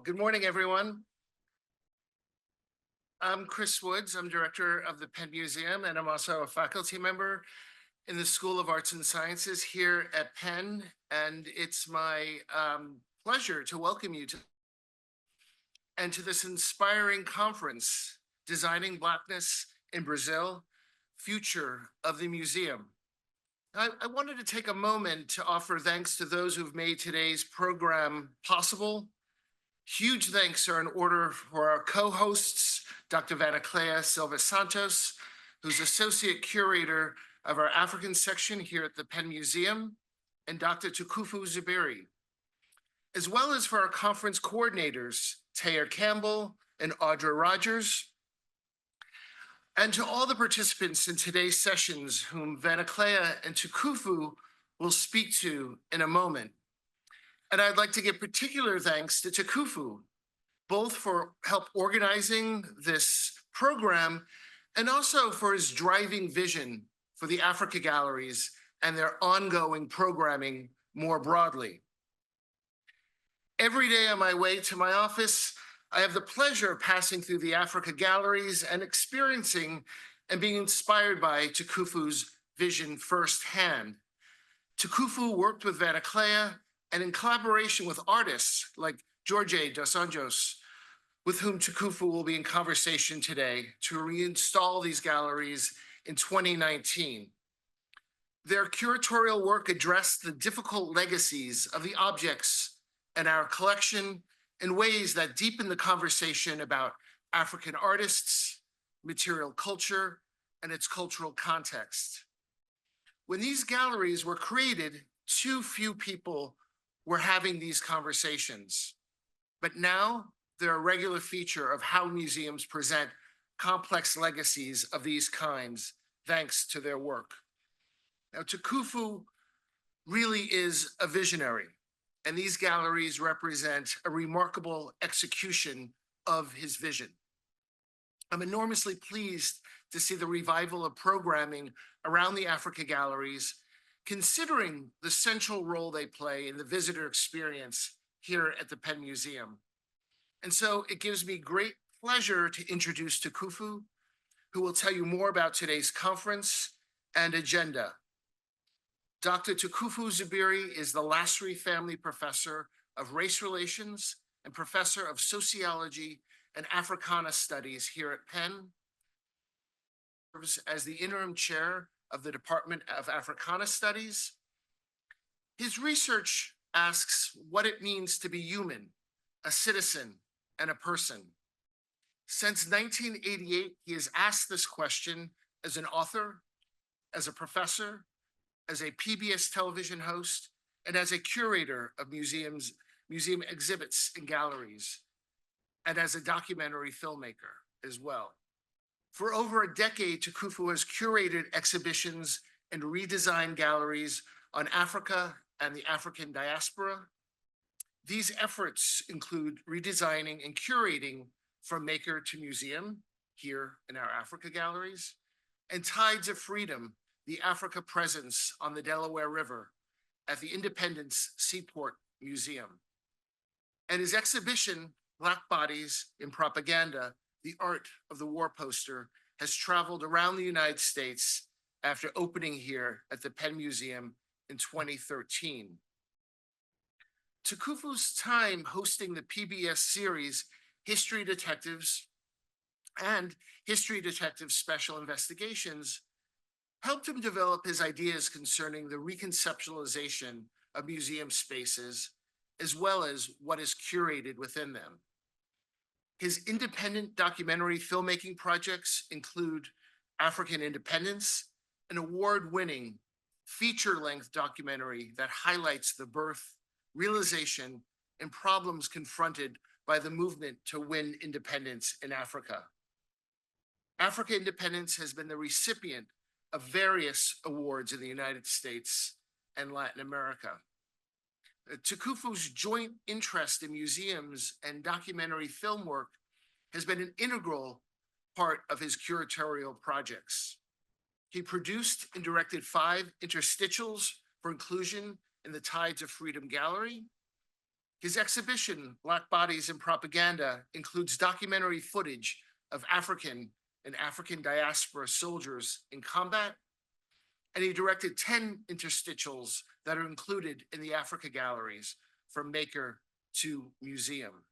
Good morning, everyone. I'm Chris Woods. I'm director of the Penn Museum, and I'm also a faculty member in the School of Arts and Sciences here at Penn. And it's my pleasure to welcome you to this inspiring conference, Designing Blackness in Brazil, Future of the Museum. I wanted to take a moment to offer thanks to those who've made today's program possible. Huge thanks are in order for our co-hosts, Dr. Vanaclea Silva Santos, who's Associate Curator of our African section here at the Penn Museum, and Dr. Tukufu Zuberi, as well as for our conference coordinators, Taylor Campbell and Audra Rogers, and to all the participants in today's sessions, whom Vanaclea and Tukufu will speak to in a moment. And I'd like to give particular thanks to Tukufu, both for help organizing this program and also for his driving vision for the Africa Galleries and their ongoing programming more broadly. Every day on my way to my office, I have the pleasure of passing through the Africa Galleries and experiencing and being inspired by Tukufu's vision firsthand. Tukufu worked with Vanaclea and in collaboration with artists like Jorge dos Anjos, with whom Tukufu will be in conversation today, to reinstall these galleries in 2019. Their curatorial work addressed the difficult legacies of the objects in our collection in ways that deepen the conversation about African artists, material culture, and its cultural context. When these galleries were created, too few people were having these conversations. But now they're a regular feature of how museums present complex legacies of these kinds, thanks to their work. Now, Tukufu really is a visionary, and these galleries represent a remarkable execution of his vision. I'm enormously pleased to see the revival of programming around the Africa Galleries, considering the central role they play in the visitor experience here at the Penn Museum. And so it gives me great pleasure to introduce Tukufu, who will tell you more about today's conference and agenda. Dr. Tukufu Zuberi is the Lasry Family Professor of Race Relations and Professor of Sociology and Africana Studies here at Penn. He serves as the interim chair of the Department of Africana Studies. His research asks what it means to be human, a citizen, and a person. Since 1988, he has asked this question as an author, as a professor, as a PBS television host, and as a curator of museum exhibits and galleries, and as a documentary filmmaker as well. For over a decade, Tukufu has curated exhibitions and redesigned galleries on Africa and the African diaspora. These efforts include redesigning and curating From Maker to Museum here in our Africa Galleries, and Tides of Freedom, the Africa presence on the Delaware River at the Independence Seaport Museum. And his exhibition, Black Bodies in Propaganda, the Art of the War Poster, has traveled around the United States after opening here at the Penn Museum in 2013. Tukufu's time hosting the PBS series History Detectives and History Detectives Special Investigations helped him develop his ideas concerning the reconceptualization of museum spaces, as well as what is curated within them. His independent documentary filmmaking projects include African Independence, an award-winning feature-length documentary that highlights the birth, realization, and problems confronted by the movement to win independence in Africa. Africa Independence has been the recipient of various awards in the United States and Latin America. Tukufu's joint interest in museums and documentary film work has been an integral part of his curatorial projects. He produced and directed 5 interstitials for inclusion in the Tides of Freedom Gallery. His exhibition, Black Bodies in Propaganda, includes documentary footage of African and African diaspora soldiers in combat, and he directed 10 interstitials that are included in the Africa galleries from maker to museum.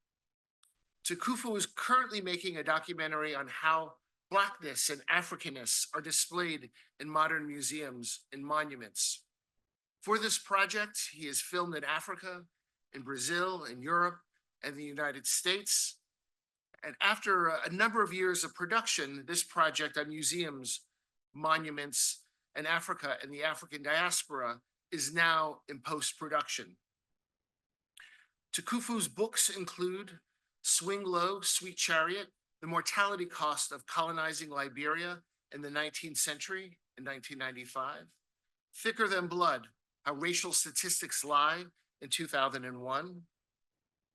Tukufu is currently making a documentary on how Blackness and Africanness are displayed in modern museums and monuments. For this project, he has filmed in Africa, in Brazil, in Europe, and the United States. And after a number of years of production, this project on museums, monuments, and Africa and the African diaspora is now in post-production. Tukufu's books include Swing Low, Sweet Chariot, The Mortality Cost of Colonizing Liberia in the 19th Century in 1995, Thicker Than Blood, How Racial Statistics Lie in 2001,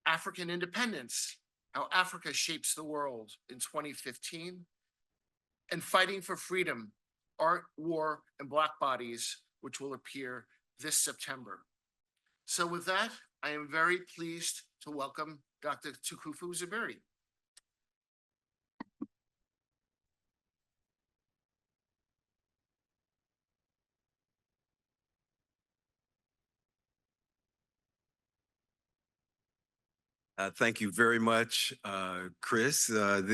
African Independence, How Africa Shapes the World in 2015, and Fighting for Freedom, Art, War, and Black Bodies, which will appear this September. So with that, I am very pleased to welcome Dr. Tukufu Zuberi. Thank you very much, Chris. I'm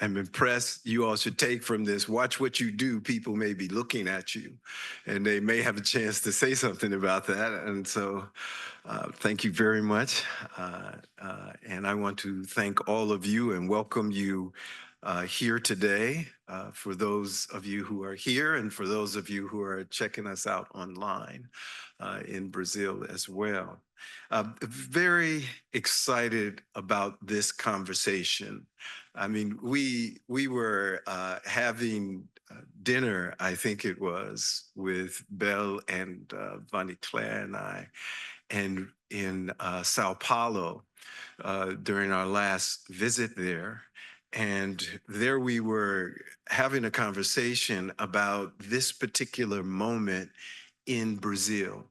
impressed. You all should take from this, watch what you do. People may be looking at you and they may have a chance to say something about that. And so thank you very much. And I want to thank all of you and welcome you here today for those of you who are here and for those of you who are checking us out online in Brazil as well. Very excited about this conversation. I mean, we were having dinner, I think it was, with Belle and Bonnie Claire and I, and in Sao Paulo during our last visit there. And there we were having a conversation about this particular moment in Brazil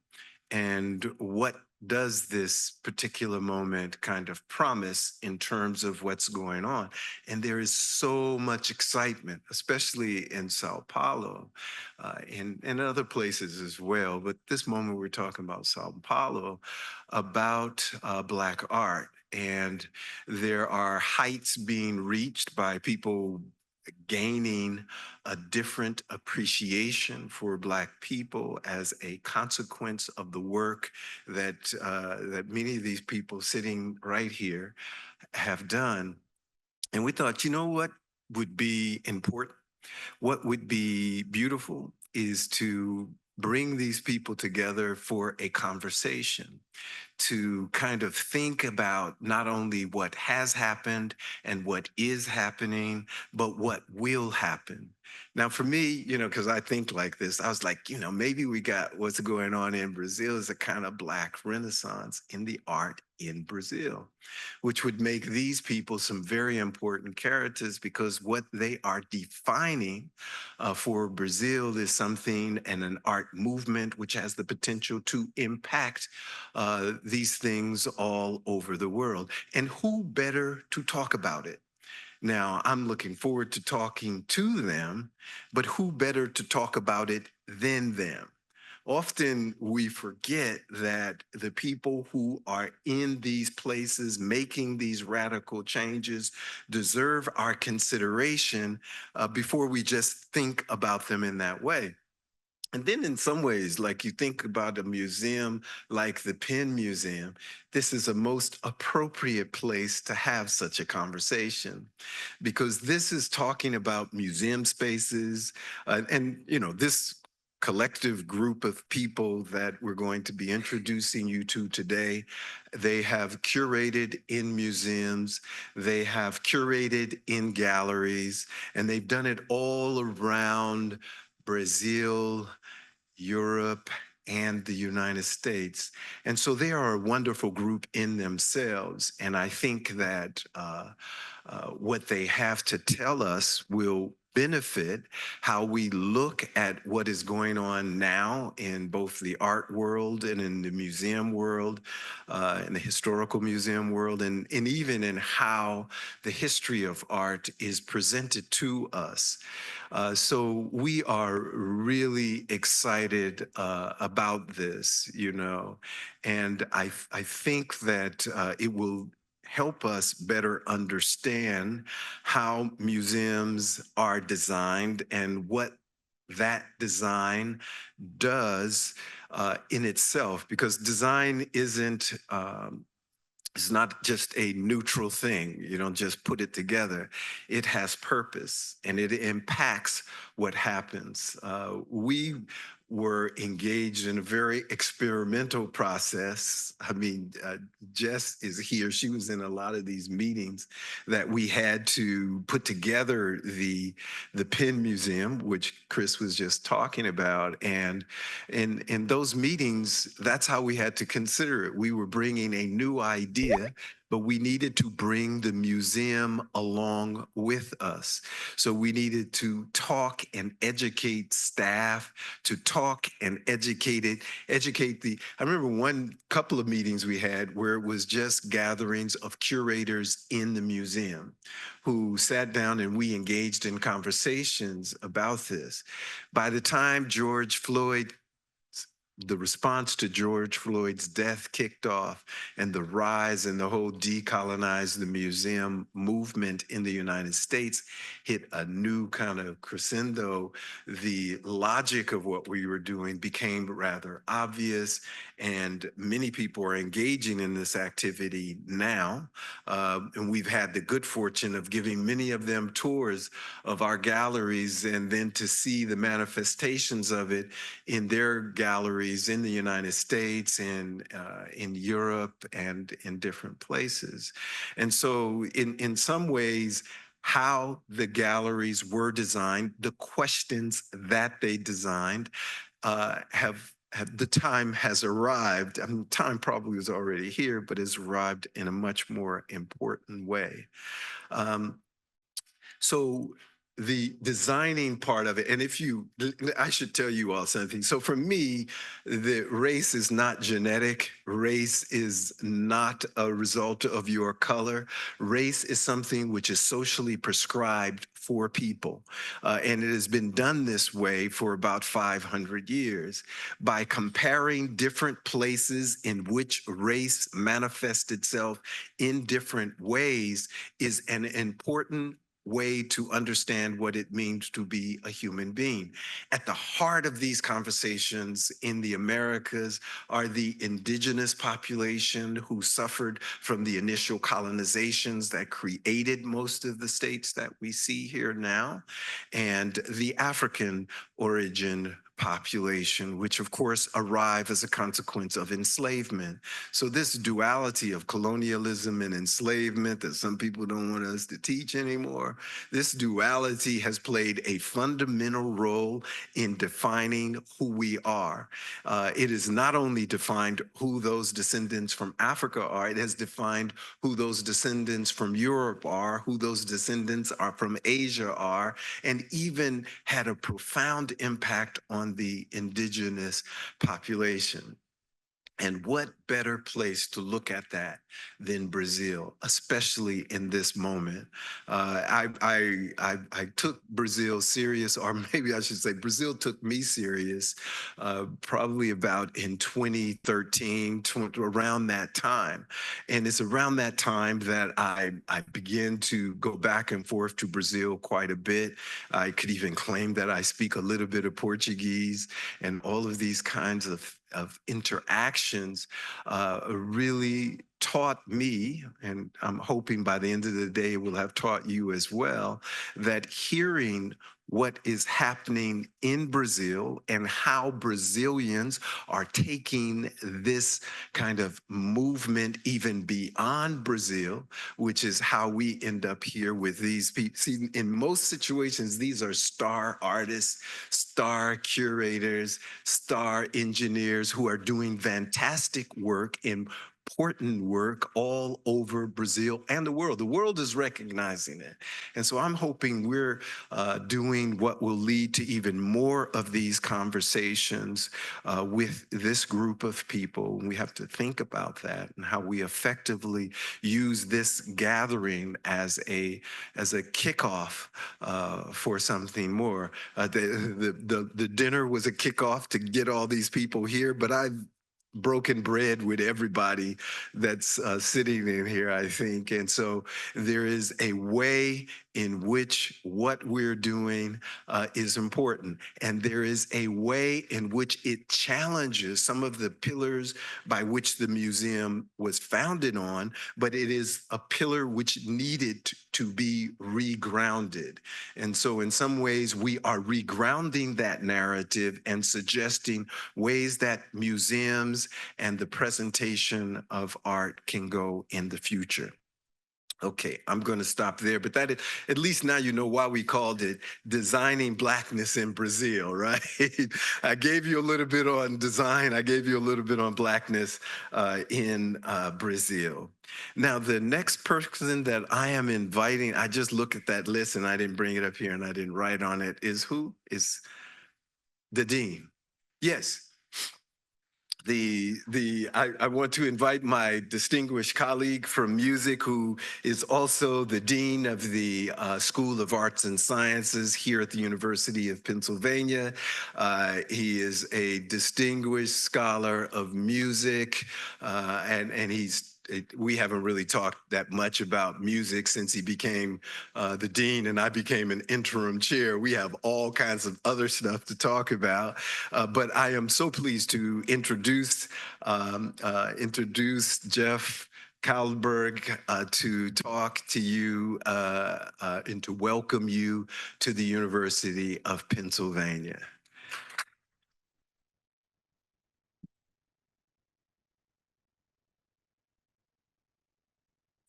and what does this particular moment kind of promise in terms of what's going on? And there is so much excitement, especially in Sao Paulo and other places as well. But this moment we're talking about Sao Paulo, about Black art. And there are heights being reached by people gaining a different appreciation for Black people as a consequence of the work that that many of these people sitting right here have done. And we thought, you know what would be important? What would be beautiful is to bring these people together for a conversation, to kind of think about not only what has happened and what is happening, but what will happen. Now, for me, because I think like this, I was like, maybe we got what's going on in Brazil is a kind of Black renaissance in the art in Brazil, which would make these people some very important characters because what they are defining for Brazil is something and an art movement which has the potential to impact these things all over the world. And who better to talk about it? Now, I'm looking forward to talking to them, but who better to talk about it than them? Often we forget that the people who are in these places making these radical changes deserve our consideration before we just think about them in that way. And then in some ways, like you think about a museum like the Penn Museum, this is a most appropriate place to have such a conversation because this is talking about museum spaces and this collective group of people that we're going to be introducing you to today. They have curated in museums, they have curated in galleries, and they've done it all around Brazil, Europe, and the United States. And so they are a wonderful group in themselves. And I think that what they have to tell us will benefit how we look at what is going on now in both the art world and in the museum world, in the historical museum world, and even in how the history of art is presented to us. So we are really excited about this, and I think that it will help us better understand how museums are designed and what that design does in itself, because design isn't it's not just a neutral thing. You don't just put it together. It has purpose and it impacts what happens. We were engaged in a very experimental process. I mean, Jess is here. She was in a lot of these meetings that we had to put together the Penn Museum, which Chris was just talking about. And in those meetings, that's how we had to consider it. We were bringing a new idea, but we needed to bring the museum along with us. So we needed to talk and educate staff, to talk and educate I remember one couple of meetings we had where it was just gatherings of curators in the museum who sat down and we engaged in conversations about this. By the time the response to George Floyd's death kicked off and the rise and the whole decolonize the museum movement in the United States hit a new kind of crescendo, the logic of what we were doing became rather obvious, and many people are engaging in this activity now. And we've had the good fortune of giving many of them tours of our galleries, and then to see the manifestations of it in their galleries in the United States and in Europe and in different places. And so in some ways, how the galleries were designed, the questions that they designed have the time has arrived. I mean, time probably was already here, but has arrived in a much more important way. Um, so the designing part of it, and I should tell you all something. So for me, the race is not genetic. Race is not a result of your color. Race is something which is socially prescribed for people. And it has been done this way for about 500 years by comparing different places in which race manifests itself in different ways is an important way to understand what it means to be a human being. At the heart of these conversations in the Americas are the indigenous population who suffered from the initial colonizations that created most of the states that we see here now, and the African origin population, which of course arrive as a consequence of enslavement. So this duality of colonialism and enslavement that some people don't want us to teach anymore, this duality has played a fundamental role in defining who we are. It has not only defined who those descendants from Africa are, it has defined who those descendants from Europe are, who those descendants are from Asia are, and even had a profound impact on the indigenous population. And what better place to look at that than Brazil, especially in this moment? I took Brazil serious, or maybe I should say Brazil took me serious, probably about in 2013, around that time. And it's around that time that I began to go back and forth to Brazil quite a bit. I could even claim that I speak a little bit of Portuguese, and all of these kinds of interactions really taught me, and I'm hoping by the end of the day will have taught you as well, that hearing what is happening in Brazil and how Brazilians are taking this kind of movement even beyond Brazil, which is how we end up here with these people. See, in most situations, these are star artists, star curators, star engineers who are doing fantastic work in important work all over Brazil and the world. The world is recognizing it. And so I'm hoping we're doing what will lead to even more of these conversations with this group of people. We have to think about that and how we effectively use this gathering as a kickoff for something more. The dinner was a kickoff to get all these people here, but I've broken bread with everybody that's sitting in here, I think. And so there is a way in which what we're doing is important. And there is a way in which it challenges some of the pillars by which the museum was founded on, but it is a pillar which needed to be regrounded. And so in some ways, we are regrounding that narrative and suggesting ways that museums and the presentation of art can go in the future. Okay, I'm going to stop there, but that is, at least now you know why we called it Designing Blackness in Brazil, right? I gave you a little bit on design. I gave you a little bit on Blackness in Brazil. Now, the next person that I am inviting, I just look at that list and I didn't bring it up here and I didn't write on it, is who? Is the dean. Yes. I want to invite my distinguished colleague from music, who is also the dean of the School of Arts and Sciences here at the University of Pennsylvania. He is a distinguished scholar of music, and we haven't really talked that much about music since he became the dean and I became an interim chair. We have all kinds of other stuff to talk about, but I am so pleased to introduce Jeff Kalberg to talk to you and to welcome you to the University of Pennsylvania.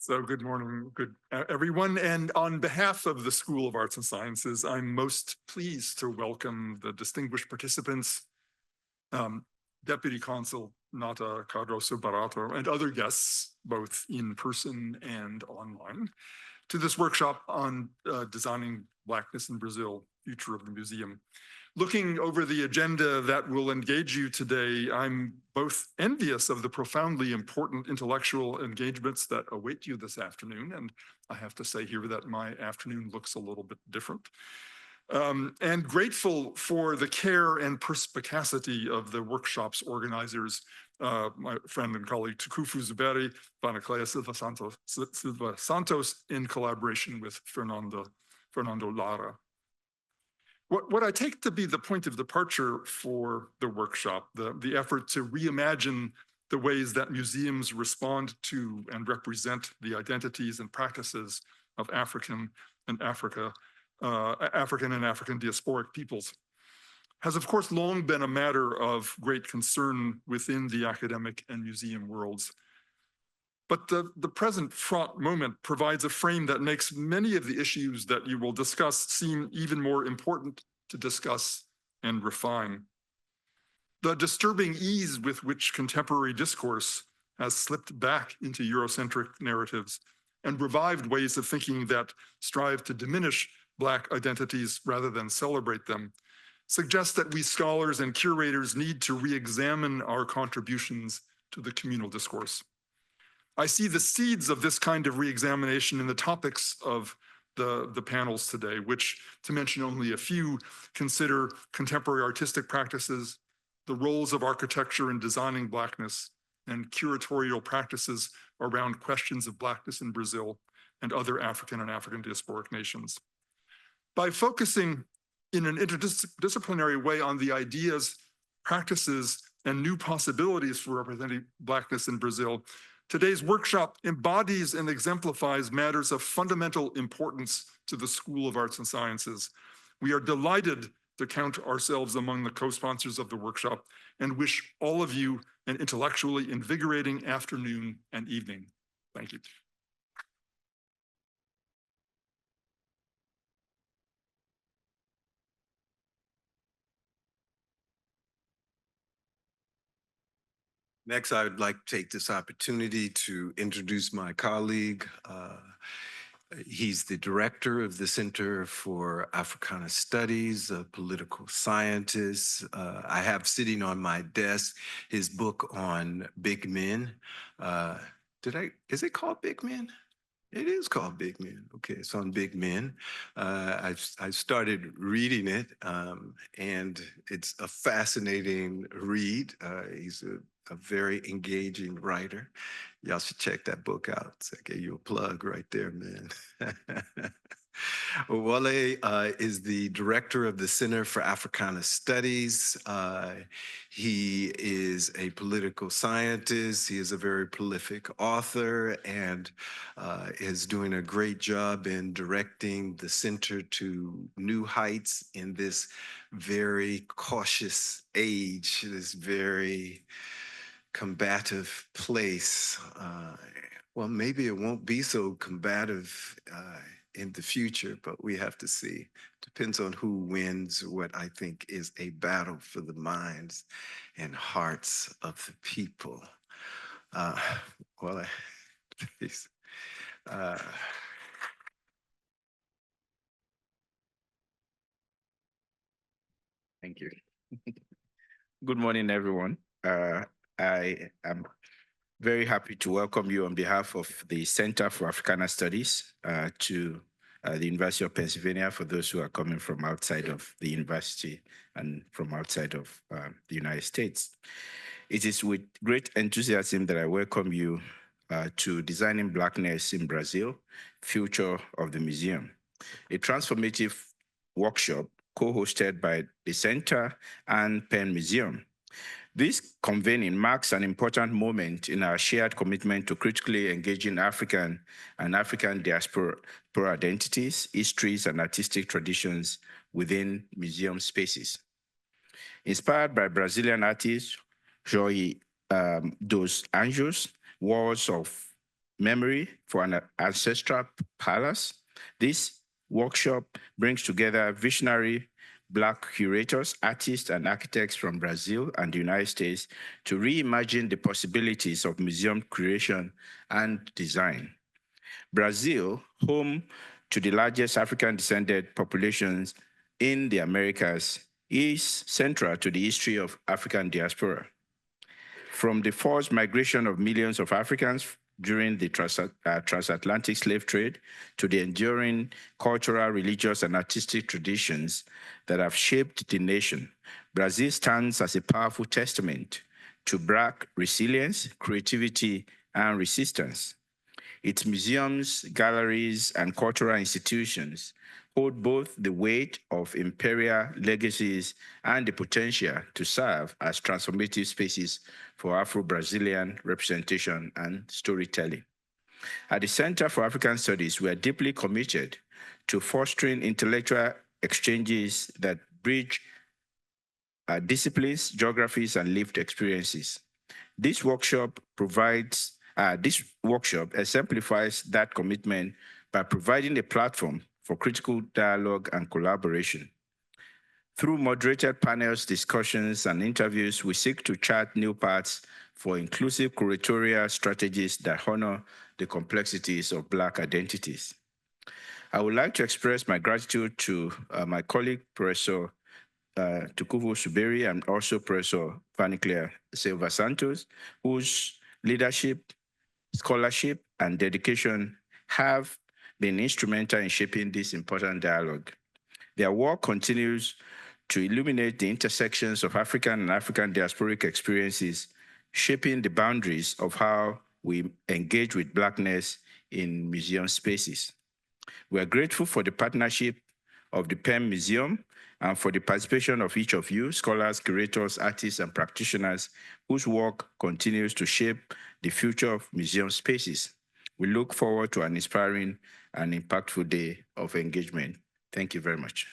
So good morning, everyone. And on behalf of the School of Arts and Sciences, I'm most pleased to welcome the distinguished participants, Deputy Consul Nata Cardoso Barato, and other guests, both in person and online, to this workshop on designing Blackness in Brazil, Future of the Museum. Looking over the agenda that will engage you today, I'm both envious of the profoundly important intellectual engagements that await you this afternoon, and I have to say here that my afternoon looks a little bit different, and grateful for the care and perspicacity of the workshop's organizers, my friend and colleague Tukufu Zuberi, Vanaclea Silva Santos, in collaboration with Fernando Lara. What I take to be the point of departure for the workshop, the effort to reimagine the ways that museums respond to and represent the identities and practices of African and African diasporic peoples, has of course long been a matter of great concern within the academic and museum worlds. But the present fraught moment provides a frame that makes many of the issues that you will discuss seem even more important to discuss and refine. The disturbing ease with which contemporary discourse has slipped back into Eurocentric narratives and revived ways of thinking that strive to diminish Black identities rather than celebrate them suggests that we scholars and curators need to re-examine our contributions to the communal discourse. I see the seeds of this kind of re-examination in the topics of the panels today, which, to mention only a few, consider contemporary artistic practices, the roles of architecture in designing Blackness, and curatorial practices around questions of Blackness in Brazil and other African and African diasporic nations. By focusing in an interdisciplinary way on the ideas, practices, and new possibilities for representing Blackness in Brazil, today's workshop embodies and exemplifies matters of fundamental importance to the School of Arts and Sciences. We are delighted to count ourselves among the co-sponsors of the workshop and wish all of you an intellectually invigorating afternoon and evening. Thank you. Next, I would like to take this opportunity to introduce my colleague. He's the director of the Center for Africana Studies, a political scientist. I have sitting on my desk his book on big men. Is it called Big Men? It is called Big Men. Okay, it's on big men. I started reading it, and it's a fascinating read. He's a very engaging writer. Y'all should check that book out. So I gave you a plug right there, man. Wale is the director of the Center for Africana Studies. He is a political scientist. He is a very prolific author and is doing a great job in directing the center to new heights in this very cautious age, this very combative place. Well, maybe it won't be so combative in the future, but we have to see. Depends on who wins what I think is a battle for the minds and hearts of the people. Well, please. Thank you. Good morning, everyone. I am very happy to welcome you on behalf of the Center for Africana Studies to the University of Pennsylvania for those who are coming from outside of the university and from outside of the United States. It is with great enthusiasm that I welcome you to Designing Blackness in Brazil, Future of the Museum, a transformative workshop co-hosted by the Center and Penn Museum. This convening marks an important moment in our shared commitment to critically engaging African and African diaspora identities, histories, and artistic traditions within museum spaces. Inspired by Brazilian artist Jorge dos Anjos' Walls of Memory for an Ancestral Palace, this workshop brings together visionary Black curators, artists, and architects from Brazil and the United States to reimagine the possibilities of museum creation and design. Brazil, home to the largest African-descended populations in the Americas, is central to the history of African diaspora. From the forced migration of millions of Africans during the transatlantic slave trade to the enduring cultural, religious, and artistic traditions that have shaped the nation, Brazil stands as a powerful testament to Black resilience, creativity, and resistance. Its museums, galleries, and cultural institutions hold both the weight of imperial legacies and the potential to serve as transformative spaces for Afro-Brazilian representation and storytelling. At the Center for African Studies, we are deeply committed to fostering intellectual exchanges that bridge disciplines, geographies, and lived experiences. This workshop exemplifies that commitment by providing a platform for critical dialogue and collaboration. Through moderated panels, discussions, and interviews, we seek to chart new paths for inclusive curatorial strategies that honor the complexities of Black identities. I would like to express my gratitude to my colleague, Professor Tukuvu Suberi, and also Professor Fanny-Claire Silva Santos, whose leadership, scholarship, and dedication have been instrumental in shaping this important dialogue. Their work continues to illuminate the intersections of African and African diasporic experiences, shaping the boundaries of how we engage with Blackness in museum spaces. We are grateful for the partnership of the Penn Museum and for the participation of each of you, scholars, curators, artists, and practitioners whose work continues to shape the future of museum spaces. We look forward to an inspiring and impactful day of engagement. Thank you very much.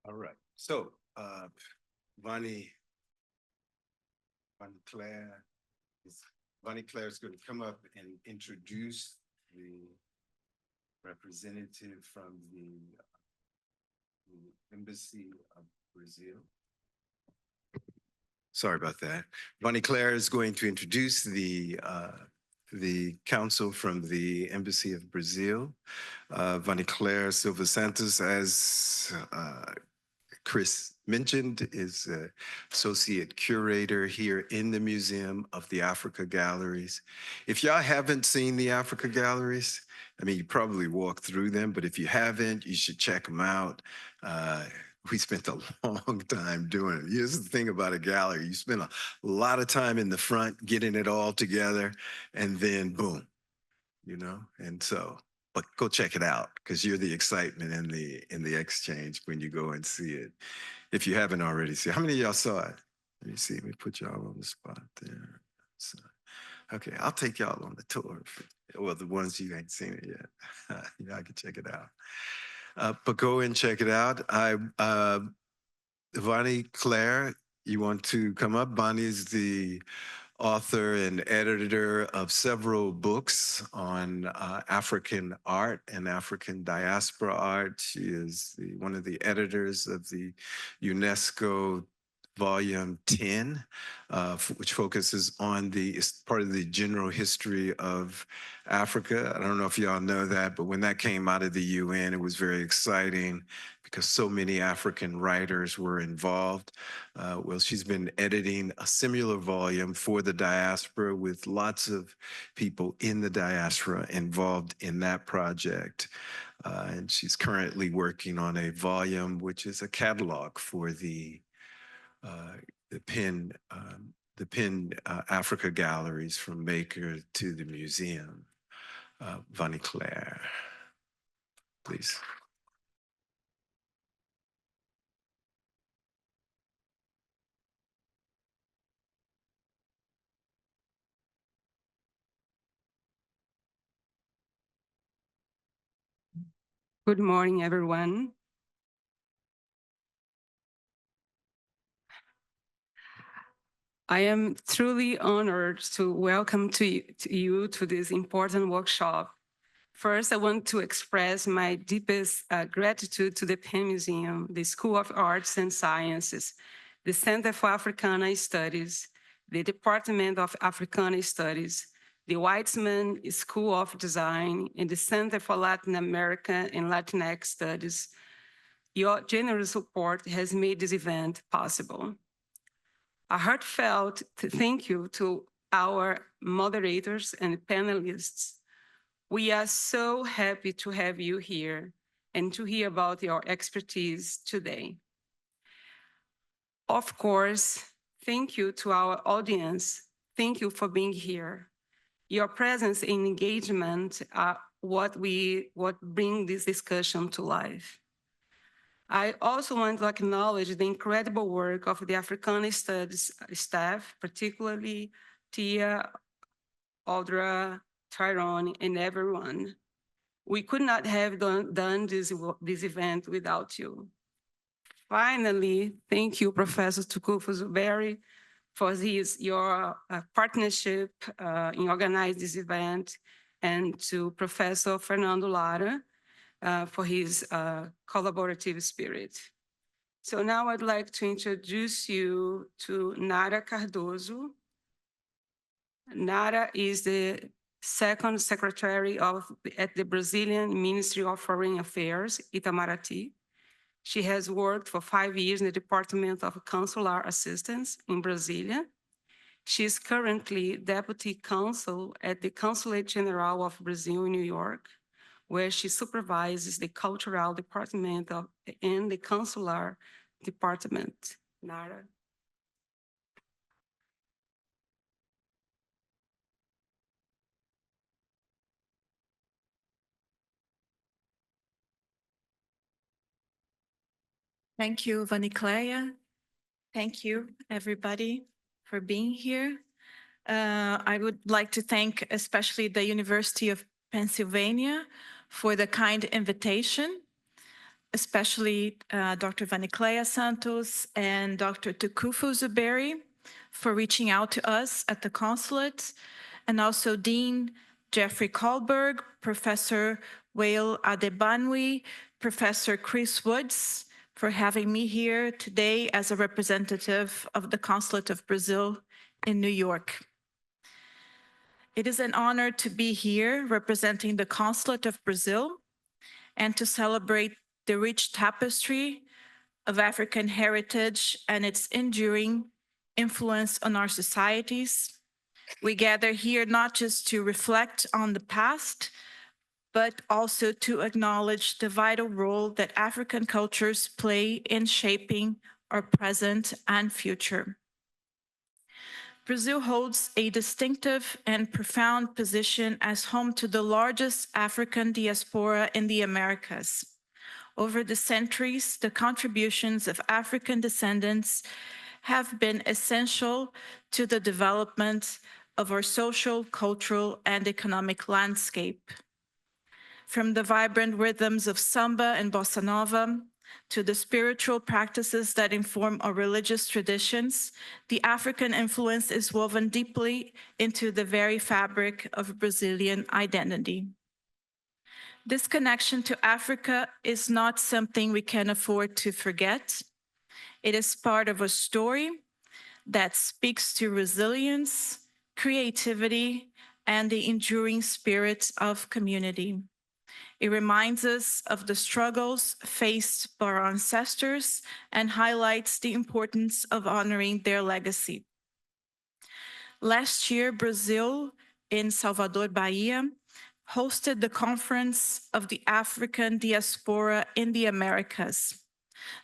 All right. So, Fanny-Claire Bonnie Claire is going to come up and introduce the representative from the Embassy of Brazil. Sorry about that. Bonnie Claire is going to introduce the council from the Embassy of Brazil. Bonnie Claire Silva Santos, as Chris mentioned, is associate curator here in the Museum of the Africa Galleries. If y'all haven't seen the Africa Galleries, I mean, you probably walk through them, but if you haven't, you should check them out. We spent a long time doing it. Here's the thing about a gallery. You spend a lot of time in the front getting it all together, and then boom, you know? And so, but go check it out, because you're the excitement in the exchange when you go and see it. If you haven't already seen it. How many of y'all saw it? Let me see, let me put y'all on the spot there. So, okay, I'll take y'all on the tour. Well, the ones you ain't seen it yet. Y'all can check it out. But go and check it out. Bonnie Claire, you want to come up? Bonnie is the author and editor of several books on African art and African diaspora art. She is one of the editors of the UNESCO Volume 10, which focuses on it's part of the general history of Africa. I don't know if y'all know that, but when that came out of the UN, it was very exciting because so many African writers were involved. Well, she's been editing a similar volume for the diaspora with lots of people in the diaspora involved in that project. And she's currently working on a volume, which is a catalog for the Penn Africa Galleries, from maker to the museum. Bonnie Claire, please. Good morning, everyone. I am truly honored to welcome you to this important workshop. First, I want to express my deepest gratitude to the Penn Museum, the School of Arts and Sciences, the Center for Africana Studies, the Department of Africana Studies, the Weizmann School of Design, and the Center for Latin America and Latinx Studies. Your generous support has made this event possible. A heartfelt thank you to our moderators and panelists. We are so happy to have you here and to hear about your expertise today. Of course, thank you to our audience. Thank you for being here. Your presence and engagement are what bring this discussion to life. I also want to acknowledge the incredible work of the Africana Studies staff, particularly Tia, Audra, Tyrone, and everyone. We could not have done this event without you. Finally, thank you, Professor Tukufu Zuberi, for your partnership in organizing this event, and to Professor Fernando Lara, for his collaborative spirit. So now I'd like to introduce you to Nara Cardoso. Nara is the second secretary at the Brazilian Ministry of Foreign Affairs, Itamaraty. She has worked for 5 years in the Department of Consular Assistance in Brasilia. She is currently Deputy Consul at the Consulate General of Brazil in New York, where she supervises the cultural department and the consular department. Nara. Thank you, Vanicleia. Thank you, everybody, for being here. I would like to thank especially the University of Pennsylvania for the kind invitation, especially Dr. Vanicleia Santos and Dr. Tukufu Zuberi for reaching out to us at the consulate and also Dean Jeffrey Kahlberg, Professor Wael Adebanwi, Professor Chris Woods, for having me here today as a representative of the Consulate of Brazil in New York. It is an honor to be here representing the Consulate of Brazil and to celebrate the rich tapestry of African heritage and its enduring influence on our societies. We gather here not just to reflect on the past, but also to acknowledge the vital role that African cultures play in shaping our present and future. Brazil holds a distinctive and profound position as home to the largest African diaspora in the Americas. Over the centuries, the contributions of African descendants have been essential to the development of our social, cultural, and economic landscape. From the vibrant rhythms of samba and bossa nova to the spiritual practices that inform our religious traditions, the African influence is woven deeply into the very fabric of Brazilian identity. This connection to Africa is not something we can afford to forget. It is part of a story that speaks to resilience, creativity, and the enduring spirit of community. It reminds us of the struggles faced by our ancestors and highlights the importance of honoring their legacy. Last year, Brazil, in Salvador, Bahia, hosted the Conference of the African Diaspora in the Americas.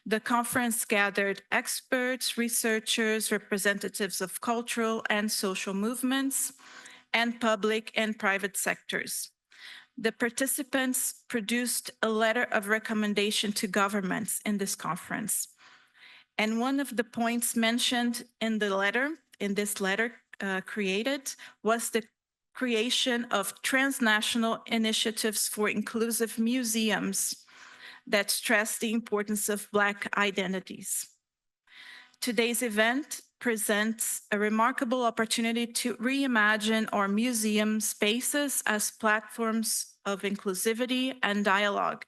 The conference gathered experts, researchers, representatives of cultural and social movements, and public and private sectors. The participants produced a letter of recommendation to governments in this conference. And one of the points mentioned in this letter created, was the creation of transnational initiatives for inclusive museums that stress the importance of Black identities. Today's event presents a remarkable opportunity to reimagine our museum spaces as platforms of inclusivity and dialogue.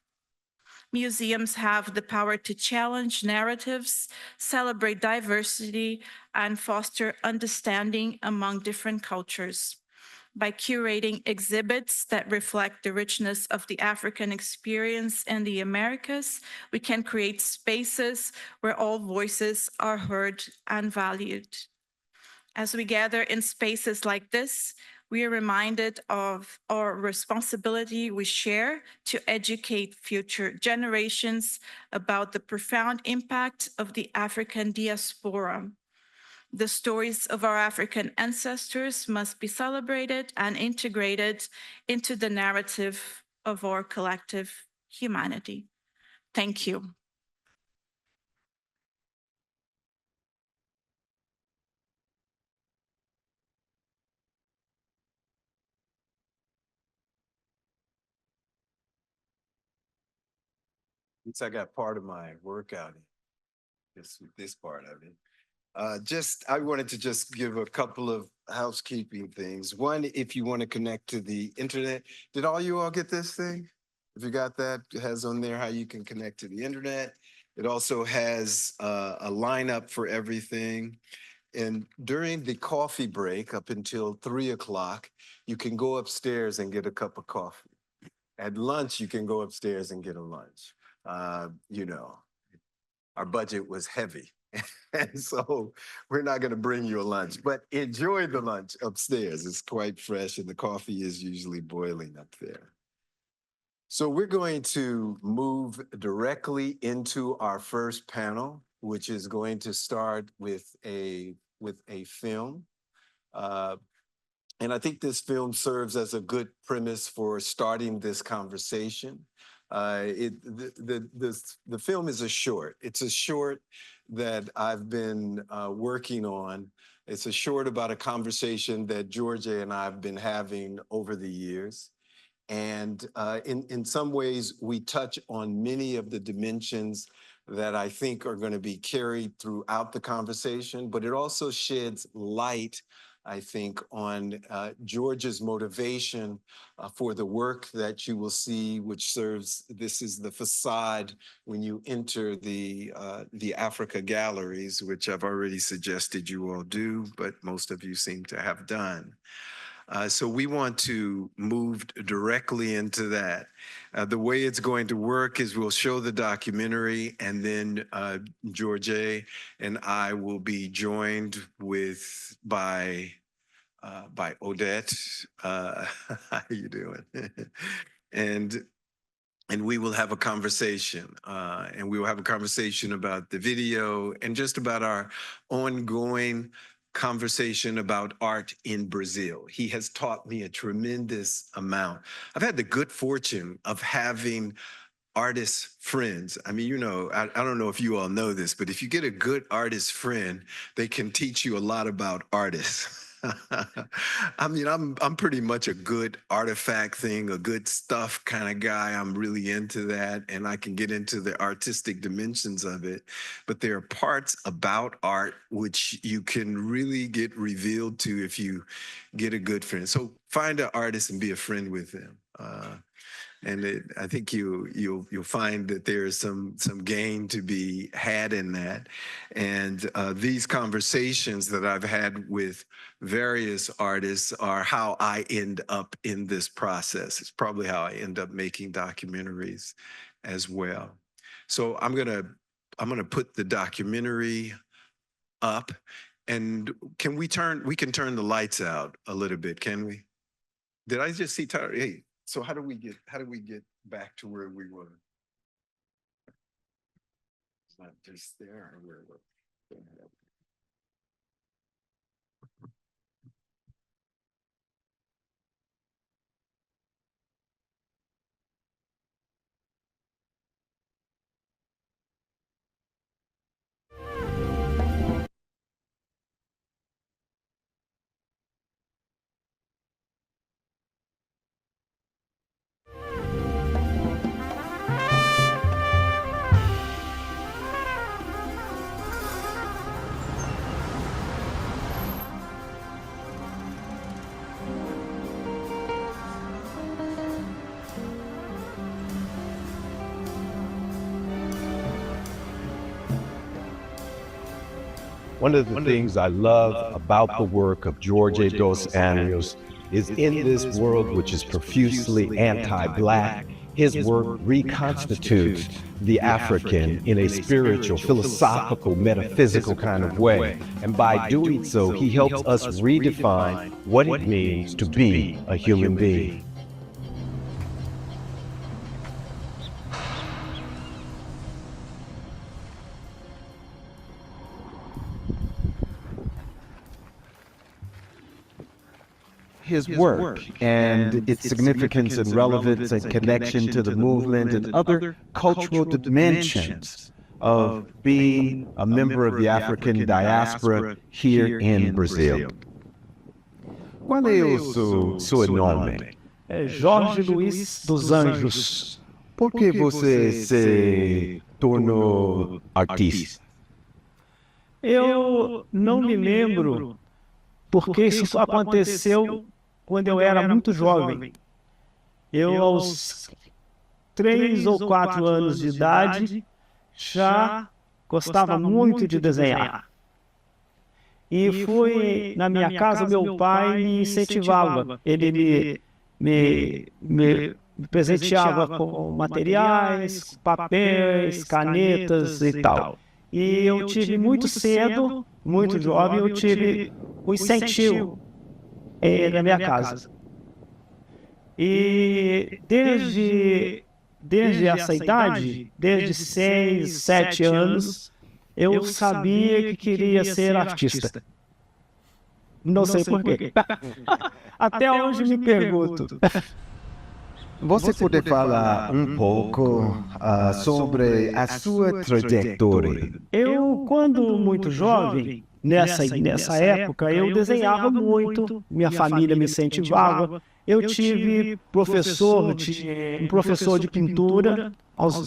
Museums have the power to challenge narratives, celebrate diversity, and foster understanding among different cultures. By curating exhibits that reflect the richness of the African experience in the Americas, we can create spaces where all voices are heard and valued. As we gather in spaces like this, we are reminded of our responsibility we share to educate future generations about the profound impact of the African diaspora. The stories of our African ancestors must be celebrated and integrated into the narrative of our collective humanity. Thank you. At least I got part of my workout in this part of it. I wanted to just give a couple of housekeeping things. One, if you want to connect to the internet, did all you all get this thing? If you got that, it has on there how you can connect to the internet. It also has a lineup for everything. And during the coffee break up until 3 o'clock, you can go upstairs and get a cup of coffee. At lunch, you can go upstairs and get a lunch. You know, our budget was heavy. And so we're not going to bring you a lunch, but enjoy the lunch upstairs. It's quite fresh and the coffee is usually boiling up there. So we're going to move directly into our first panel, which is going to start with a film. And I think this film serves as a good premise for starting this conversation. The film is a short. It's a short that I've been working on. It's a short about a conversation that Georgia and I have been having over the years. And in some ways, we touch on many of the dimensions that I think are going to be carried throughout the conversation, but it also sheds light I think, on George's motivation for the work that you will see, which serves, this is the facade when you enter the Africa galleries, which I've already suggested you all do, but most of you seem to have done. So we want to move directly into that. The way it's going to work is we'll show the documentary, and then George and I will be joined by Odette. How you doing? And we will have a conversation, and we will have a conversation about the video and just about our ongoing conversation about art in Brazil. He has taught me a tremendous amount. I've had the good fortune of having artist friends. I mean, you know, I don't know if you all know this, but if you get a good artist friend, they can teach you a lot about artists. I mean, I'm pretty much a good artifact thing, a good stuff kind of guy. I'm really into that, and I can get into the artistic dimensions of it. But there are parts about art which you can really get revealed to if you get a good friend. So find an artist and be a friend with them. And I think you'll find that there is some gain to be had in that. And these conversations that I've had with various artists are how I end up in this process. It's probably how I end up making documentaries as well. So I'm gonna put the documentary up, and we can turn the lights out a little bit, can we? Did I just see Tyler? Hey. So how do we get back to where we were? It's not just there or where we're. One of the things I love about the work of Jorge dos Anjos is in this world which is profusely anti-Black, his work reconstitutes the African in a spiritual, philosophical, metaphysical kind of way. And by doing so, he helps us redefine what it means to be a human being. His work and its significance and relevance and connection to the movement and other cultural dimensions of being a member of the African diaspora here in Brazil. Qual é o seu nome? É Jorge Luiz dos Anjos. Por que você se tornou artista? Eu não me lembro porque isso aconteceu quando eu era muito jovem. Eu, aos 3 ou 4 anos de idade, já gostava muito de desenhar. E foi na minha casa, meu pai me incentivava. Ele me presenteava com materiais, papéis, canetas e tal. E eu tive muito cedo, muito jovem, eu tive o incentivo na minha casa. E desde essa idade, desde 6, 7 anos, eu sabia que queria ser artista. Não sei por quê. Até hoje me pergunto. Você pode falar um pouco sobre a sua trajetória? Eu, quando muito jovem, nessa época, eu desenhava muito, minha família me incentivava. Eu tive um professor de pintura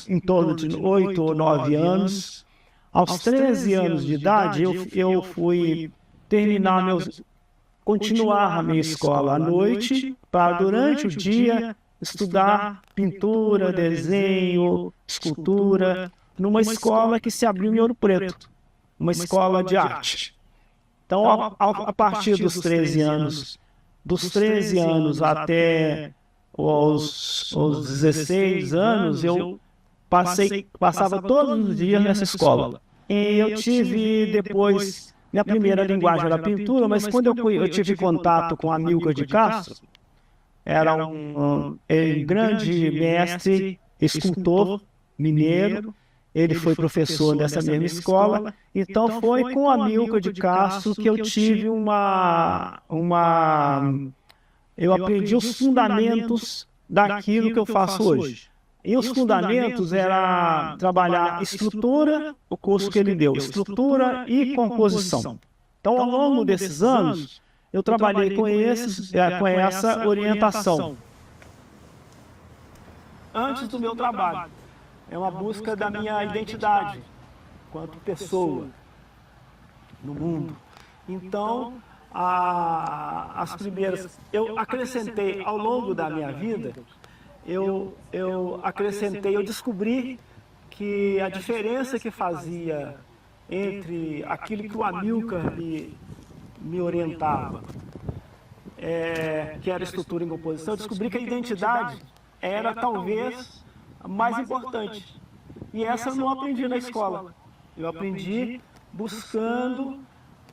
em torno de 8 ou 9 anos. Aos 13 anos de idade, eu fui terminar continuar a minha escola à noite para, durante o dia, estudar pintura, desenho, escultura, numa escola que se abriu em Ouro Preto, uma escola de arte. Então, a partir dos 13 anos até os 16 anos, eu passava todos os dias nessa escola. E eu tive depois, minha primeira linguagem era pintura, mas quando eu tive contato com Amílcar de Castro, era um grande mestre, escultor mineiro. Ele foi professor dessa mesma escola, então foi com Amílcar de Castro que eu tive eu aprendi os fundamentos daquilo que eu faço hoje. E os fundamentos era trabalhar estrutura, o curso que ele deu, estrutura e composição. Então, ao longo desses anos, eu trabalhei com essa orientação. Antes do meu trabalho, é uma busca da minha identidade enquanto pessoa no mundo. Então, as primeiras, eu acrescentei ao longo da minha vida, eu descobri que a diferença que fazia entre aquilo que o Amílcar me orientava, que era estrutura e composição, eu descobri que a identidade era talvez a mais importante. E essa eu não aprendi na escola. Eu aprendi buscando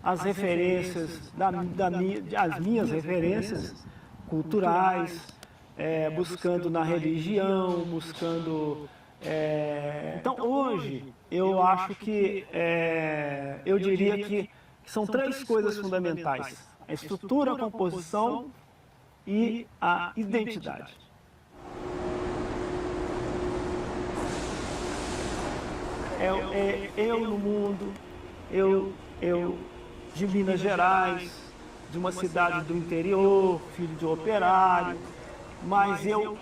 as referências, as minhas referências culturais, buscando na religião, buscando... Então, hoje, eu acho que, eu diria que são três coisas fundamentais: a estrutura, a composição e a identidade. Eu no mundo, eu de Minas Gerais, de uma cidade do interior, filho de operário, mas eu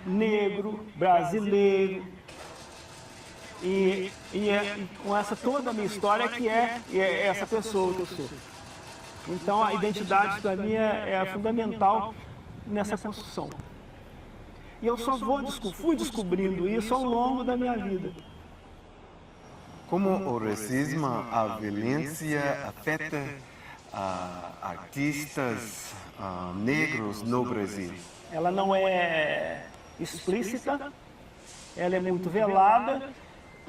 negro, brasileiro, e com essa toda a minha história que é essa pessoa que eu sou. Então a identidade para mim é fundamental nessa construção. E eu só fui descobrindo isso ao longo da minha vida. Como o racismo, a violência afeta artistas negros no Brasil? Ela não é explícita, ela é muito velada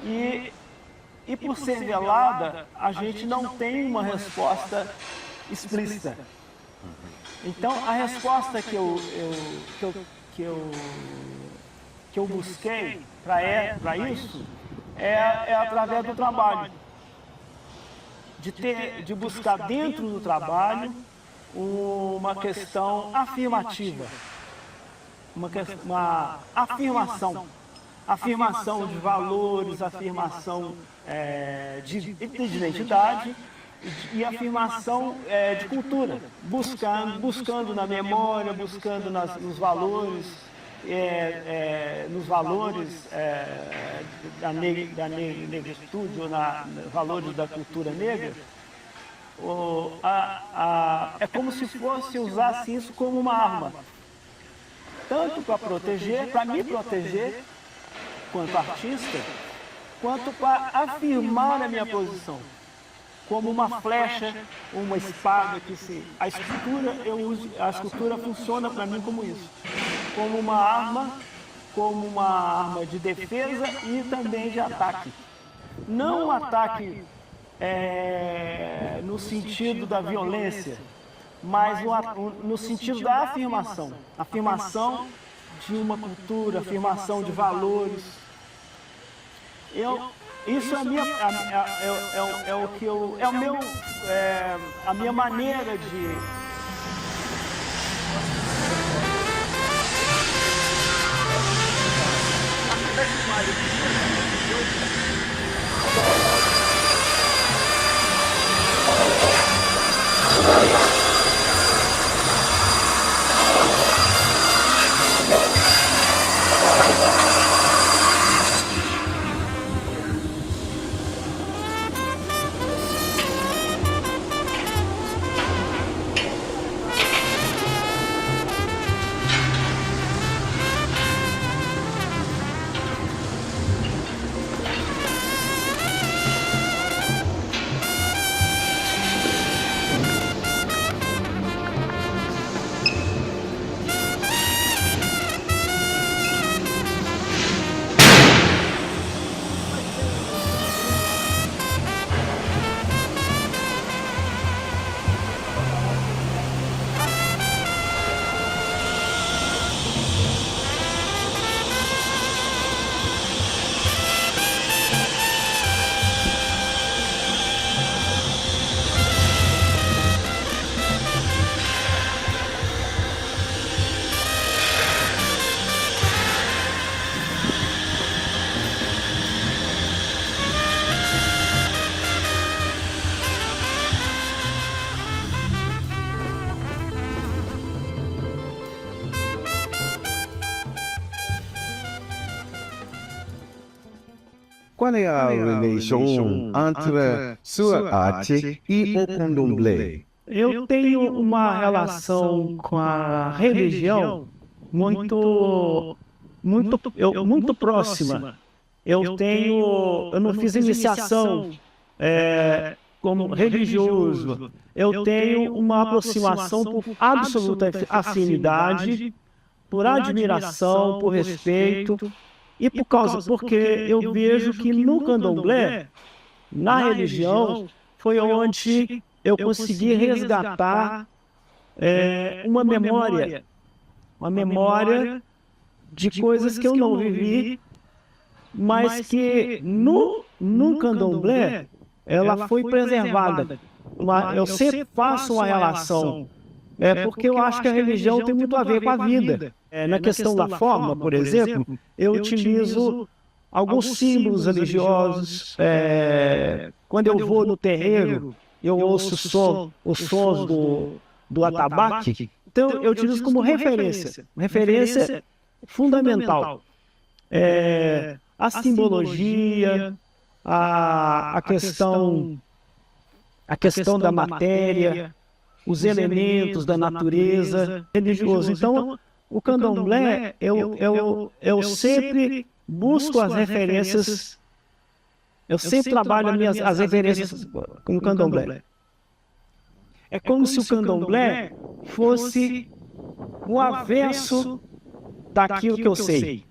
e por ser velada, a gente não tem uma resposta explícita. Então, a resposta que eu busquei para isso é através do trabalho, de buscar dentro do trabalho uma questão afirmativa, uma afirmação de valores, afirmação de identidade e afirmação de cultura, buscando na memória, buscando nos valores, da negritude, ou nos valores da cultura negra. É como se usasse isso como uma arma, tanto para proteger, para me proteger, quanto artista, quanto para afirmar a minha posição, como uma flecha, uma espada a escultura funciona para mim como isso, como uma arma de defesa e também de ataque. Não um ataque no sentido da violência, mas no sentido da afirmação de uma cultura, afirmação de valores. Isso a minha maneira de qual é a relação entre sua arte e o candomblé? Eu tenho uma relação com a religião muito próxima. Eu não fiz iniciação como religioso. Eu tenho uma aproximação por absoluta afinidade, por admiração, por respeito e porque eu vejo que no candomblé, na religião, foi onde eu consegui resgatar uma memória de coisas que eu não vivi, mas que no candomblé ela foi preservada. Eu sempre faço uma relação, porque eu acho que a religião tem muito a ver com a vida. Na questão da forma, por exemplo, eu utilizo alguns símbolos religiosos. Quando eu vou no terreiro, eu ouço os sons do atabaque. Então, eu utilizo como referência fundamental. A simbologia, a questão da matéria, os elementos da natureza religiosa. Então, o candomblé, eu sempre busco as referências, eu sempre trabalho as referências com o candomblé. É como se o candomblé fosse o avesso daquilo que eu sei.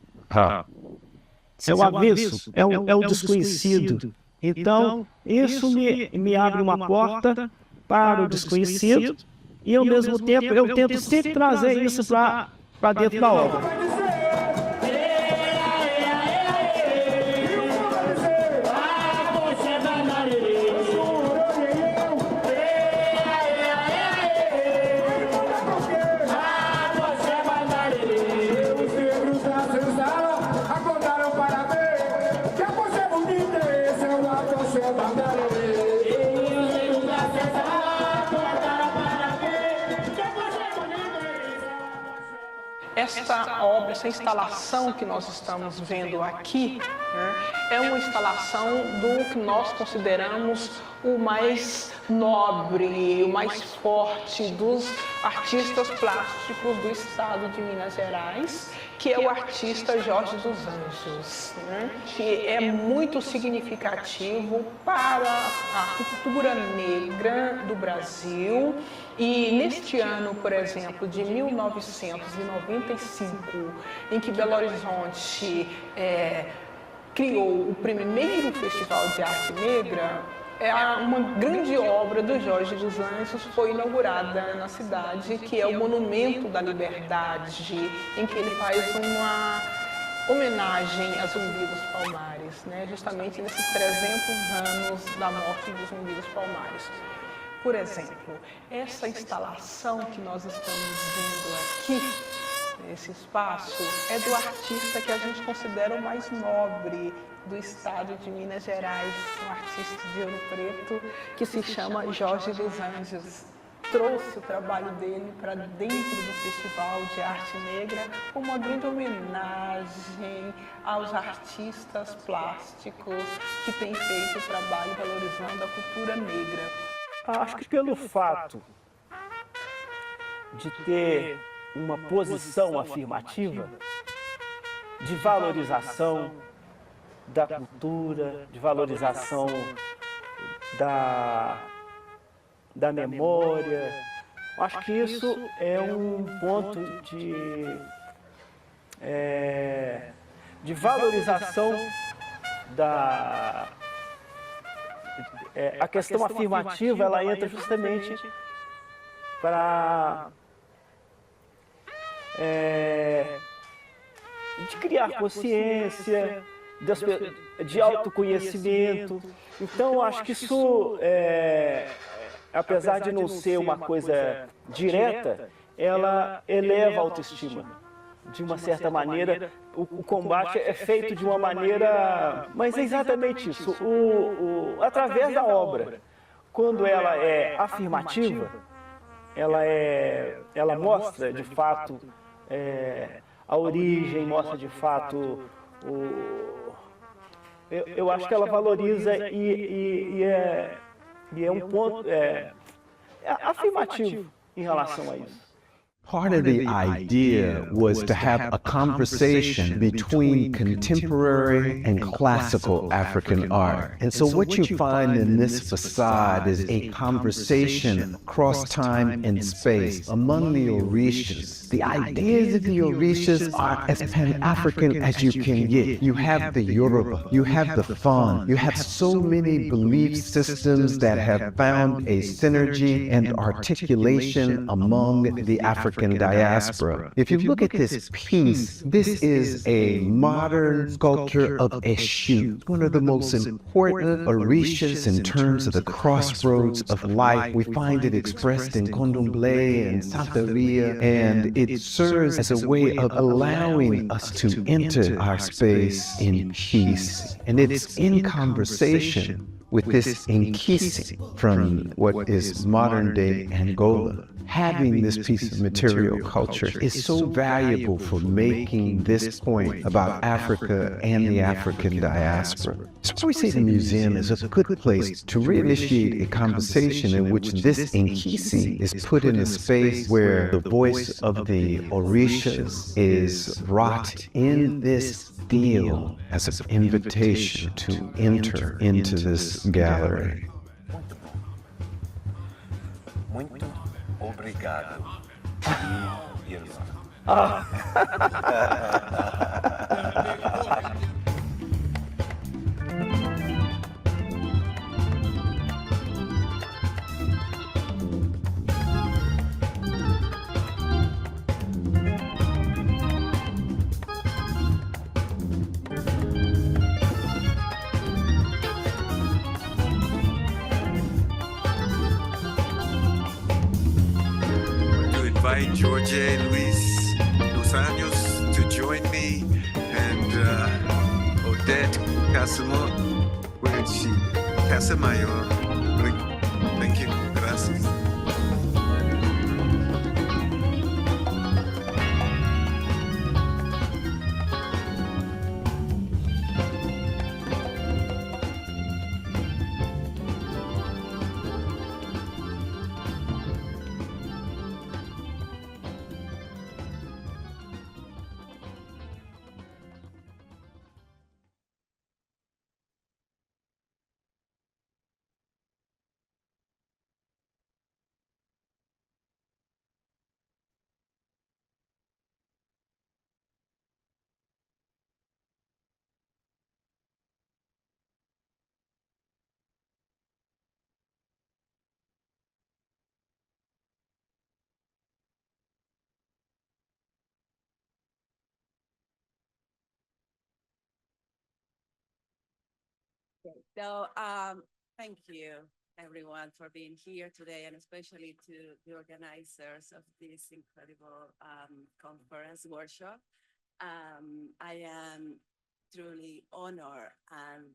É o avesso, é o desconhecido. Então, isso me abre uma porta para o desconhecido e, ao mesmo tempo, eu tento sempre trazer isso para dentro da obra. Esta obra, essa instalação que nós estamos vendo aqui, né, é uma instalação do que nós consideramos o mais nobre, o mais forte dos artistas plásticos do estado de Minas Gerais, que é o artista Jorge dos Anjos, né, que é muito significativo para a cultura negra do Brasil. E neste ano, por exemplo, de 1995, em que Belo Horizonte criou o primeiro Festival de Arte Negra, uma grande obra do Jorge dos Anjos foi inaugurada na cidade, que é o Monumento da Liberdade, em que ele faz uma homenagem a Zumbi dos Palmares, né? Justamente nesses 300 anos da morte de Zumbi dos Palmares. Por exemplo, essa instalação que nós estamos vendo aqui, esse espaço, é do artista que a gente considera o mais nobre do estado de Minas Gerais, um artista de Ouro Preto que se chama Jorge dos Anjos. Trouxe o trabalho dele para dentro do Festival de Arte Negra como uma grande homenagem aos artistas plásticos que têm feito o trabalho valorizando a cultura negra. Acho que pelo fato de ter uma posição afirmativa de valorização da cultura, de valorização da memória, acho que isso é um ponto de valorização a questão afirmativa, ela entra justamente para de criar consciência, de autoconhecimento. Então, acho que isso, apesar de não ser uma coisa direta, ela eleva a autoestima. De uma certa maneira, o combate é feito de uma maneira... Mas é exatamente isso, através da obra. Quando ela é afirmativa, ela mostra, de fato, a origem, mostra, de fato, eu acho que ela valoriza e é um ponto afirmativo em relação a isso. Part of the idea was to have a conversation between contemporary and classical African art. And so what you find in this facade is a conversation across time and space among the Orishas. The ideas of the Orishas are as Pan-African as you can get. You have the Yoruba, you have the Fon, you have so many belief systems that have found a synergy and articulation among the African diaspora. If you look at this piece, this is a modern sculpture of Eshu, one of the most important Orishas in terms of the crossroads of life. We find it expressed in Condomblé and Santeria, and it serves as a way of allowing us to enter our space in peace. And it's in conversation with this Nkisi from what is modern-day Angola. Having this piece of material culture is so valuable for making this point about Africa and the African diaspora. So we say the museum is a good place to reinitiate a conversation in which this Nkisi is put in a space where the voice of the Orishas is wrought in this deal as an invitation to enter into this gallery. Muito obrigado, irmã. Invite George Luis Dos Anjos to join me and Odette Casamayor. Thank you. Gracias. So thank you everyone for being here today, and especially to the organizers of this incredible conference workshop. I am truly honored, and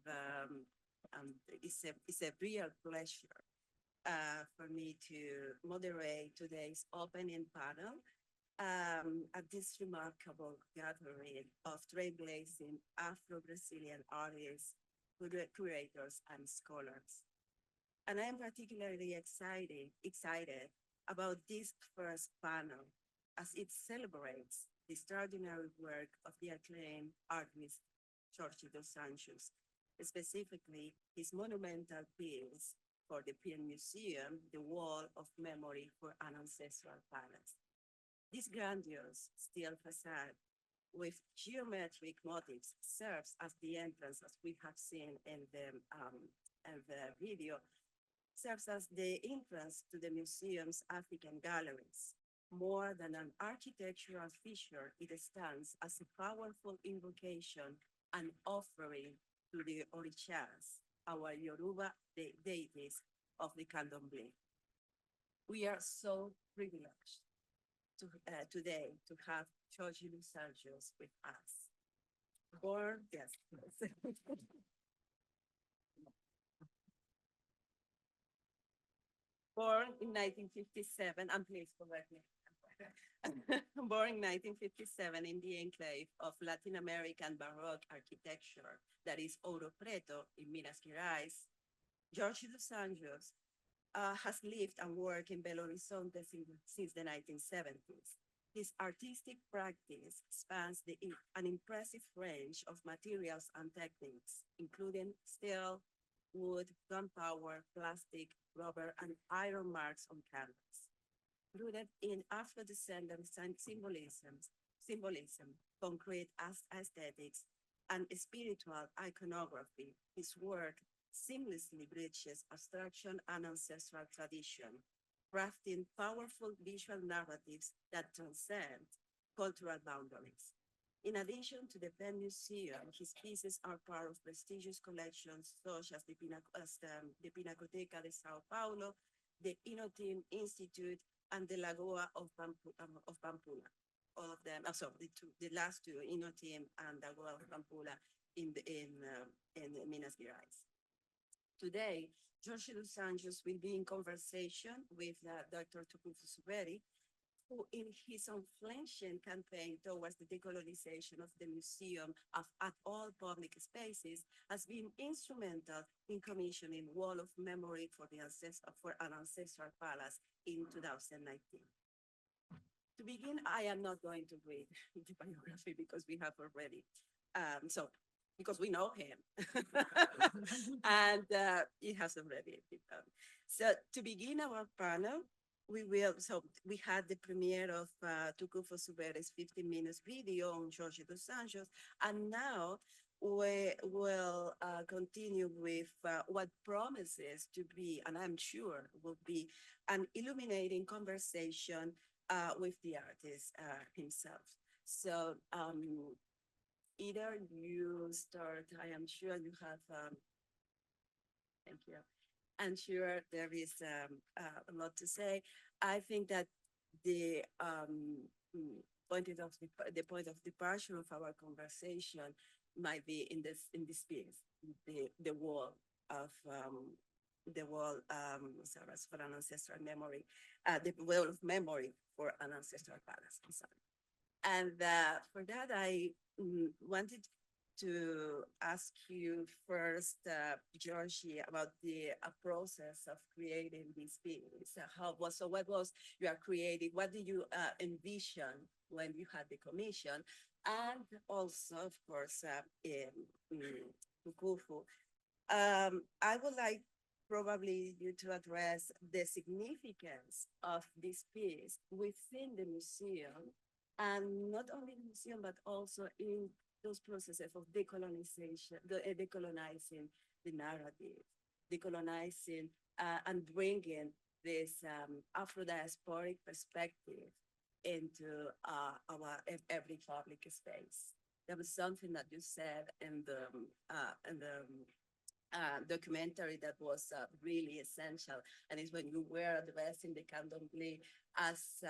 it's a real pleasure for me to moderate today's opening panel at this remarkable gathering of trailblazing Afro-Brazilian artists, curators, and scholars. And I'm particularly excited about this first panel as it celebrates the extraordinary work of the acclaimed artist Jorge Dos Anjos, specifically his monumental piece for the Penn Museum, The Wall of Memory for an Ancestral Palace. This grandiose steel facade with geometric motifs serves as the entrance, as we have seen in the video, serves as the entrance to the museum's African galleries. More than an architectural feature, it stands as a powerful invocation and offering to the Orishas, our Yoruba deities of the Candomblé. We are so privileged today to have Jorge Dos Anjos with us. Born in 1957, and please correct me. Born in 1957 in the enclave of Latin American Baroque architecture that is Ouro Preto in Minas Gerais, Jorge dos Anjos has lived and worked in Belo Horizonte since the 1970s. His artistic practice spans an impressive range of materials and techniques, including steel, wood, gunpowder, plastic, rubber, and iron marks on canvas. Rooted in Afro-descendant symbolism, concrete aesthetics, and spiritual iconography, his work seamlessly bridges abstraction and ancestral tradition, crafting powerful visual narratives that transcend cultural boundaries. In addition to the Penn Museum, his pieces are part of prestigious collections such as the Pinacoteca de Sao Paulo, the Inotim Institute, and the Lagoa of Pampula. All of them, the last two, Inotim and Lagoa of Pampula in Minas Gerais. Today, Jorge dos Anjos will be in conversation with Dr. Tukufu Suberi, who in his unflinching campaign towards the decolonization of the museum at all public spaces has been instrumental in commissioning Wall of Memory for an Ancestral Palace in 2019. To begin, I am not going to read the biography because we have already, because we know him and it has already been done. So to begin our panel, we had the premiere of Tukufu Suberi's 15 minutes video on Jorge dos Anjos, and now we will continue with what promises to be, and I'm sure will be, an illuminating conversation with the artist himself. So either you start, I am sure you have, thank you. I'm sure there is a lot to say. I think that the point of departure of our conversation might be in this piece, the wall of for an ancestral memory, the wall of memory for an ancestral palace. I'm sorry. And for that, I wanted to ask you first, Georgie, about the process of creating this piece. What was your creating? What did you envision when you had the commission? And also, of course, Tukufu. I would like probably you to address the significance of this piece within the museum, and not only the museum, but also in those processes of decolonization, decolonizing the narrative, decolonizing and bringing this Afro-diasporic perspective into our every public space. There was something that you said in the documentary that was really essential, and it's when you were addressing the candomblé as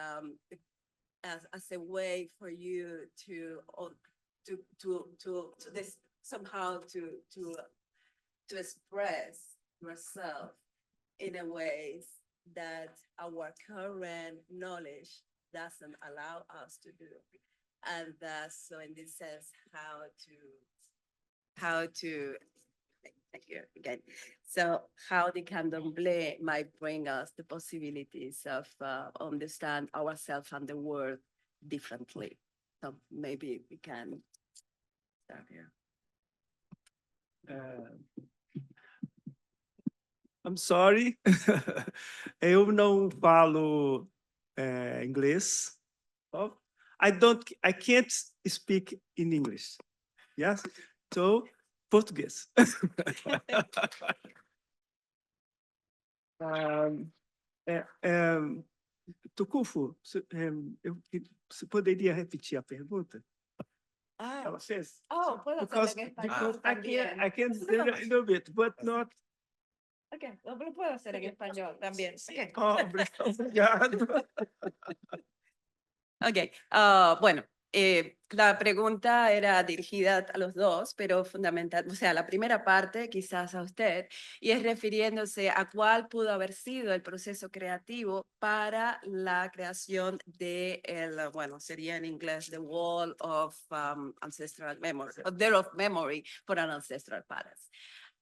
a way for you to this somehow to express yourself in a way that our current knowledge doesn't allow us to do. And so in this sense, how to thank you again. So how the candomblé might bring us the possibilities of understand ourselves and the world differently. So maybe we can start here. I'm sorry. Eu não falo inglês. Oh, I can't speak in English. Yes. So português. Tukufu, você poderia repetir a pergunta? Ela fez? Oh, puedo Because hacerlo en español también. I can do it a little bit, but not. Okay, lo puedo hacer en español también. Oh, obrigado. Ok, bueno, La pregunta era dirigida a los dos, pero fundamental, o sea, la primera parte quizás a usted, y es refiriéndose a cuál pudo haber sido el proceso creativo para la creación de, bueno, sería en inglés The Wall of Ancestral Memory, of Memory for an Ancestral Palace.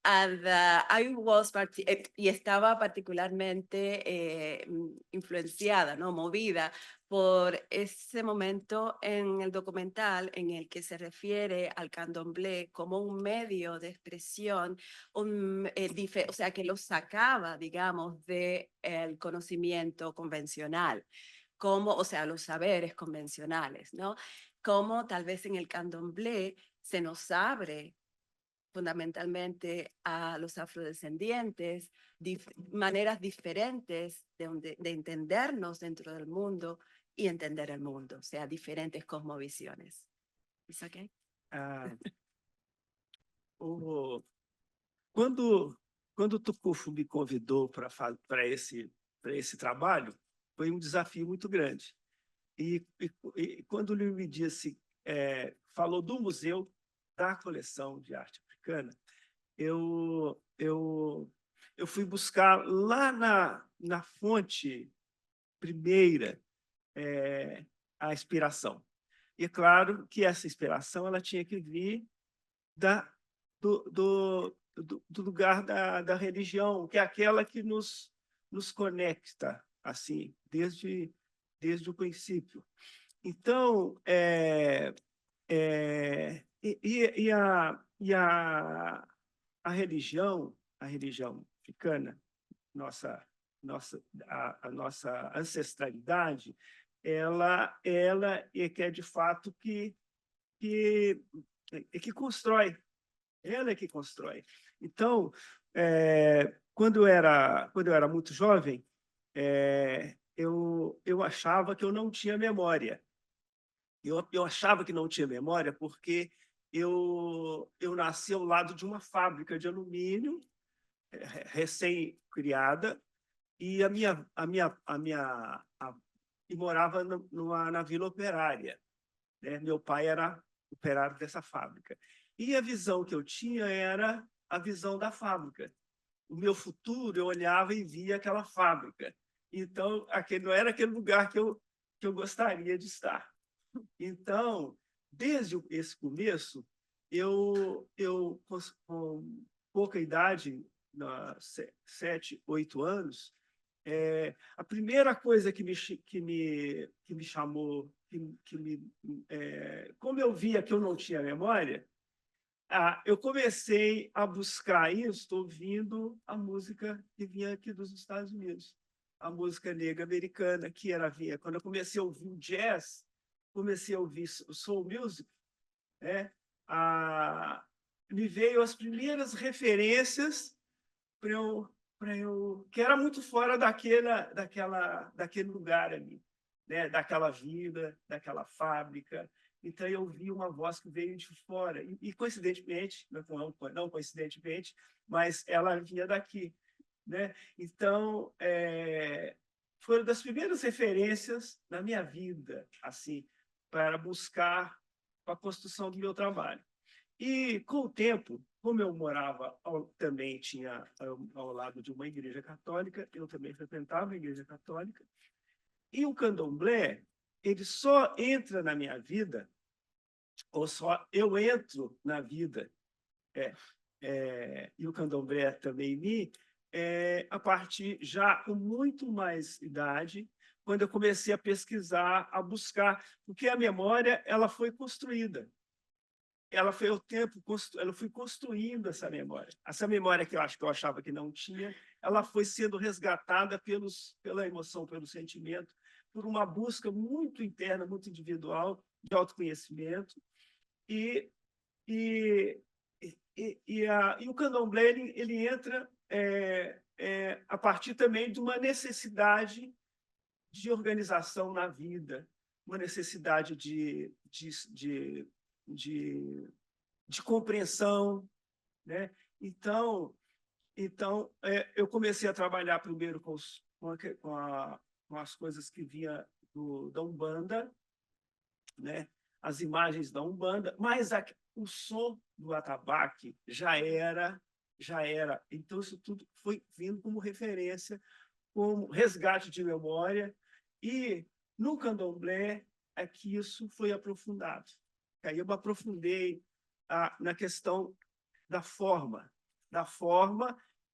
And I was y estaba particularmente influenciada, ¿no? Movida por ese momento en el documental en el que se refiere al candomblé como un medio de expresión, o sea, que lo sacaba, digamos, del conocimiento convencional, como, o sea, los saberes convencionales, ¿no? Como tal vez en el candomblé se nos abre fundamentalmente a los afrodescendientes, maneras diferentes de entendernos dentro del mundo y entender el mundo, o sea, diferentes cosmovisiones. ¿Es okay? Quando o Tucufo me convidou para esse trabalho, foi desafio muito grande. E quando ele me disse, falou do museu, da coleção de arte africana, eu fui buscar lá na fonte primeira a inspiração. E é claro que essa inspiração ela tinha que vir do lugar da religião, que é aquela que nos conecta assim desde o princípio. Então, a religião africana, a nossa ancestralidade, ela é que é de fato que constrói. Ela é que constrói. Então, quando eu era muito jovem, eu achava que eu não tinha memória. Eu achava que não tinha memória porque eu nasci ao lado de uma fábrica de alumínio recém-criada e e morava na Vila Operária, né? Meu pai era operário dessa fábrica. E a visão que eu tinha era a visão da fábrica. O meu futuro, eu olhava e via aquela fábrica. Então, não era aquele lugar que eu gostaria de estar. Então, desde esse começo, eu com pouca idade, 7, 8 anos, a primeira coisa que me chamou, como eu via que eu não tinha memória, eu comecei a buscar isso ouvindo a música que vinha aqui dos Estados Unidos, a música negra americana, que vinha. Quando eu comecei a ouvir o jazz, comecei a ouvir o soul music, me veio as primeiras referências que era muito fora daquele lugar ali, né? Daquela vila, daquela fábrica. Então, eu vi uma voz que veio de fora. E coincidentemente, não coincidentemente, mas ela vinha daqui, né? Então, foi uma das primeiras referências na minha vida, assim, para buscar a construção do meu trabalho. E, com o tempo, como eu morava, também tinha ao lado de uma igreja católica, eu também frequentava a igreja católica, e o candomblé, ele só entra na minha vida, ou só eu entro na vida, e o candomblé também em mim, a partir já com muito mais idade, quando eu comecei a pesquisar, a buscar, porque a memória ela foi construída. Ela foi o tempo, ela foi construindo essa memória que eu achava que não tinha, ela foi sendo resgatada pela emoção, pelo sentimento, por uma busca muito interna, muito individual de autoconhecimento e o candomblé ele entra a partir também de uma necessidade de organização na vida, uma necessidade de compreensão, né? Então eu comecei a trabalhar primeiro com as coisas que vinha da Umbanda, né? as imagens da Umbanda, mas o som do atabaque já era. Então, isso tudo foi vindo como referência, como resgate de memória, e no candomblé é que isso foi aprofundado. Aí eu me aprofundei na questão da forma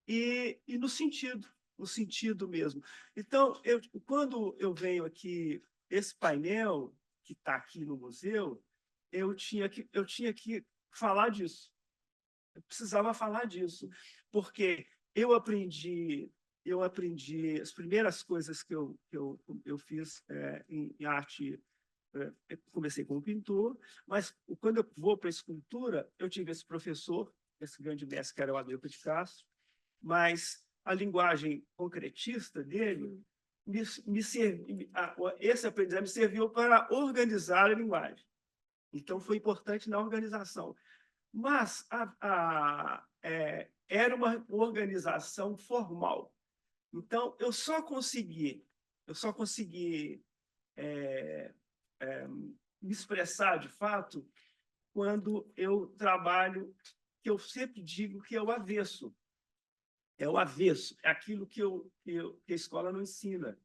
e no sentido mesmo. Então, quando eu venho aqui, esse painel que está aqui no museu, eu tinha que falar disso. Eu precisava falar disso, porque eu aprendi as primeiras coisas que eu fiz em arte. Eu comecei como pintor, mas quando eu vou para a escultura, eu tive esse professor, esse grande mestre que era o Adelco de Castro, mas a linguagem concretista dele, esse aprendizado me serviu para organizar a linguagem. Então, foi importante na organização. Mas era uma organização formal. Então, eu só consegui me expressar de fato quando eu trabalho, que eu sempre digo que é o avesso. É o avesso, é aquilo que a escola não ensina,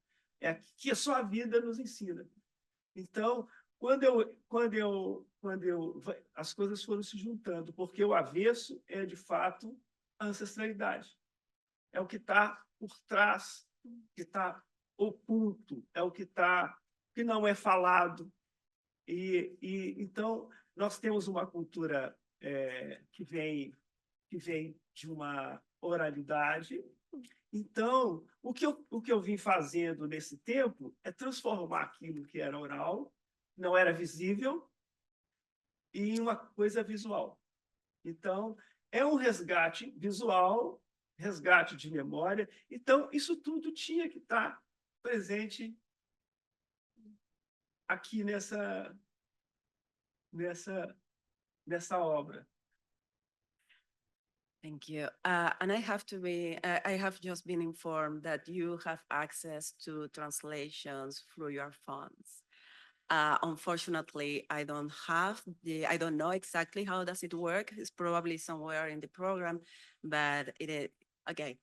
que só a vida nos ensina. Então, as coisas foram se juntando, porque o avesso é, de fato, a ancestralidade. É o que está por trás, que está oculto, é o que não é falado. Então, nós temos uma cultura que vem de uma oralidade. Então, o que eu vim fazendo nesse tempo é transformar aquilo que era oral, não era visível, em uma coisa visual. Então, é um resgate visual, resgate de memória. Então, isso tudo tinha que estar presente aqui nessa obra. Thank you. And I have just been informed that you have access to translations through your phones. Unfortunately, I don't know exactly how does it work. It's probably somewhere in the program, but it is, okay.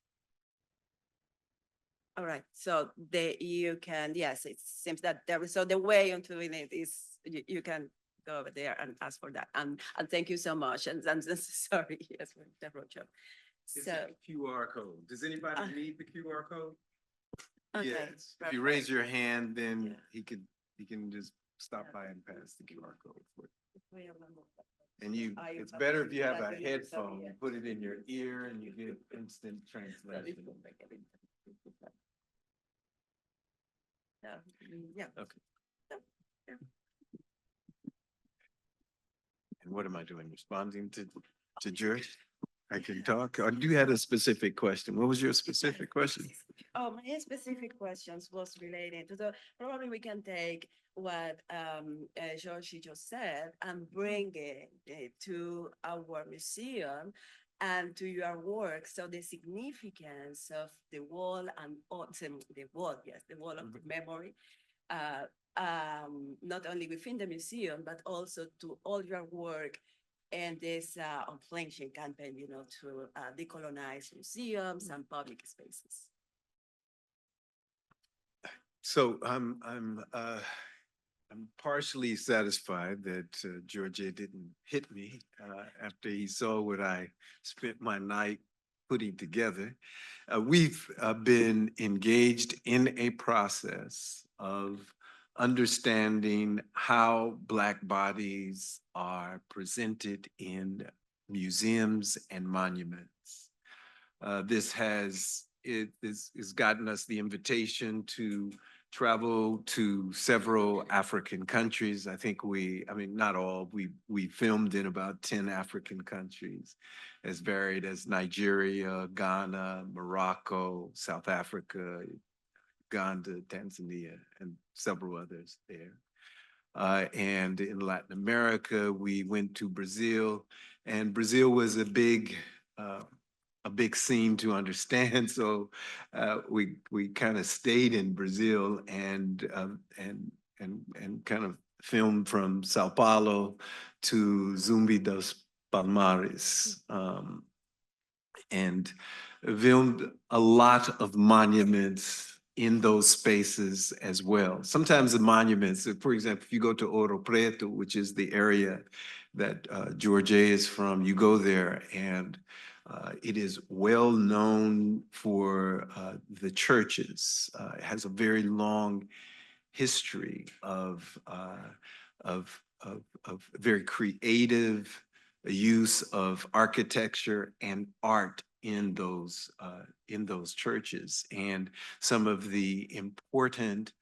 All right, so you can, yes, it seems that so the way into it is, you can go over there and ask for that. And thank you so much. And sorry, yes, for the roadshow. It's a QR code. Does anybody need the QR code? Okay, Yes. If you raise your hand, then he can just stop by and pass the QR code for you. And it's better if you have a headphone, you put it in your ear and you get instant translation. Yeah. Okay. And what am I doing? Responding to George? I can talk. Or do you have a specific question? What was your specific question? Oh, my specific questions was related to probably we can take what Georgie just said and bring it to our museum and to your work. So the significance of the wall and the wall of the memory, not only within the museum, but also to all your work and this unflinching campaign, to decolonize museums and public spaces. So I'm partially satisfied that Georgia didn't hit me after he saw what I spent my night putting together. We've been engaged in a process of understanding how Black bodies are presented in museums and monuments. This has gotten us the invitation to travel to several African countries. I think not all, we filmed in about 10 African countries, as varied as Nigeria, Ghana, Morocco, South Africa, Uganda, Tanzania, and several others there. And in Latin America, we went to Brazil, and Brazil was a big scene to understand. So we kind of stayed in Brazil and kind of filmed from Sao Paulo to Zumbi dos Palmares, and filmed a lot of monuments in those spaces as well. Sometimes the monuments, for example, if you go to Ouro Preto, which is the area that George is from, you go there and it is well known for the churches. It has a very long history of very creative use of architecture and art in those churches. And some of the important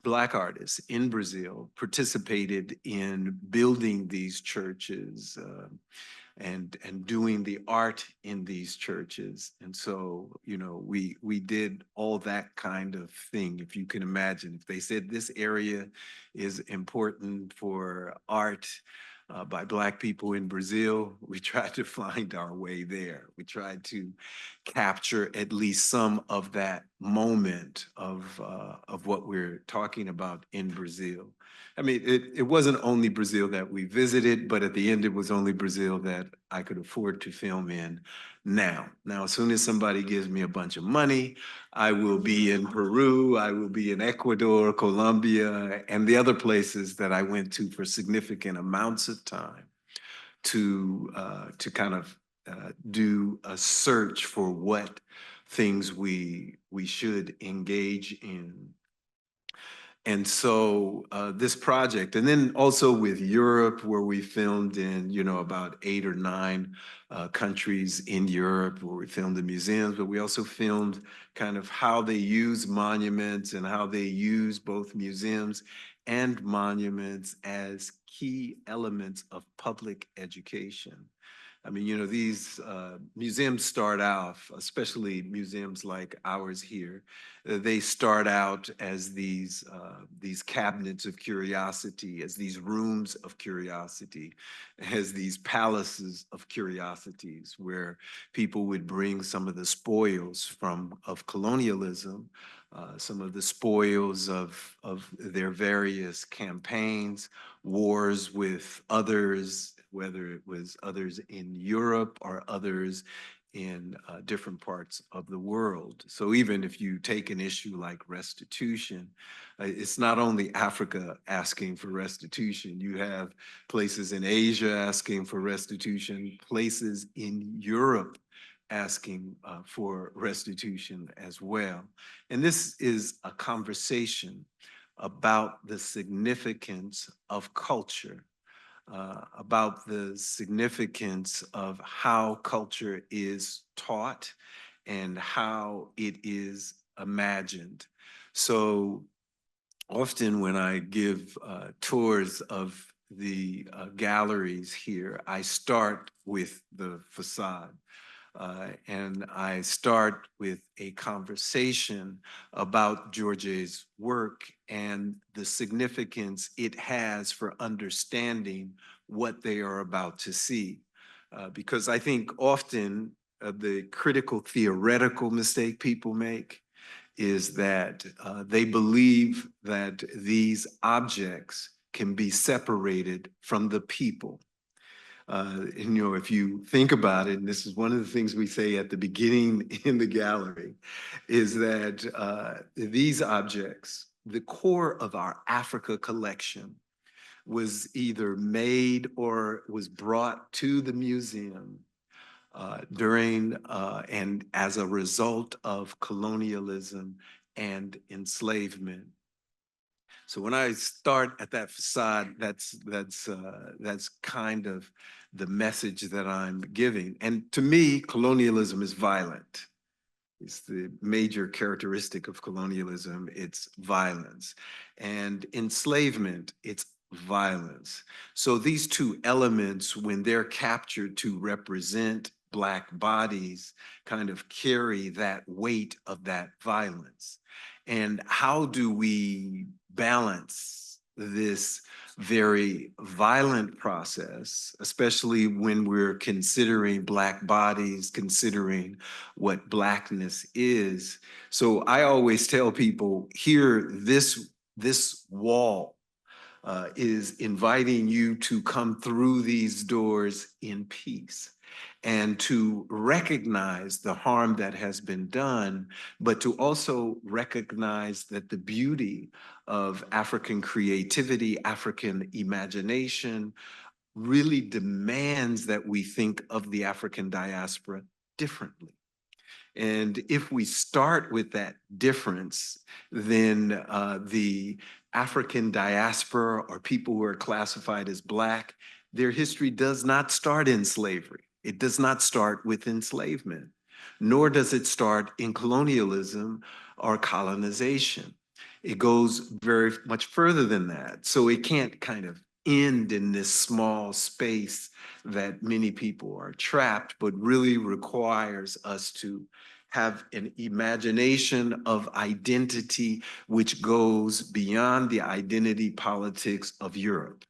Black artists in Brazil participated in building these churches and doing the art in these churches. And so, you know, we did all that kind of thing. If you can imagine, if they said this area is important for art by Black people in Brazil, we tried to find our way there. We tried to capture at least some of that moment of what we're talking about in Brazil. I mean, it wasn't only Brazil that we visited, but at the end, it was only Brazil that I could afford to film in now. Now, as soon as somebody gives me a bunch of money, I will be in Peru, I will be in Ecuador, Colombia, and the other places that I went to for significant amounts of time to kind of do a search for what things we should engage in. And so this project, and then also with Europe, where we filmed in, you know, about 8 or 9 countries in Europe, where we filmed in museums, but we also filmed kind of how they use monuments and how they use both museums and monuments as key elements of public education. I mean, you know, these museums start off, especially museums like ours here, they start out as these cabinets of curiosity, as these rooms of curiosity, as these palaces of curiosities, where people would bring some of the spoils of colonialism, some of the spoils of their various campaigns, wars with others, whether it was others in Europe or others in different parts of the world. So even if you take an issue like restitution, it's not only Africa asking for restitution. You have places in Asia asking for restitution, places in Europe asking for restitution as well. And this is a conversation about the significance of culture, about the significance of how culture is taught and how it is imagined. So often when I give tours of the galleries here, I start with the facade. And I start with a conversation about George's work and the significance it has for understanding what they are about to see. Because I think often the critical theoretical mistake people make is that they believe that these objects can be separated from the people. And, you know, if you think about it, and this is one of the things we say at the beginning in the gallery, is that these objects, the core of our Africa collection, was either made or was brought to the museum during and as a result of colonialism and enslavement. So when I start at that facade, that's kind of the message that I'm giving. And to me, colonialism is violent. It's the major characteristic of colonialism. It's violence. And enslavement, it's violence. So these two elements, when they're captured to represent Black bodies, kind of carry that weight of that violence. And how do we balance this very violent process, especially when we're considering Black bodies, considering what Blackness is? So I always tell people here, this wall is inviting you to come through these doors in peace and to recognize the harm that has been done, but to also recognize that the beauty of African creativity, African imagination, really demands that we think of the African diaspora differently. And if we start with that difference, then the African diaspora, or people who are classified as Black, their history does not start in slavery. It does not start with enslavement, nor does it start in colonialism or colonization. It goes very much further than that. So it can't kind of end in this small space that many people are trapped, but really requires us to have an imagination of identity which goes beyond the identity politics of Europe.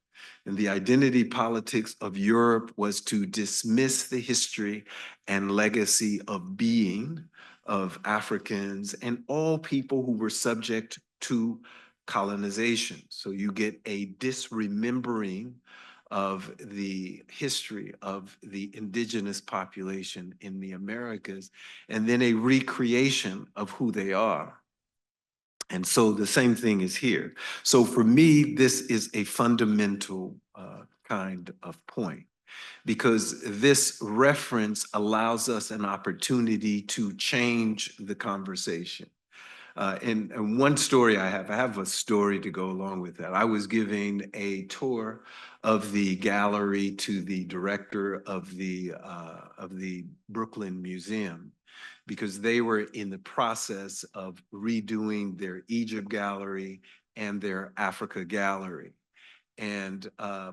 And the identity politics of Europe was to dismiss the history and legacy of being of Africans and all people who were subject to colonization. So you get a disremembering of the history of the indigenous population in the Americas, and then a recreation of who they are. And so the same thing is here. So for me, this is a fundamental kind of point, because this reference allows us an opportunity to change the conversation. And one story I have a story to go along with that. I was giving a tour of the gallery to the director of the Brooklyn Museum, because they were in the process of redoing their Egypt gallery and their Africa gallery. And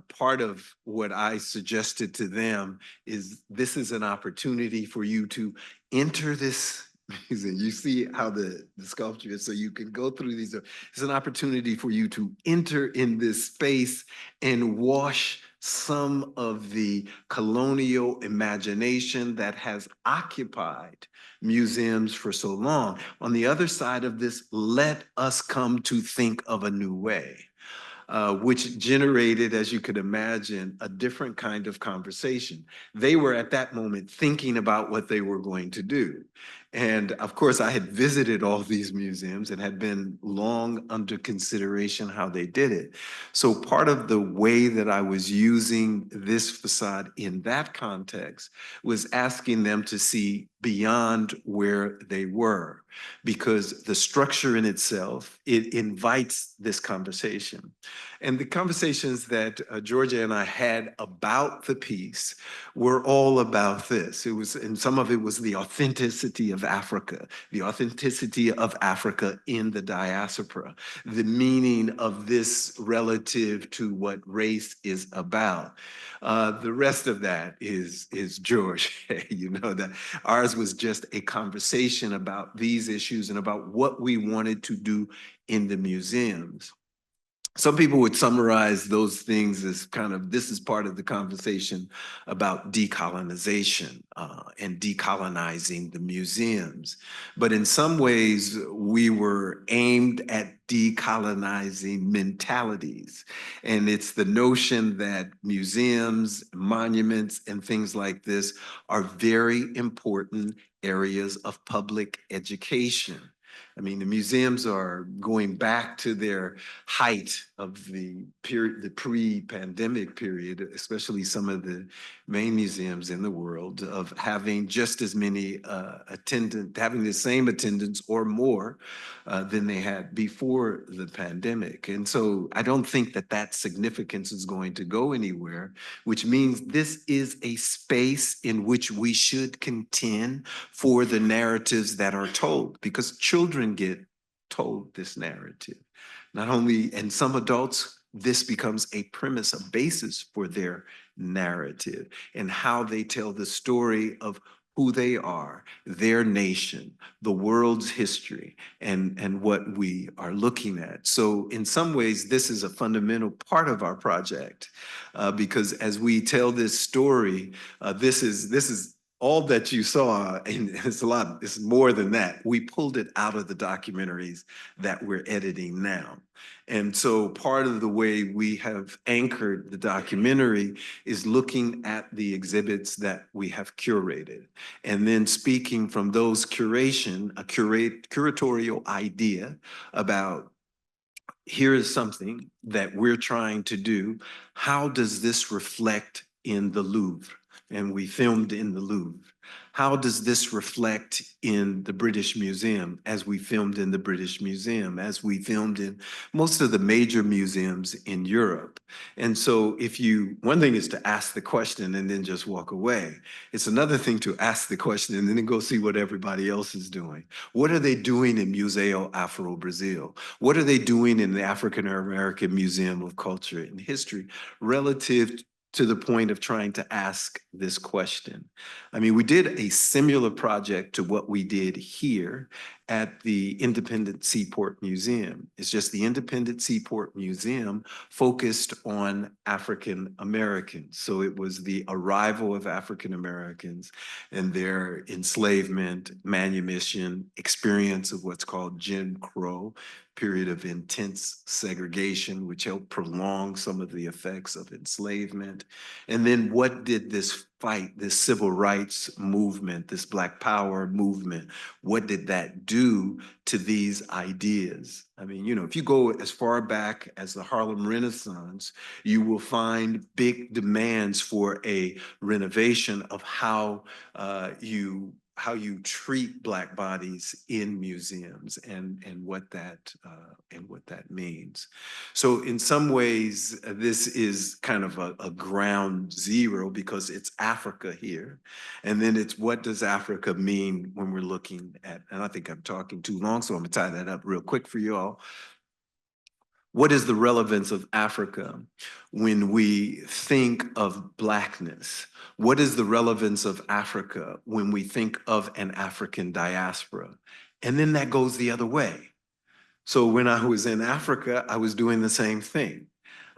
part of what I suggested to them is this is an opportunity for you to enter this museum. You see how the sculpture is, so you can go through these. It's an opportunity for you to enter in this space and wash some of the colonial imagination that has occupied museums for so long. On the other side of this, let us come to think of a new way. Which generated, as you could imagine, a different kind of conversation. They were at that moment thinking about what they were going to do. And of course, I had visited all these museums and had been long under consideration how they did it. So part of the way that I was using this facade in that context was asking them to see beyond where they were, because the structure in itself, it invites this conversation. And the conversations that Georgia and I had about the piece were all about this. It was, and some of it was the authenticity of Africa, the authenticity of Africa in the diaspora, the meaning of this relative to what race is about. The rest of that is George. You know, that ours was just a conversation about these issues and about what we wanted to do in the museums. Some people would summarize those things as kind of, this is part of the conversation about decolonization and decolonizing the museums. But in some ways, we were aimed at decolonizing mentalities. And it's the notion that museums, monuments, and things like this are very important areas of public education. I mean, the museums are going back to their height of the period, the pre-pandemic period, especially some of the main museums in the world, of having just as many having the same attendance or more than they had before the pandemic. And so I don't think that that significance is going to go anywhere, which means this is a space in which we should contend for the narratives that are told, because children get told this narrative. Not only, and some adults, this becomes a premise, a basis for their narrative and how they tell the story of who they are, their nation, the world's history, and what we are looking at. So in some ways, this is a fundamental part of our project, because as we tell this story, this is all that you saw, and it's a lot, it's more than that. We pulled it out of the documentaries that we're editing now. And so part of the way we have anchored the documentary is looking at the exhibits that we have curated, and then speaking from those curatorial idea about, here is something that we're trying to do. How does this reflect in the Louvre? And we filmed in the Louvre. How does this reflect in the British Museum, as we filmed in the British Museum, as we filmed in most of the major museums in Europe? And so one thing is to ask the question and then just walk away. It's another thing to ask the question and then go see what everybody else is doing. What are they doing in Museo Afro-Brazil? What are they doing in the African American Museum of Culture and History relative to the point of trying to ask this question? I mean, we did a similar project to what we did here at the Independent Seaport Museum. It's just the Independent Seaport Museum focused on African Americans. So it was the arrival of African Americans and their enslavement, manumission, experience of what's called Jim Crow, period of intense segregation, which helped prolong some of the effects of enslavement. And then what did this fight, this civil rights movement, this Black Power movement, what did that do to these ideas? I mean, you know, if you go as far back as the Harlem Renaissance, you will find big demands for a renovation of how you treat Black bodies in museums and what that means. So in some ways, this is kind of a ground zero because it's Africa here. And then it's, what does Africa mean when we're looking at, and I think I'm talking too long, so I'm gonna tie that up real quick for you all. What is the relevance of Africa when we think of Blackness? What is the relevance of Africa when we think of an African diaspora? And then that goes the other way. So when I was in Africa, I was doing the same thing.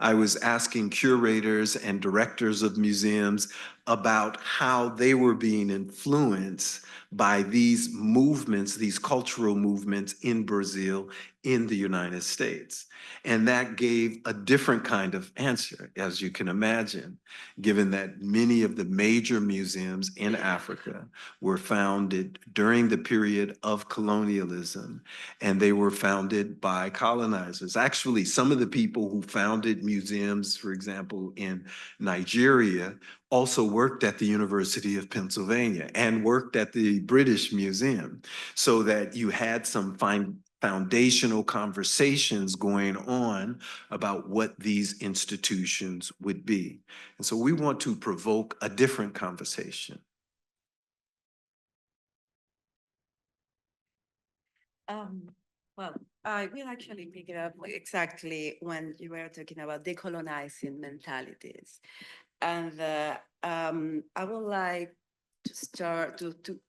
I was asking curators and directors of museums about how they were being influenced by these movements, these cultural movements in Brazil, in the United States. And that gave a different kind of answer, as you can imagine, given that many of the major museums in Africa were founded during the period of colonialism, and they were founded by colonizers. Actually, some of the people who founded museums, for example, in Nigeria, also worked at the University of Pennsylvania and worked at the British Museum, so that you had some foundational conversations going on about what these institutions would be. And so we want to provoke a different conversation. Well, I will actually pick it up exactly when you were talking about decolonizing mentalities. And I would like to start to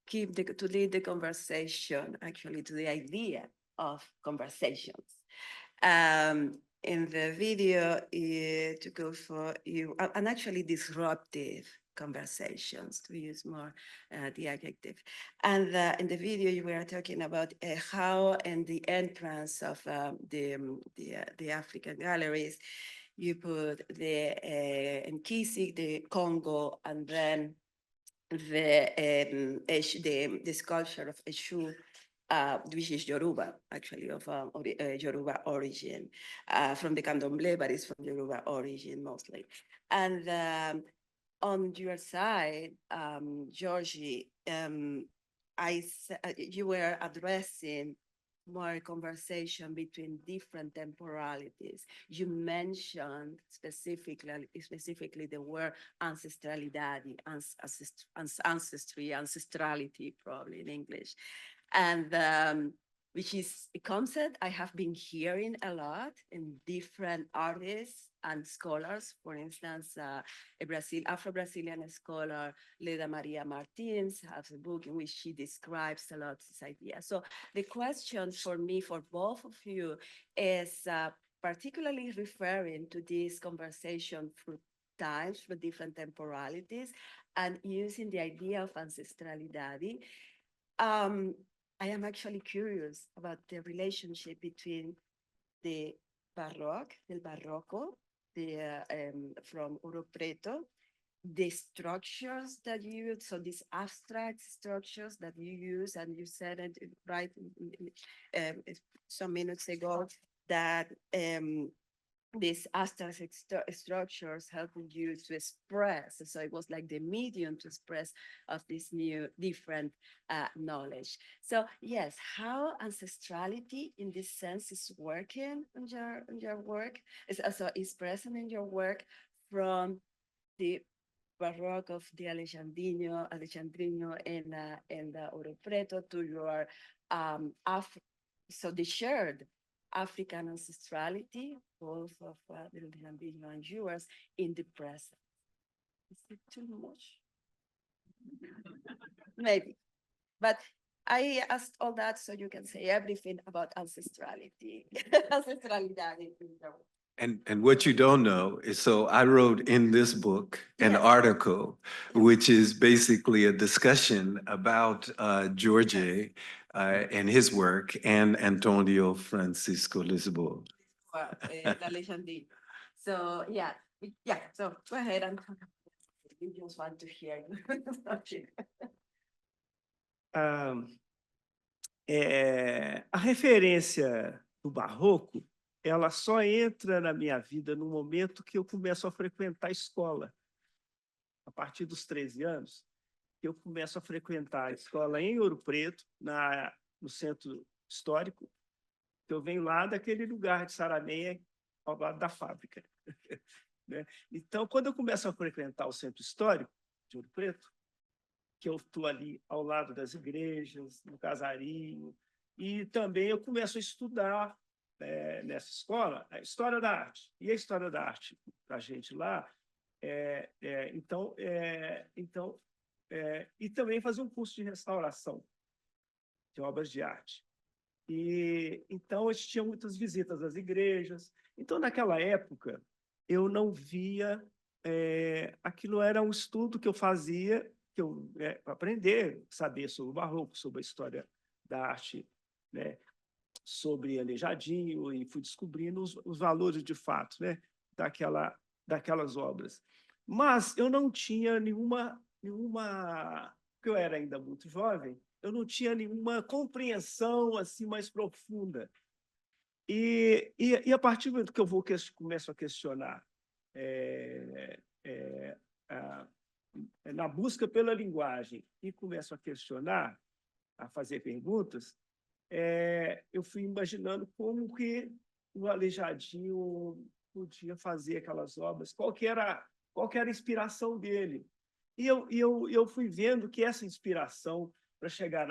lead the conversation actually to the idea of conversations. In the video, to go for you, and actually disruptive conversations, to use more the adjective. And in the video, you were talking about how in the entrance of the African galleries, you put the Nkisi, the Congo, and then the sculpture of Eshu, which is Yoruba, actually, of Yoruba origin, from the Candomblé, but it's from Yoruba origin mostly. And on your side, Georgie, you were addressing more conversation between different temporalities. You mentioned specifically the word ancestralidad, ancestry, ancestrality, probably in English, and which is a concept I have been hearing a lot in different artists and scholars. For instance, Afro-Brazilian scholar Leda Maria Martins has a book in which she describes a lot this idea. So the question for me, for both of you, is particularly referring to this conversation times, for different temporalities, and using the idea of ancestralidade. I am actually curious about the relationship between the del Barroco, from Ouro Preto, the structures that you use, so these abstract structures that you use, and you said it right some minutes ago, that these abstract structures helping you to express. So it was like the medium to express of this new, different knowledge. So yes, how ancestrality in this sense is working in your work, is also is present in your work from the Baroque of the Alexandrino and the Ouro Preto to your so the shared African ancestrality, both of the Alexandrino and yours, in the present. Is it too much? Maybe, but I asked all that so you can say everything about ancestrality, ancestralidade. And what you don't know is, so I wrote in this book an Yes. article, which is basically a discussion about Jorge and his work, and Antonio Francisco Lisboa. Alexandrino. So yeah, so go ahead and talk about it. We just want to hear you. A referência do barroco, ela só entra na minha vida no momento que eu começo a frequentar a escola. A partir dos 13 anos, eu começo a frequentar a escola em Ouro Preto, no centro histórico. Eu venho lá daquele lugar de Sarameia, ao lado da fábrica. Então, quando eu começo a frequentar o centro histórico de Ouro Preto, que eu estou ali ao lado das igrejas, no casarinho, e também eu começo a estudar nessa escola a história da arte. E a história da arte, para a gente lá, e também fazer um curso de restauração de obras de arte. E então a gente tinha muitas visitas às igrejas. Então, naquela época, eu não via, aquilo era um estudo que eu fazia, que eu aprender, saber sobre o barroco, sobre a história da arte, né, sobre Aleijadinho, e fui descobrindo os valores de fato, né, daquelas obras. Mas eu não tinha nenhuma, porque eu era ainda muito jovem, eu não tinha nenhuma compreensão assim mais profunda. E a partir do momento que eu começo a questionar, na busca pela linguagem, e começo a questionar, a fazer perguntas, eu fui imaginando como que o Aleijadinho podia fazer aquelas obras, qual que era a inspiração dele. E eu fui vendo que essa inspiração para chegar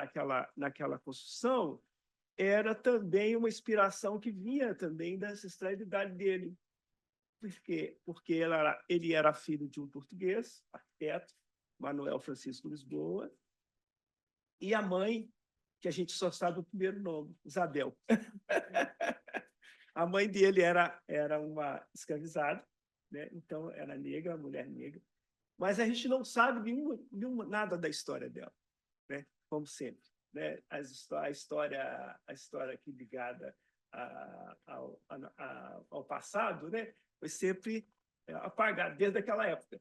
naquela construção era também uma inspiração que vinha também da ancestralidade dele. Por quê? Porque ele era filho de um português, arquiteto, Manuel Francisco Lisboa, e a mãe, que a gente só sabe o primeiro nome, Isabel. A mãe dele era uma escravizada, né? Então era negra, uma mulher negra, mas a gente não sabe nada da história dela, né? Como sempre, né? A história aqui ligada ao passado, né? Foi sempre apagada desde aquela época.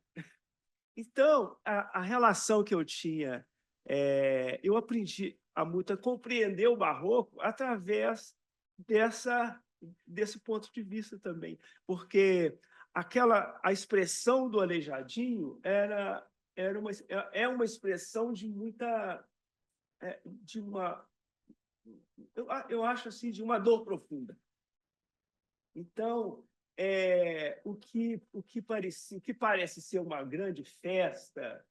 Então, a relação que eu tinha, eu aprendi a compreender o barroco através desse ponto de vista também, porque a expressão do Aleijadinho é uma expressão de muita, eu acho assim, de uma dor profunda. Então, o que parece ser uma grande festa,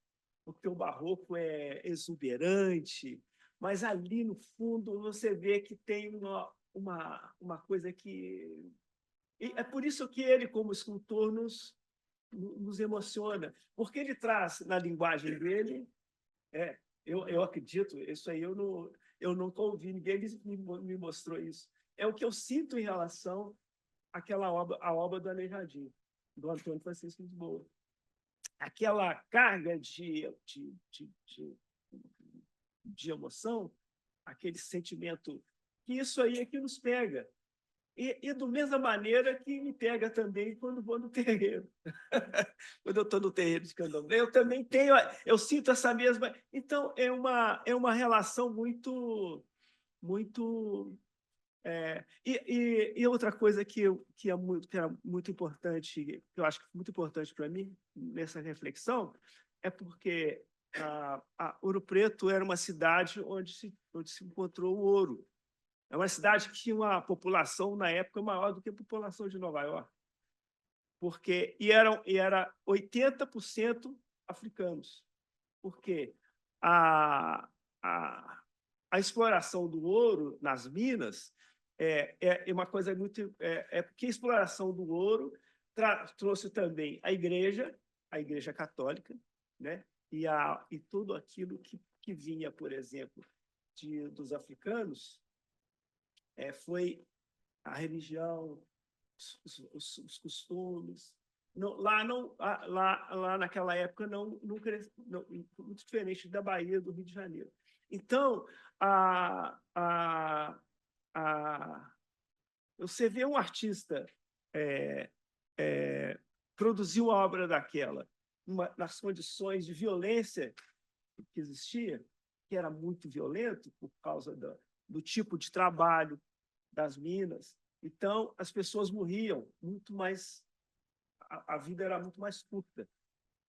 porque o barroco é exuberante, mas ali no fundo você vê que tem uma coisa que... E é por isso que ele, como escultor, nos emociona, porque ele traz na linguagem dele, eu acredito, isso aí eu nunca ouvi, ninguém me mostrou isso. É o que eu sinto em relação àquela obra, a obra do Aleijadinho, do Antônio Francisco Lisboa. aquela carga de emoção, aquele sentimento, que isso aí é que nos pega. E da mesma maneira que me pega também quando vou no terreiro. Quando eu estou no terreiro de candomblé, eu também tenho, eu sinto essa mesma. Então, é uma relação muito. E outra coisa que era muito importante, que eu acho que muito importante para mim nessa reflexão, é porque Ouro Preto era uma cidade onde se encontrou o ouro. É uma cidade que tinha uma população, na época, maior do que a população de Nova York. Era 80% africanos. Porque a exploração do ouro nas minas é uma coisa muito... porque a exploração do ouro trouxe também a Igreja Católica, né? E tudo aquilo que vinha, por exemplo, dos africanos, foi a religião, os costumes. Lá naquela época não cresceu, muito diferente da Bahia, do Rio de Janeiro. Então, você vê um artista produzir uma obra daquela nas condições de violência que existia, que era muito violento por causa do tipo de trabalho das minas. Então, as pessoas morriam muito mais, a vida era muito mais curta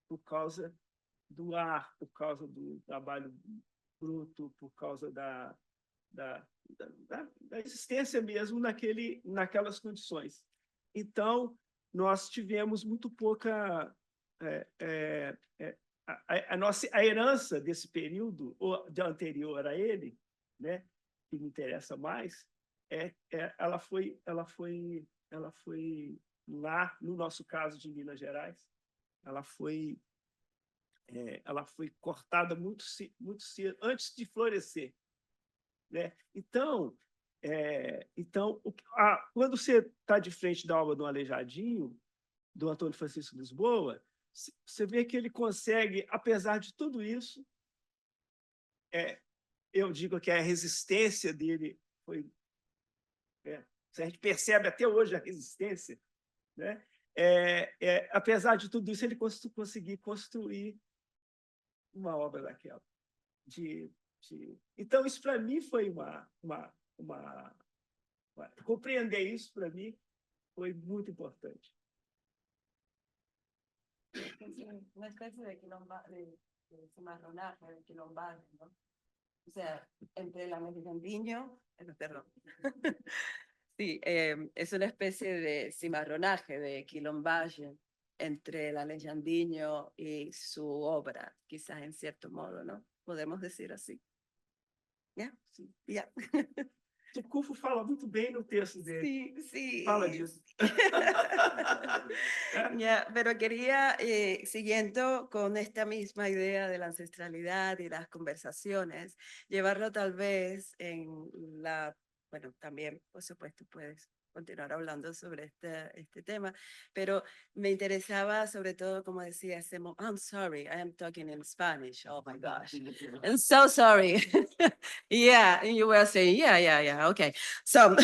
por causa do ar, por causa do trabalho bruto, por causa da existência mesmo naquelas condições. Então, nós tivemos muito pouca... a herança desse período anterior a ele, né, que me interessa mais, ela foi lá, no nosso caso de Minas Gerais, ela foi cortada muito cedo, antes de florescer, né? Então, quando você está de frente da obra do Aleijadinho, do Antônio Francisco Lisboa, você vê que ele consegue, apesar de tudo isso, eu digo que a resistência dele foi... a gente percebe até hoje a resistência, né? Apesar de tudo isso, ele conseguiu construir uma obra daquela. Então, isso para mim foi compreender isso para mí foi muito importante. Una especie de cimarronaje, de quilombaje, ¿no? O sea, entre el alejandiño, perdón. Sí, es una especie de cimarronaje, de quilombaje entre el alejandiño y su obra, quizás en cierto modo, ¿no? Podemos decir así. ¿Ya? Sí. Ya. Tucufo fala muito bem no texto dele. Sí, sí. Fala disso. Ya, pero quería, siguiendo con esta misma idea de la ancestralidad y las conversaciones, llevarlo tal vez bueno, también, por supuesto, puedes continuar hablando sobre este tema, pero me interesaba sobre todo, como decía, I'm sorry, I am talking in Spanish, oh my gosh, I'm so sorry. Yeah, and you were saying, yeah, okay. So,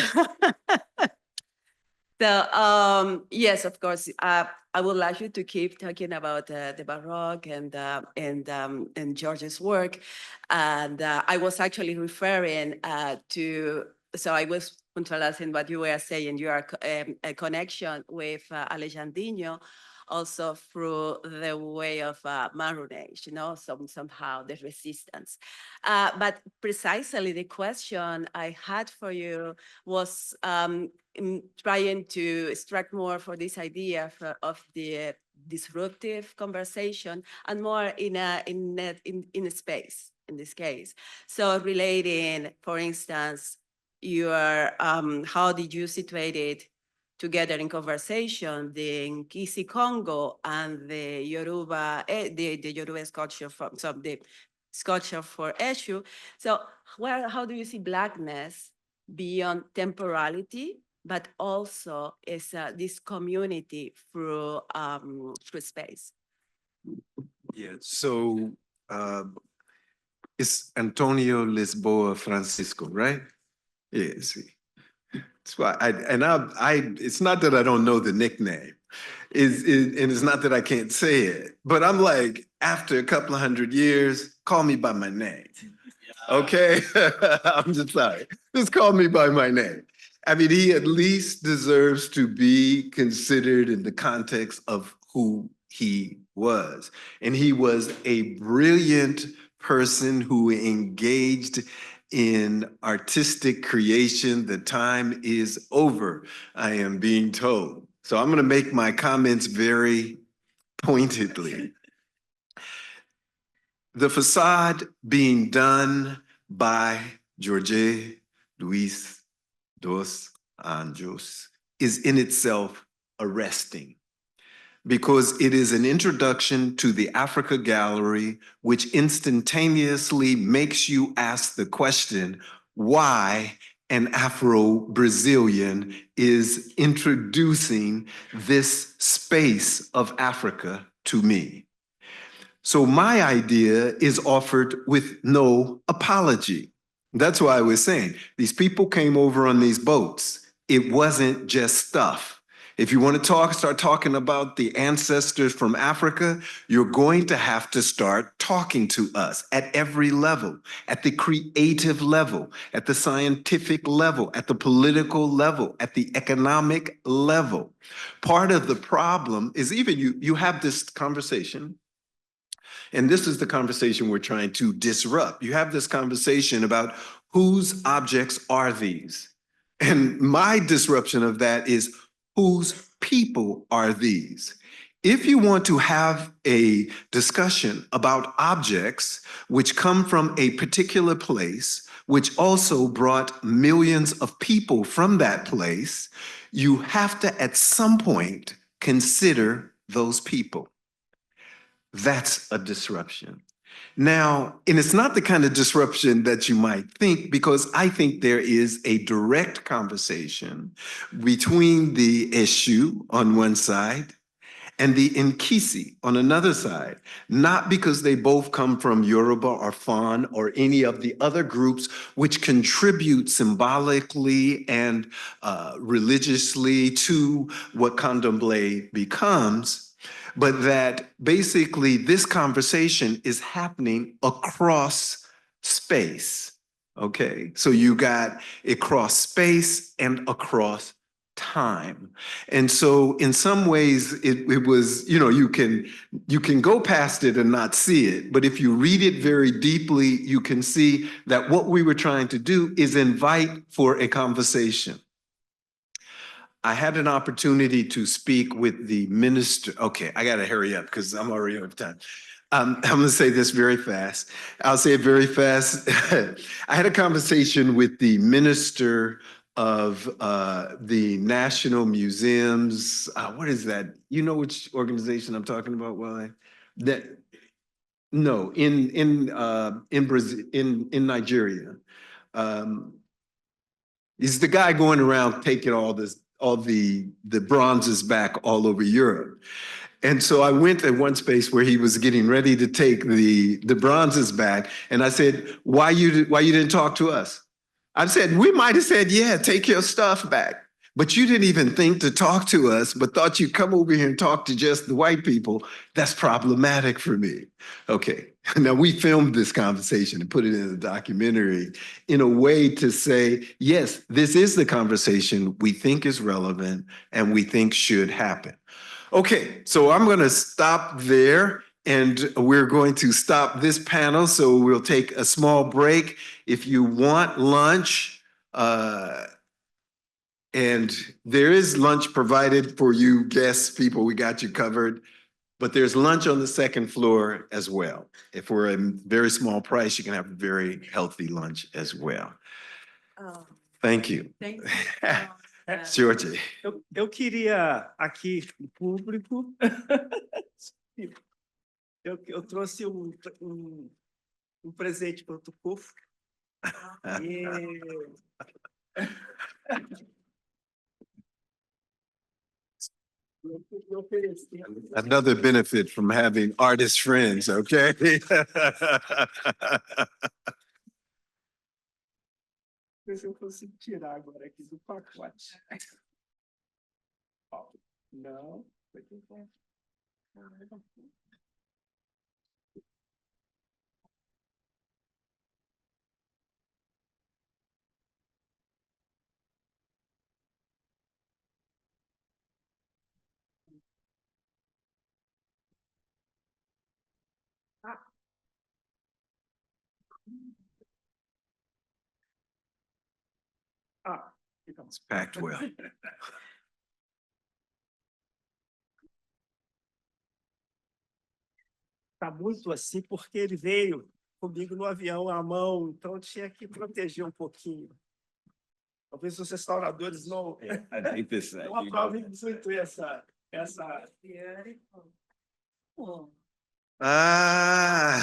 yes, of course, I would like you to keep talking about the Baroque and George's work. And I was actually referring so I was contrasting what you were saying, your connection with Alejandrinho, also through the way of Maronage, you know, somehow the resistance. But precisely the question I had for you was trying to extract more for this idea of the disruptive conversation and more in a space, in this case. So relating, for instance, how did you situate it together in conversation, the Nkisi Congo and the Yoruba, the Yoruba sculpture the sculpture for Eshu. So how do you see Blackness beyond temporality, but also as this community through space? Yeah, so it's Antonio Lisboa Francisco, right? Yes. That's why it's not that I don't know the nickname. And it's not that I can't say it, but I'm like, after a couple of 100 years, call me by my name. Okay? I'm just sorry. Just call me by my name. I mean, he at least deserves to be considered in the context of who he was. And he was a brilliant person who engaged in artistic creation. The time is over, I am being told. So I'm going to make my comments very pointedly. The facade being done by Jorge Luis dos Anjos is in itself arresting because it is an introduction to the Africa Gallery, which instantaneously makes you ask the question, why an Afro-Brazilian is introducing this space of Africa to me. So my idea is offered with no apology. That's why I was saying, these people came over on these boats. It wasn't just stuff. If you want to start talking about the ancestors from Africa, you're going to have to start talking to us at every level, at the creative level, at the scientific level, at the political level, at the economic level. Part of the problem is even you have this conversation. And this is the conversation we're trying to disrupt. You have this conversation about whose objects are these? And my disruption of that is whose people are these? If you want to have a discussion about objects which come from a particular place, which also brought millions of people from that place, you have to at some point consider those people. That's a disruption. Now, and it's not the kind of disruption that you might think, because I think there is a direct conversation between the issue on one side and the Nkisi on another side, not because they both come from Yoruba or Fon or any of the other groups which contribute symbolically and religiously to what Candomblé becomes, but that basically this conversation is happening across space, okay? So you got across space and across time. And so in some ways it was, you can go past it and not see it, but if you read it very deeply, you can see that what we were trying to do is invite for a conversation. I had an opportunity to speak with the minister. Okay, I got to hurry up because I'm already over time. I'm going to say this very fast. I'll say it very fast. I had a conversation with the minister of the National Museums. What is that? You know which organization I'm talking about, Wale? No, in Brazil, in Nigeria. He's the guy going around taking all the bronzes back all over Europe. And so I went at one space where he was getting ready to take the bronzes back. And I said, why you didn't talk to us? I said, we might have said, yeah, take your stuff back. But you didn't even think to talk to us, but thought you'd come over here and talk to just the white people. That's problematic for me. Okay, now we filmed this conversation and put it in a documentary in a way to say, yes, this is the conversation we think is relevant and we think should happen. Okay, so I'm going to stop there and we're going to stop this panel. So we'll take a small break. If you want lunch, and there is lunch provided for you guests, people, we got you covered. But there's lunch on the second floor as well. If we're a very small price, you can have a very healthy lunch as well. Thank you. Thank you. Jorge. Eu queria aqui o público. Eu trouxe um presente para o Tucufo. Another benefit from having artist friends, okay? Se eu consigo tirar agora aqui do pacote. Ó, não, foi tudo bom. Ah, então. It's packed well. Tá muito assim, porque ele veio comigo no avião à mão, então eu tinha que proteger um pouquinho. Talvez os restauradores não, não aprovem muito essa... Ah!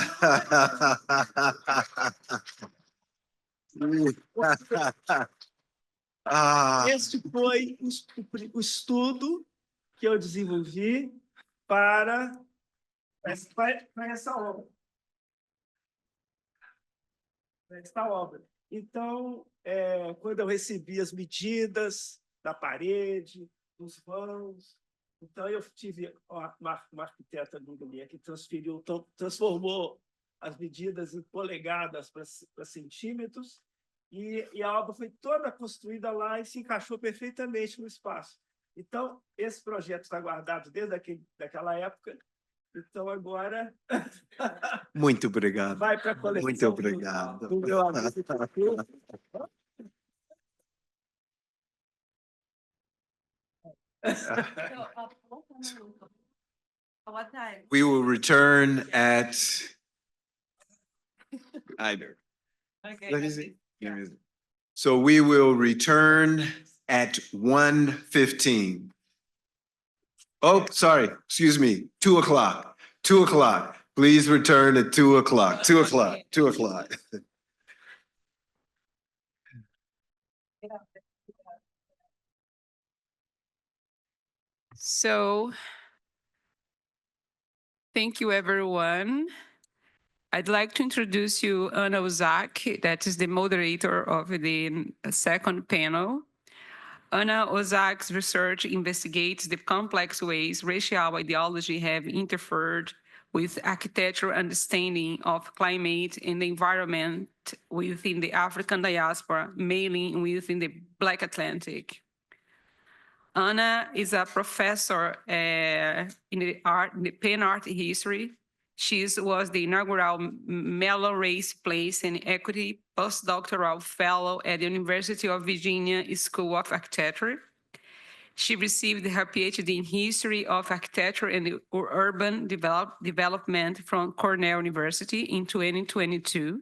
Ah! Este foi o estudo que eu desenvolvi para essa obra. Esta obra. Então, quando eu recebi as medidas da parede, dos vãos, então eu tive uma arquiteta amiga minha que transformou as medidas em polegadas para centímetros, e a obra foi toda construída lá e se encaixou perfeitamente no espaço. Então, esse projeto está guardado desde daquela época. Então, agora... Muito obrigado. Vai para a coleção. Muito obrigado. Do meu amigo. What time? We will return at either. Okay. Let me see. So we will return at 1:15. Oh, sorry, excuse me, 2 o'clock. 2 o'clock. Please return at 2 o'clock. 2 o'clock. 2 o'clock. So, thank you, everyone. I'd like to introduce you Ana Ozak, that is the moderator of the second panel. Ana Ozak's research investigates the complex ways racial ideology have interfered with architectural understanding of climate and the environment within the African diaspora, mainly within the Black Atlantic. Ana is a professor in the Penn Art History. She was the inaugural Mellon Race, Place, and Equity postdoctoral fellow at the University of Virginia School of Architecture. She received her PhD in History of Architecture and Urban Development from Cornell University in 2022,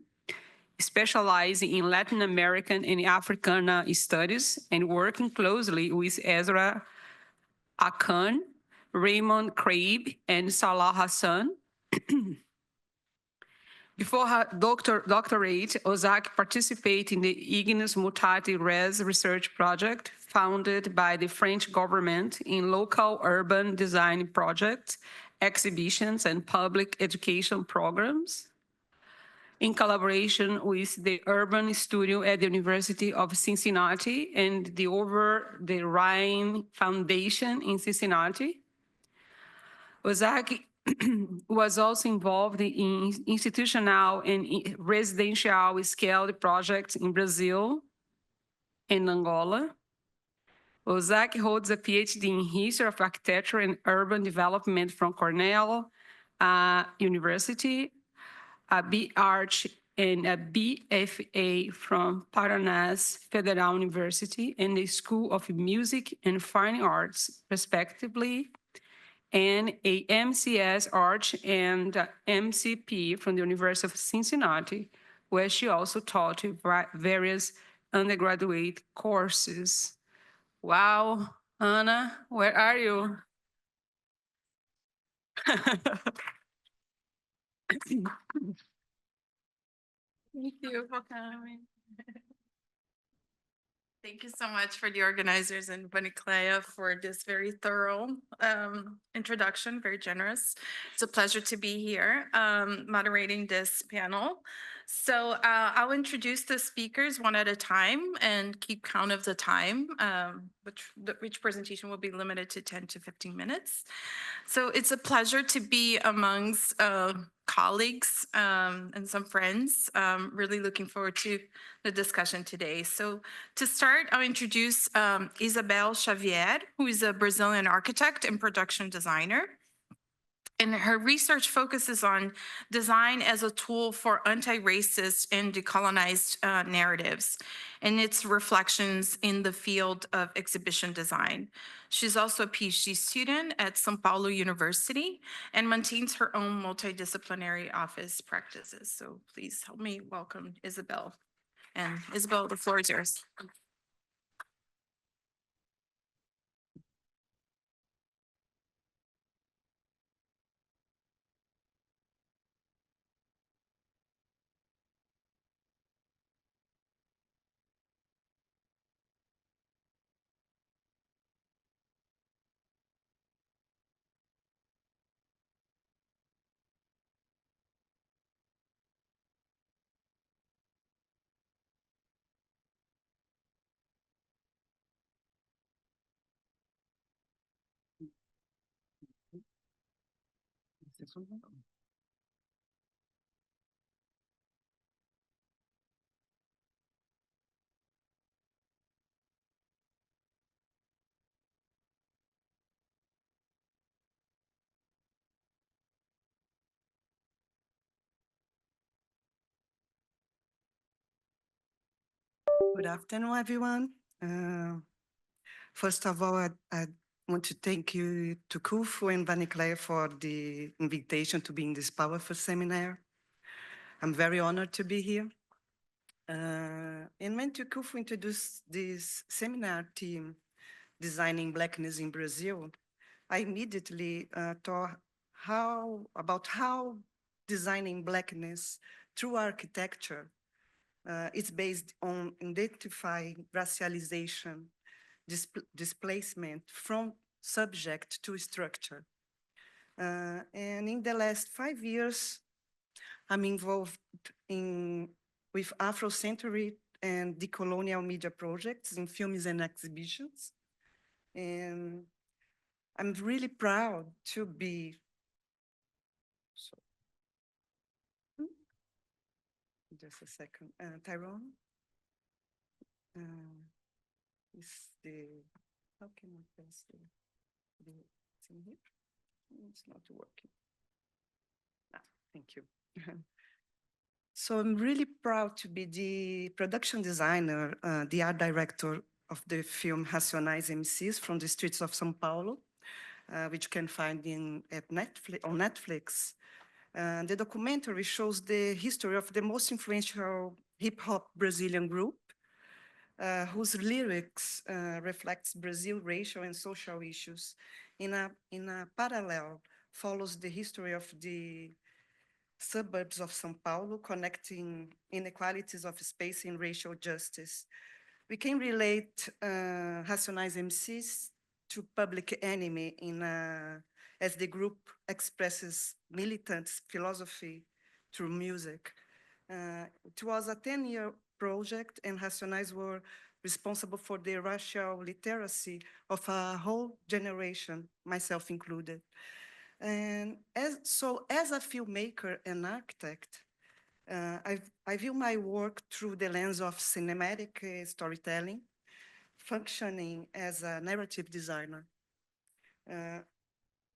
specializing in Latin American and Africana Studies and working closely with Ezra Akan, Raymond Craib, and Salah Hassan. Before her doctorate, Ozak participated in the Ignis Mutati Res research project founded by the French government in local urban design projects, exhibitions, and public education programs. In collaboration with the Urban Studio at the University of Cincinnati and the Over the Rhine Foundation in Cincinnati. Ozak was also involved in institutional and residential scaled projects in Brazil and Angola. Ozak holds a PhD in History of Architecture and Urban Development from Cornell University, a B.Arch and a BFA from Paraná Federal University and the School of Music and Fine Arts, respectively, and a MCS Arch and MCP from the University of Cincinnati, where she also taught various undergraduate courses. Wow, Ana, where are you? Thank you for coming. Thank you so much for the organizers and Vaniclea for this very thorough introduction, very generous. It's a pleasure to be here moderating this panel. So I'll introduce the speakers one at a time and keep count of the time, which presentation will be limited to 10 to 15 minutes. So it's a pleasure to be amongst colleagues and some friends. Really looking forward to the discussion today. So to start, I'll introduce Isabel Xavier, who is a Brazilian architect and production designer. And her research focuses on design as a tool for anti-racist and decolonized narratives and its reflections in the field of exhibition design. She's also a PhD student at São Paulo University and maintains her own multidisciplinary office practices. So please help me welcome Isabel. And Isabel, the floor is yours. Good afternoon, everyone. First of all, I want to thank you to Kufu and Vaniclea for the invitation to be in this powerful seminar. I'm very honored to be here. And when Kufu introduced this seminar team, Designing Blackness in Brazil, I immediately thought about how designing blackness through architecture it's based on identifying racialization, displacement from subject to structure. And in the last 5 years, I'm involved with Afrocentric and decolonial media projects in films and exhibitions. And I'm really proud to be just a second. Tyrone is how can I press the thing here? It's not working. Thank you. So I'm really proud to be the production designer, the art director of the film Racionais MCs from the streets of São Paulo, which you can find on Netflix. The documentary shows the history of the most influential hip-hop Brazilian group, whose lyrics reflects Brazil's racial and social issues. In a parallel, follows the history of the suburbs of São Paulo, connecting inequalities of space and racial justice. We can relate Racionais MCs to Public Enemy as the group expresses militant philosophy through music. It was a 10-year project, and Racionais were responsible for the racial literacy of a whole generation, myself included. And as a filmmaker and architect, I view my work through the lens of cinematic storytelling, functioning as a narrative designer.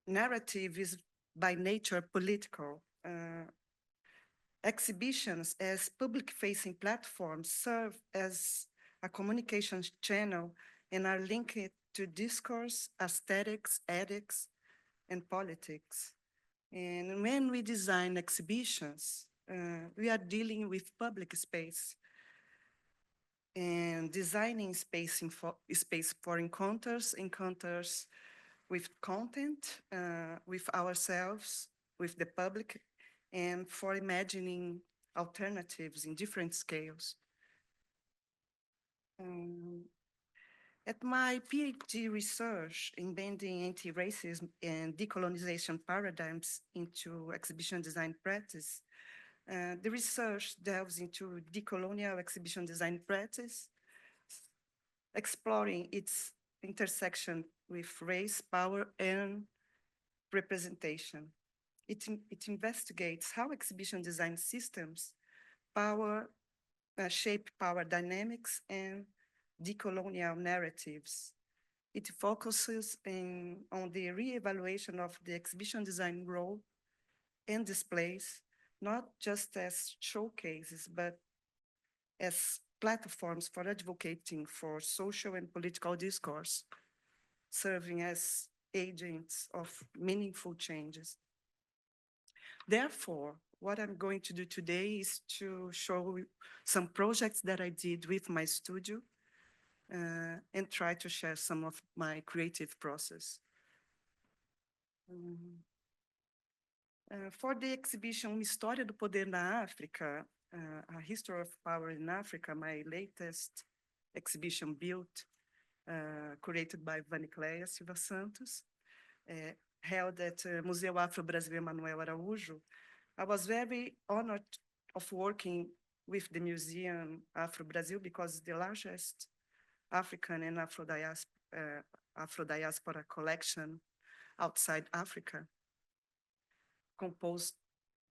Narrative is by nature political. Exhibitions as public-facing platforms serve as a communications channel and are linked to discourse, aesthetics, ethics, and politics. And when we design exhibitions, we are dealing with public space and designing space for encounters with content, with ourselves, with the public, and for imagining alternatives in different scales. At my PhD research in bending anti-racism and decolonization paradigms into exhibition design practice, the research delves into decolonial exhibition design practice, exploring its intersection with race, power, and representation. It investigates how exhibition design systems shape power dynamics and decolonial narratives. It focuses on the reevaluation of the exhibition design role and displays, not just as showcases, but as platforms for advocating for social and political discourse, serving as agents of meaningful changes. Therefore, what I'm going to do today is to show some projects that I did with my studio and try to share some of my creative process. For the exhibition História do Poder na África, A History of Power in Africa, my latest exhibition built, curated by Vanicleia Silva Santos, held at Museu Afro-Brasileiro Manuel Araújo. I was very honored of working with the Museum Afro-Brazil because it's the largest African and Afro-diaspora collection outside Africa, composed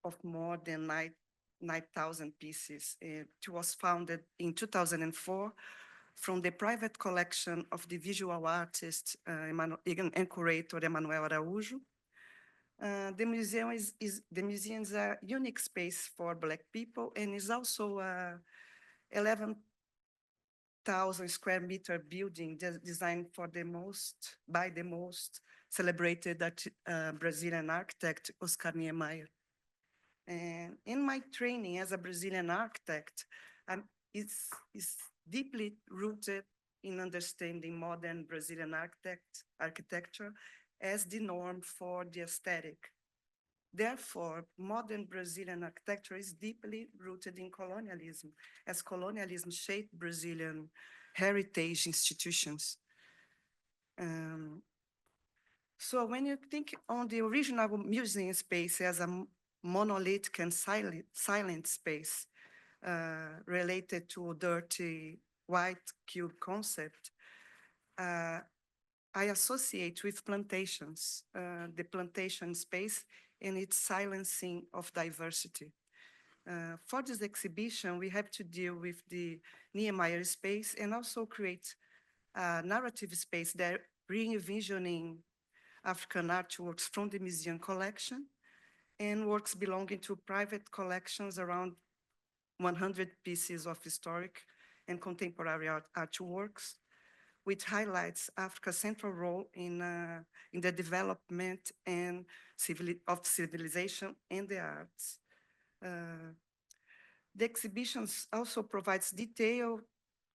of more than 9,000 pieces. It was founded in 2004 from the private collection of the visual artist and curator Emanuel Araújo. The museum is a unique space for Black people and is also a 11,000 square meter building designed by the most celebrated Brazilian architect, Oscar Niemeyer. And in my training as a Brazilian architect, it's deeply rooted in understanding modern Brazilian architecture as the norm for the aesthetic. Therefore, modern Brazilian architecture is deeply rooted in colonialism, as colonialism shaped Brazilian heritage institutions. So when you think on the original museum space as a monolithic and silent space related to a dirty white cube concept, I associate with plantations, the plantation space and its silencing of diversity. For this exhibition, we have to deal with the Niemeyer space and also create a narrative space that re-envisioning African artworks from the museum collection and works belonging to private collections, around 100 pieces of historic and contemporary artworks, which highlights Africa's central role in the development and of civilization and the arts. The exhibitions also provides detailed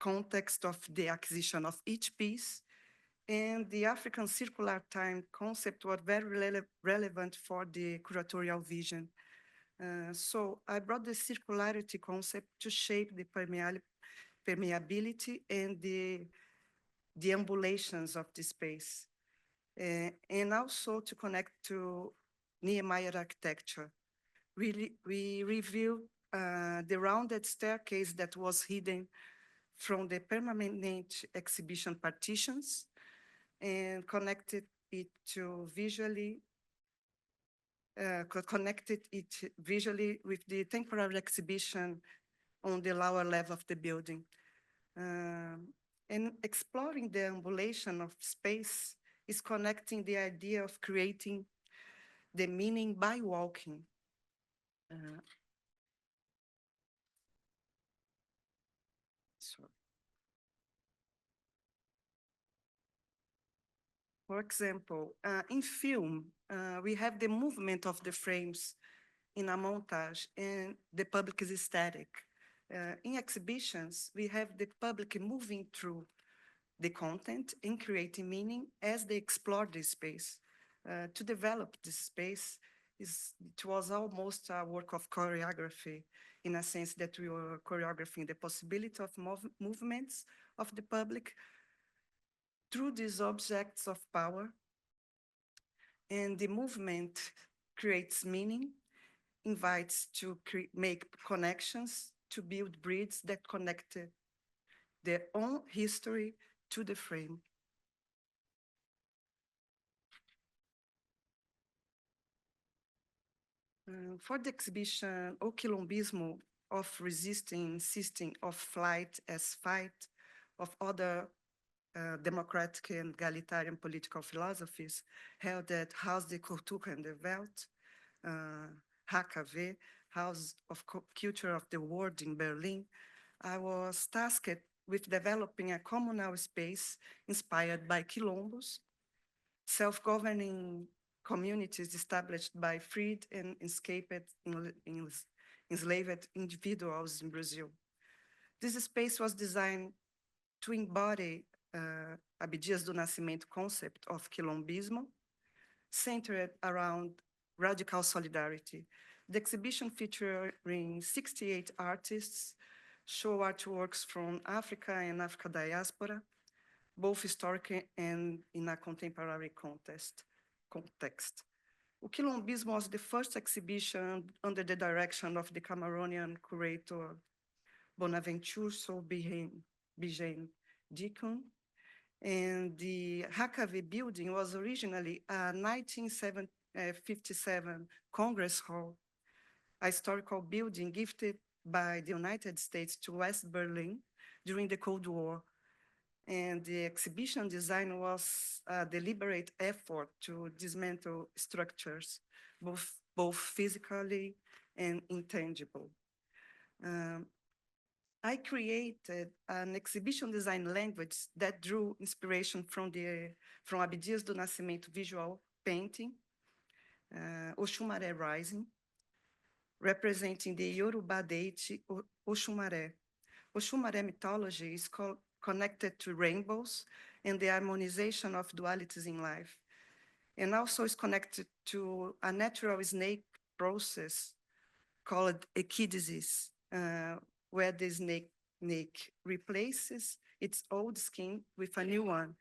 context of the acquisition of each piece, and the African circular time concept was very relevant for the curatorial vision. So I brought the circularity concept to shape the permeability and the ambulations of the space, and also to connect to Niemeyer architecture. We revealed the rounded staircase that was hidden from the permanent exhibition partitions and connected it visually with the temporary exhibition on the lower level of the building. And exploring the ambulation of space is connecting the idea of creating the meaning by walking. For example, in film, we have the movement of the frames in a montage and the public is static. In exhibitions, we have the public moving through the content and creating meaning as they explore this space. To develop this space, it was almost a work of choreography, in a sense that we were choreographing the possibility of movements of the public through these objects of power, and the movement creates meaning, invites to make connections, to build bridges that connect their own history to the frame. For the exhibition, O Quilombismo, of resisting, insisting of flight as fight, of other democratic and egalitarian political philosophies held at Haus der Kultur and der Welt, HKW, House of Culture of the World in Berlin, I was tasked with developing a communal space inspired by quilombos, self-governing communities established by freed and enslaved individuals in Brazil. This space was designed to embody Abdias do Nascimento concept of quilombismo, centered around radical solidarity. The exhibition featuring 68 artists show artworks from Africa and African diaspora, both historic and in a contemporary context. O Quilombismo was the first exhibition under the direction of the Cameroonian curator Bonaventure Bigen Dikun, and the HKW building was originally a 1957 Congress Hall, a historical building gifted by the United States to West Berlin during the Cold War. And the exhibition design was a deliberate effort to dismantle structures, both physically and intangible. I created an exhibition design language that drew inspiration from Abdias do Nascimento visual painting, Oxumaré Rising, representing the Yoruba deity Oxumaré. Oxumaré mythology is connected to rainbows and the harmonization of dualities in life, and also is connected to a natural snake process called echidysis, where the snake replaces its old skin with a new one.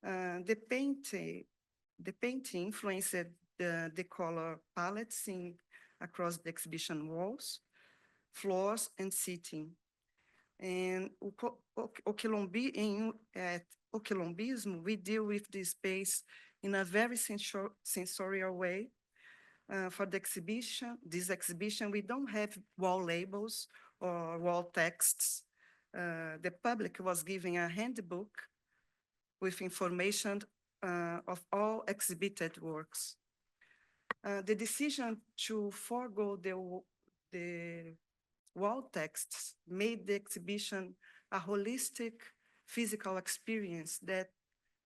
The painting influenced the color palettes across the exhibition walls, floors, and seating. And at O Quilombismo, we deal with this space in a very sensorial way. For this exhibition, we don't have wall labels or wall texts. The public was given a handbook with information of all exhibited works. The decision to forego the wall texts made the exhibition a holistic physical experience that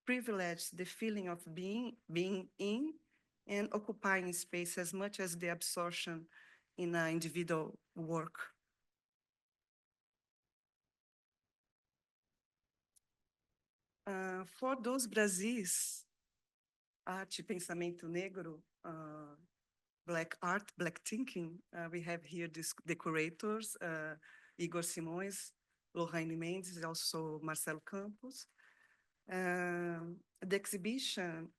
privileged the feeling of being in and occupying space as much as the absorption in an individual work. For those Brasis, arte, pensamento negro, black art, black thinking, we have here the curators, Igor Simões, Lorraine Mendes, also Marcelo Campos. The exhibition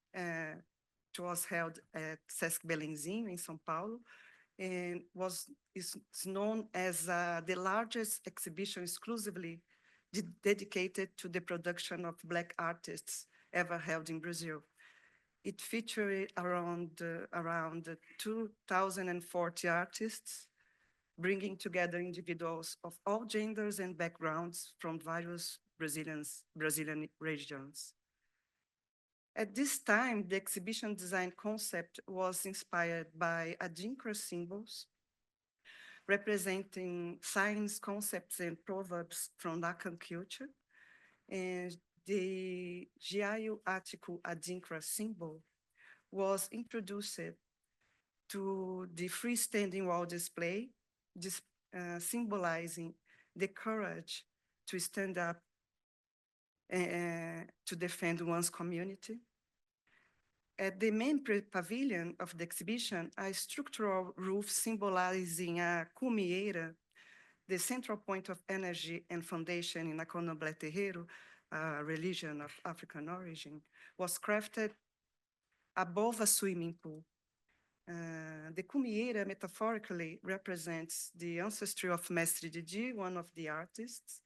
was held at Sesc Belenzinho in São Paulo, and is known as the largest exhibition exclusively dedicated to the production of Black artists ever held in Brazil. It featured around 2,040 artists, bringing together individuals of all genders and backgrounds from various Brazilian regions. At this time, the exhibition design concept was inspired by adinkra symbols, representing signs, concepts, and proverbs from Akan culture. And the Giaio Ático adinkra symbol was introduced to the freestanding wall display, symbolizing the courage to stand up to defend one's community. At the main pavilion of the exhibition, a structural roof symbolizing a cumieira, the central point of energy and foundation in a candomblé terreiro, a religion of African origin, was crafted above a swimming pool. The cumeira metaphorically represents the ancestry of Mestre Didi, one of the artists,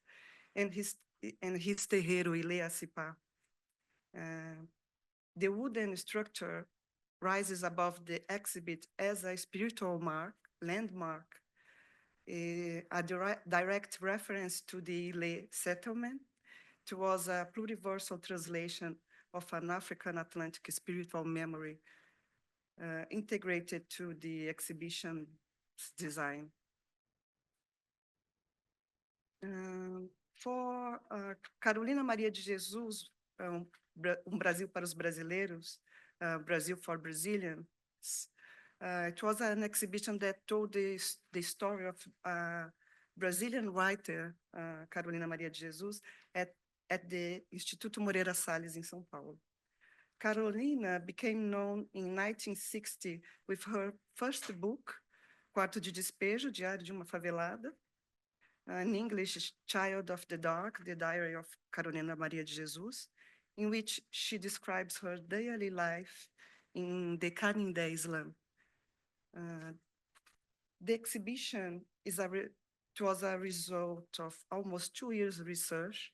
and his terreiro Ileacipá. The wooden structure rises above the exhibit as a spiritual landmark, a direct reference to the Ile settlement. It was a pluriversal translation of an African Atlantic spiritual memory integrated to the exhibition design. For Carolina Maria de Jesus, Brasil para os Brasileiros, Brazil for Brazilians, it was an exhibition that told the story of Brazilian writer, Carolina Maria de Jesus, at the Instituto Moreira Salles in São Paulo. Carolina became known in 1960 with her first book, Quarto de Despejo, Diário de uma Favelada, in English, Child of the Dark, The Diary of Carolina Maria de Jesus, in which she describes her daily life in the Canindé slum. The exhibition was a result of almost 2 years research.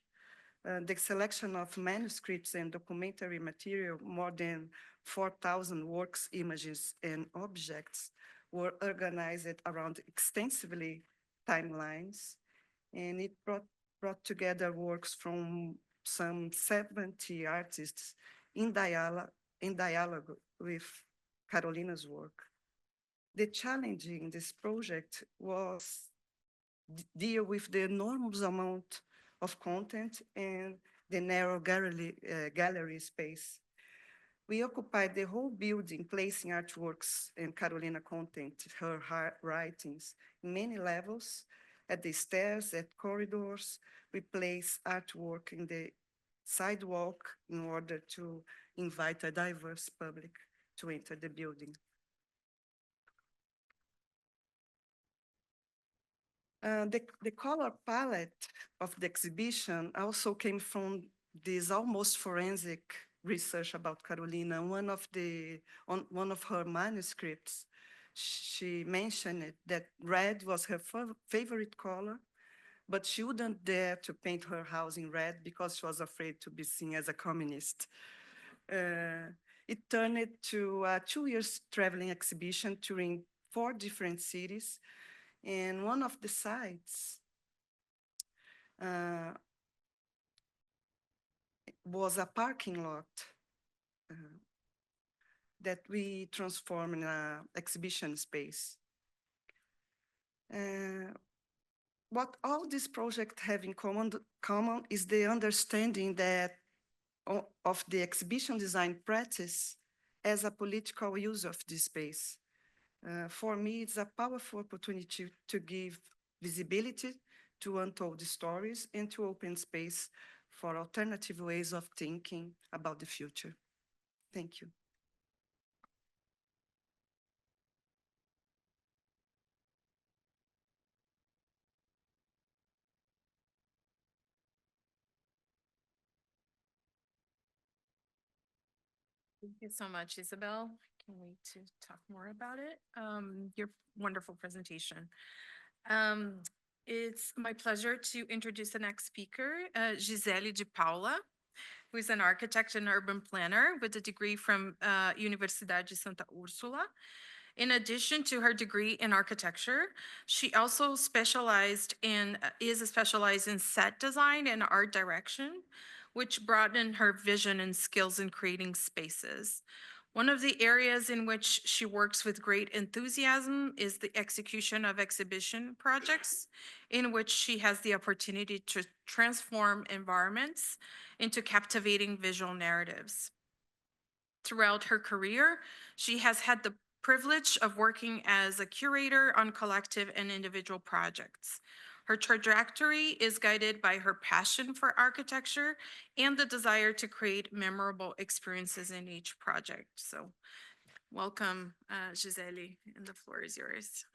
The selection of manuscripts and documentary material, more than 4,000 works, images, and objects were organized around extensively timelines, and it brought together works from some 70 artists in dialogue with Carolina's work. The challenge in this project was deal with the enormous amount of content and the narrow gallery space. We occupied the whole building, placing artworks and Carolina content, her writings, in many levels, at the stairs, at corridors. We placed artwork in the sidewalk in order to invite a diverse public to enter the building. The color palette of the exhibition also came from this almost forensic research about Carolina. One of her manuscripts, she mentioned that red was her favorite color, but she wouldn't dare to paint her house in red because she was afraid to be seen as a communist. It turned into a 2 years traveling exhibition touring 4 different cities. And one of the sites was a parking lot that we transformed in an exhibition space. What all these projects have in common is the understanding that of the exhibition design practice as a political use of this space. For me, it's a powerful opportunity to give visibility to untold stories and to open space for alternative ways of thinking about the future. Thank you. Thank you so much, Isabel. Can't wait to talk more about it. Your wonderful presentation. It's my pleasure to introduce the next speaker, Gisele de Paula, who is an architect and urban planner with a degree from Universidade de Santa Úrsula. In addition to her degree in architecture, she also is specialized in set design and art direction, which broadened her vision and skills in creating spaces. One of the areas in which she works with great enthusiasm is the execution of exhibition projects, in which she has the opportunity to transform environments into captivating visual narratives. Throughout her career, she has had the privilege of working as a curator on collective and individual projects. Her trajectory is guided by her passion for architecture and the desire to create memorable experiences in each project. So welcome, Gisele, and the floor is yours.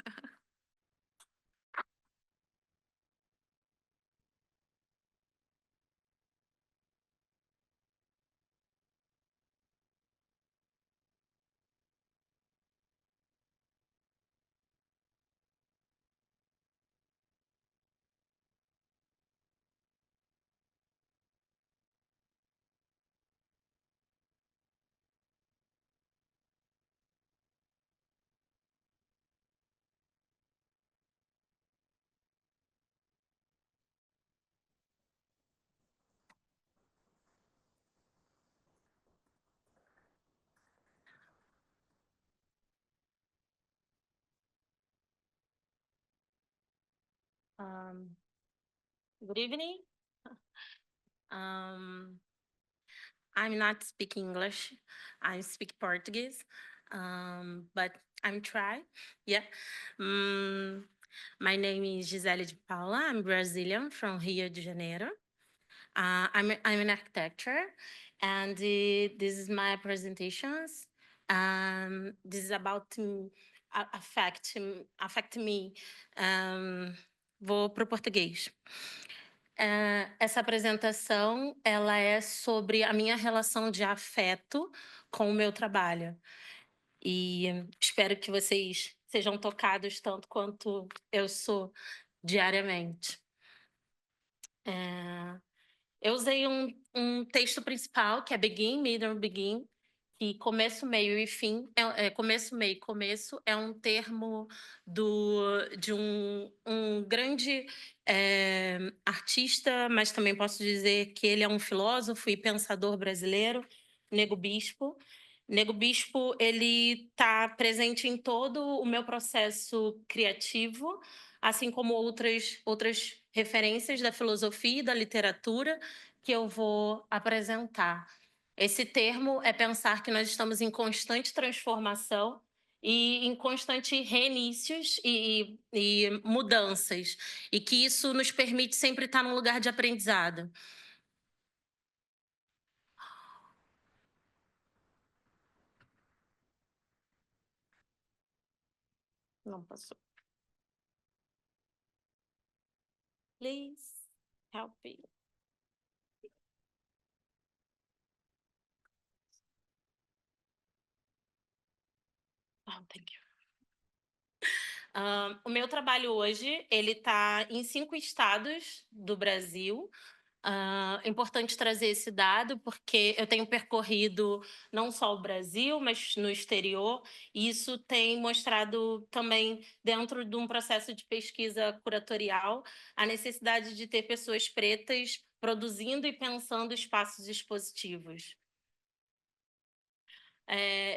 Good evening. I'm not speaking English. I speak Portuguese, but I'm trying. Yeah. My name is Gisele de Paula. I'm Brazilian from Rio de Janeiro. I'm an architecture, and this is my presentations. This is about affect me. Vou para o português. Essa apresentação ela é sobre a minha relação de afeto com o meu trabalho. E espero que vocês sejam tocados tanto quanto eu sou diariamente. Eu usei um texto principal, que é Begin, Middle, Begin, que começo, meio e fim, começo, meio, começo, é um termo de um grande artista, mas também posso dizer que ele é um filósofo e pensador brasileiro, Nego Bispo. Nego Bispo, ele está presente em todo o meu processo criativo, assim como outras referências da filosofia e da literatura que eu vou apresentar. Esse termo é pensar que nós estamos em constante transformação e em constante reinícios e mudanças, e que isso nos permite sempre estar num lugar de aprendizado. Não passou. Please help me. Oh, thank you. O meu trabalho hoje, ele está em 5 estados do Brasil. É importante trazer esse dado, porque eu tenho percorrido não só o Brasil, mas no exterior, e isso tem mostrado também, dentro de um processo de pesquisa curatorial, a necessidade de ter pessoas pretas produzindo e pensando espaços expositivos.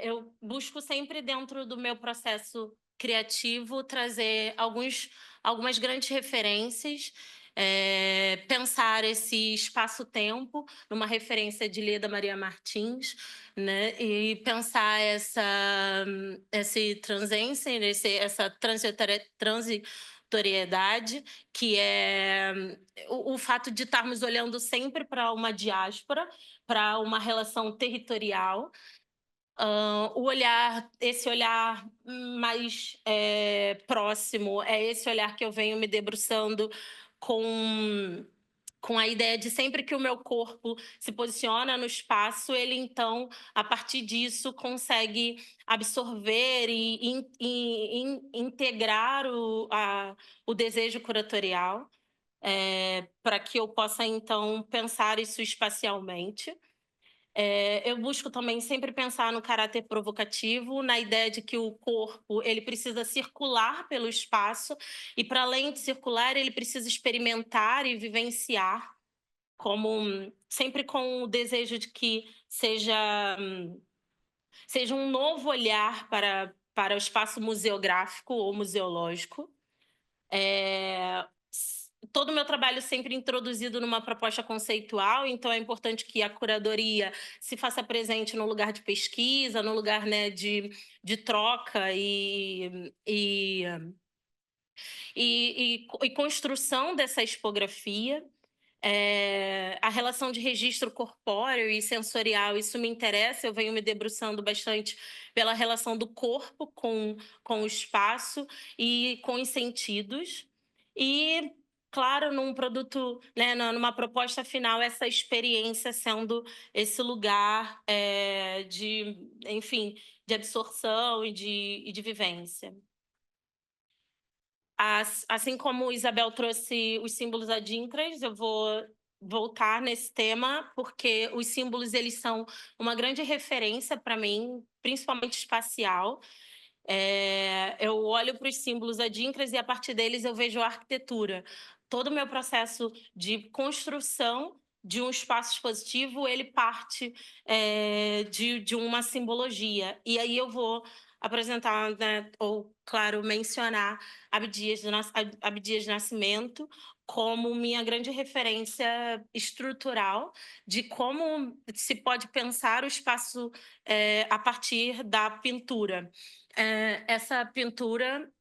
Eu busco sempre, dentro do meu processo criativo, trazer algumas grandes referências, pensar esse espaço-tempo numa referência de Leda Maria Martins, né? E pensar esse transcendência, essa transitoriedade, que é o fato de estarmos olhando sempre para uma diáspora, para uma relação territorial. Esse olhar mais próximo, é esse olhar que eu venho me debruçando com a ideia de sempre que o meu corpo se posiciona no espaço, ele então, a partir disso, consegue absorver e integrar o desejo curatorial, para que eu possa então pensar isso espacialmente. Eu busco também sempre pensar no caráter provocativo, na ideia de que o corpo ele precisa circular pelo espaço e, para além de circular, ele precisa experimentar e vivenciar, sempre com o desejo de que seja um novo olhar para o espaço museográfico ou museológico. Todo o meu trabalho sempre introduzido numa proposta conceitual, então é importante que a curadoria se faça presente no lugar de pesquisa, no lugar, né, de troca e construção dessa expografia. A relação de registro corpóreo e sensorial, isso me interessa, eu venho me debruçando bastante pela relação do corpo com o espaço e com os sentidos. E, claro, num produto, né, numa proposta final, essa experiência sendo esse lugar enfim, de absorção e de vivência. Assim como Isabel trouxe os símbolos adíncras, eu vou voltar nesse tema, porque os símbolos eles são uma grande referência para mim, principalmente espacial. Eu olho para os símbolos adíncras e, a partir deles, eu vejo a arquitetura. Todo o meu processo de construção de um espaço expositivo, ele parte de uma simbologia. E aí eu vou apresentar, né, ou, claro, mencionar Abdias de Nascimento como minha grande referência estrutural de como se pode pensar o espaço a partir da pintura. Essa pintura,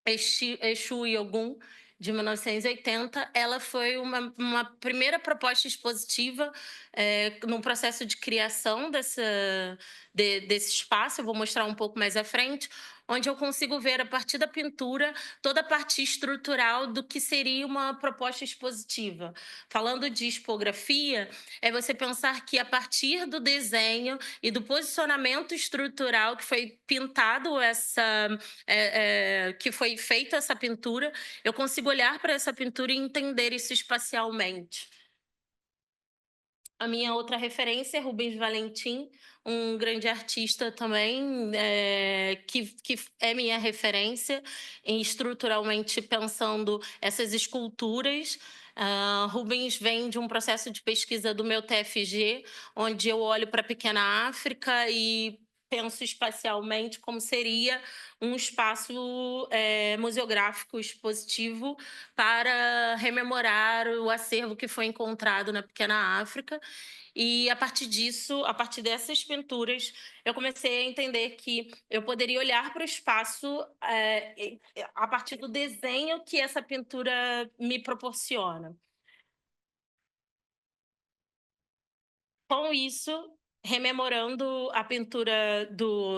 Exu e Ogum, de 1980, ela foi uma primeira proposta expositiva no processo de criação desse espaço. Eu vou mostrar um pouco mais à frente, onde eu consigo ver, a partir da pintura, toda a parte estrutural do que seria uma proposta expositiva. Falando de expografia, é você pensar que, a partir do desenho e do posicionamento estrutural que foi pintado que foi feita essa pintura, eu consigo olhar para essa pintura e entender isso espacialmente. A minha outra referência é Rubens Valentim, um grande artista também, que é minha referência, estruturalmente pensando essas esculturas. Rubens vem de um processo de pesquisa do meu TFG, onde eu olho para a pequena África e penso espacialmente como seria um espaço museográfico expositivo para rememorar o acervo que foi encontrado na pequena África. E, a partir disso, a partir dessas pinturas, eu comecei a entender que eu poderia olhar para o espaço a partir do desenho que essa pintura me proporciona. Com isso, rememorando a pintura do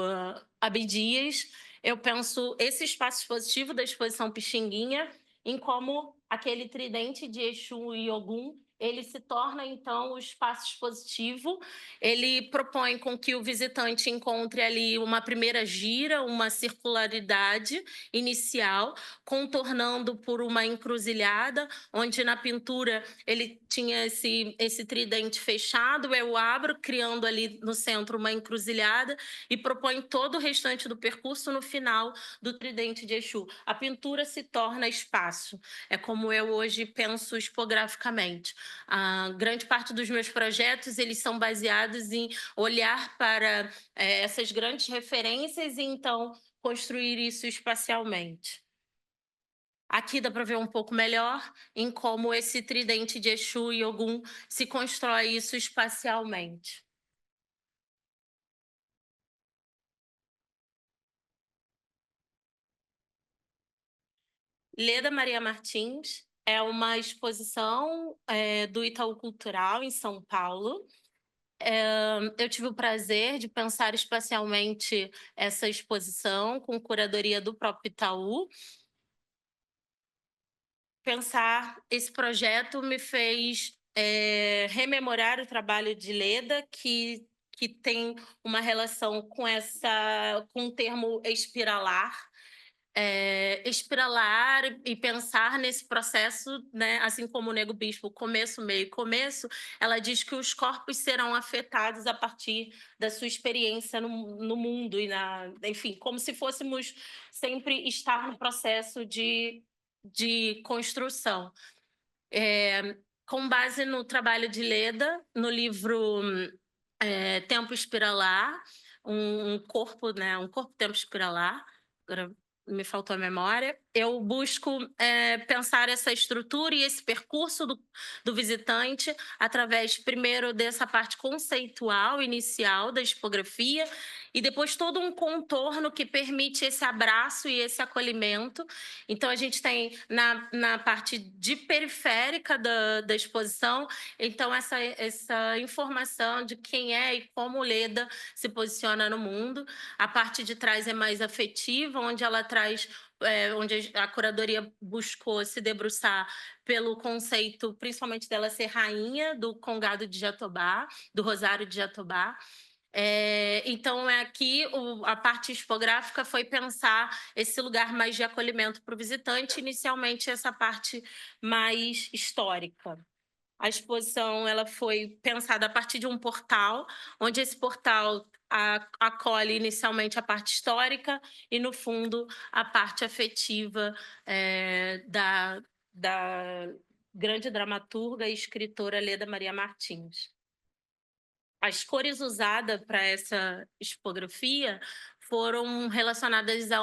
Abdias, eu penso esse espaço expositivo da exposição Pixinguinha em como aquele tridente de Exu e Ogum, ele se torna, então, o espaço expositivo. Ele propõe com que o visitante encontre ali uma primeira gira, uma circularidade inicial, contornando por uma encruzilhada, onde na pintura ele tinha esse tridente fechado, eu abro, criando ali no centro uma encruzilhada e propõe todo o restante do percurso no final do tridente de Exu. A pintura se torna espaço. É como eu hoje penso expograficamente. A grande parte dos meus projetos, eles são baseados em olhar para essas grandes referências e, então, construir isso espacialmente. Aqui dá para ver um pouco melhor em como esse tridente de Exu e Ogum se constrói isso espacialmente. Leda Maria Martins é uma exposição do Itaú Cultural, em São Paulo. Eu tive o prazer de pensar espacialmente essa exposição com curadoria do próprio Itaú. Pensar esse projeto me fez rememorar o trabalho de Leda, que tem uma relação com o termo espiralar. Espiralar e pensar nesse processo, né? Assim como o Nego Bispo, começo, meio e começo, ela diz que os corpos serão afetados a partir da sua experiência no mundo, enfim, como se fôssemos sempre estar no processo de construção. Com base no trabalho de Leda, no livro Tempo Espiralar, um corpo, né? Um corpo-tempo espiralar. Agora me faltou a memória. Eu busco pensar essa estrutura e esse percurso do visitante através, primeiro, dessa parte conceitual inicial da expografia e depois todo um contorno que permite esse abraço e esse acolhimento. Então, a gente tem na parte de periférica da exposição, então, essa informação de quem é e como Leda se posiciona no mundo. A parte de trás é mais afetiva, onde ela traz, onde a curadoria buscou se debruçar pelo conceito, principalmente dela ser rainha do Congado de Jatobá, do Rosário de Jatobá. Então, aqui a parte expográfica foi pensar esse lugar mais de acolhimento para o visitante, inicialmente essa parte mais histórica. A exposição ela foi pensada a partir de um portal, onde esse portal acolhe inicialmente a parte histórica e, no fundo, a parte afetiva da grande dramaturga e escritora Leda Maria Martins. As cores usadas para essa expografia foram relacionadas a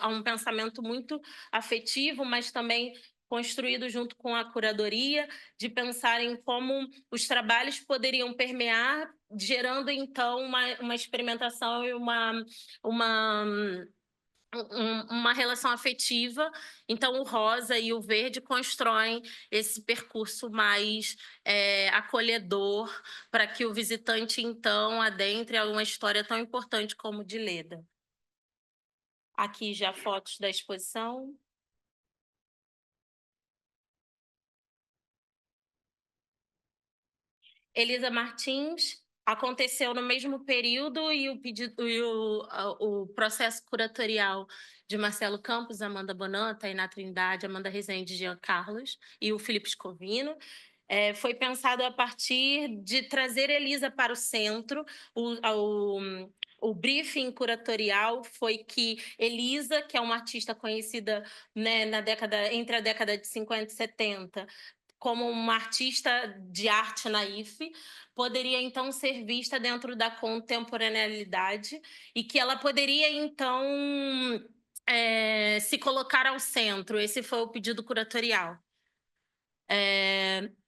um pensamento muito afetivo, mas também construído junto com a curadoria, de pensar em como os trabalhos poderiam permear, gerando, então, uma experimentação e uma relação afetiva. Então, o rosa e o verde constroem esse percurso mais acolhedor para que o visitante, então, adentre a uma história tão importante como de Leda. Aqui já fotos da exposição. Elisa Martins aconteceu no mesmo período e o processo curatorial de Marcelo Campos, Amanda Bonan, Tainá Trindade, Amanda Rezende, Jean Carlos e o Felipe Scovino. Foi pensado a partir de trazer Elisa para o centro. O briefing curatorial foi que Elisa, que é uma artista conhecida, né, entre a década de 50 e 70, como uma artista de arte naif, poderia, então, ser vista dentro da contemporaneidade e que ela poderia, então, se colocar ao centro. Esse foi o pedido curatorial.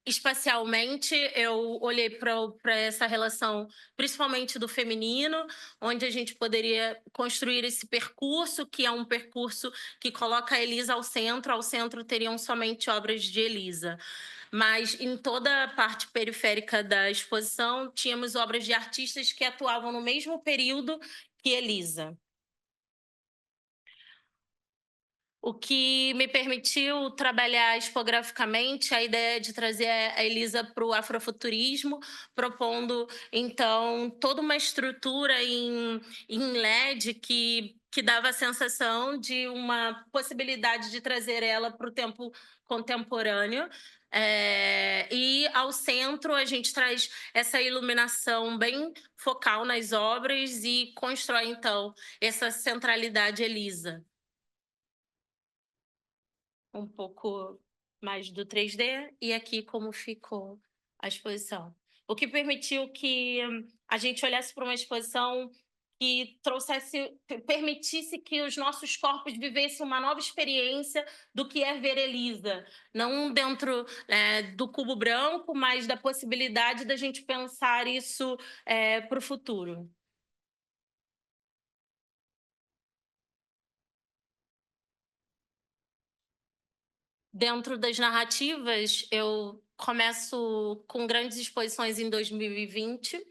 Espacialmente, eu olhei para essa relação, principalmente do feminino, onde a gente poderia construir esse percurso, que é um percurso que coloca a Elisa ao centro teriam somente obras de Elisa. Mas em toda a parte periférica da exposição, tínhamos obras de artistas que atuavam no mesmo período que Elisa. O que me permitiu trabalhar expograficamente a ideia de trazer a Elisa para o afrofuturismo, propondo, então, toda uma estrutura em LED que dava a sensação de uma possibilidade de trazer ela para o tempo contemporâneo. E ao centro a gente traz essa iluminação bem focal nas obras e constrói, então, essa centralidade Elisa. Um pouco mais do 3D e aqui como ficou a exposição. O que permitiu que a gente olhasse para uma exposição que permitisse que os nossos corpos vivessem uma nova experiência do que é ver Elisa, não dentro do cubo branco, mas da possibilidade da gente pensar isso para o futuro. Dentro das narrativas, eu começo com grandes exposições em 2020,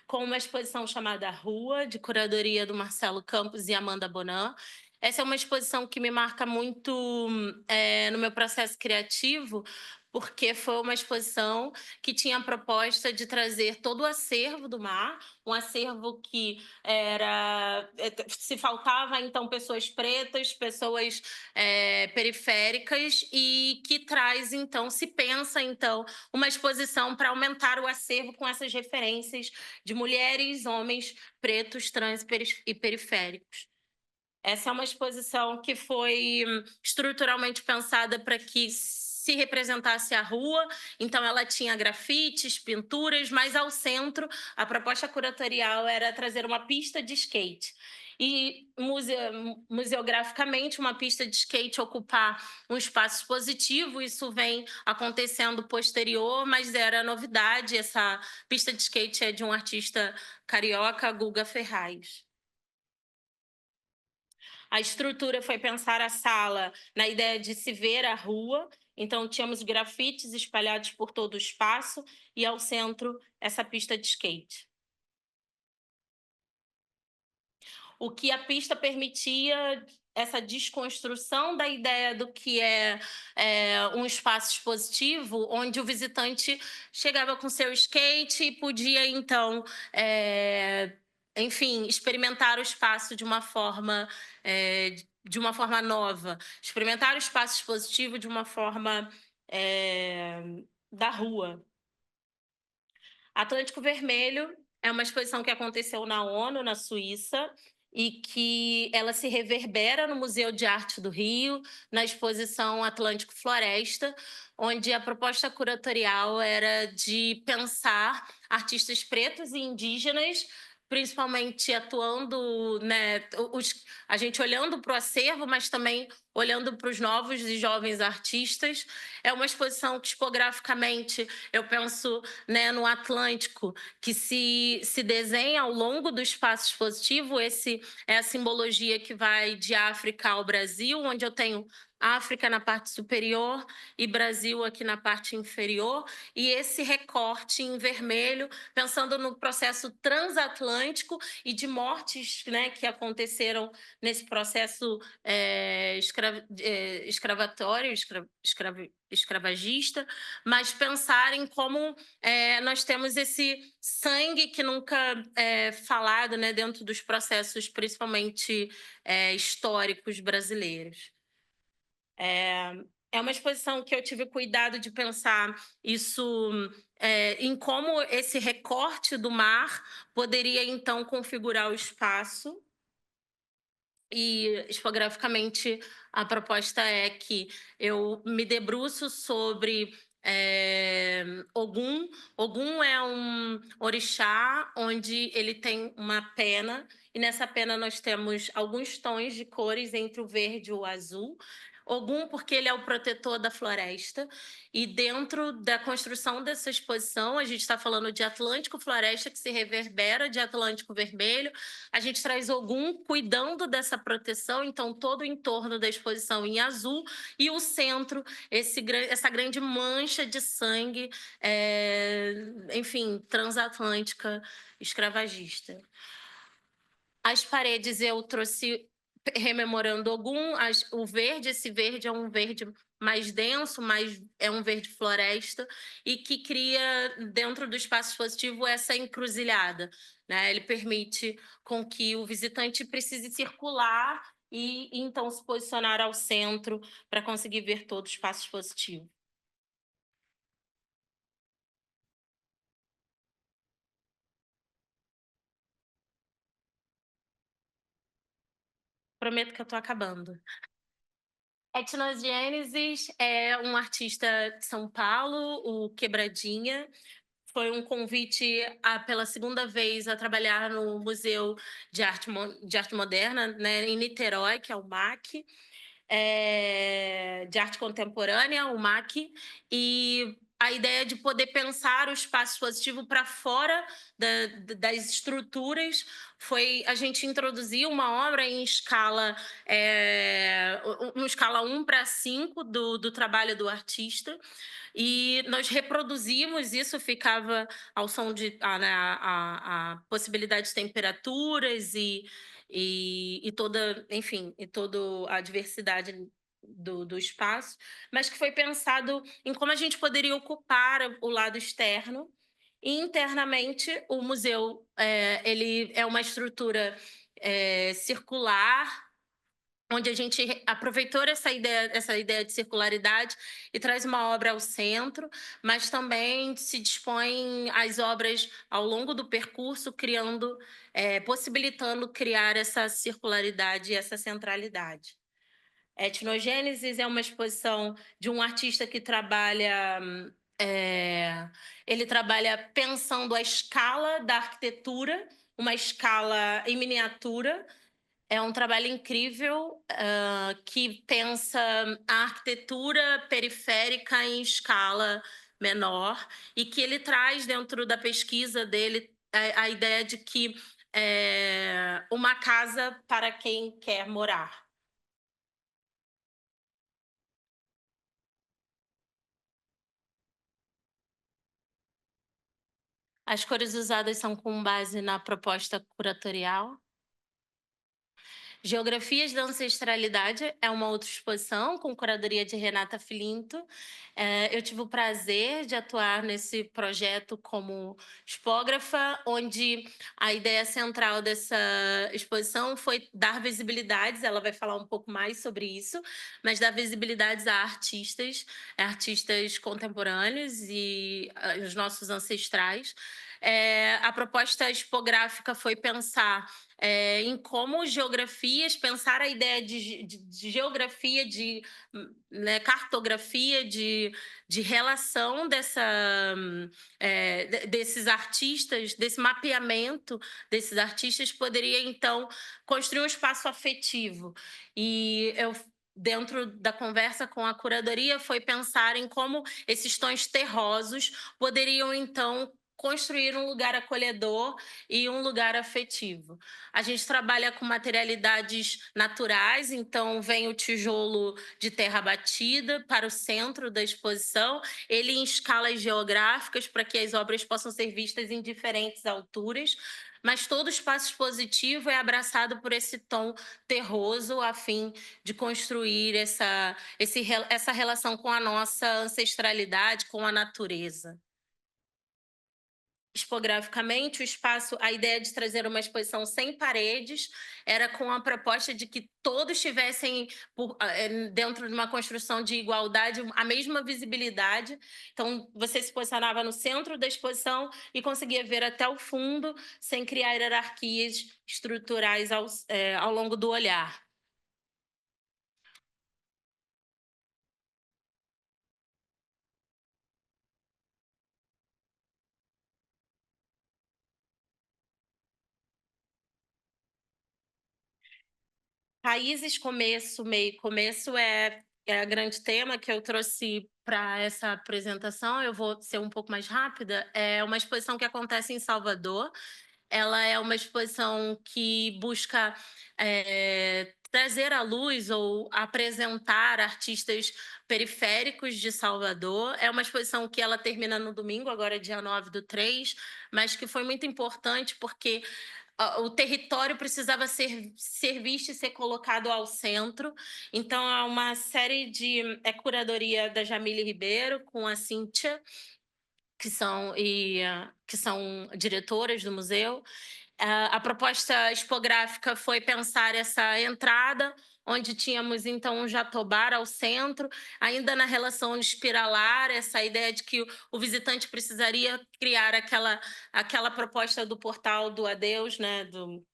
com uma exposição chamada Rua, de curadoria do Marcelo Campos e Amanda Bonan. Essa é uma exposição que me marca muito no meu processo criativo, porque foi uma exposição que tinha a proposta de trazer todo o acervo do mar, um acervo que se faltava, então, pessoas pretas, pessoas periféricas, e que traz, então, se pensa, então, uma exposição para aumentar o acervo com essas referências de mulheres, homens, pretos, trans e periféricos. Essa é uma exposição que foi estruturalmente pensada para que se representasse a rua, então ela tinha grafites, pinturas, mas ao centro a proposta curatorial era trazer uma pista de skate. E museograficamente, uma pista de skate ocupar um espaço expositivo, isso vem acontecendo posterior, mas era novidade. Essa pista de skate é de um artista carioca, Guga Ferraz. A estrutura foi pensar a sala na ideia de se ver a rua, então tínhamos grafites espalhados por todo o espaço e ao centro essa pista de skate. O que a pista permitia essa desconstrução da ideia do que é um espaço expositivo, onde o visitante chegava com seu skate e podia, então, enfim, experimentar o espaço de uma forma nova, experimentar o espaço expositivo de uma forma da rua. Atlântico Vermelho é uma exposição que aconteceu na ONU, na Suíça, e que ela se reverbera no Museu de Arte do Rio, na exposição Atlântico Floresta, onde a proposta curatorial era de pensar artistas pretos e indígenas principalmente atuando, né, a gente olhando para o acervo, mas também olhando para os novos e jovens artistas. É uma exposição que, tipograficamente, eu penso, né, no Atlântico, que se desenha ao longo do espaço expositivo. Esse é a simbologia que vai de África ao Brasil, onde eu tenho África na parte superior e Brasil aqui na parte inferior, e esse recorte em vermelho, pensando no processo transatlântico e de mortes, né, que aconteceram nesse processo escravagista, mas pensar em como nós temos esse sangue que nunca é falado, né, dentro dos processos, principalmente históricos brasileiros. É uma exposição que eu tive cuidado de pensar isso em como esse recorte do mar poderia, então, configurar o espaço. E, tipograficamente, a proposta é que eu me debruço sobre Ogum. Ogum é um orixá onde ele tem uma pena, e nessa pena nós temos alguns tons de cores entre o verde e o azul. Ogum, porque ele é o protetor da floresta, e dentro da construção dessa exposição, a gente está falando de Atlântico Floresta, que se reverbera de Atlântico Vermelho. A gente traz Ogum cuidando dessa proteção, então todo o entorno da exposição em azul, e o centro, essa grande mancha de sangue, enfim, transatlântica, escravagista. As paredes eu trouxe rememorando Ogum, o verde, esse verde é um verde mais denso, é um verde floresta, e que cria, dentro do espaço expositivo, essa encruzilhada, né? Ele permite com que o visitante precise circular e então se posicionar ao centro para conseguir ver todo o espaço expositivo. Prometo que eu estou acabando. Etnogênesis é um artista de São Paulo, o Quebradinha. Foi um convite pela segunda vez a trabalhar no Museu de Arte Moderna, né, em Niterói, que é o MAC, de Arte Contemporânea, o MAC, e a ideia de poder pensar o espaço expositivo para fora das estruturas foi a gente introduzir uma obra em escala, uma escala 1:5 do trabalho do artista, e nós reproduzimos isso, ficava ao som de a possibilidade de temperaturas e toda, enfim, e toda a diversidade do espaço, mas que foi pensado em como a gente poderia ocupar o lado externo. E internamente, o museu ele é uma estrutura circular, onde a gente aproveitou essa ideia de circularidade e traz uma obra ao centro, mas também se dispõe às obras ao longo do percurso, criando, possibilitando criar essa circularidade e essa centralidade. Etnogênesis é uma exposição de um artista que trabalha, ele trabalha pensando a escala da arquitetura, uma escala em miniatura. É um trabalho incrível que pensa a arquitetura periférica em escala menor, e que ele traz dentro da pesquisa dele a ideia de que uma casa para quem quer morar. As cores usadas são com base na proposta curatorial. Geografias da Ancestralidade é uma outra exposição com curadoria de Renata Filinto. Eu tive o prazer de atuar nesse projeto como expógrafa, onde a ideia central dessa exposição foi dar visibilidades, ela vai falar um pouco mais sobre isso, mas dar visibilidades a artistas contemporâneos e os nossos ancestrais, a proposta expográfica foi pensar em como geografias, pensar a ideia de geografia, né, cartografia, de relação desses artistas, desse mapeamento desses artistas, poderia, então, construir um espaço afetivo. E dentro da conversa com a curadoria, foi pensar em como esses tons terrosos poderiam, então, construir um lugar acolhedor e um lugar afetivo. A gente trabalha com materialidades naturais, então vem o tijolo de terra batida para o centro da exposição, ele em escalas geográficas para que as obras possam ser vistas em diferentes alturas, mas todo espaço expositivo é abraçado por esse tom terroso a fim de construir essa relação com a nossa ancestralidade, com a natureza. Expograficamente, o espaço, a ideia de trazer uma exposição sem paredes era com a proposta de que todos tivessem, dentro de uma construção de igualdade, a mesma visibilidade. Então, você se posicionava no centro da exposição e conseguia ver até o fundo, sem criar hierarquias estruturais ao longo do olhar. Raízes, começo, meio. Começo é o grande tema que eu trouxe para essa apresentação. Eu vou ser um pouco mais rápida. É uma exposição que acontece em Salvador. Ela é uma exposição que busca trazer à luz ou apresentar artistas periféricos de Salvador. É uma exposição que ela termina no domingo, agora dia 9/3, mas que foi muito importante porque o território precisava ser visto e ser colocado ao centro. Então, há uma série de curadoria da Jamile Ribeiro com a Cíntia, que são diretoras do museu. A proposta expográfica foi pensar essa entrada, onde tínhamos, então, um jatobá ao centro, ainda na relação espiralar, essa ideia de que o visitante precisaria criar aquela proposta do portal do adeus, né? Do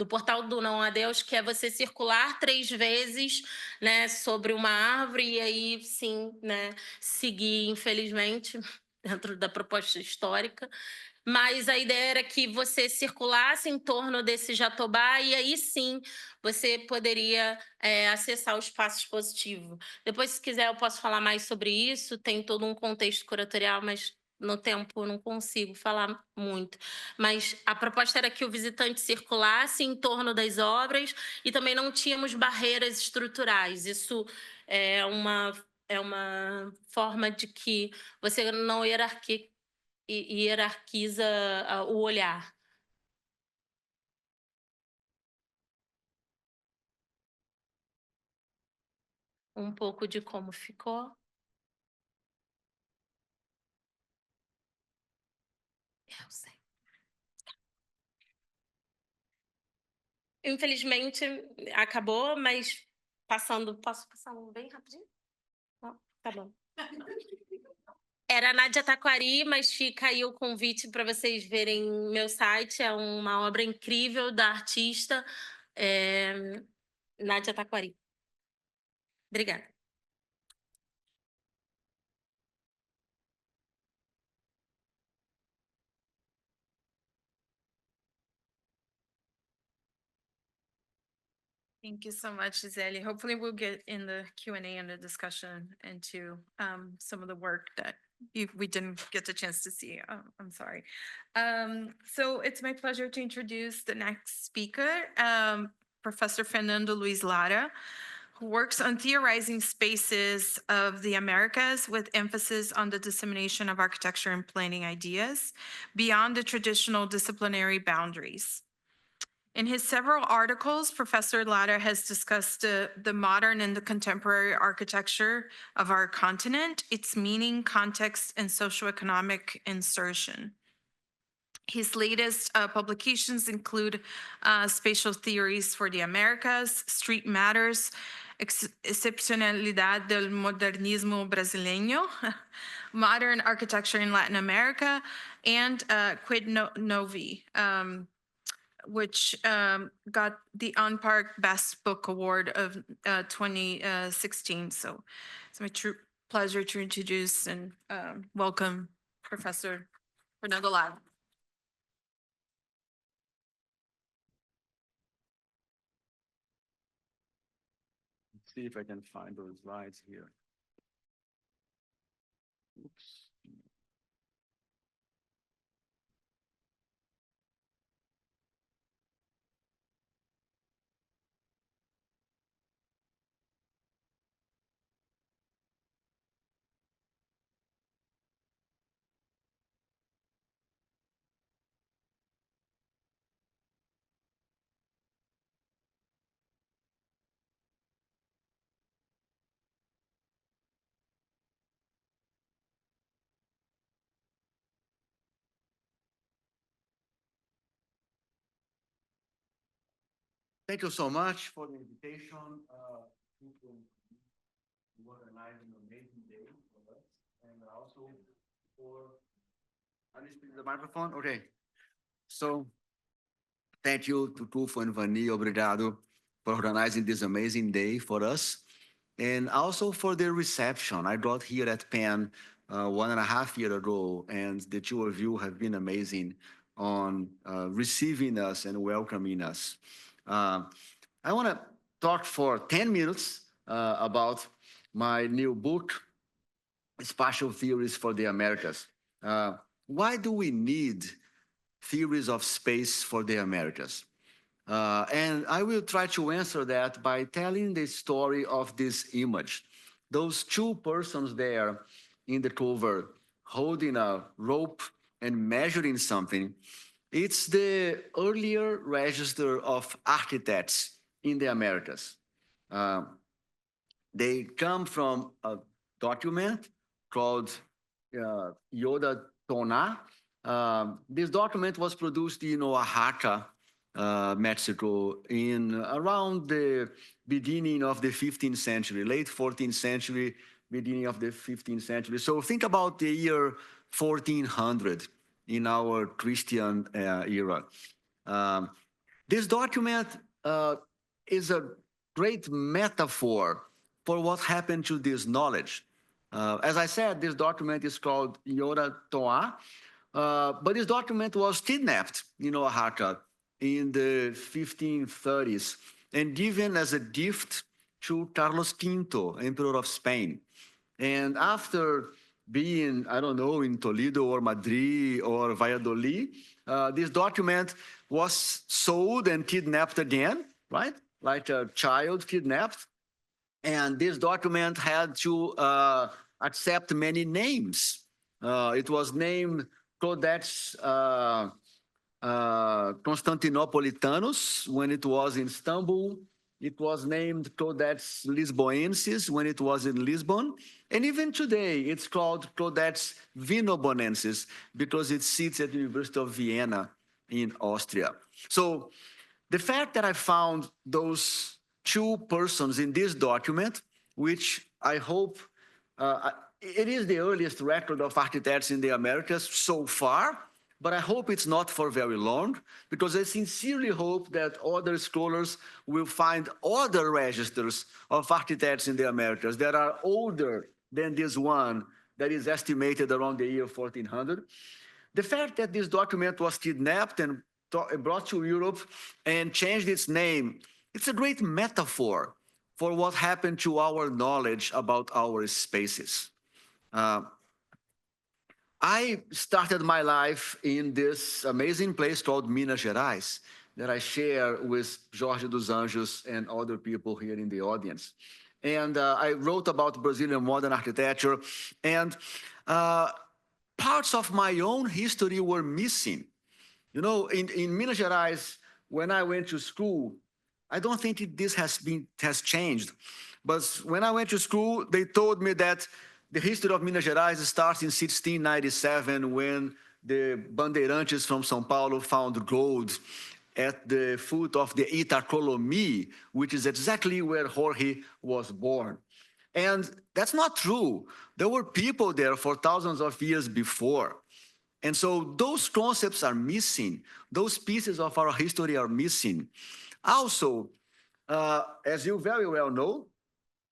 portal do não adeus, que é você circular 3 vezes, né, sobre uma árvore e aí, sim, né, seguir, infelizmente, dentro da proposta histórica. Mas a ideia era que você circulasse em torno desse jatobá e aí sim você poderia acessar o espaço expositivo. Depois, se quiser, eu posso falar mais sobre isso. Tem todo um contexto curatorial, mas no tempo não consigo falar muito. Mas a proposta era que o visitante circulasse em torno das obras e também não tínhamos barreiras estruturais. Isso é uma forma de que você não hierarquiza o olhar. Um pouco de como ficou. Eu sei. Infelizmente, acabou, mas posso passar bem rapidinho? Não, tá bom. Era a Nádia Taquari, mas fica aí o convite para vocês verem meu site. É uma obra incrível da artista Nádia Taquari. Obrigada. Thank you so much, Gisele. Hopefully we'll get in the Q&A and the discussion into some of the work that we didn't get the chance to see. I'm sorry. So it's my pleasure to introduce the next speaker, Professor Fernando Luis Lara, who works on theorizing spaces of the Americas with emphasis on the dissemination of architecture and planning ideas beyond the traditional disciplinary boundaries. In his several articles, Professor Lara has discussed the modern and the contemporary architecture of our continent, its meaning, context, and socioeconomic insertion. His latest publications include Spatial Theories for the Americas, Street Matters, Excepcionalidad del Modernismo Brasileño, Modern Architecture in Latin America, and Quid Novi, which got the Unpark Best Book Award of 2016. So it's my true pleasure to introduce and welcome Professor Fernando Lago. Let's see if I can find those slides here. Oops. Thank you so much for the invitation. To organize an amazing day for us, and also for. I need to speak to the microphone. Okay. So, thank you to Tufo and Vani. Obrigado for organizing this amazing day for us, and also for the reception. I got here at Penn 1.5 years ago, and the two of you have been amazing on receiving us and welcoming us. I want to talk for 10 minutes about my new book, Spatial Theories for the Americas. Why do we need theories of space for the Americas? And I will try to answer that by telling the story of this image. Those two persons there in the cover holding a rope and measuring something, it's the earlier register of architects in the Americas. They come from a document called Yoda Tona. This document was produced in Oaxaca, Mexico, in around the beginning of the 15th century, late 14th century, beginning of the 15th century. So think about the year 1400 in our Christian era. This document is a great metaphor for what happened to this knowledge. As I said, this document is called Yoda Toa, but this document was kidnapped in Oaxaca in the 1530s and given as a gift to Carlos V, Emperor of Spain. And after being, I don't know, in Toledo or Madrid or Valladolid, this document was sold and kidnapped again, right? Like a child kidnapped. And this document had to accept many names. It was named Codex Constantinopolitanus when it was in Istanbul. It was named Codex Lisboensis when it was in Lisbon. And even today, it's called Codex Vinobonensis because it sits at the University of Vienna in Austria. So the fact that I found those two persons in this document, which I hope it is the earliest record of architects in the Americas so far, but I hope it's not for very long, because I sincerely hope that other scholars will find other registers of architects in the Americas that are older than this one that is estimated around the year 1400. The fact that this document was kidnapped and brought to Europe and changed its name, it's a great metaphor for what happened to our knowledge about our spaces. I started my life in this amazing place called Minas Gerais that I share with Jorge dos Anjos and other people here in the audience. And I wrote about Brazilian modern architecture, and parts of my own history were missing. You know, in Minas Gerais, when I went to school, I don't think this has changed, but when I went to school, they told me that the history of Minas Gerais starts in 1697 when the bandeirantes from São Paulo found gold at the foot of the Itacolomi, which is exactly where Jorge was born. And that's not true. There were people there for thousands of years before. And so those concepts are missing. Those pieces of our history are missing. Also, as you very well know,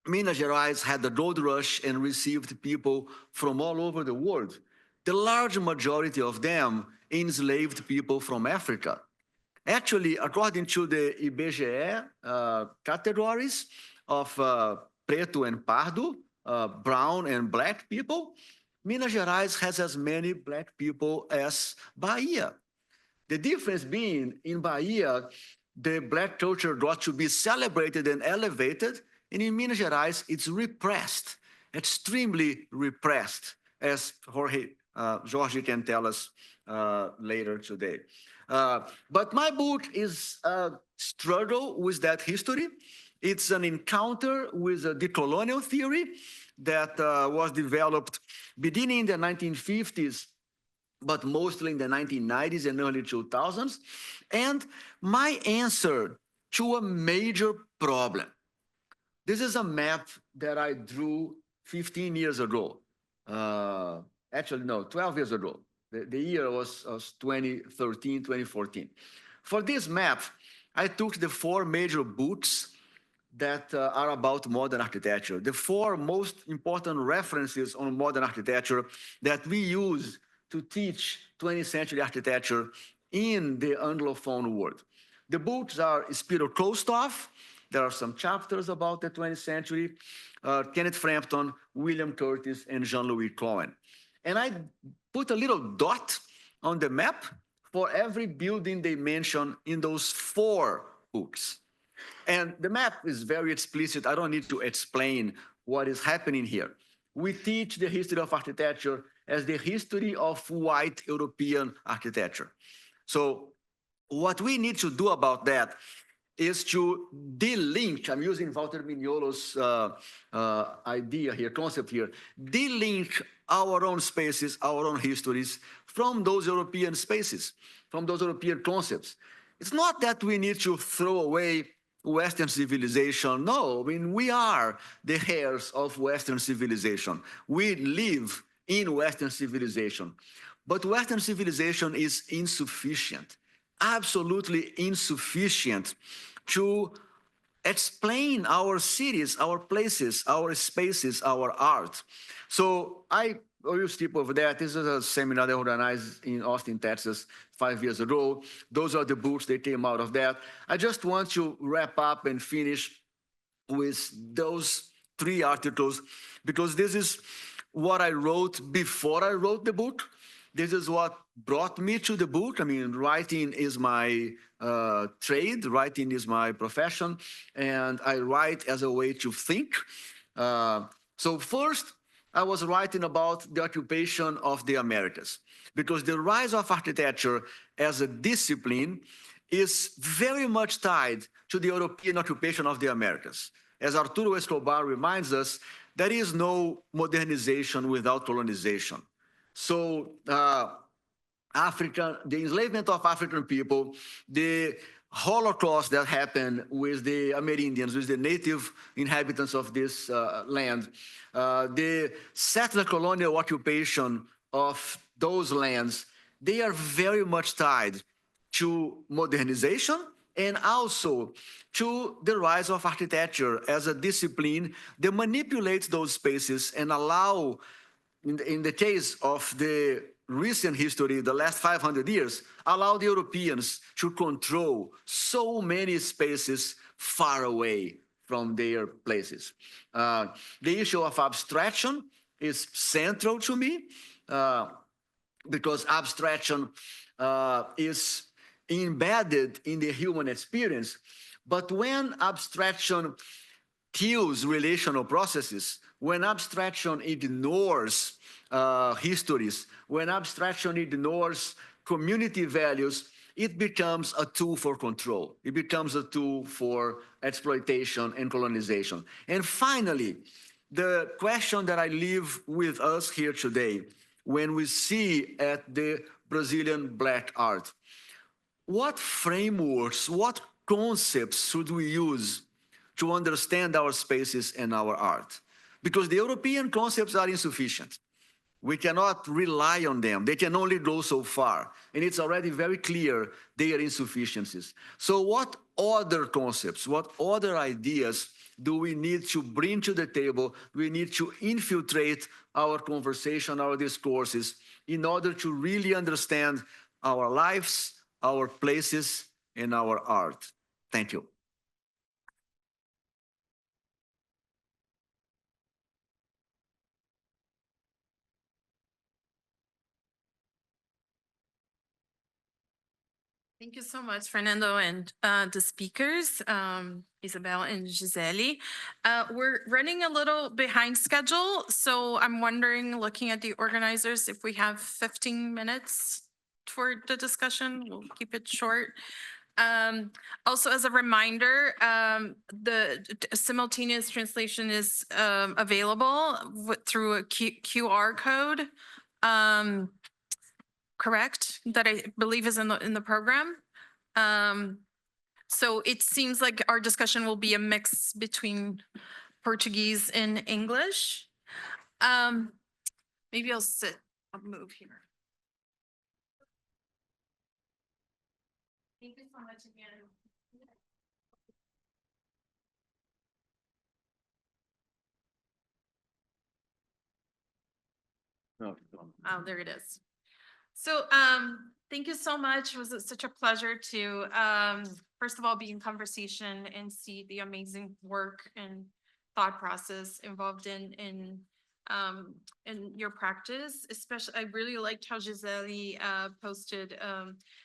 Minas Gerais had the gold rush and received people from all over the world. The large majority of them enslaved people from Africa. Actually, according to the IBGE categories of preto and pardo, brown and black people, Minas Gerais has as many black people as Bahia. The difference being in Bahia, the black culture got to be celebrated and elevated, and in Minas Gerais, it's repressed, extremely repressed, as Jorge can tell us later today. But my book is a struggle with that history. It's an encounter with a decolonial theory that was developed beginning in the 1950s, but mostly in the 1990s and early 2000s. And my answer to a major problem. This is a map that I drew 15 years ago. Actually, no, 12 years ago. The year was 2013, 2014. For this map, I took the 4 major books that are about modern architecture, the 4 most important references on modern architecture that we use to teach 20th century architecture in the Anglophone world. The books are Spiro Kostoff. There are some chapters about the 20th century, Kenneth Frampton, William Curtis, and Jean-Louis Cohen. And I put a little dot on the map for every building they mention in those 4 books. And the map is very explicit. I don't need to explain what is happening here. We teach the history of architecture as the history of white European architecture. So what we need to do about that is to delink, I'm using Walter Mignolo's idea here, concept here, delink our own spaces, our own histories from those European spaces, from those European concepts. It's not that we need to throw away Western civilization. No, I mean, we are the heirs of Western civilization. We live in Western civilization. But Western civilization is insufficient, absolutely insufficient to explain our cities, our places, our spaces, our art. So I will skip over that. This is a seminar they organized in Austin, Texas, 5 years ago. Those are the books that came out of that. I just want to wrap up and finish with those 3 articles, because this is what I wrote before I wrote the book. This is what brought me to the book. I mean, writing is my trade, writing is my profession, and I write as a way to think. So first, I was writing about the occupation of the Americas, because the rise of architecture as a discipline is very much tied to the European occupation of the Americas. As Arturo Escobar reminds us, there is no modernization without colonization. So the enslavement of African people, the Holocaust that happened with the Amerindians, with the native inhabitants of this land, the settler colonial occupation of those lands, they are very much tied to modernization and also to the rise of architecture as a discipline that manipulates those spaces and allow, in the case of the recent history, the last 500 years, allow the Europeans to control so many spaces far away from their places. The issue of abstraction is central to me, because abstraction is embedded in the human experience. But when abstraction kills relational processes, when abstraction ignores histories, when abstraction ignores community values, it becomes a tool for control. It becomes a tool for exploitation and colonization. And finally, the question that I leave with us here today, when we see at the Brazilian Black art. What frameworks, what concepts should we use to understand our spaces and our art? Because the European concepts are insufficient. We cannot rely on them. They can only go so far. And it's already very clear their insufficiencies. So what other concepts, what other ideas do we need to bring to the table? We need to infiltrate our conversation, our discourses, in order to really understand our lives, our places, and our art. Thank you. Thank you so much, Fernando, and the speakers, Isabel and Gisele. We're running a little behind schedule, so I'm wondering, looking at the organizers, if we have 15 minutes for the discussion. We'll keep it short. Also, as a reminder, the simultaneous translation is available through a QR code. Correct, that I believe is in the program. So it seems like our discussion will be a mix between Portuguese and English. Maybe I'll move here. Thank you so much again. Oh, there it is. So thank you so much. It was such a pleasure to, first of all, be in conversation and see the amazing work and thought process involved in your practice. Especially, I really liked how Gisele posted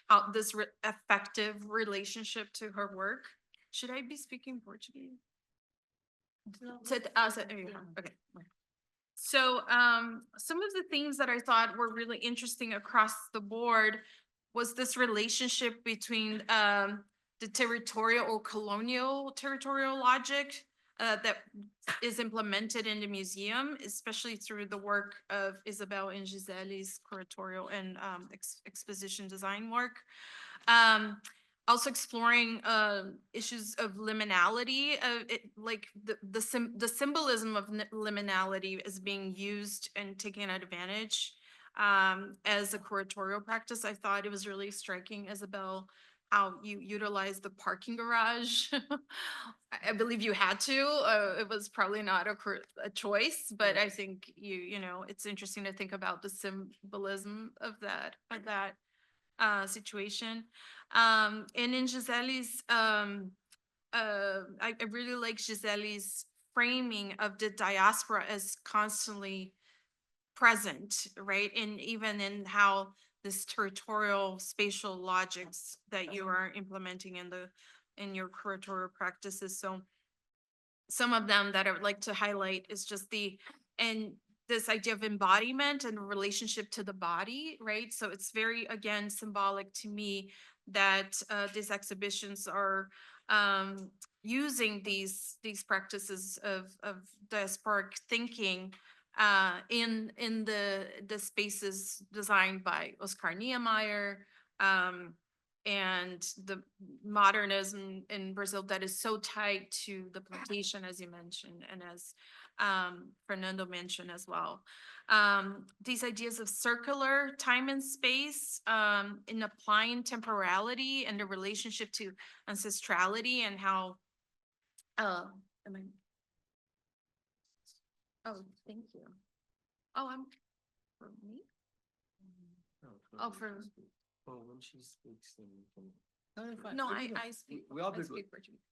how this effective relationship to her work. Should I be speaking Portuguese? Okay. So some of the things that I thought were really interesting across the board was this relationship between the territorial or colonial territorial logic that is implemented in the museum, especially through the work of Isabel and Gisele's curatorial and exposition design work. Also exploring issues of liminality, like the symbolism of liminality is being used and taken advantage as a curatorial practice. I thought it was really striking, Isabel, how you utilize the parking garage. I believe you had to. It was probably not a choice, but I think you know it's interesting to think about the symbolism of that situation. And in Gisele's, I really like Gisele's framing of the diaspora as constantly present, right? And even in how this territorial spatial logics that you are implementing in your curatorial practices. So some of them that I would like to highlight is just this idea of embodiment and relationship to the body, right? So it's very, again, symbolic to me that these exhibitions are using these practices of diasporic thinking in the spaces designed by Oscar Niemeyer, and the modernism in Brazil that is so tied to the plantation, as you mentioned, and as Fernando mentioned as well. These ideas of circular time and space in applying temporality and the relationship to ancestrality and how, oh, thank you. Oh, for me? Oh, for. Oh, when she speaks, then you can. No, I speak. We all I do. speak Portuguese.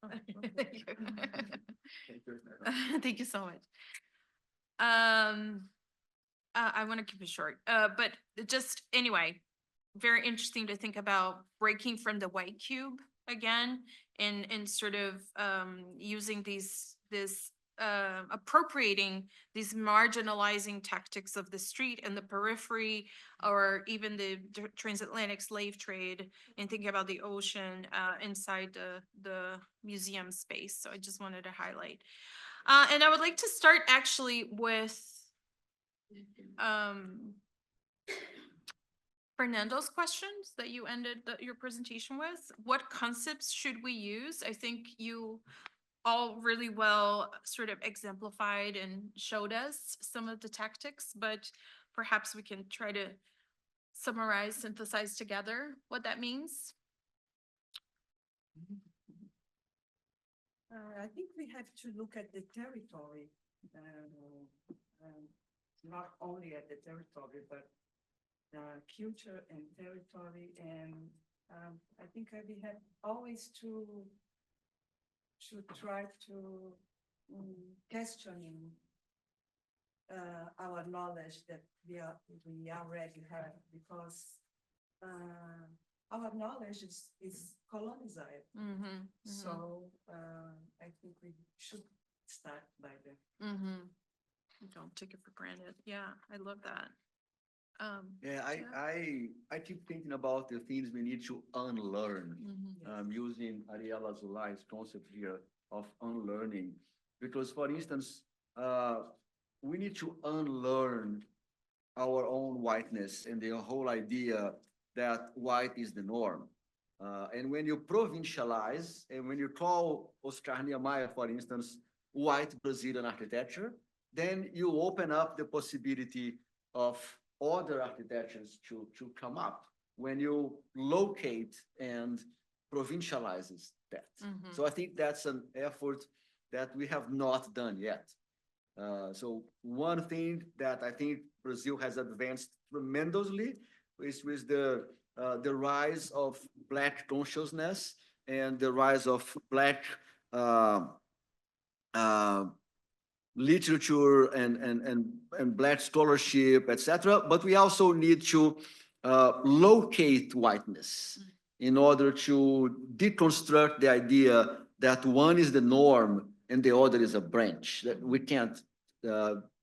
Thank you so much. I want to keep it short, but just anyway, very interesting to think about breaking from the white cube again, and sort of using this appropriating these marginalizing tactics of the street and the periphery, or even the transatlantic slave trade, and thinking about the ocean inside the museum space. So I just wanted to highlight. And I would like to start actually with Fernando's questions that you ended your presentation with, what concepts should we use? I think you all really well sort of exemplified and showed us some of the tactics, but perhaps we can try to summarize, synthesize together what that means. I think we have to look at the territory, not only at the territory, but culture and territory. And I think we have always to try to questioning our knowledge that we already have, because our knowledge is colonized. So I think we should start by that. Don't take it for granted. Yeah, I love that. I keep thinking about the things we need to unlearn. Using Ariela Zulai's concept here of unlearning, because, for instance, we need to unlearn our own whiteness and the whole idea that white is the norm. And when you provincialize, and when you call Oscar Niemeyer, for instance, white Brazilian architecture, then you open up the possibility of other architectures to come up when you locate and provincializes that. So I think that's an effort that we have not done yet. So one thing that I think Brazil has advanced tremendously is with the rise of Black consciousness and the rise of Black literature and Black scholarship, etc. But we also need to locate whiteness in order to deconstruct the idea that one is the norm and the other is a branch, that we can't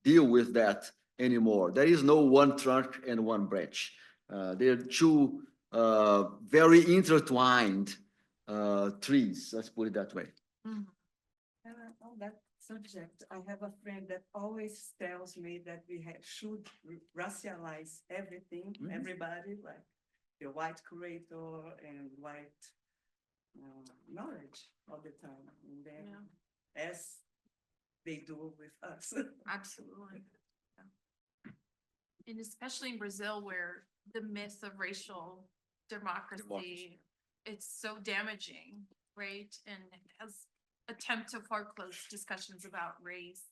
deal with that anymore. There is no one trunk and one branch. They're two very intertwined trees, let's put it that way. On that subject, I have a friend that always tells me that we should racialize everything, everybody, like the white curator and white knowledge all the time. And then, as they do with us. Absolutely. And especially in Brazil, where the myth of racial democracy, it's so damaging, right? And has attempt to foreclose discussions about race,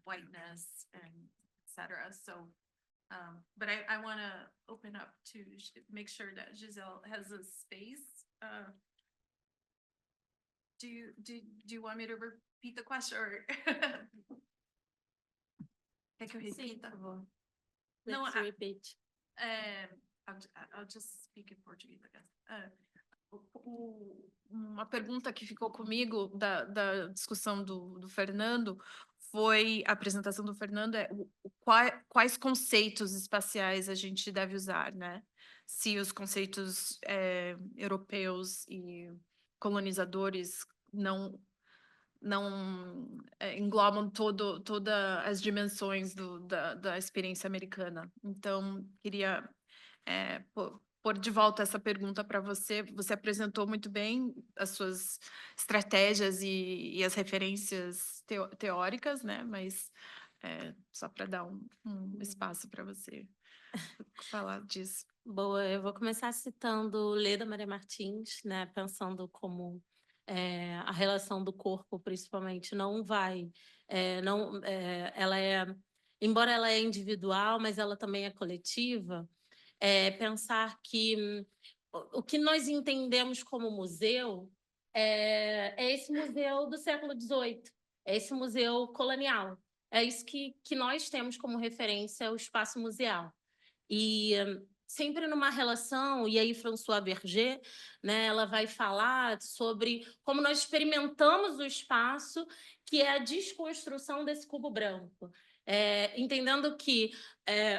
whiteness, and et cetera. So, but I want to open up to make sure that Giselle has a space. Do you want me to repeat the question, or quer que eu repita? Por favor. No, Let's repeat. I'll just speak in Portuguese, I guess. Uma pergunta que ficou comigo da discussão do Fernando foi, a apresentação do Fernando quais conceitos espaciais a gente deve usar, né? Se os conceitos europeus e colonizadores não englobam todas as dimensões da experiência americana. Então, queria pôr de volta essa pergunta para você. Você apresentou muito bem as suas estratégias e as referências teóricas, né? Mas só para dar um espaço para você falar disso. Boa, eu vou começar citando Leda Maria Martins, né? Pensando como a relação do corpo, principalmente, não vai... ela embora ela é individual, mas ela também é coletiva. Pensar que o que nós entendemos como museu é esse museu do século XVIII, é esse museu colonial. É isso que nós temos como referência o espaço museal. E sempre numa relação, e aí François Verger, né, ela vai falar sobre como nós experimentamos o espaço, que é a desconstrução desse cubo branco. Entendendo que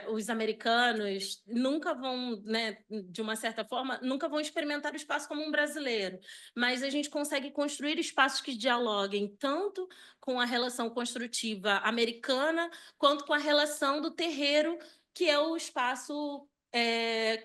os americanos nunca vão, né, de uma certa forma, nunca vão experimentar o espaço como um brasileiro, mas a gente consegue construir espaços que dialoguem tanto com a relação construtiva americana, quanto com a relação do terreiro que é o espaço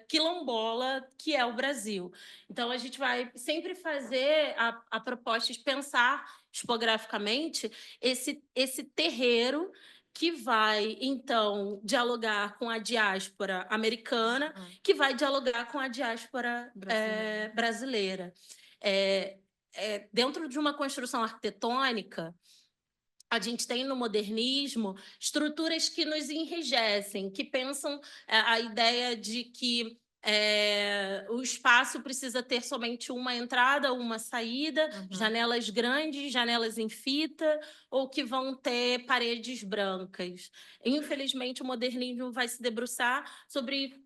quilombola, que é o Brasil. Então, a gente vai sempre fazer a proposta de pensar tipograficamente esse terreiro que vai, então, dialogar com a diáspora americana, que vai dialogar com a diáspora brasileira. Dentro de uma construção arquitetônica, a gente tem no modernismo estruturas que nos enrijecem, que pensam a ideia de que o espaço precisa ter somente uma entrada, uma saída, janelas grandes, janelas em fita, ou que vão ter paredes brancas. Infelizmente, o modernismo vai se debruçar sobre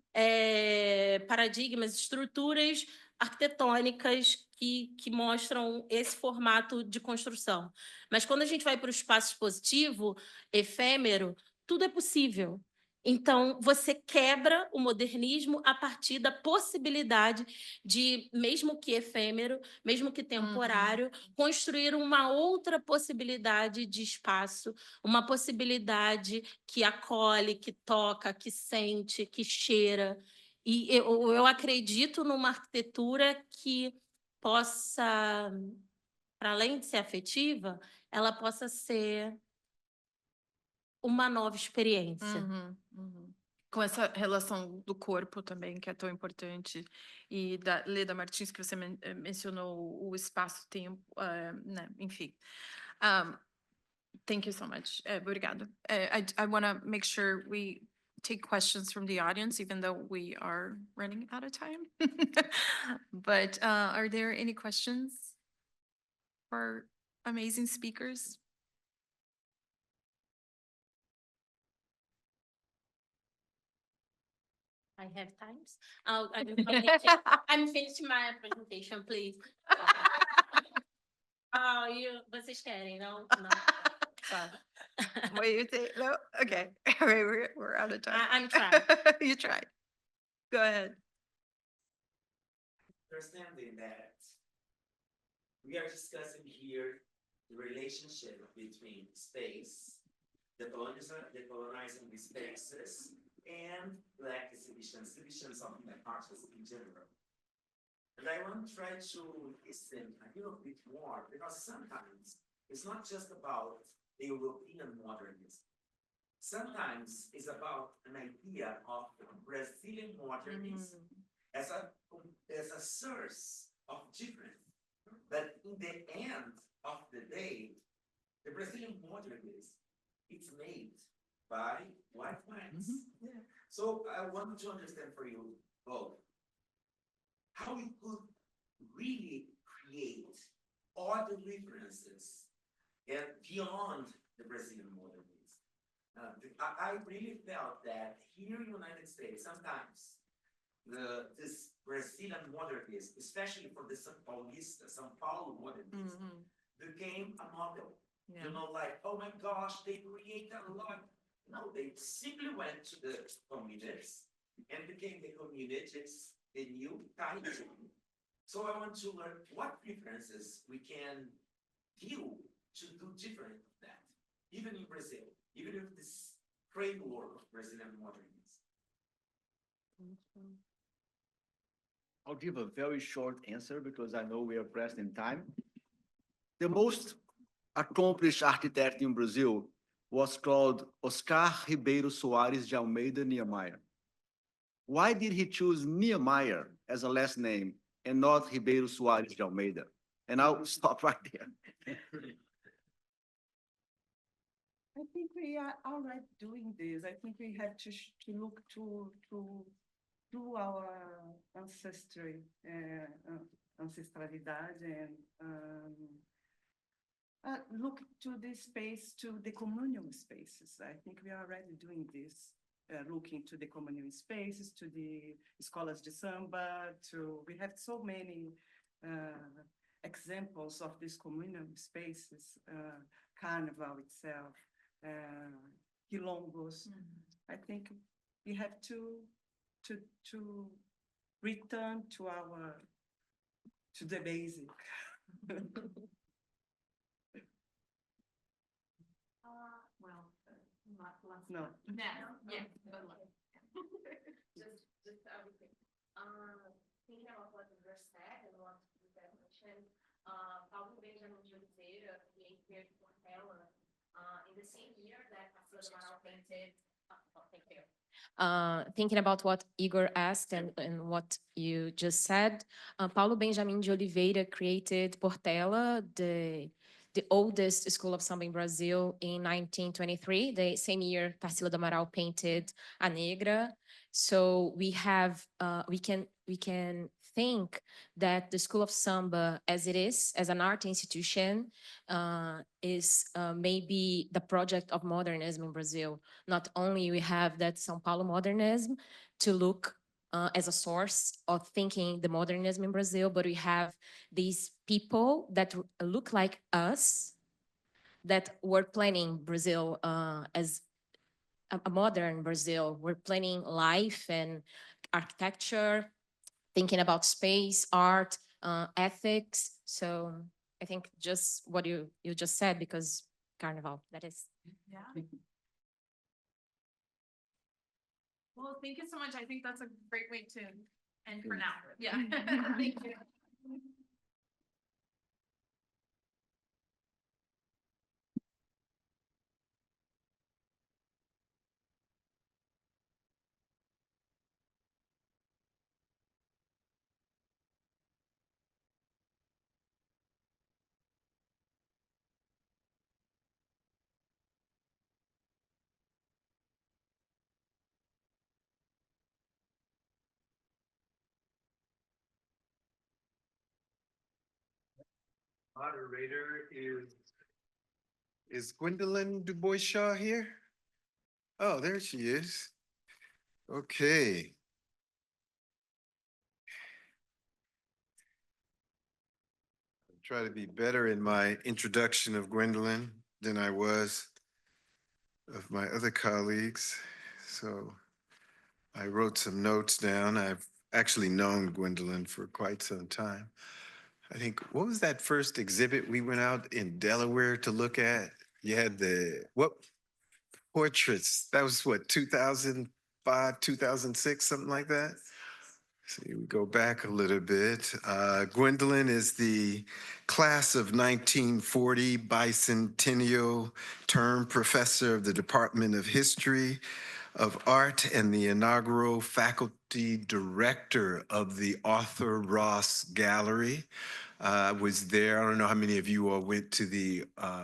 paradigmas, estruturas arquitetônicas que mostram esse formato de construção. Mas quando a gente vai para o espaço expositivo, efêmero, tudo é possível. Então, você quebra o modernismo a partir da possibilidade de, mesmo que efêmero, mesmo que temporário, construir uma outra possibilidade de espaço, uma possibilidade que acolhe, que toca, que sente, que cheira. E eu acredito numa arquitetura que possa, para além de ser afetiva, ela possa ser uma nova experiência. Com essa relação do corpo também, que é tão importante, e da Leda Martins, que você mencionou o espaço-tempo, né? Enfim. Thank you so much. Obrigado. I want to make sure we take questions from the audience, even though we are running out of time. But are there any questions for our amazing speakers? I have times. I'm finishing my presentation, please. Vocês querem, não? What you say? No? Okay. All right, we're out of time. I'm trying. You try. Go ahead. Understanding that we are discussing here the relationship between space, decolonizing the spaces, and Black exhibitions of the artists in general. And I want to try to listen a little bit more, because sometimes it's not just about the European modernism. Sometimes it's about an idea of Brazilian modernism as a source of difference. But in the end of the day, the Brazilian modernism is made by white minds. So I want to understand for you both how we could really create other differences and beyond the Brazilian modernism. I really felt that here in the United States, sometimes this Brazilian modernism, especially for the São Paulo modernism, became a model. Yeah. You know, like, oh my gosh, they create a lot. No, they simply went to the communities and became the communities the new type. So I want to learn what differences we can do to do different of that, even in Brazil, even in this framework of Brazilian modernism. I'll give a very short answer because I know we are pressed in time. The most accomplished architect in Brazil was called Oscar Ribeiro Soares de Almeida Niemeyer. Why did he choose Niemeyer as a last name and not Ribeiro Soares de Almeida? And I'll stop right there. I think we are already doing this. I think we have to look to our ancestralidade and look to this space, to the communal spaces. I think we are already doing this, looking to the communal spaces, to the escolas de samba, we have so many examples of these communal spaces, Carnival itself, Quilombos. I think we have to return to the basic. Well, No. Yeah, good luck. Thinking about what you just said and what you mentioned, Paulo Benjamin de Oliveira created Portela in the same year that Tarsila do Amaral painted. Thank you. Thinking about what Igor asked and what you just said, Paulo Benjamin de Oliveira created Portela, the oldest school of samba in Brazil, in 1923, the same year Tarsila do Amaral painted A Negra. So we have, we can think that the School of Samba, as it is, as an art institution, is maybe the project of modernism in Brazil. Not only we have that São Paulo modernism to look as a source of thinking the modernism in Brazil, but we have these people that look like us that were planning Brazil as a modern Brazil. We're planning life and architecture, thinking about space, art, ethics. So I think just what you just said, because Carnival, that is. Yeah. Well, thank you so much. I think that's a great way to end for now. Yeah. Thank you. Moderator is Gwendolyn Du Bois Shaw here? Oh, there she is. Okay. I'll try to be better in my introduction of Gwendolyn than I was of my other colleagues. So I wrote some notes down. I've actually known Gwendolyn for quite some time. I think, what was that first exhibit we went out in Delaware to look at? You had what portraits? That was what, 2005, 2006, something like that? See, we go back a little bit. Gwendolyn is the class of 1940 bicentennial term professor of the Department of History of Art and the inaugural faculty director of the Arthur Ross Gallery. Was there. I don't know how many of you all went to the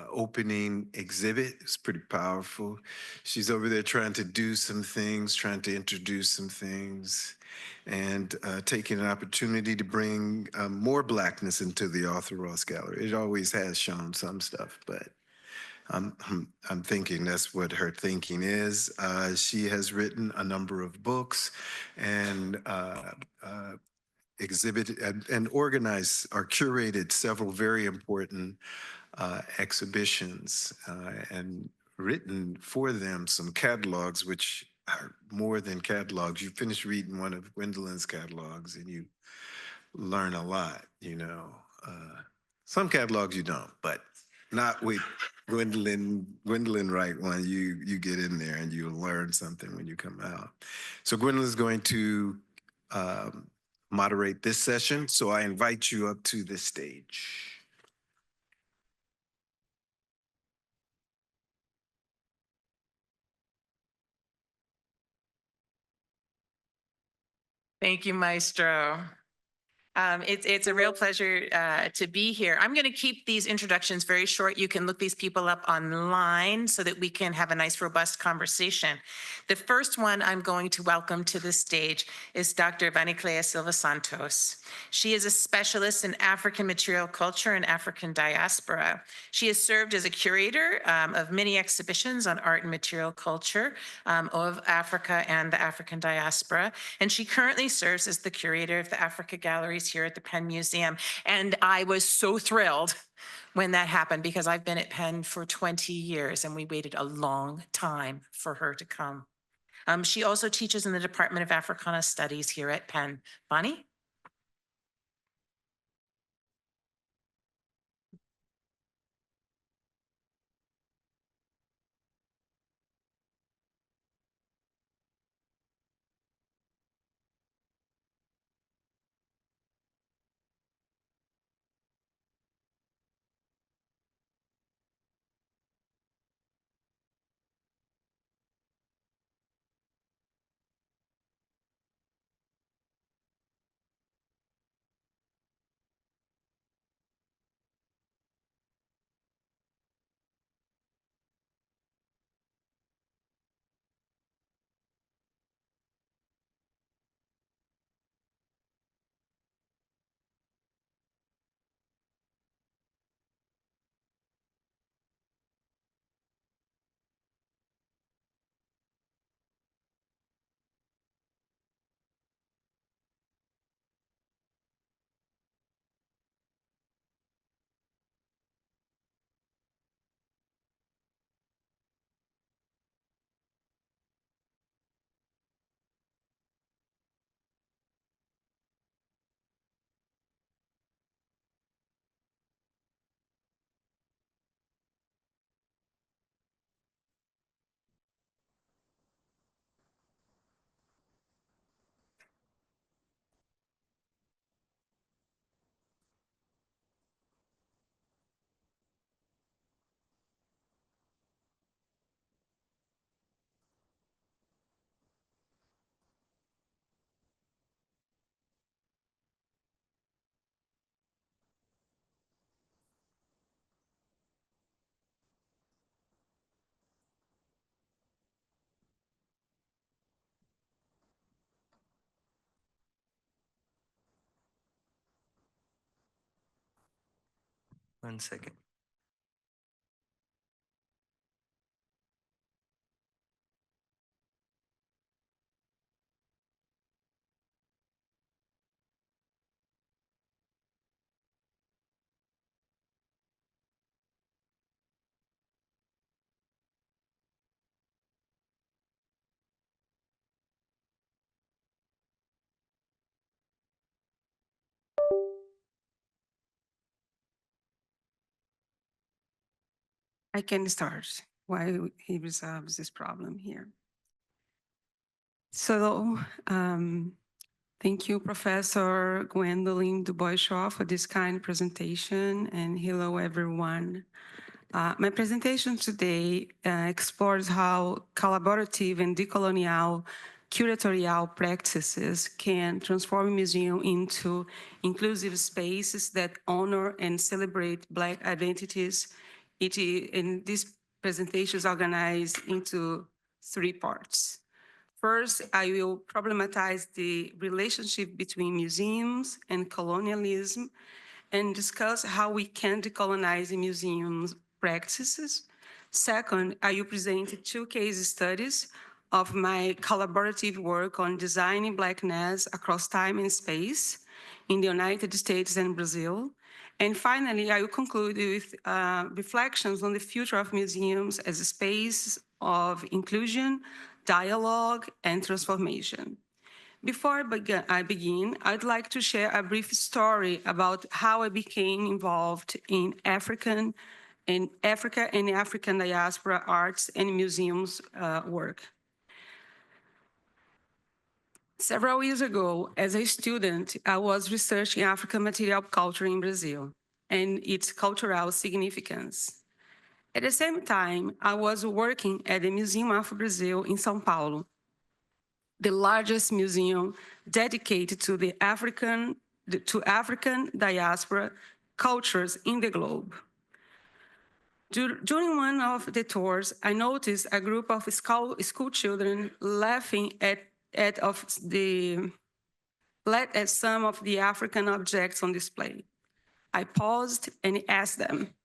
opening exhibit. It's pretty powerful. She's over there trying to do some things, trying to introduce some things, and taking an opportunity to bring more Blackness into the Arthur Ross Gallery. It always has shown some stuff, but I'm thinking that's what her thinking is. She has written a number of books and exhibited and organized or curated several very important exhibitions and written for them some catalogs, which are more than catalogs. You finish reading one of Gwendolyn's catalogs and you learn a lot, you know. Some catalogs you don't, but not with Gwendolyn Wright one. You get in there and you learn something when you come out. So Gwendolyn's going to moderate this session. So I invite you up to the stage. Thank you, Maestro. It's a real pleasure to be here. I'm going to keep these introductions very short. You can look these people up online so that we can have a nice, robust conversation. The first one I'm going to welcome to the stage is Dr. Vaniclea Silva Santos. She is a specialist in African material culture and African diaspora. She has served as a curator of many exhibitions on art and material culture of Africa and the African diaspora. And she currently serves as the curator of the Africa Galleries here at the Penn Museum. And I was so thrilled when that happened because I've been at Penn for 20 years and we waited a long time for her to come. She also teaches in the Department of Africana Studies here at Penn. Bonnie? 1 second. I can start while he resolves this problem here. So, thank you, Professor Gwendolyn Dubois-Shaw, for this kind presentation, and hello, everyone. My presentation today explores how collaborative and decolonial curatorial practices can transform a museum into inclusive spaces that honor and celebrate Black identities. And this presentation is organized into 3 parts. First, I will problematize the relationship between museums and colonialism and discuss how we can decolonize museums practices. Second, I will present 2 case studies of my collaborative work on designing Blackness across time and space in the United States and Brazil. And finally, I will conclude with reflections on the future of museums as a space of inclusion, dialogue, and transformation. Before I begin, I'd like to share a brief story about how I became involved in Africa and African diaspora arts and museums work. Several years ago, as a student, I was researching African material culture in Brazil and its cultural significance. At the same time, I was working at the Museum of Brazil in São Paulo, the largest museum dedicated to the African diaspora cultures in the globe. During one of the tours, I noticed a group of school children laughing at some of the African objects on display. I paused and asked them,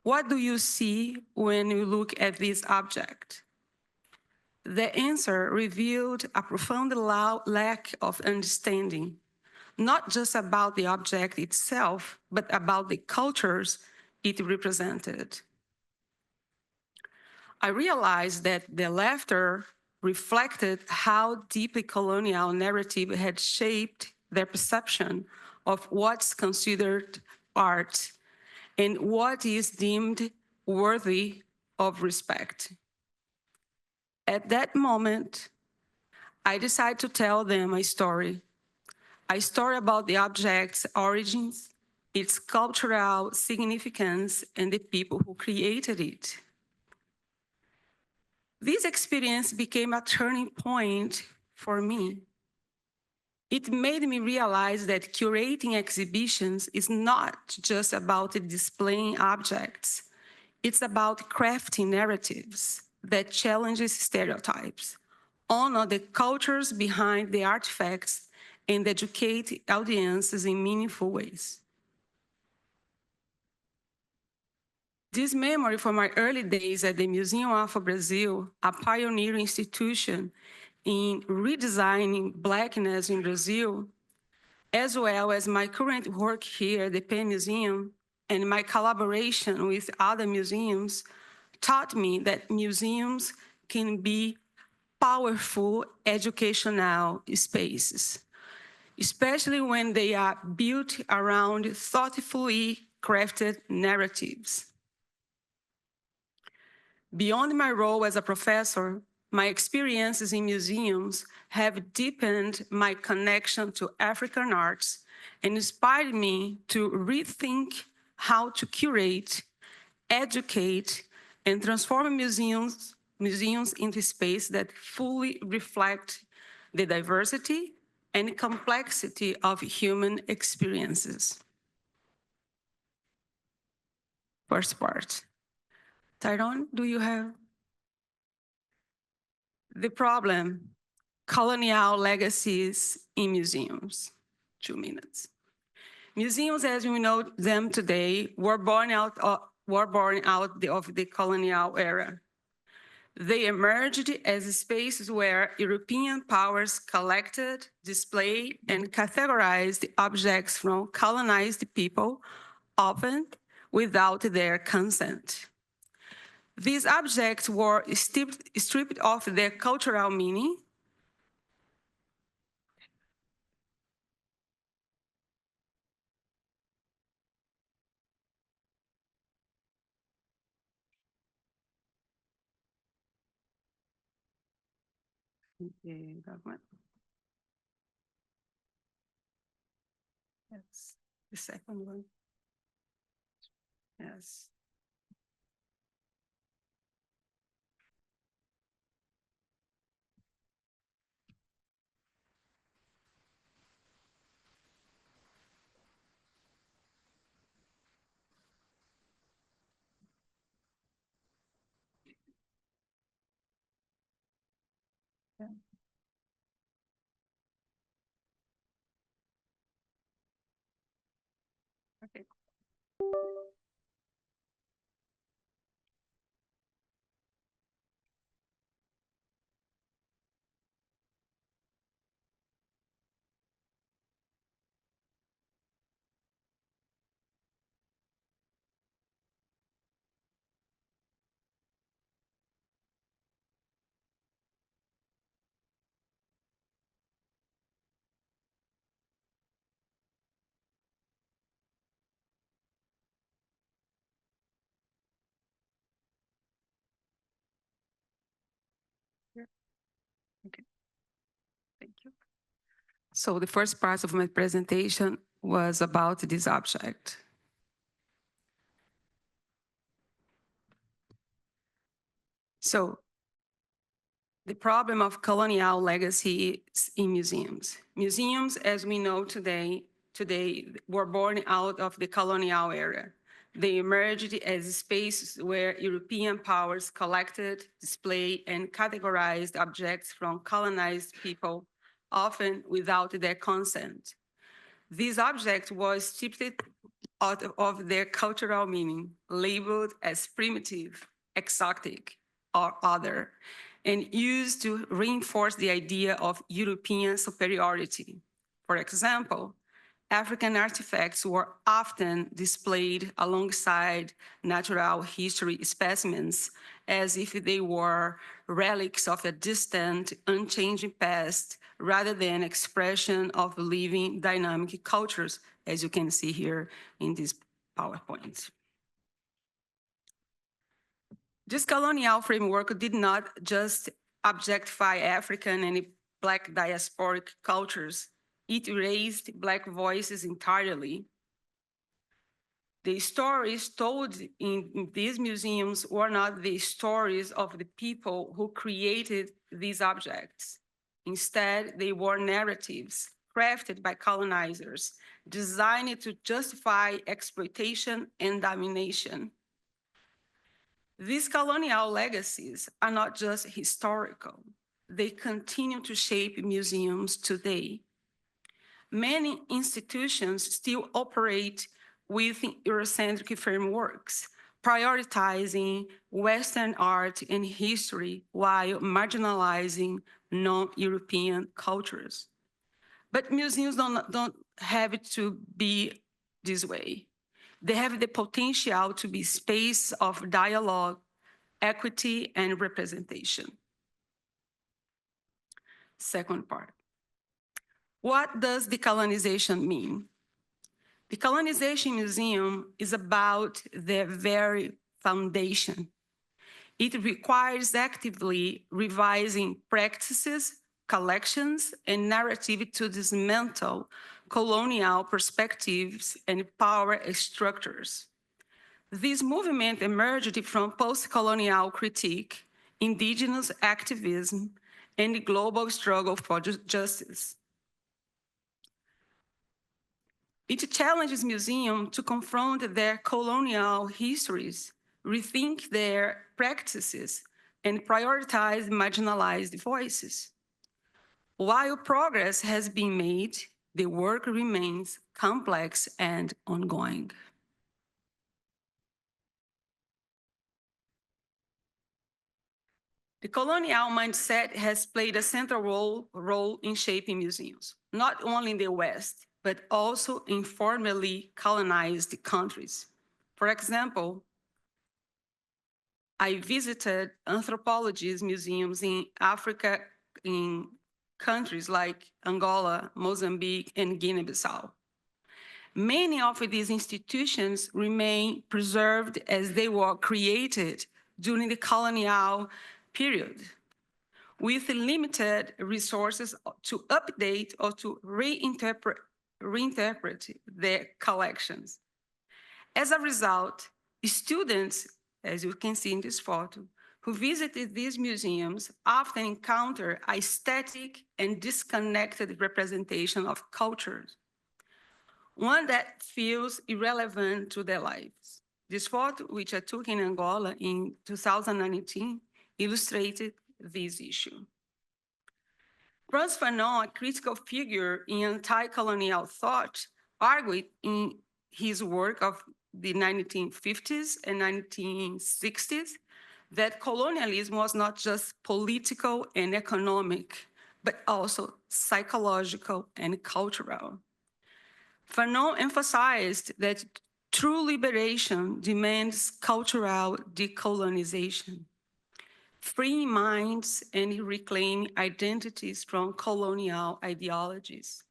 "What do you see when you look at this object?" The answer revealed a profound lack of understanding, not just about the object itself, but about the cultures it represented. I realized that the laughter reflected how deeply colonial narrative had shaped their perception of what's considered art and what is deemed worthy of respect. At that moment, I decided to tell them a story about the object's origins, its cultural significance, and the people who created it. This experience became a turning point for me. It made me realize that curating exhibitions is not just about displaying objects. It's about crafting narratives that challenges stereotypes, honor the cultures behind the artifacts, and educate audiences in meaningful ways. This memory from my early days at the Museum of Brazil, a pioneer institution in redesigning Blackness in Brazil, as well as my current work here at the Penn Museum and my collaboration with other museums, taught me that museums can be powerful educational spaces, especially when they are built around thoughtfully crafted narratives. Beyond my role as a professor, my experiences in museums have deepened my connection to African arts and inspired me to rethink how to curate, educate, and transform museums into space that fully reflect the diversity and complexity of human experiences. First part. Tyrone, do you have? The problem, colonial legacies in museums. 2 minutes. Museums, as we know them today, were born out of the colonial era. They emerged as spaces where European powers collected, displayed, and categorized objects from colonized people, often without their consent. These objects were stripped of their cultural meaning. Yes, the second one. Yes. Yeah. Okay. Okay. Thank you. So the first part of my presentation was about this object. So the problem of colonial legacy in museums. Museums, as we know today were born out of the colonial era. They emerged as spaces where European powers collected, displayed, and categorized objects from colonized people, often without their consent. These objects were stripped out of their cultural meaning, labeled as primitive, exotic, or other, and used to reinforce the idea of European superiority. For example, African artifacts were often displayed alongside natural history specimens as if they were relics of a distant, unchanging past rather than expression of living dynamic cultures, as you can see here in this PowerPoint. This colonial framework did not just objectify African and Black diasporic cultures, it erased Black voices entirely. The stories told in these museums were not the stories of the people who created these objects. Instead, they were narratives crafted by colonizers, designed to justify exploitation and domination. These colonial legacies are not just historical, they continue to shape museums today. Many institutions still operate within Eurocentric frameworks, prioritizing Western art and history while marginalizing non-European cultures. But museums don't have it to be this way. They have the potential to be space of dialogue, equity, and representation. Second part. What does decolonization mean? The Colonization Museum is about the very foundation. It requires actively revising practices, collections, and narrative to dismantle colonial perspectives and power structures. This movement emerged from post-colonial critique, indigenous activism, and the global struggle for justice. It challenges museums to confront their colonial histories, rethink their practices, and prioritize marginalized voices. While progress has been made, the work remains complex and ongoing. The colonial mindset has played a central role in shaping museums, not only in the West, but also in formerly colonized countries. For example, I visited anthropology museums in Africa, in countries like Angola, Mozambique, and Guinea-Bissau. Many of these institutions remain preserved as they were created during the colonial period, with limited resources to update or to reinterpret their collections. As a result, students, as you can see in this photo, who visited these museums often encounter a static and disconnected representation of cultures, one that feels irrelevant to their lives. This photo, which I took in Angola in 2019, illustrated this issue. Frantz Fanon, a critical figure in anti-colonial thought, argued in his work of the 1950s and 1960s that colonialism was not just political and economic, but also psychological and cultural. Fanon emphasized that true liberation demands cultural decolonization, freeing minds and reclaiming identities from colonial ideologies.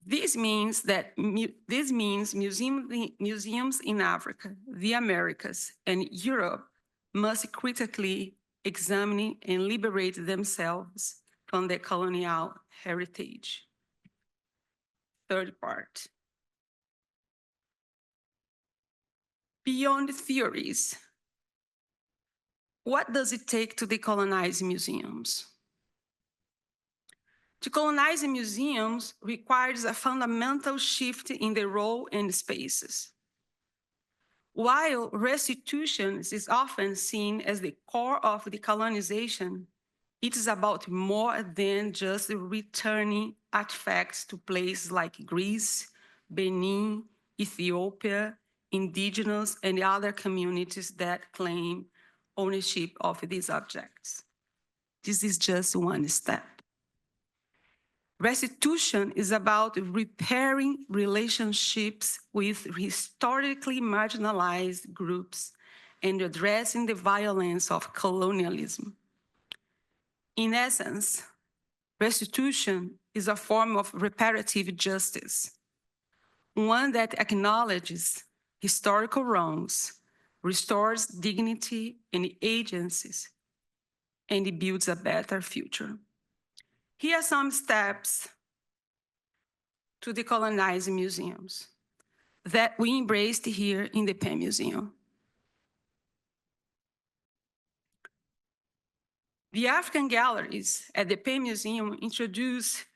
This means museums in Africa, the Americas, and Europe must critically examine and liberate themselves from their colonial heritage. Third part. Beyond theories, what does it take to decolonize museums? Decolonizing museums requires a fundamental shift in the role and spaces. While restitution is often seen as the core of decolonization, it is about more than just returning artifacts to places like Greece, Benin, Ethiopia, indigenous, and other communities that claim ownership of these objects. This is just one step. Restitution is about repairing relationships with historically marginalized groups and addressing the violence of colonialism. In essence, restitution is a form of reparative justice, one that acknowledges historical wrongs, restores dignity and agencies, and builds a better future. Here are some steps to decolonize museums that we embraced here in the Penn Museum. The African galleries at the Penn Museum introduced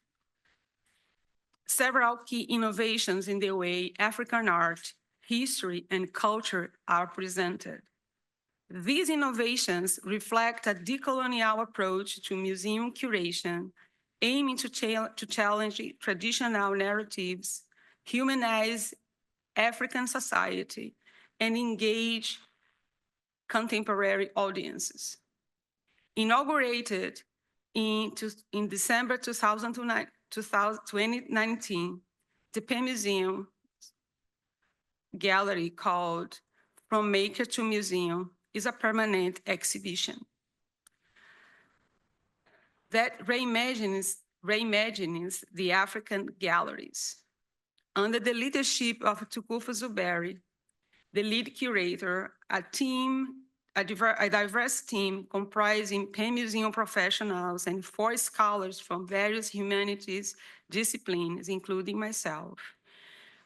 several key innovations in the way African art, history, and culture are presented. These innovations reflect a decolonial approach to museum curation, aiming to challenge traditional narratives, humanize African society, and engage contemporary audiences. Inaugurated in December 2019, the Penn Museum gallery called From Maker to Museum is a permanent exhibition that reimagines the African galleries. Under the leadership of Tukufu Zuberi, the lead curator, a diverse team comprising Penn Museum professionals and 4 scholars from various humanities disciplines, including myself,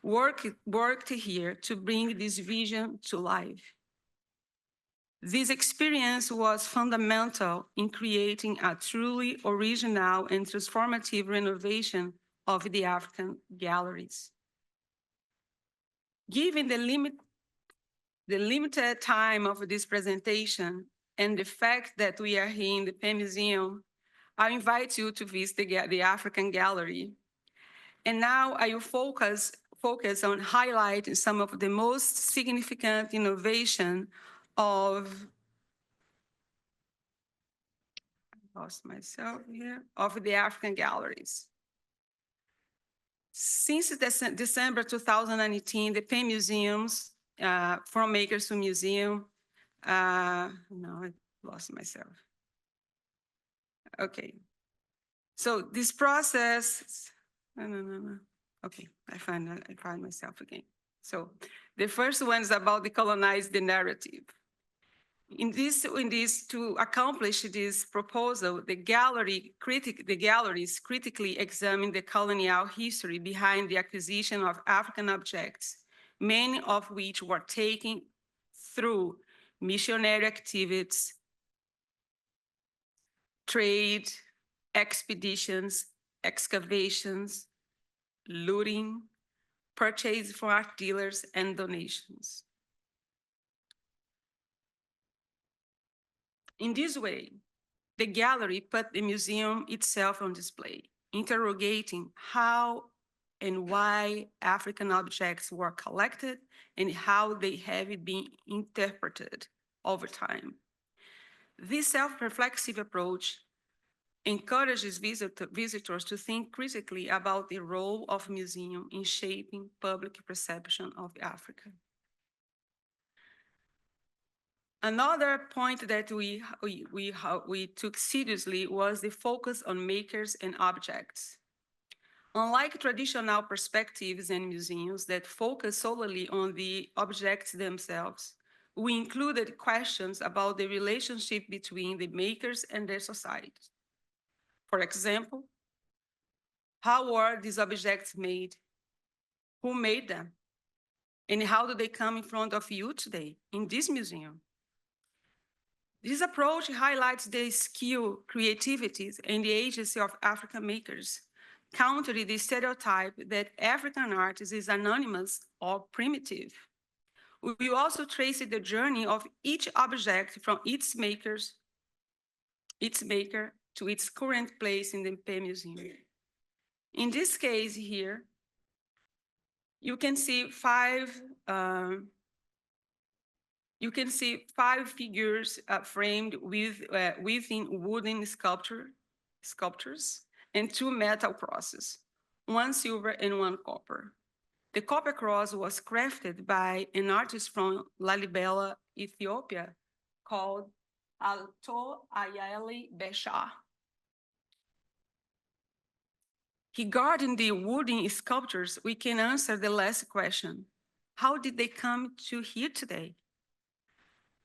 worked here to bring this vision to life. This experience was fundamental in creating a truly original and transformative renovation of the African galleries. Given the limited time of this presentation and the fact that we are here in the Penn Museum, I invite you to visit the African Gallery. And now I will focus on highlighting some of the most significant innovation of, I lost myself here, of the African galleries. Since December 2018, the Penn Museums, From Makers to Museum, no, I lost myself. Okay. So this process, no. Okay, I find myself again. So the first one is about decolonize the narrative. In this, to accomplish this proposal, the galleries critically examine the colonial history behind the acquisition of African objects, many of which were taken through missionary activities, trade, expeditions, excavations, looting, purchase from art dealers, and donations. In this way, the gallery put the museum itself on display, interrogating how and why African objects were collected and how they have been interpreted over time. This self-reflexive approach encourages visitors to think critically about the role of museum in shaping public perception of Africa. Another point that we took seriously was the focus on makers and objects. Unlike traditional perspectives in museums that focus solely on the objects themselves, we included questions about the relationship between the makers and their societies. For example, how were these objects made? Who made them? And how do they come in front of you today in this museum? This approach highlights the skill, creativity, and the agency of African makers, countering the stereotype that African art is anonymous or primitive. We also trace the journey of each object from its maker to its current place in the Penn Museum. In this case here, you can see five figures framed within wooden sculptures and 2 metal crosses, 1 silver and 1 copper. The copper cross was crafted by an artist from Lalibela, Ethiopia, called Alto Ayale Besha. Regarding the wooden sculptures, we can answer the last question. How did they come to here today?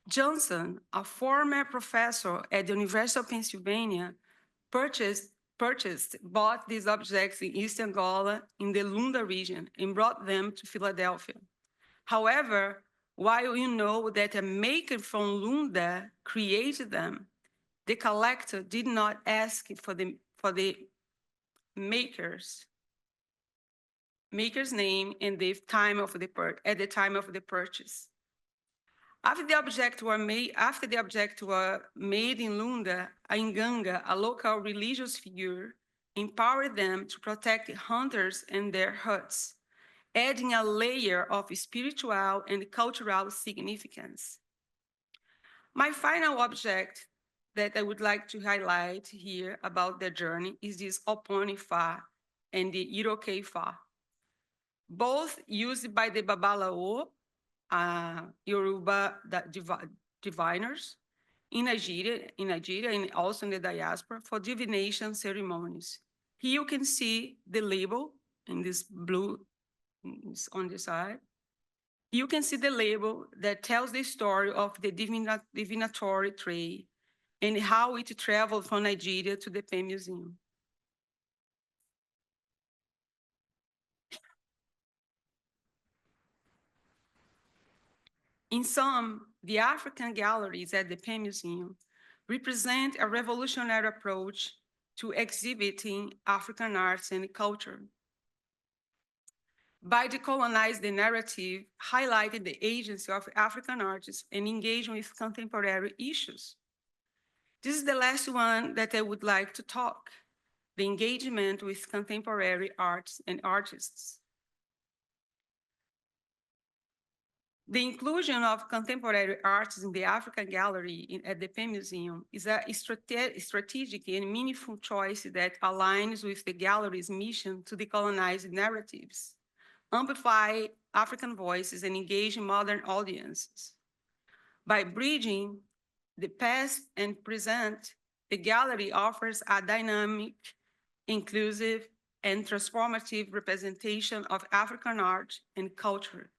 Johnson, a former professor at the University of Pennsylvania, bought these objects in East Angola in the Lunda region and brought them to Philadelphia. However, while you know that a maker from Lunda created them, the collector did not ask for the maker's name and the time of at the time of the purchase. After the objects were made in Lunda, Inganga, a local religious figure, empowered them to protect hunters and their huts, adding a layer of spiritual and cultural significance. My final object that I would like to highlight here about their journey is this Oponi Fa and the Iroquois Fa, both used by the Babalawo, Yoruba diviners in Nigeria and also in the diaspora for divination ceremonies. Here you can see the label in this blue on the side. You can see the label that tells the story of the divinatory trade and how it traveled from Nigeria to the Penn Museum. In sum, the African galleries at the Penn Museum represent a revolutionary approach to exhibiting African arts and culture. By decolonizing the narrative, highlighting the agency of African artists and engaging with contemporary issues. This is the last one that I would like to talk, the engagement with contemporary arts and artists. The inclusion of contemporary arts in the African Gallery at the Penn Museum is a strategic and meaningful choice that aligns with the gallery's mission to decolonize narratives, amplify African voices, and engage modern audiences. By bridging the past and present, the gallery offers a dynamic, inclusive, and transformative representation of African art and culture,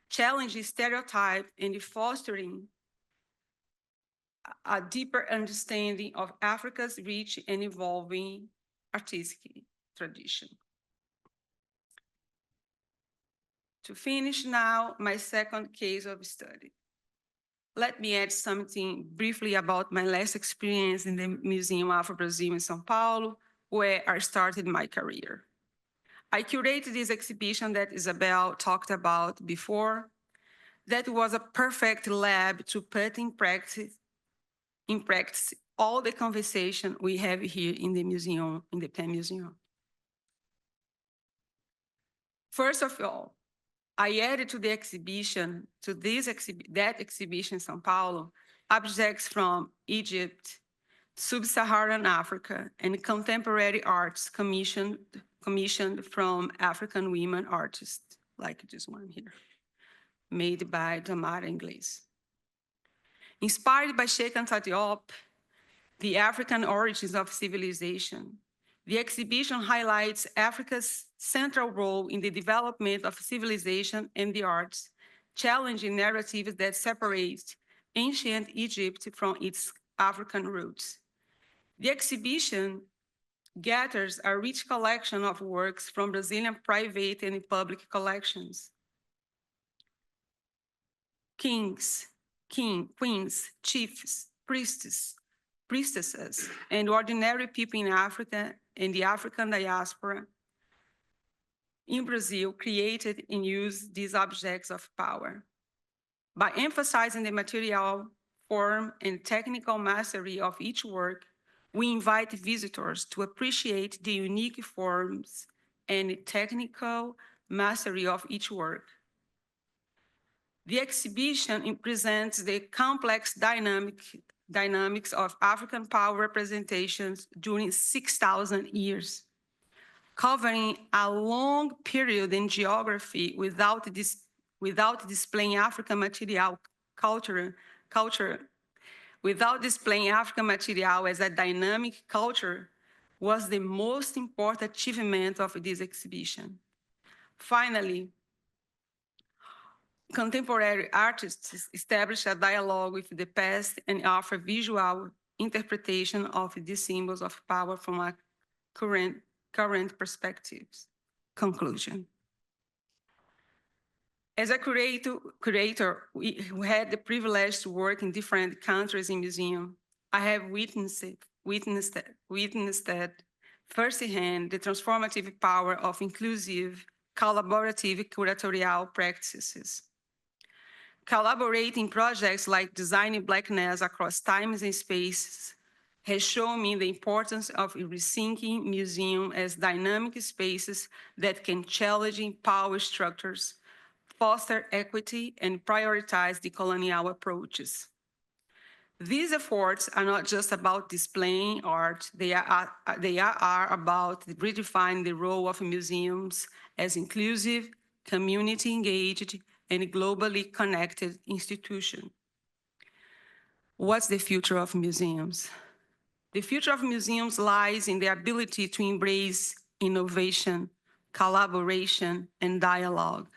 challenging stereotype and fostering a deeper understanding of Africa's rich and evolving artistic tradition. To finish now, my second case of study. Let me add something briefly about my last experience in the Museum Afro-Brazil in São Paulo, where I started my career. I curated this exhibition that Isabel talked about before. That was a perfect lab to put in practice all the conversation we have here in the museum, in the Penn Museum. First of all, I added to the exhibition, to that exhibition in São Paulo, objects from Egypt, Sub-Saharan Africa, and contemporary arts commissioned from African women artists, like this one here, made by Tamara Inglês. Inspired by Cheikh Anta Diop, The African Origins of Civilization, the exhibition highlights Africa's central role in the development of civilization and the arts, challenging narratives that separate ancient Egypt from its African roots. The exhibition gathers a rich collection of works from Brazilian private and public collections. Kings, queens, chiefs, priestesses, and ordinary people in Africa and the African diaspora in Brazil created and used these objects of power. By emphasizing the material, form, and technical mastery of each work, we invite visitors to appreciate the unique forms and technical mastery of each work. The exhibition presents the complex dynamics of African power representations during 6,000 years, covering a long period in geography without displaying African material culture, without displaying African material as a dynamic culture, was the most important achievement of this exhibition. Finally, contemporary artists establish a dialogue with the past and offer visual interpretation of these symbols of power from a current perspectives. Conclusion. As a curator, we had the privilege to work in different countries in museums. I have witnessed firsthand the transformative power of inclusive, collaborative curatorial practices. Collaborating projects like designing Blackness across times and spaces has shown me the importance of rethinking museums as dynamic spaces that can challenge power structures, foster equity, and prioritize decolonial approaches. These efforts are not just about displaying art, they are about redefining the role of museums as inclusive, community-engaged, and globally connected institution. What's the future of museums? The future of museums lies in the ability to embrace innovation, collaboration, and dialogue.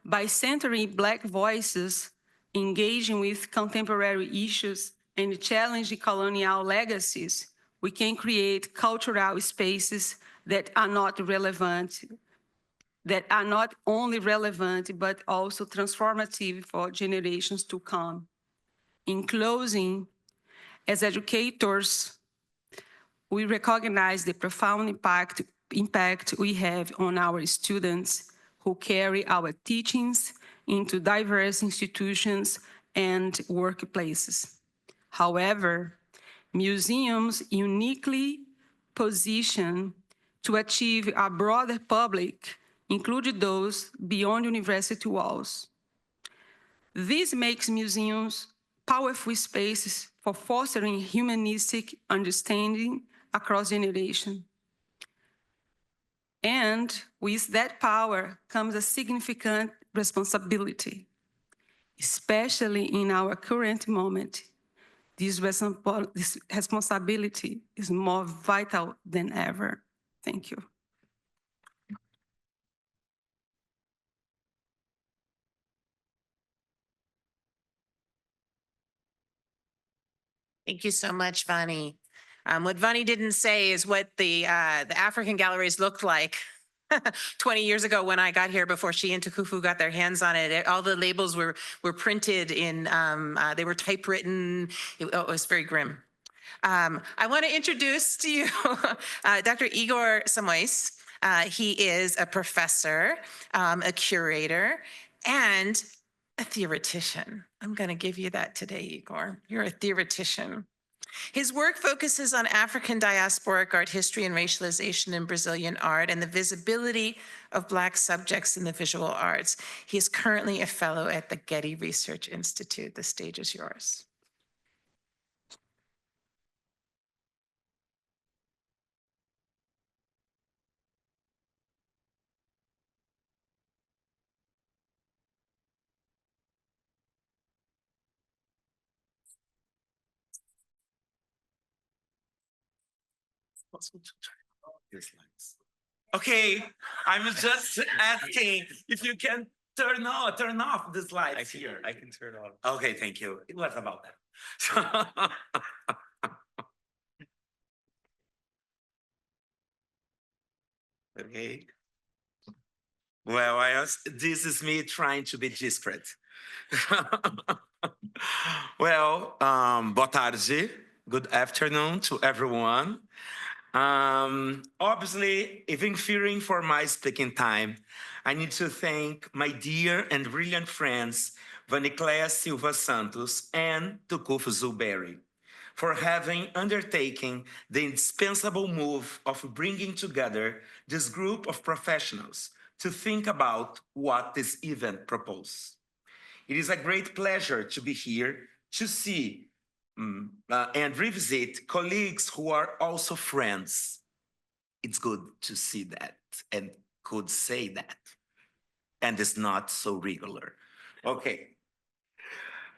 By centering Black voices, engaging with contemporary issues, and challenging colonial legacies, we can create cultural spaces that are not only relevant, but also transformative for generations to come. In closing, as educators, we recognize the profound impact we have on our students who carry our teachings into diverse institutions and workplaces. However, museums uniquely position to achieve a broader public, including those beyond university walls. This makes museums powerful spaces for fostering humanistic understanding across generations. And with that power comes a significant responsibility, especially in our current moment. This responsibility is more vital than ever. Thank you. Thank you so much, Vani. What Vani didn't say is what the African galleries looked like 20 years ago when I got here, before she and Tukufu got their hands on it. All the labels were printed in, they were typewritten. It was very grim. I want to introduce to you Dr. Igor Samois. He is a professor, a curator, and a theoretician. I'm going to give you that today, Igor. You're a theoretician. His work focuses on African diasporic art history and racialization in Brazilian art and the visibility of Black subjects in the visual arts. He is currently a fellow at the Getty Research Institute. The stage is yours. Okay, I'm just asking if you can turn off the slides here. I can turn on. Okay, thank you. It was about that. Okay. Well, this is me trying to be discreet. Well, boa tarde. Good afternoon to everyone. Obviously, even fearing for my speaking time, I need to thank my dear and brilliant friends, Vaniclea Silva Santos and Tukufu Zuberi, for having undertaken the indispensable move of bringing together this group of professionals to think about what this event proposes. It is a great pleasure to be here to see and revisit colleagues who are also friends. It's good to see that and could say that. And it's not so regular. Okay.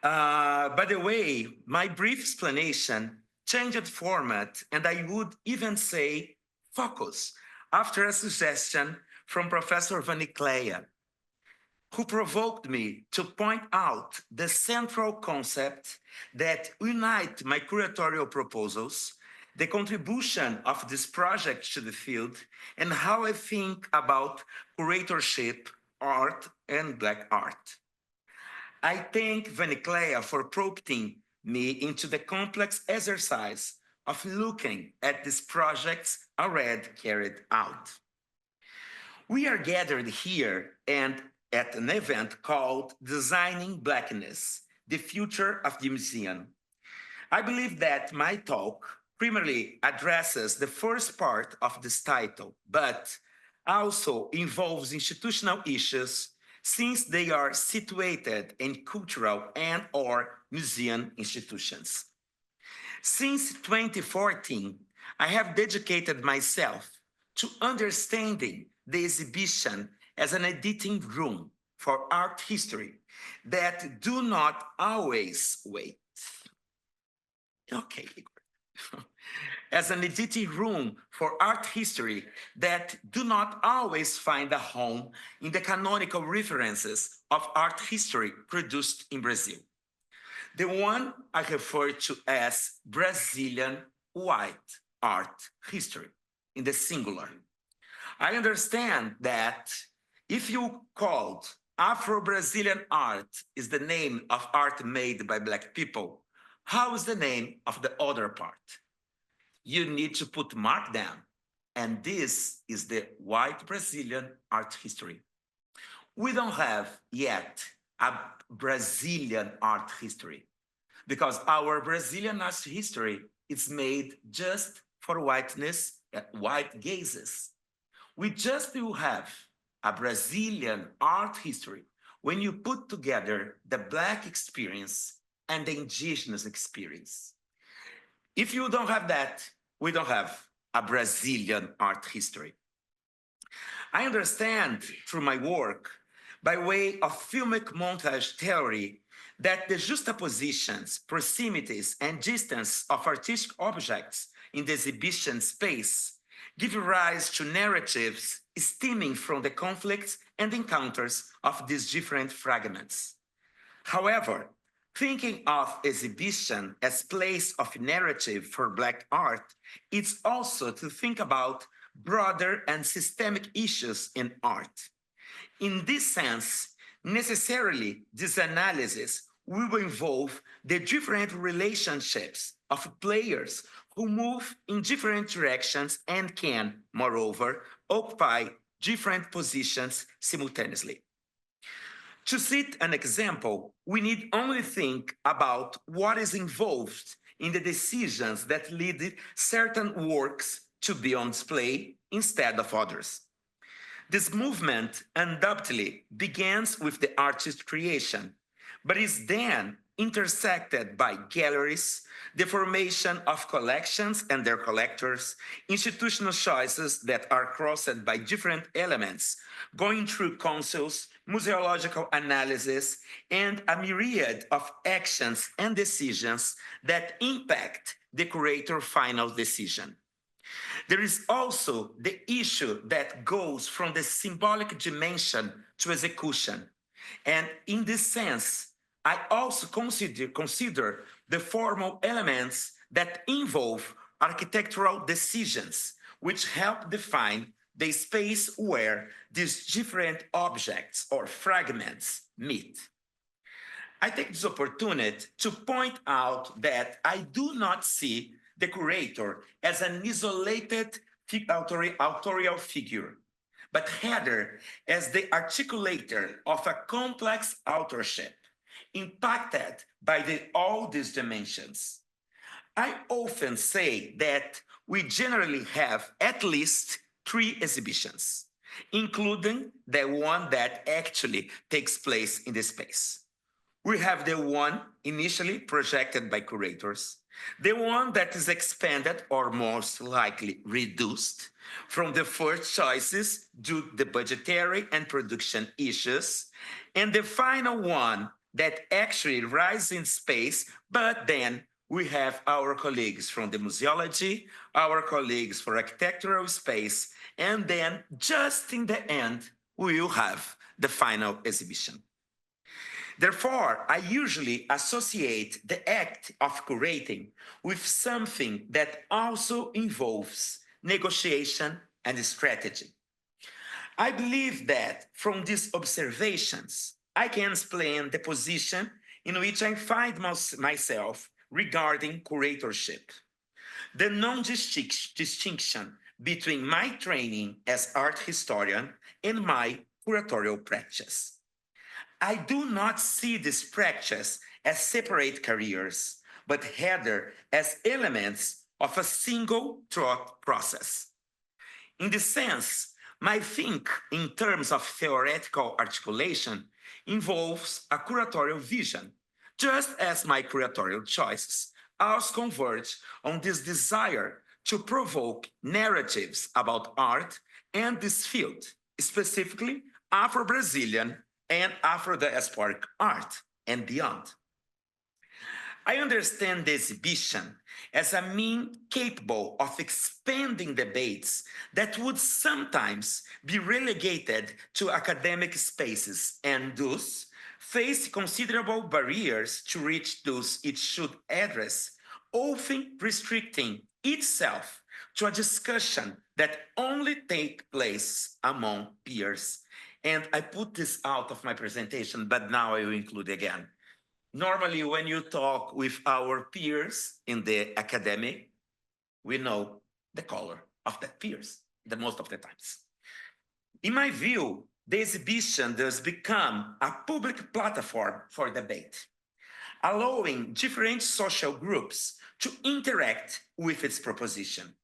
By the way, my brief explanation changed format, and I would even say focus, after a suggestion from Professor Vaniclea, who provoked me to point out the central concept that unite my curatorial proposals, the contribution of this project to the field, and how I think about curatorship, art, and Black art. I thank Vaniclea for prompting me into the complex exercise of looking at these projects already carried out. We are gathered here and at an event called Designing Blackness, the Future of the Museum. I believe that my talk primarily addresses the first part of this title, but also involves institutional issues since they are situated in cultural and/or museum institutions. Since 2014, I have dedicated myself to understanding the exhibition as an editing room for art history that do not always wait. Okay, as an editing room for art history that do not always find a home in the canonical references of art history produced in Brazil. The one I refer to as Brazilian white art history in the singular. I understand that if you called Afro-Brazilian art is the name of art made by Black people, how is the name of the other part? You need to put mark down. And this is the white Brazilian art history. We don't have yet a Brazilian art history. because our Brazilian art history is made just for whiteness, white gazes. We just will have a Brazilian art history when you put together the Black experience and the indigenous experience. If you don't have that, we don't have a Brazilian art history. I understand through my work, by way of filmic montage theory, that the juxtapositions, proximities, and distance of artistic objects in the exhibition space give rise to narratives stemming from the conflicts and encounters of these different fragments. However, thinking of exhibition as place of narrative for Black art, it's also to think about broader and systemic issues in art. In this sense, necessarily, this analysis will involve the different relationships of players who move in different directions and can, moreover, occupy different positions simultaneously. To cite an example, we need only think about what is involved in the decisions that lead certain works to be on display instead of others. This movement undoubtedly begins with the artist's creation, but is then intersected by galleries, the formation of collections and their collectors, institutional choices that are crossed by different elements, going through councils, museological analysis, and a myriad of actions and decisions that impact the curator's final decision. There is also the issue that goes from the symbolic dimension to execution. And in this sense, I also consider the formal elements that involve architectural decisions, which help define the space where these different objects or fragments meet. I take this opportunity to point out that I do not see the curator as an isolated authorial figure, but rather as the articulator of a complex authorship impacted by all these dimensions. I often say that we generally have at least 3 exhibitions, including the one that actually takes place in the space. We have the one initially projected by curators, the one that is expanded or most likely reduced from the first choices due to the budgetary and production issues, and the final one that actually rises in space, but then we have our colleagues from the museology, our colleagues for architectural space, and then just in the end, we will have the final exhibition. Therefore, I usually associate the act of curating with something that also involves negotiation and strategy. I believe that from these observations, I can explain the position in which I find myself regarding curatorship. The non-distinction between my training as art historian and my curatorial practice. I do not see this practice as separate careers, but rather as elements of a single thought process. In this sense, my think in terms of theoretical articulation involves a curatorial vision, just as my curatorial choices also converge on this desire to provoke narratives about art and this field, specifically Afro-Brazilian and Afro-diasporic art and beyond. I understand the exhibition as a means capable of expanding debates that would sometimes be relegated to academic spaces and thus face considerable barriers to reach those it should address, often restricting itself to a discussion that only takes place among peers. And I put this out of my presentation, but now I will include again. Normally, when you talk with our peers in the academic, we know the color of that peers, the most of the times. In my view, the exhibition does become a public platform for debate. allowing different social groups to interact with its proposition.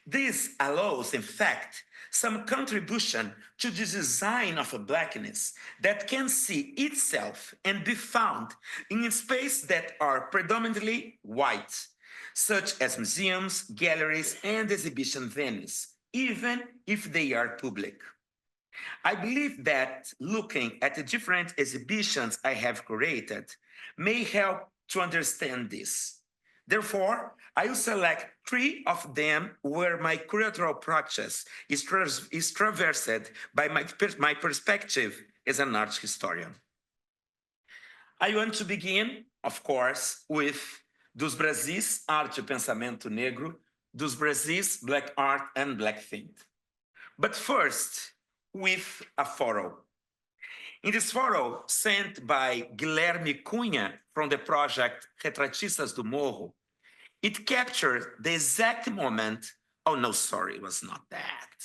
This allows, in fact, some contribution to the design of a Blackness that can see itself and be found in spaces that are predominantly white, such as museums, galleries, and exhibition venues, even if they are public. I believe that looking at the different exhibitions I have curated may help to understand this. Therefore, I will select 3 of them where my curatorial practice is traversed by my perspective as an art historian. I want to begin, of course, with Dos Brasis, Arte e Pensamento Negro, Dos Brasis, Black Art and Black Thing. But first, with a photo. In this photo sent by Guilherme Cunha from the project Retratistas do Morro, it captured the exact moment. Oh, no, sorry, it was not that.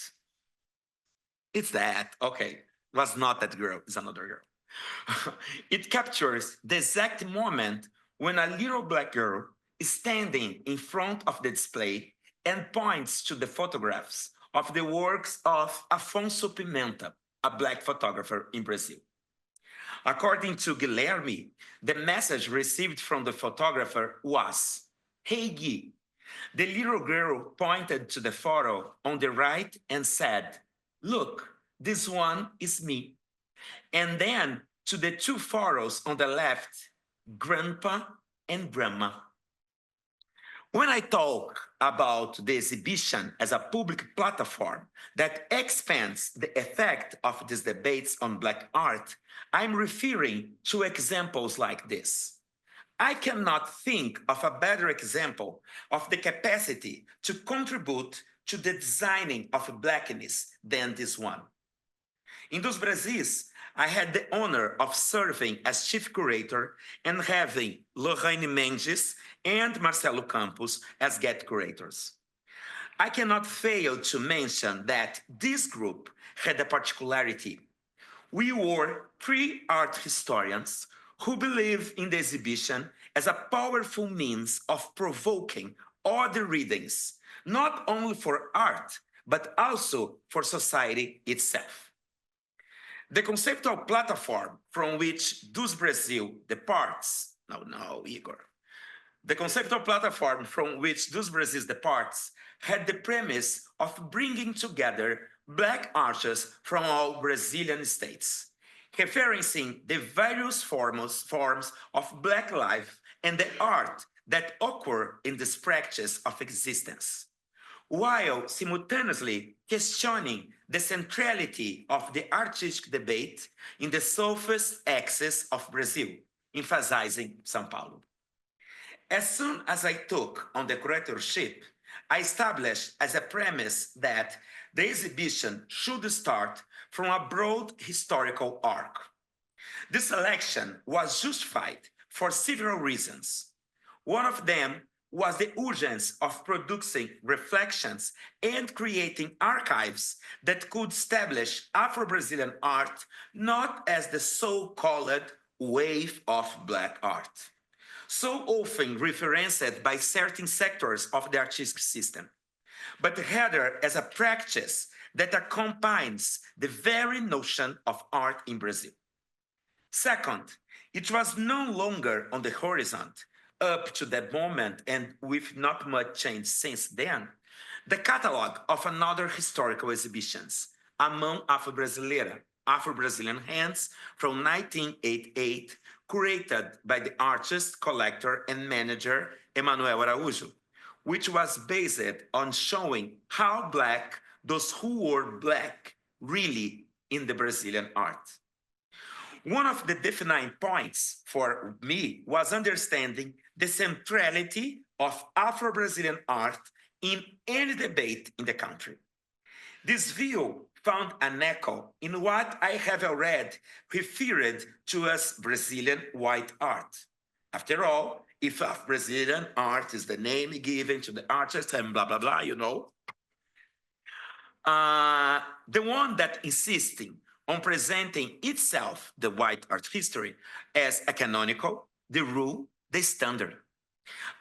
It's that, okay. It was not that girl, it's another girl. It captures the exact moment when a little black girl is standing in front of the display and points to the photographs of the works of Afonso Pimenta, a black photographer in Brazil. According to Guilherme, the message received from the photographer was, "Hey, Gui." The little girl pointed to the photo on the right and said, "Look, this one is me." And then to the 2 photos on the left, Grandpa and Grandma. When I talk about the exhibition as a public platform that expands the effect of these debates on Black art, I'm referring to examples like this. I cannot think of a better example of the capacity to contribute to the designing of Blackness than this one. In Dos Brasis, I had the honor of serving as chief curator and having Lorraine Mendes and Marcelo Campos as guest curators. I cannot fail to mention that this group had a particularity. We were 3 art historians who believe in the exhibition as a powerful means of provoking other readings, not only for art, but also for society itself. The conceptual platform from which Dos Brasil departs, Igor. The conceptual platform from which Dos Brasil departs had the premise of bringing together Black artists from all Brazilian states, referencing the various forms of Black life and the art that occur in this practice of existence, while simultaneously questioning the centrality of the artistic debate in the southwest axis of Brazil, emphasizing São Paulo. As soon as I took on the curatorship, I established as a premise that the exhibition should start from a broad historical arc. This selection was justified for several reasons. One of them was the urgency of producing reflections and creating archives that could establish Afro-Brazilian art not as the so-called wave of Black art, so often referenced by certain sectors of the artistic system, but rather as a practice that accompanies the very notion of art in Brazil. Second, it was no longer on the horizon up to that moment, and with not much change since then, the catalog of another historical exhibitions, Among Afro-Brazilian Hands from 1988, curated by the artist, collector, and manager Emanuel Araújo, which was based on showing how Black those who were Black really in the Brazilian art. One of the defining points for me was understanding the centrality of Afro-Brazilian art in any debate in the country. This view found an echo in what I have already referred to as Brazilian white art. After all, if Brazilian art is the name given to the artist and blah, blah, blah, you know. The one that insisting on presenting itself, the white art history, as a canonical, the rule, the standard.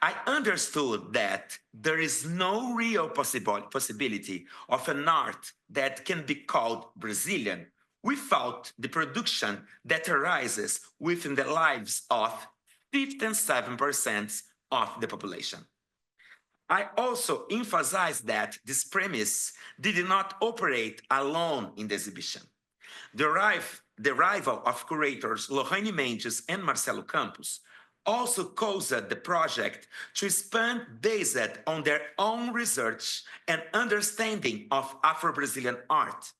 I understood that there is no real possibility of an art that can be called Brazilian without the production that arises within the lives of 57% of the population. I also emphasize that this premise did not operate alone in the exhibition. The arrival of curators Lohane Mendes and Marcelo Campos also caused the project to expand based on their own research and understanding of Afro-Brazilian art.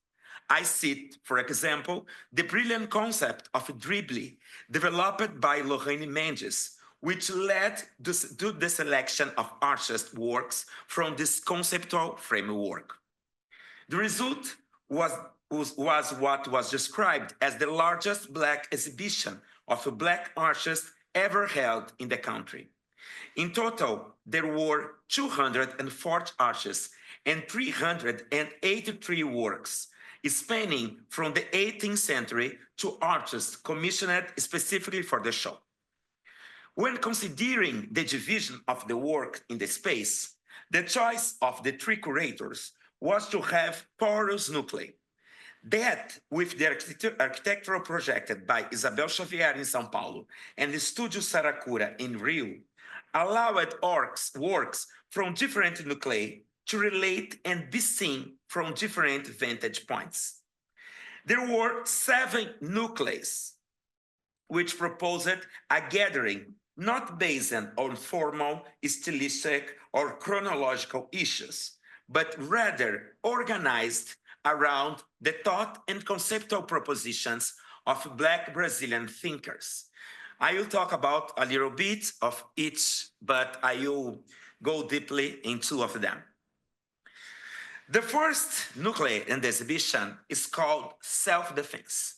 I cite, for example, the brilliant concept of dribbling developed by Lohane Mendes, which led to the selection of artist works from this conceptual framework. The result was what was described as the largest Black exhibition of a Black artist ever held in the country. In total, there were 240 artists and 383 works, spanning from the 18th century to artists commissioned specifically for the show. When considering the division of the work in the space, the choice of the three curators was to have porous nuclei. That, with the architectural project by Isabel Xavier in São Paulo and the Studio Saracura in Rio, allowed works from different nuclei to relate and be seen from different vantage points. There were 7 nuclei, which proposed a gathering not based on formal, stylistic, or chronological issues, but rather organized around the thought and conceptual propositions of Black Brazilian thinkers. I will talk about a little bit of each, but I will go deeply in 2 of them. The first nuclei in the exhibition is called self-defense,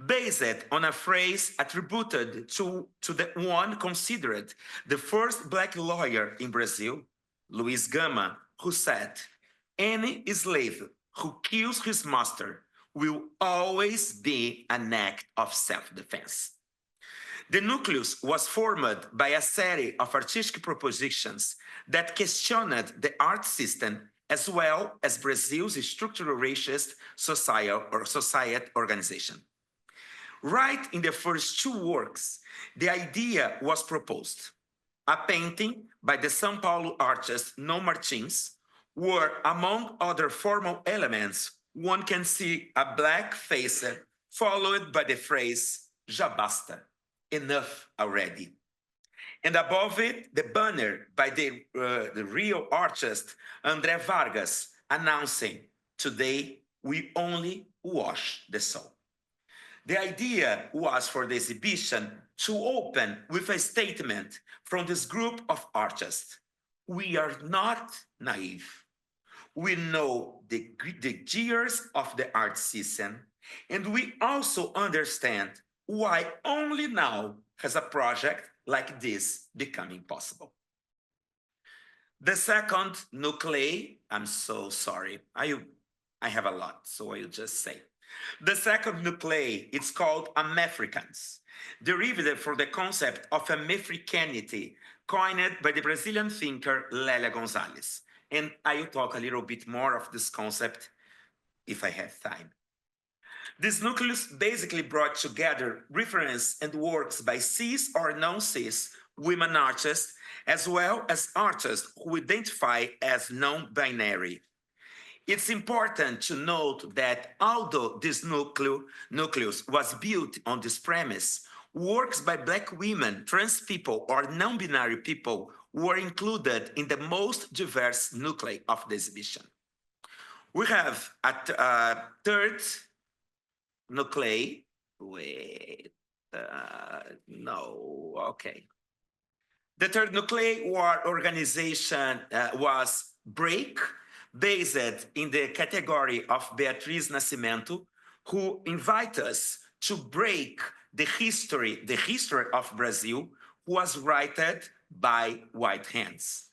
based on a phrase attributed to the one considered the first Black lawyer in Brazil, Luiz Gama, who said, "Any slave who kills his master will always be an act of self-defense." The nucleus was formed by a series of artistic propositions that questioned the art system as well as Brazil's structural racist society organization. Right in the first 2 works, the idea was proposed. A painting by the São Paulo artist No Martins, where, among other formal elements, one can see a Black face followed by the phrase, "Já basta," enough already. And above it, the banner by the Rio artist André Vargas announcing, "Today we only wash the soul." The idea was for the exhibition to open with a statement from this group of artists. "We are not naive. We know the gears of the art system, and we also understand why only now has a project like this becoming possible." The second nuclei, I'm so sorry, I have a lot, so I'll just say. The second nuclei, it's called Amafricans, derived from the concept of Amafricanity coined by the Brazilian thinker Lélia Gonzalez. And I will talk a little bit more of this concept if I have time. This nucleus basically brought together reference and works by cis or non-cis women artists, as well as artists who identify as non-binary. It's important to note that although this nucleus was built on this premise, works by Black women, trans people, or non-binary people were included in the most diverse nuclei of the exhibition. We have a third nuclei. The third nuclei organization was Break, based in the category of Beatriz Nascimento, who invite us to break the history of Brazil was written by white hands.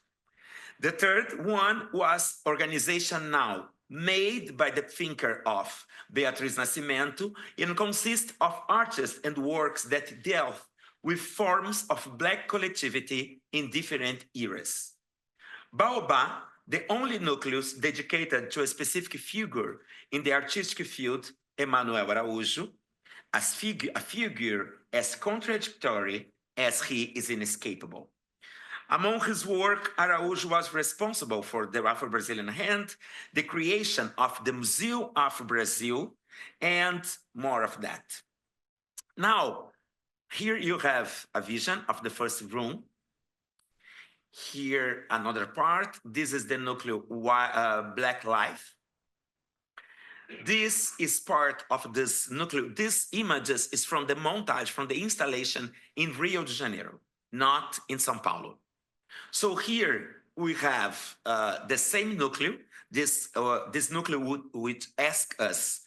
The third one was Organization Now, made by the thinker of Beatriz Nascimento, and consists of artists and works that dealt with forms of Black collectivity in different eras. Baobá, the only nucleus dedicated to a specific figure in the artistic field, Emmanuel Araújo, a figure as contradictory as he is inescapable. Among his work, Araújo was responsible for the Afro-Brazilian Hand, the creation of the Museu of Brazil, and more of that. Now, here you have a vision of the first room. Here, another part. This is the nucleus Black Life. This is part of this nucleus. These images is from the montage, from the installation in Rio de Janeiro, not in São Paulo. So here we have the same nucleus, this nucleus which asks us,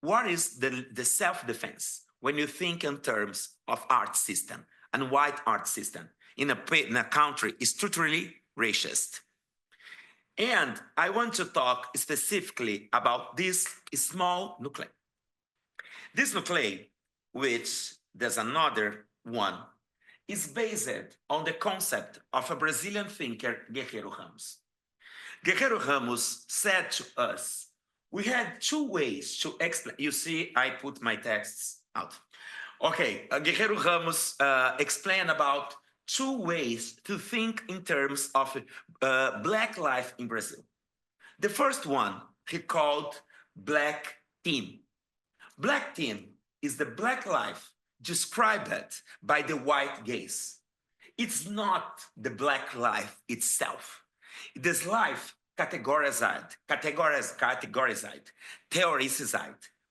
what is the self-defense when you think in terms of art system and white art system in a country structurally racist? And I want to talk specifically about this small nuclei. This nuclei, which there's another one, is based on the concept of a Brazilian thinker, Guerreiro Ramos. Guerreiro Ramos said to us, we had two ways to explain. You see, I put my texts out. Okay, Guerreiro Ramos explained about two ways to think in terms of Black life in Brazil. The first one he called Black Teen. Black Teen is the Black life described by the white gaze. It's not the Black life itself. This life categorized, theorized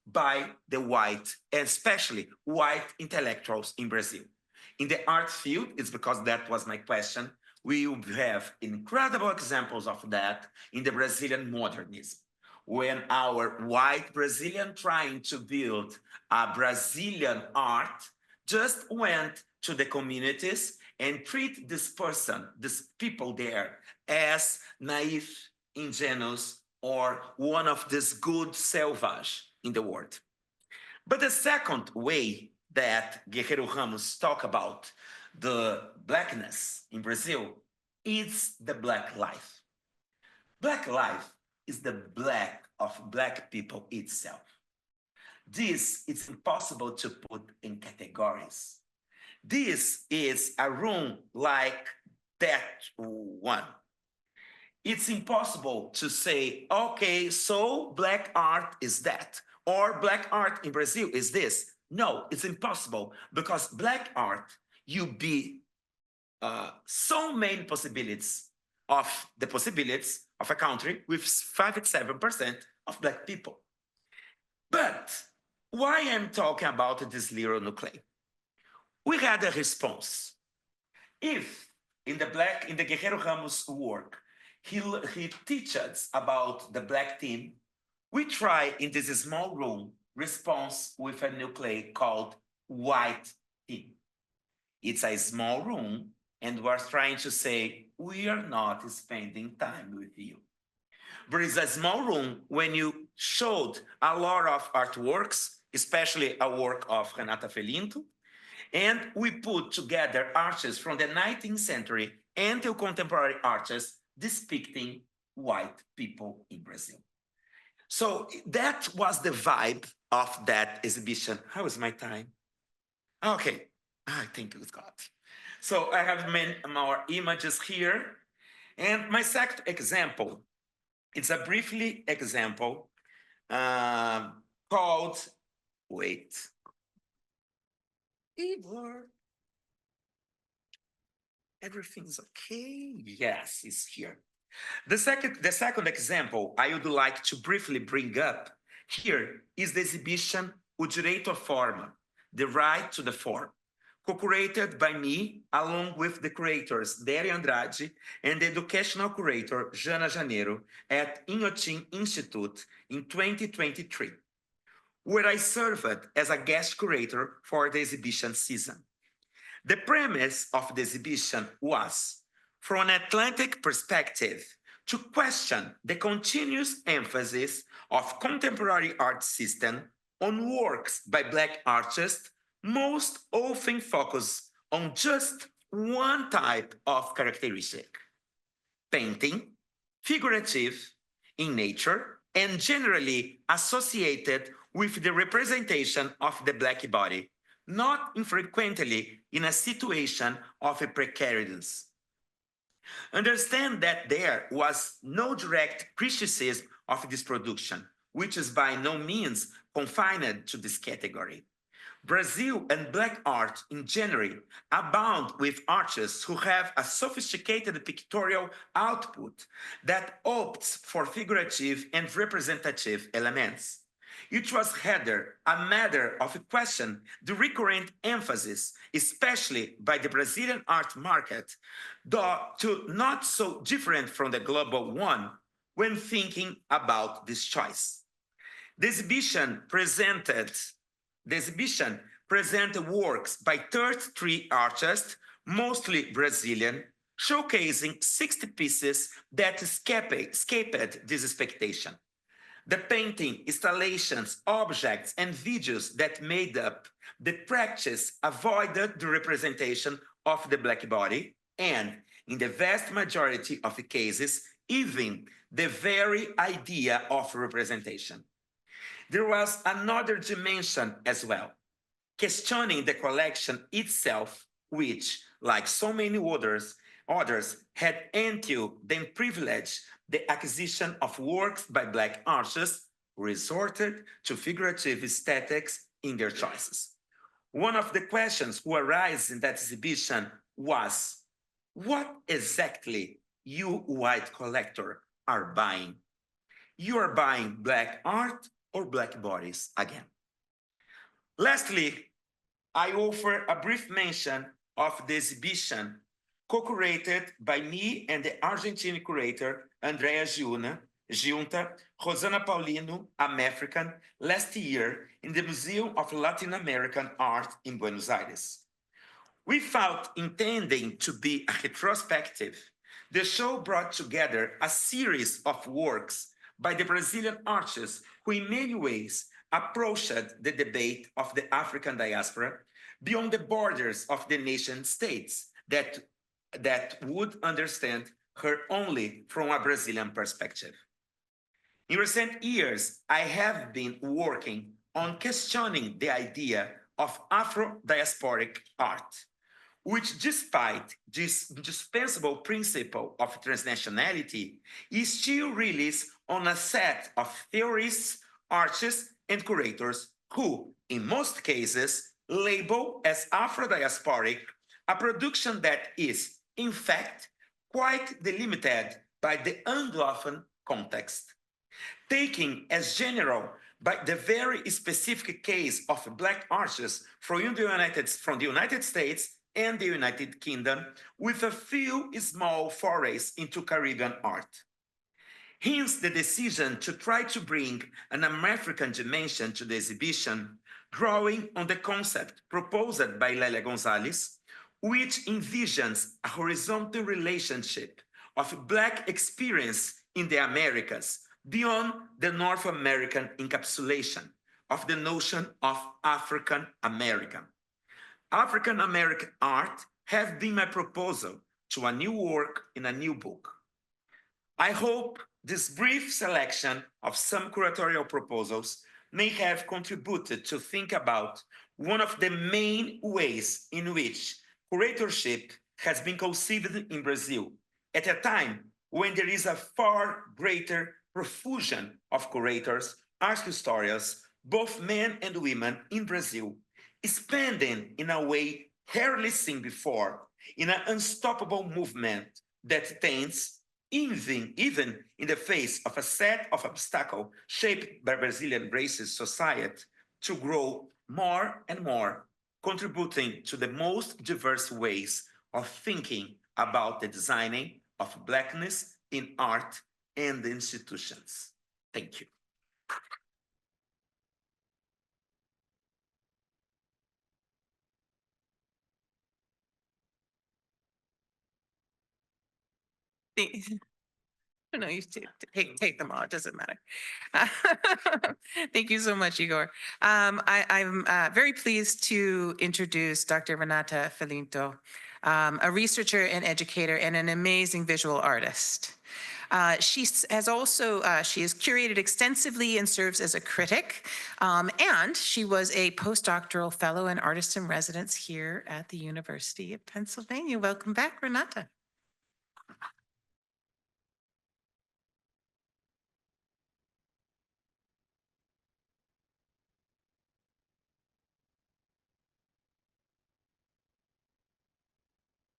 by the white, and especially white intellectuals in Brazil. In the art field, it's because that was my question, we have incredible examples of that in the Brazilian modernism. When our white Brazilian trying to build a Brazilian art just went to the communities and treat this person, these people there, as naive, ingenuous, or one of these good selvage in the world. But the second way that Guerreiro Ramos talk about the blackness in Brazil is the Black life. Black life is the black of Black people itself. This is impossible to put in categories. This is a room like that one. It's impossible to say, okay, so Black art is that, or Black art in Brazil is this. No, it's impossible, because Black art, you be so many possibilities of the possibilities of a country with 5-7% of Black people. But why I'm talking about this little nuclei? We had a response. If in the Guerreiro Ramos work, he teaches about the Black team, we try in this small room response with a nuclei called white team. It's a small room, and we're trying to say, we are not spending time with you. But it's a small room when you showed a lot of artworks, especially a work of Renata Felinto, and we put together artists from the 19th century and the contemporary artists depicting white people in Brazil. So that was the vibe of that exhibition. How is my time? Okay, I think it's got. So I have many more images here. And my second example, it's a briefly example called, wait. Igor, everything's okay? Yes, it's here. The second example I would like to briefly bring up here is the exhibition O Direito à Forma, the right to the form, co-curated by me along with the curators Deri Andrade and the educational curator Jana Janeiro at Inhotim Institute in 2023, where I served as a guest curator for the exhibition season. The premise of the exhibition was, from an Atlantic perspective, to question the continuous emphasis of contemporary art system on works by Black artists most often focus on just one type of characteristic: painting, figurative, in nature, and generally associated with the representation of the Black body, not infrequently in a situation of a precarious. Understand that there was no direct criticism of this production, which is by no means confined to this category. Brazil and Black art in general abound with artists who have a sophisticated pictorial output that opts for figurative and representative elements. It was rather a matter of question the recurrent emphasis, especially by the Brazilian art market, though not so different from the global one when thinking about this choice. The exhibition presented works by 33 artists, mostly Brazilian, showcasing 60 pieces that escaped this expectation. The painting, installations, objects, and videos that made up the practice avoided the representation of the Black body, and in the vast majority of the cases, even the very idea of representation. There was another dimension as well, questioning the collection itself, which, like so many others had until then privileged the acquisition of works by Black artists, resorted to figurative aesthetics in their choices. One of the questions who arose in that exhibition was, what exactly you, white collector, are buying? You are buying Black art or Black bodies again? Lastly, I offer a brief mention of the exhibition co-curated by me and the Argentine curator Andrea Giunta, Rosana Paulino, African, last year in the Museum of Latin American Art in Buenos Aires. Without intending to be a retrospective, the show brought together a series of works by the Brazilian artists who in many ways approached the debate of the African diaspora beyond the borders of the nation states that would understand her only from a Brazilian perspective. In recent years, I have been working on questioning the idea of Afro-diasporic art, which, despite this indispensable principle of transnationality, is still relies on a set of theorists, artists, and curators who, in most cases, label as Afro-diasporic a production that is, in fact, quite delimited by the Anglophone context. Taking as general by the very specific case of Black artists from the United States and the United Kingdom, with a few small forays into Caribbean art. Hence the decision to try to bring an African dimension to the exhibition, drawing on the concept proposed by Lélia Gonzalez, which envisions a horizontal relationship of Black experience in the Americas beyond the North American encapsulation of the notion of African American. African American art has been my proposal to a new work in a new book. I hope this brief selection of some curatorial proposals may have contributed to think about one of the main ways in which curatorship has been conceived in Brazil at a time when there is a far greater profusion of curators, art historians, both men and women in Brazil, expanding in a way rarely seen before in an unstoppable movement that tends, even in the face of a set of obstacles shaped by Brazilian racist society, to grow more and more, contributing to the most diverse ways of thinking about the designing of Blackness in art and institutions. Thank you. No, you take them all. It doesn't matter. Thank you so much, Igor. I'm very pleased to introduce Dr. Renata Felinto, a researcher and educator and an amazing visual artist. She has curated extensively and serves as a critic, and she was a postdoctoral fellow and artist in residence here at the University of Pennsylvania. Welcome back, Renata.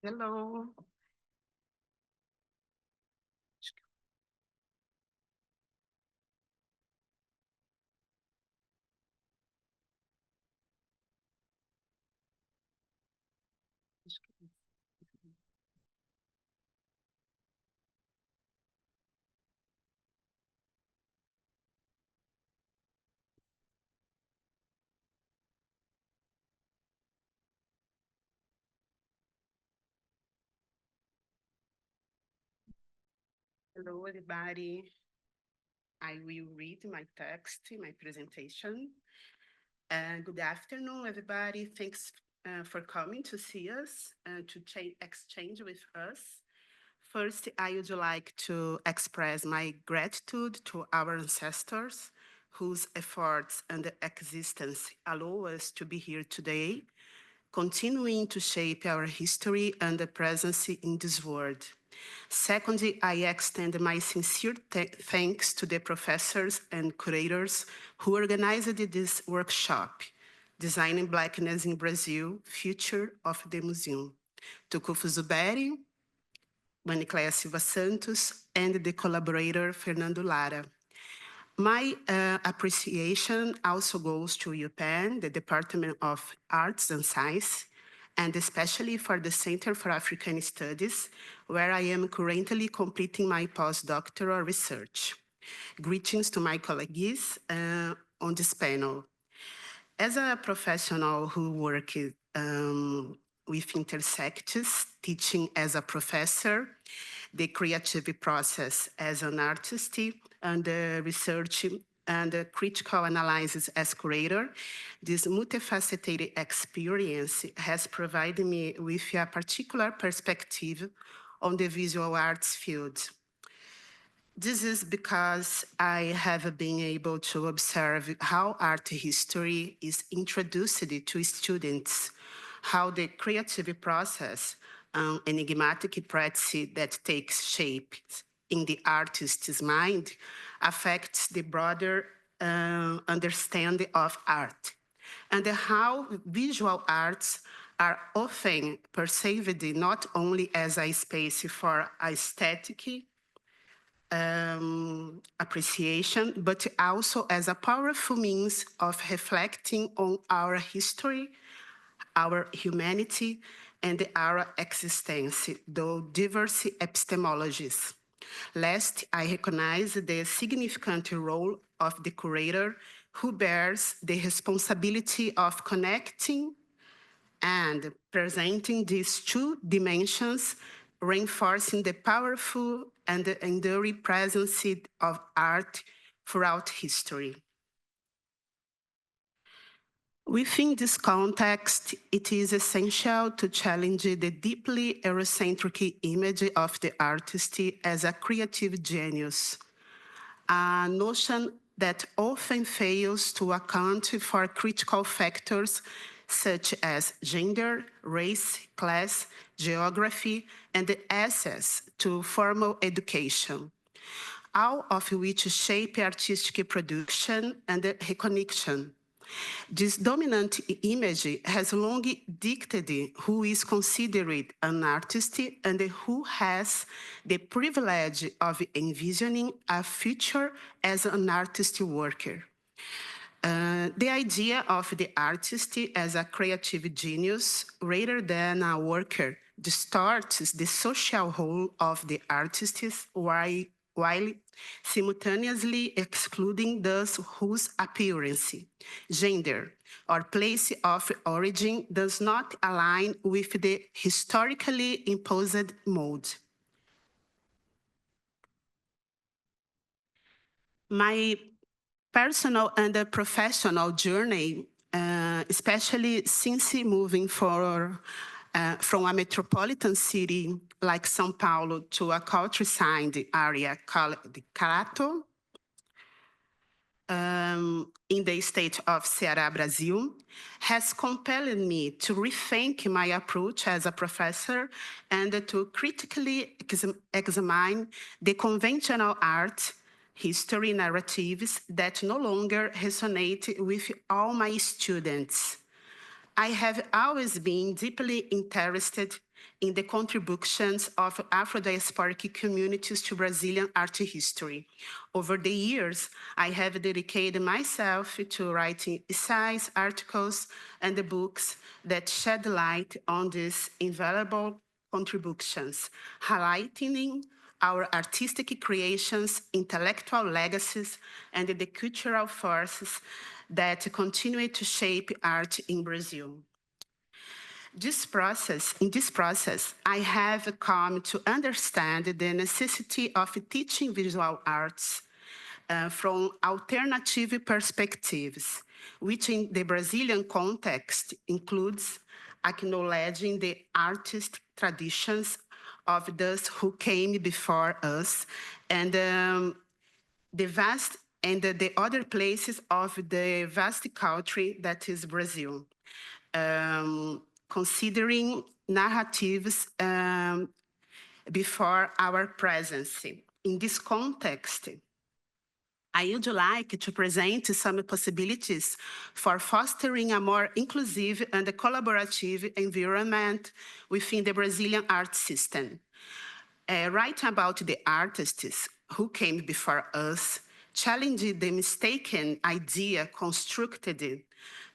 Hello. Hello, everybody. I will read my text, my presentation. Good afternoon, everybody. Thanks for coming to see us and to exchange with us. First, I would like to express my gratitude to our ancestors whose efforts and existence allow us to be here today, continuing to shape our history and the presence in this world. Secondly, I extend my sincere thanks to the professors and curators who organized this workshop, Designing Blackness in Brazil, Future of the Museum, to Kufu Zuberi, Manicleia Silva Santos, and the collaborator Fernando Lara. My appreciation also goes to UPenn, the Department of Arts and Science, and especially for the Center for African Studies, where I am currently completing my postdoctoral research. Greetings to my colleagues on this panel. As a professional who works with intersections, teaching as a professor, the creative process as an artist, and the research and the critical analysis as curator, this multifaceted experience has provided me with a particular perspective on the visual arts field. This is because I have been able to observe how art history is introduced to students, how the creative process, enigmatic practice that takes shape in the artist's mind affects the broader understanding of art, and how visual arts are often perceived not only as a space for aesthetic appreciation, but also as a powerful means of reflecting on our history, our humanity, and our existence, though diverse epistemologies. Last, I recognize the significant role of the curator, who bears the responsibility of connecting and presenting these two dimensions, reinforcing the powerful and the enduring presence of art throughout history. Within this context, it is essential to challenge the deeply Eurocentric image of the artist as a creative genius, a notion that often fails to account for critical factors such as gender, race, class, geography, and the access to formal education, all of which shape artistic production and reconnection. This dominant image has long dictated who is considered an artist and who has the privilege of envisioning a future as an artist worker. The idea of the artist as a creative genius rather than a worker distorts the social role of the artist while simultaneously excluding those whose appearance, gender, or place of origin does not align with the historically imposed mode. My personal and professional journey, especially since moving from a metropolitan city like São Paulo to a countryside area called Crato, in the state of Ceará, Brazil, has compelled me to rethink my approach as a professor and to critically examine the conventional art, history narratives that no longer resonate with all my students. I have always been deeply interested in the contributions of Afro-diasporic communities to Brazilian art history. Over the years, I have dedicated myself to writing essays, articles, and books that shed light on these invaluable contributions, highlighting our artistic creations, intellectual legacies, and the cultural forces that continue to shape art in Brazil. In this process, I have come to understand the necessity of teaching visual arts from alternative perspectives, which in the Brazilian context includes acknowledging the artistic traditions of those who came before us and the other places of the vast country that is Brazil, considering narratives before our presence. In this context, I would like to present some possibilities for fostering a more inclusive and collaborative environment within the Brazilian art system. Writing about the artists who came before us, challenging the mistaken idea constructed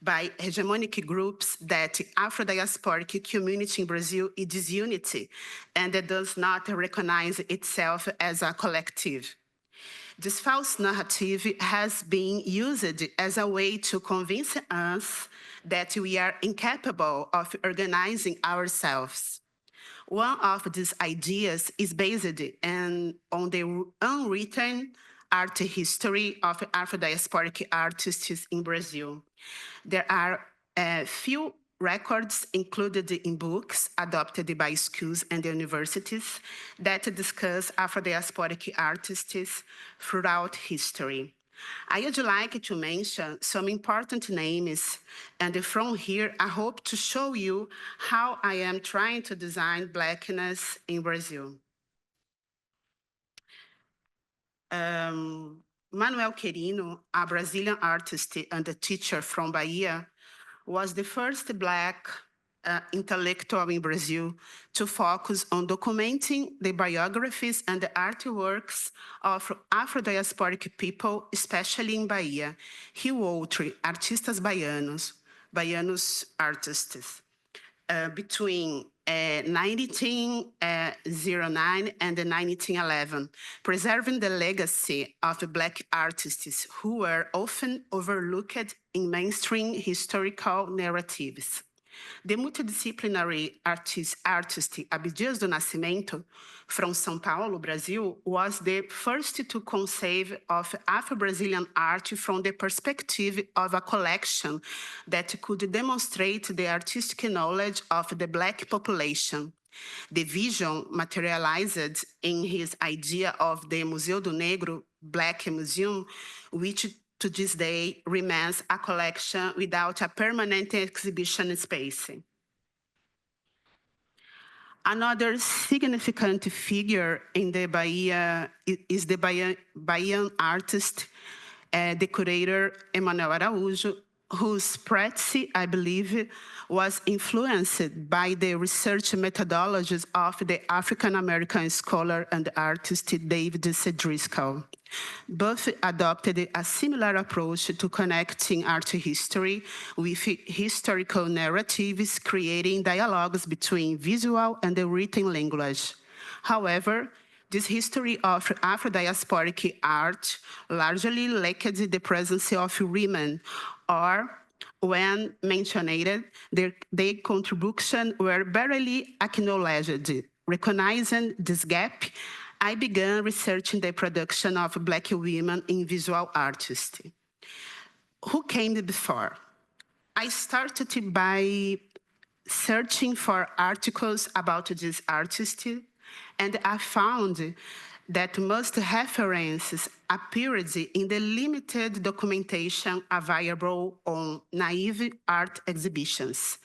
by hegemonic groups that Afro-diasporic community in Brazil is disunity and that does not recognize itself as a collective. This false narrative has been used as a way to convince us that we are incapable of organizing ourselves. One of these ideas is based on the unwritten art history of Afro-diasporic artists in Brazil. There are few records included in books adopted by schools and universities that discuss Afro-diasporic artists throughout history. I would like to mention some important names, and from here, I hope to show you how I am trying to design Blackness in Brazil. Manuel Querino, a Brazilian artist and a teacher from Bahia, was the first Black intellectual in Brazil to focus on documenting the biographies and the artworks of Afro-diasporic people, especially in Bahia. He wrote Artistas Baianos, Baianos Artists, between 1909 and 1911, preserving the legacy of the Black artists who were often overlooked in mainstream historical narratives. The multidisciplinary artist Abdias do Nascimento from São Paulo, Brazil, was the first to conceive of Afro-Brazilian art from the perspective of a collection that could demonstrate the artistic knowledge of the Black population. The vision materialized in his idea of the Museu do Negro, Black Museum, which to this day remains a collection without a permanent exhibition space. Another significant figure in the Bahia is the Bahian artist, the curator Emanuel Araújo, whose practice, I believe, was influenced by the research methodologies of the African-American scholar and artist David Sedriscoe. Both adopted a similar approach to connecting art history with historical narratives, creating dialogues between visual and the written language. However, this history of Afro-diasporic art largely lacked the presence of women, or when mentioned, their contribution were barely acknowledged. Recognizing this gap, I began researching the production of Black women in visual artistry. Who came before? I started by searching for articles about this artist, and I found that most references appeared in the limited documentation available on naive art exhibitions.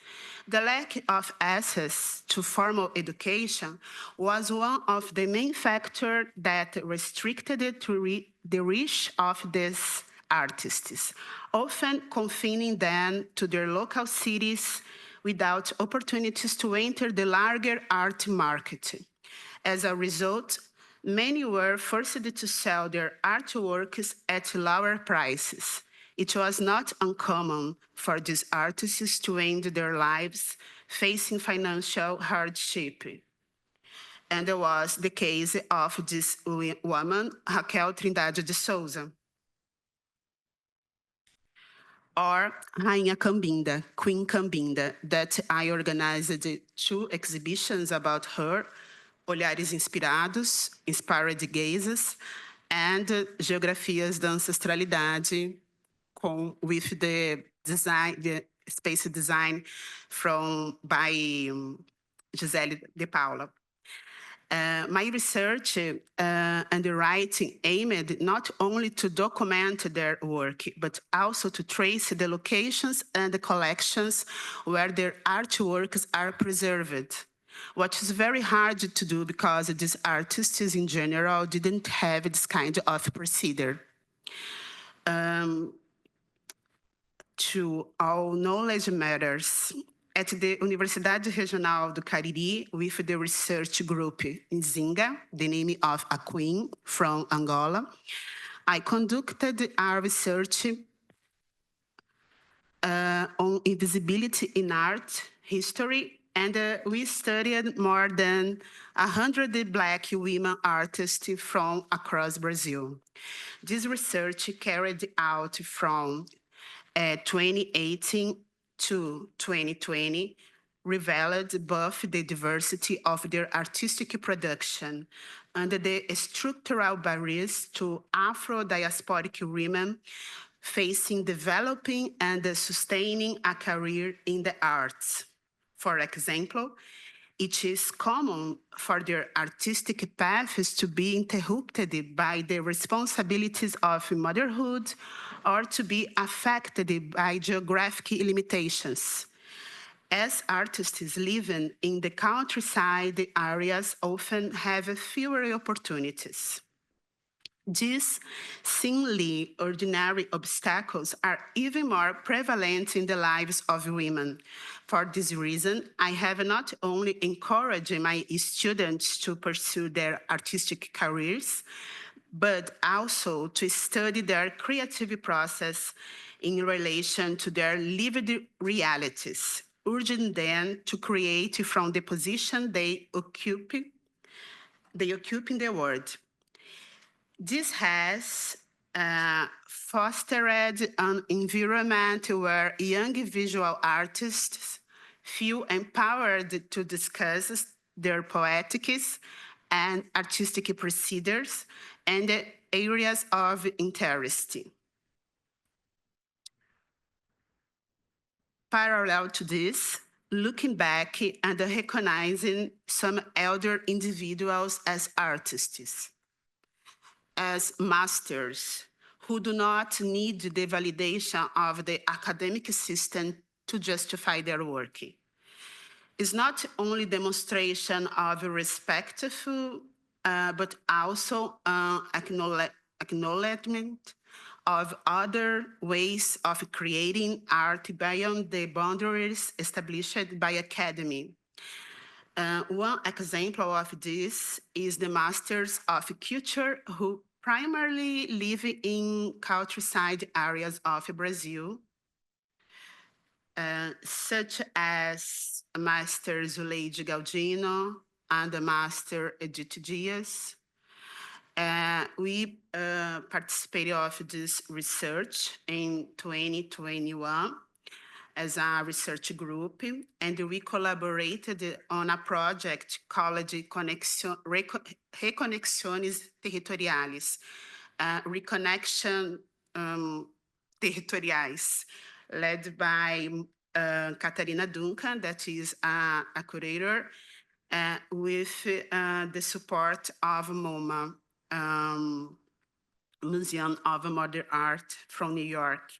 The lack of access to formal education was one of the main factors that restricted the reach of these artists, often confining them to their local cities without opportunities to enter the larger art market. As a result, many were forced to sell their artworks at lower prices. It was not uncommon for these artists to end their lives facing financial hardship. And it was the case of this woman, Raquel Trindade de Souza, or Rainha Cambinda, Queen Cambinda, that I organized 2 exhibitions about her, Olhares Inspirados, Inspired Gazes, and Geografias da Ancestralidade, with the design, the space design by Gisele de Paula. My research and the writing aimed not only to document their work, but also to trace the locations and the collections where their artworks are preserved, which is very hard to do because these artists in general didn't have this kind of procedure. To all knowledge matters. At the Universidade Regional do Cariri, with the research group in Zinga, the name of a queen from Angola, I conducted our research on invisibility in art, history, and we studied more than 100 Black women artists from across Brazil. This research carried out from 2018 to 2020 revealed both the diversity of their artistic production and the structural barriers to Afro-diasporic women facing developing and sustaining a career in the arts. For example, it is common for their artistic paths to be interrupted by the responsibilities of motherhood or to be affected by geographic limitations. As artists living in the countryside areas often have fewer opportunities. These seemingly ordinary obstacles are even more prevalent in the lives of women. For this reason, I have not only encouraged my students to pursue their artistic careers, but also to study their creative process in relation to their lived realities, urging them to create from the position they occupy in the world. This has fostered an environment where young visual artists feel empowered to discuss their poetics and artistic procedures and areas of interest. Parallel to this, looking back and recognizing some elder individuals as artists, as masters who do not need the validation of the academic system to justify their work. It's not only demonstration of respectful, but also acknowledgement of other ways of creating art beyond the boundaries established by academy. One example of this is the Masters of Culture who primarily live in countryside areas of Brazil, such as Master Zuleide Galdino and the Master Edith Dias. We participated of this research in 2021 as a research group, and we collaborated on a project called Reconexiones Territoriales, Reconnection Territoriais, led by Catarina Duncan, that is a curator, with the support of MoMA, Museum of Modern Art from New York,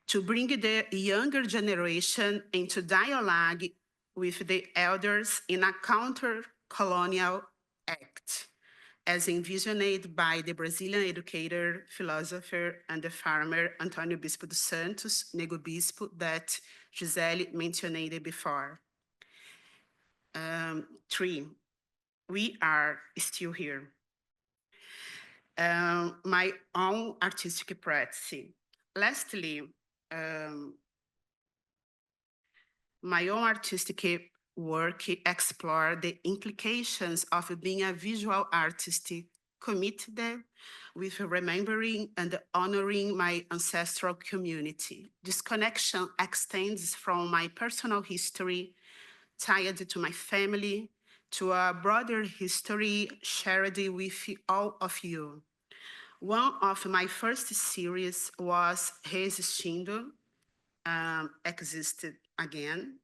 to bring the younger generation into dialogue with the elders in a counter-colonial act, as envisioned by the Brazilian educator, philosopher, and the farmer Antônio Bispo dos Santos, Nego Bispo, that Gisele mentioned before. 3, we are still here. My own artistic practice. Lastly, my own artistic work explore the implications of being a visual artist committed with remembering and honoring my ancestral community. This connection extends from my personal history tied to my family to a broader history shared with all of you. One of my first series was Resistindo, Existed Again,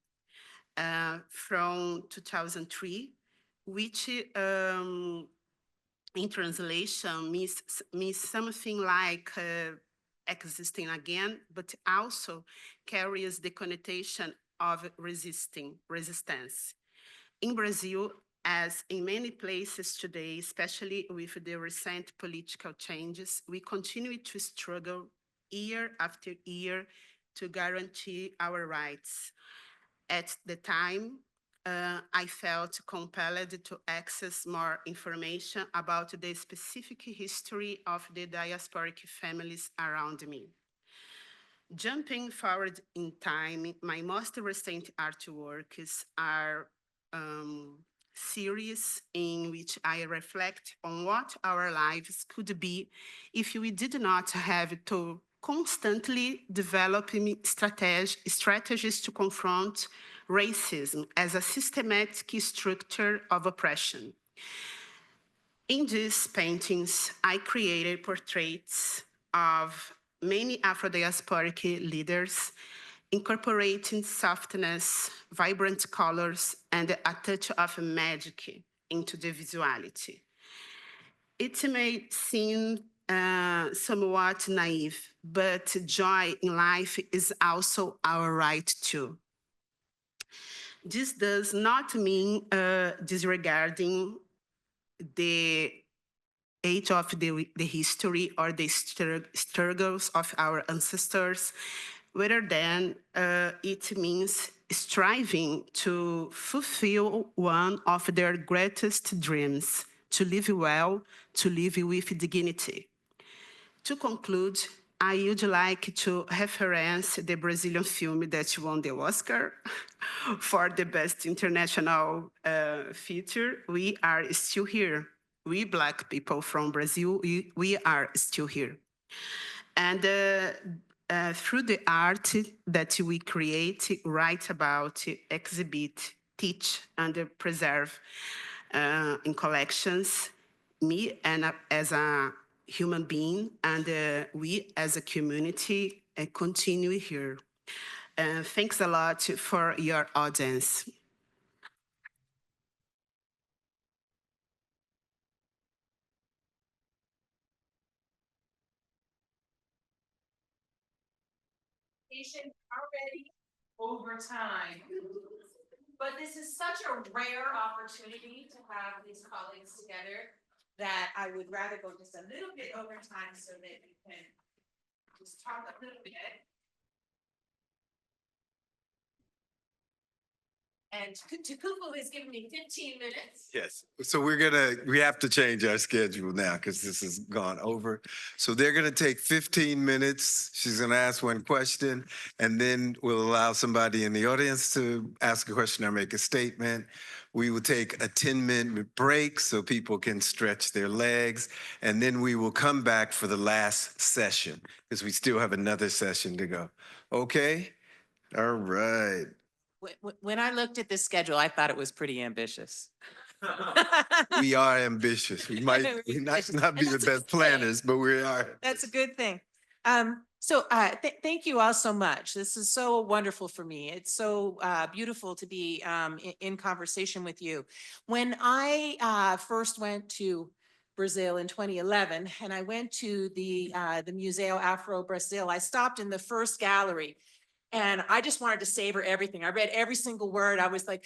from 2003, which in translation means something like existing again, but also carries the connotation of resistance. In Brazil, as in many places today, especially with the recent political changes, we continue to struggle year after year to guarantee our rights. At the time, I felt compelled to access more information about the specific history of the diasporic families around me. Jumping forward in time, my most recent artworks are series in which I reflect on what our lives could be if we did not have to constantly develop strategies to confront racism as a systematic structure of oppression. In these paintings, I created portraits of many Afro-diasporic leaders, incorporating softness, vibrant colors, and a touch of magic into the visuality. It may seem somewhat naive, but joy in life is also our right too. This does not mean disregarding the age of the history or the struggles of our ancestors, rather than it means striving to fulfill one of their greatest dreams, to live well, to live with dignity. To conclude, I would like to reference the Brazilian film that won the Oscar for the best international feature, We Are Still Here. We Black people from Brazil, we are still here. And through the art that we create, write about, exhibit, teach, and preserve in collections, me and as a human being, and we as a community continue here. Thanks a lot for your audience. Already over time. But this is such a rare opportunity to have these colleagues together that I would rather go just a little bit over time so that we can just talk a little bit. And Tukufu has given me 15 minutes. Yes. So we have to change our schedule now because this has gone over. So they're gonna take 15 minutes. She's gonna ask one question, and then we'll allow somebody in the audience to ask a question or make a statement. We will take a 10-minute break so people can stretch their legs, and then we will come back for the last session because we still have another session to go. Okay? All right. When I looked at this schedule, I thought it was pretty ambitious. We are ambitious. We might not be the best planners, but we are. That's a good thing. Thank you all so much. This is so wonderful for me. It's so beautiful to be in conversation with you. When I first went to Brazil in 2011, and I went to the Museu Afro Brazil, I stopped in the first gallery, and I just wanted to savor everything. I read every single word. I was like,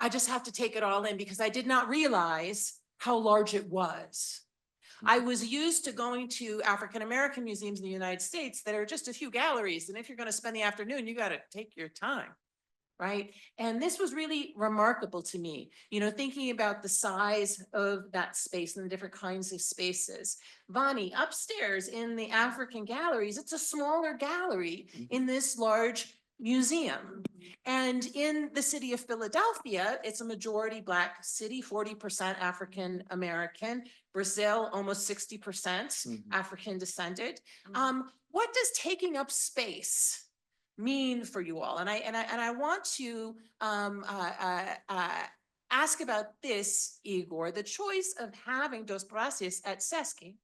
I just have to take it all in because I did not realize how large it was. I was used to going to African American museums in the United States that are just a few galleries. And if you're going to spend the afternoon, you got to take your time, right? And this was really remarkable to me, you know, thinking about the size of that space and the different kinds of spaces. Vani, upstairs in the African galleries, it's a smaller gallery in this large museum. And in the city of Philadelphia, it's a majority Black city, 40% African American. Brazil, almost 60% African descended. What does taking up space mean for you all? And I want to ask about this, Igor, the choice of having Dos Praças at SESC,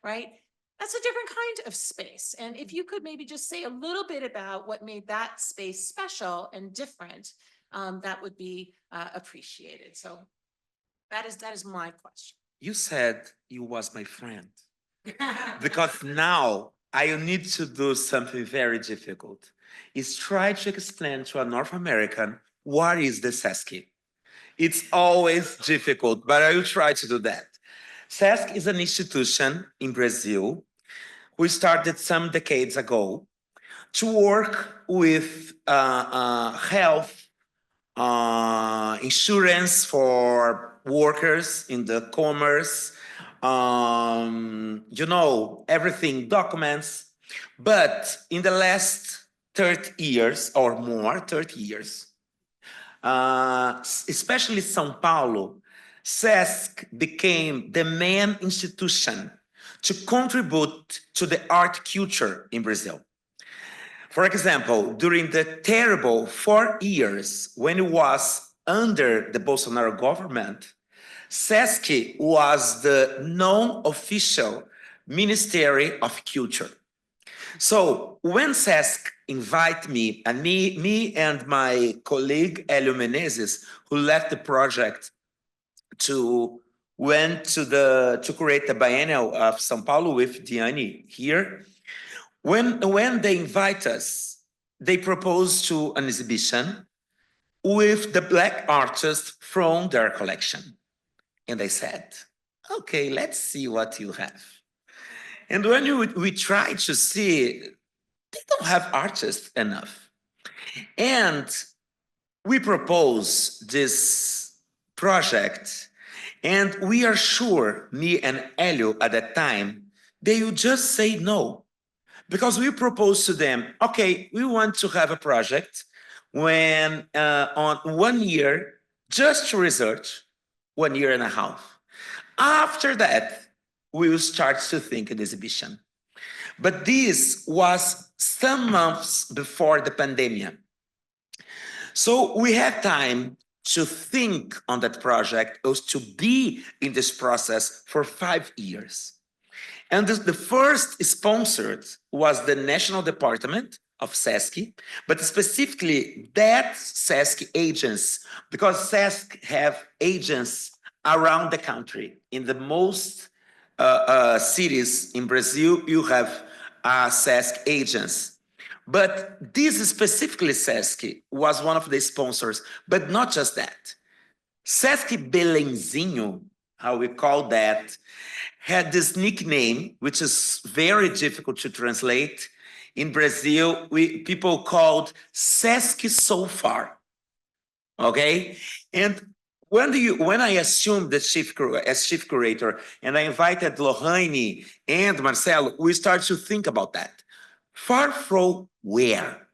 right? That's a different kind of space. And if you could maybe just say a little bit about what made that space special and different, that would be appreciated. So that is my question. You said you was my friend. Because now I need to do something very difficult. Is try to explain to a North American what is the SESC. It's always difficult, but I will try to do that. SESC is an institution in Brazil who started some decades ago to work with health, insurance for workers in the commerce, you know, everything, documents. But in the last 30 years or more, 30 years, especially São Paulo, SESC became the main institution to contribute to the art culture in Brazil. For example, during the terrible 4 years when it was under the Bolsonaro government, SESC was the non-official Ministry of Culture. So when SESC invited me and my colleague Hélio Menezes, who left the project to create the Biennial of São Paulo with Diane here, when they invite us, they propose to an exhibition with the Black artists from their collection. And I said, okay, let's see what you have. And when we try to see, they don't have artists enough. And we propose this project, and we are sure, me and Hélio at that time, they would just say no. Because we proposed to them, okay, we want to have a project when on 1 year, just to research, 1.5 years. After that, we will start to think an exhibition. But this was some months before the pandemic. So we had time to think on that project, was to be in this process for 5 years. And the first sponsored was the National Department of SESC, but specifically that SESC agents, because SESC have agents around the country. In the most cities in Brazil, you have SESC agents. But this specifically SESC was one of the sponsors, but not just that. SESC Belenzinho, how we call that, had this nickname, which is very difficult to translate. In Brazil, people called SESC so far, okay? And when I assumed the as chief curator, and I invited Lohane and Marcelo, we started to think about that. Far from where?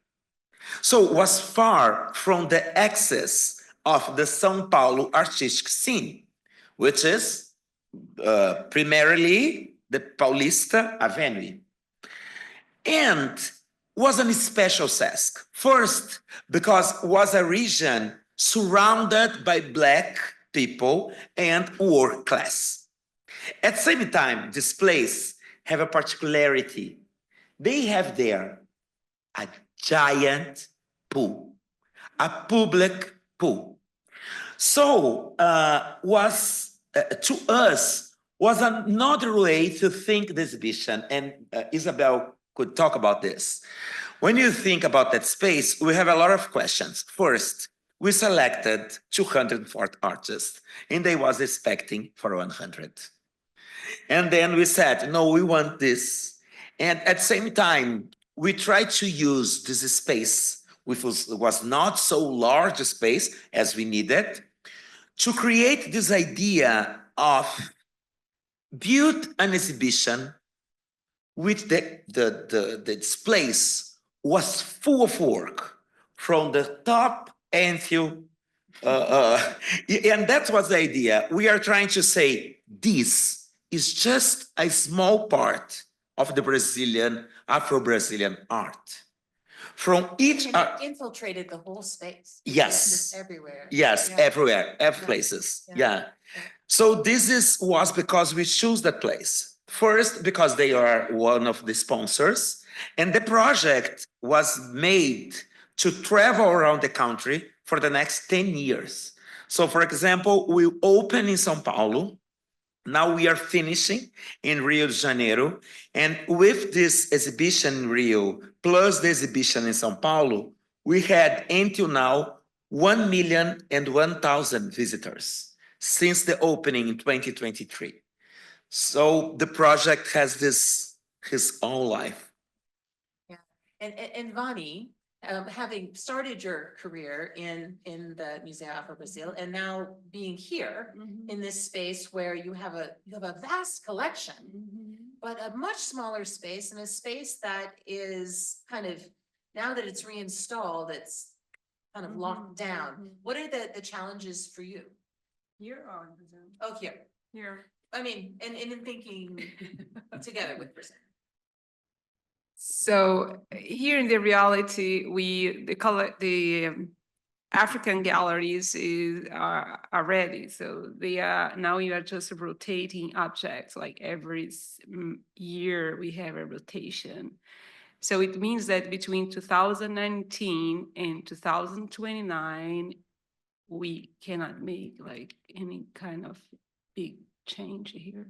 So it was far from the access of the São Paulo artistic scene, which is primarily the Paulista Avenue. And was a special task. First, because it was a region surrounded by Black people and work class. At the same time, this place have a particularity. They have there a giant pool, a public pool. So to us was another way to think the exhibition, and Isabel could talk about this. When you think about that space, we have a lot of questions. First, we selected 204 artists, and they was expecting for 100. And then we said, no, we want this. And at the same time, we tried to use this space, which was not so large a space as we needed, to create this idea of build an exhibition which the space was full of work from the top until and that was the idea. We are trying to say this is just a small part of the Brazilian, Afro-Brazilian art. From each And it infiltrated the whole space. Yes. Just everywhere. Yes, Yeah. everywhere, every places. Yeah. So this was because we choose that place. First, because they are one of the sponsors, and the project was made to travel around the country for the next 10 years. So for example, we open in São Paulo. Now we are finishing in Rio de Janeiro. And with this exhibition in Rio, plus the exhibition in São Paulo, we had until now 1,001,000 visitors since the opening in 2023. So the project has his own life. Yeah. And Vani, having started your career in the Museu Afro-Brazil and now being here in this space where you have a vast collection, but a much smaller space, and a space that is kind of, now that it's reinstalled, it's kind of locked down. What are the challenges for you? Here or in Brazil? Oh, here. Here. I mean, and in thinking together with Brazil. So here in the reality, the African galleries are ready. So they are now we are just rotating objects. Like every year we have a rotation. So it means that between 2019 and 2029, we cannot make like any kind of big change here.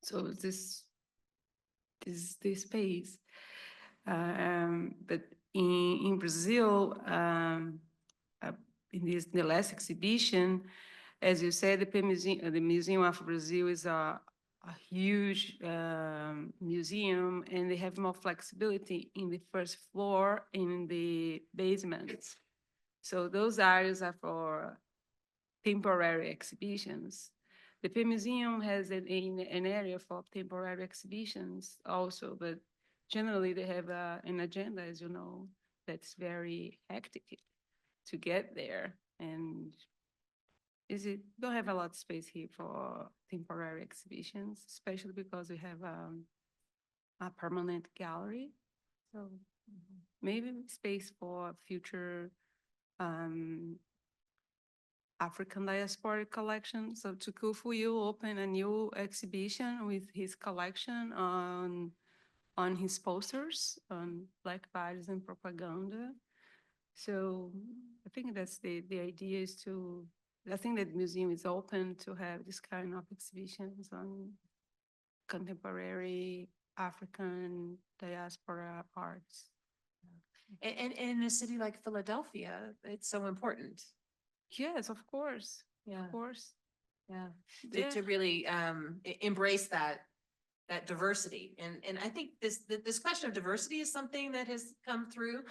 So this is the space. But in Brazil, in the last exhibition, as you said, the Museum of Brazil is a huge museum, and they have more flexibility in the first floor and in the basements. So those areas are for temporary exhibitions. The Penn Museum has an area for temporary exhibitions also, but generally they have an agenda, as you know, that's very hectic to get there. And don't have a lot of space here for temporary exhibitions, especially because we have a permanent gallery. So maybe space for future African Diasporic collection. So Tukufu, you open a new exhibition with his collection on his posters on Black values and propaganda. So I think that's the idea is I think that the museum is open to have this kind of exhibitions on contemporary African diaspora arts. And in a city like Philadelphia, it's so important. Yes, of course. Yeah. Of course. Yeah. Yeah. To really embrace that diversity. And I think this question of diversity is something that has come through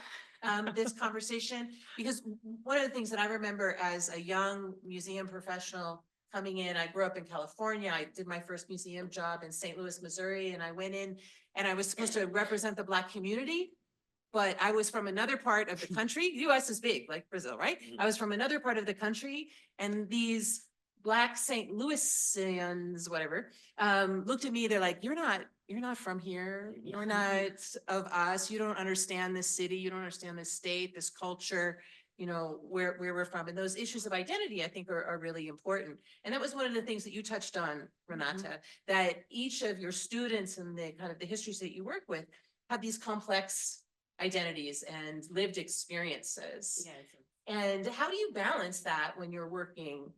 this conversation, because one of the things that I remember as a young museum professional coming in, I grew up in California. I did my first museum job in St. Louis, Missouri, and I went in and I was supposed to represent the Black community. But I was from another part of the country. US is big, like Brazil, right? I was from another part of the country, and these Black St. Louisians, whatever, looked at me, they're like, you're not from here. You're not of us. You don't understand this city. You don't understand this state, this culture, you know, where we're from. And those issues of identity, I think, are really important. And that was one of the things that you touched on, Renata, that each of your students and the kind of the histories that you work with have these complex identities and lived experiences. Yes. And how do you balance that when you're working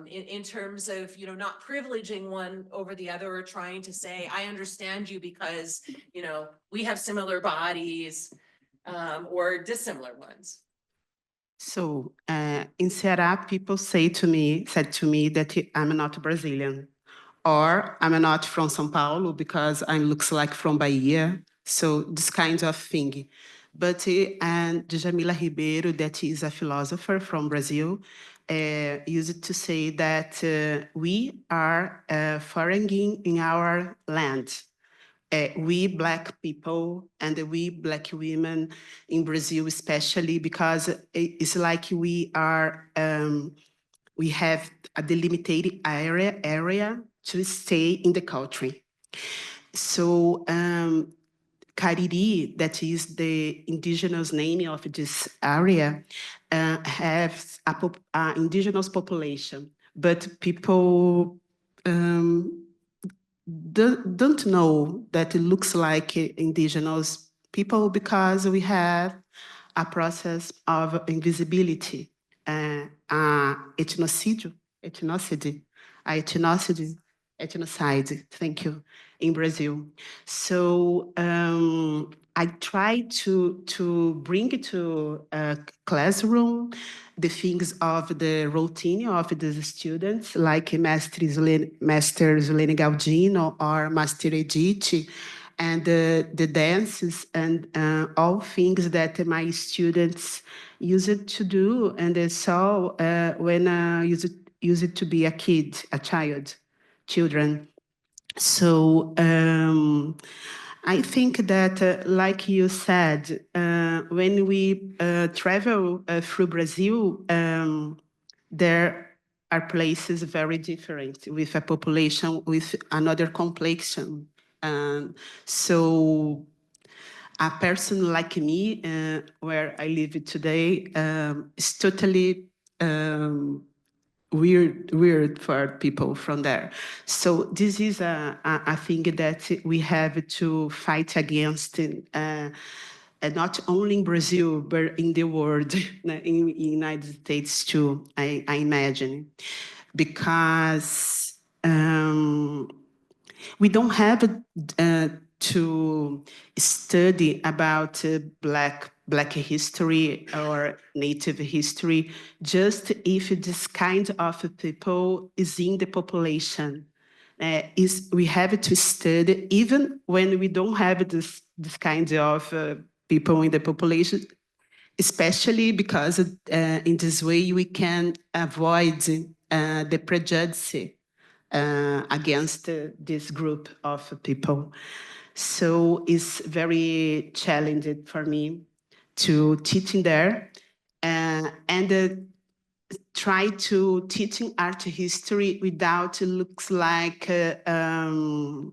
in terms of, you know, not privileging one over the other or trying to say, I understand you because, you know, we have similar bodies or dissimilar ones? So in Ceará, people said to me that I'm not Brazilian, or I'm not from São Paulo because I looks like from Bahia. So this kind of thing. But and Djamila Ribeiro, that is a philosopher from Brazil, used to say that we are foreign in our land. We Black people and we Black women in Brazil, especially because it's like we have a delimited area to stay in the country. So Cariri, that is the indigenous name of this area, has a indigenous population, but people don't know that it looks like indigenous people because we have a process of invisibility, ethnocide, thank you, in Brazil. So I try to bring to a classroom the things of the routine of the students, like Master Zulene Galdino or Master Edith, and the dances and all things that my students used to do and they saw when used to be a children. So I think that, like you said, when we travel through Brazil, there are places very different with a population with another complexion. So a person like me, where I live today, is totally weird for people from there. So this is a thing that we have to fight against, and not only in Brazil, but in the world, in the United States too, I imagine. Because we don't have to study about Black history or Native history, just if this kind of people is in the population. We have to study even when we don't have this kind of people in the population, especially because in this way we can avoid the prejudice against this group of people. So it's very challenging for me to teaching there and try to teaching art history without looks like how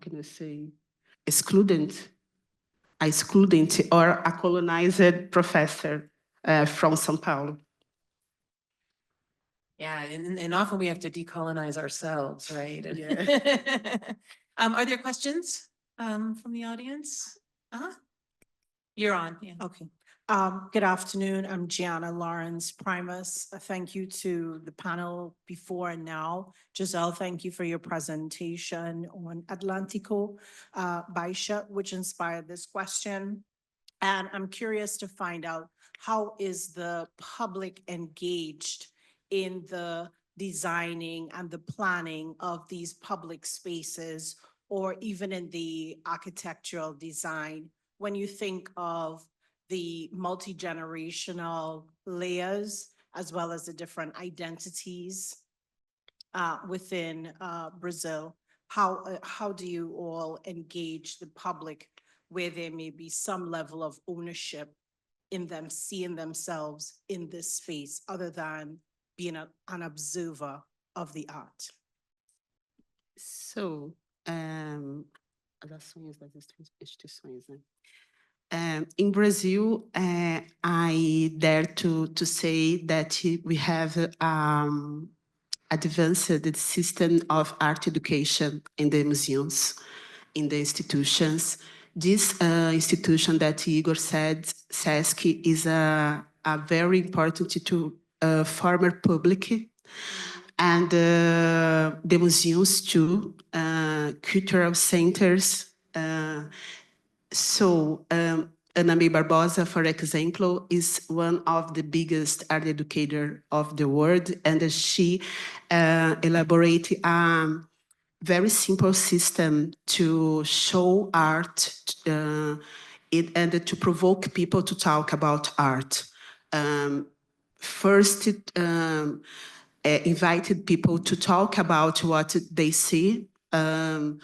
can I say excludent or a colonized professor from São Paulo. Yeah, and often we have to decolonize ourselves, right? Yeah. Are there questions from the audience? You're on. Yeah. Okay. Good afternoon. I'm Gianna Lawrence Primus. Thank you to the panel before and now. Giselle, thank you for your presentation on Atlântico Baixa, which inspired this question. And I'm curious to find out, how is the public engaged in the designing and the planning of these public spaces, or even in the architectural design, when you think of the multi-generational layers, as well as the different identities within Brazil? How do you all engage the public where there may be some level of ownership in them seeing themselves in this space, other than being an observer of the art? So, as ações das instituições, né? In Brazil, I dare to say that we have advanced the system of art education in the museums, in the institutions. This institution that Igor said, SESC, is a very important to former public, and the museums too, cultural centers. So Ana May Barbosa, for example, is one of the biggest art educator of the world, and she elaborated a very simple system to show art and to provoke people to talk about art. First, invited people to talk about what they see, and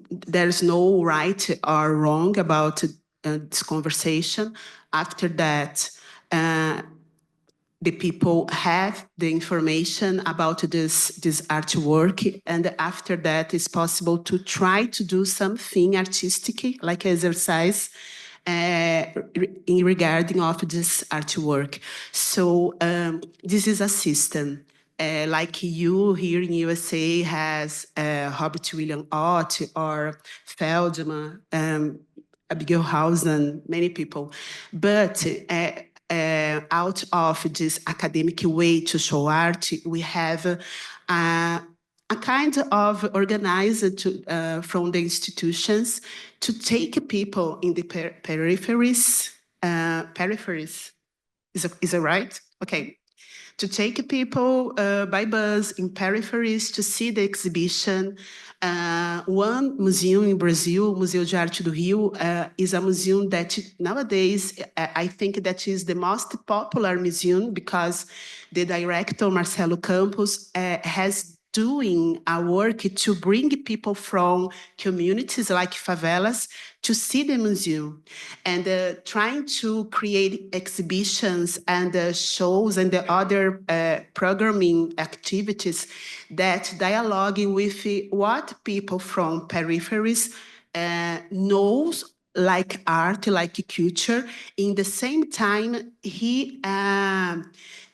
there's no right or wrong about this conversation. After that, the people have the information about this artwork, and after that, it's possible to try to do something artistic, like exercise, in regarding of this artwork. So this is a system. Like you here in USA has Robert William Ott or Feldman, Abigail Hausen, many people. But out of this academic way to show art, we have a kind of organized from the institutions to take people in the peripheries. Peripheries, is it right? Okay. To take people by bus in peripheries to see the exhibition. One museum in Brazil, Museu de Arte do Rio, is a museum that nowadays I think that is the most popular museum because the director, Marcelo Campos, has doing a work to bring people from communities like favelas to see the museum, and trying to create exhibitions and shows and the other programming activities that dialogue with what people from peripheries knows, like art, like culture. In the same time, he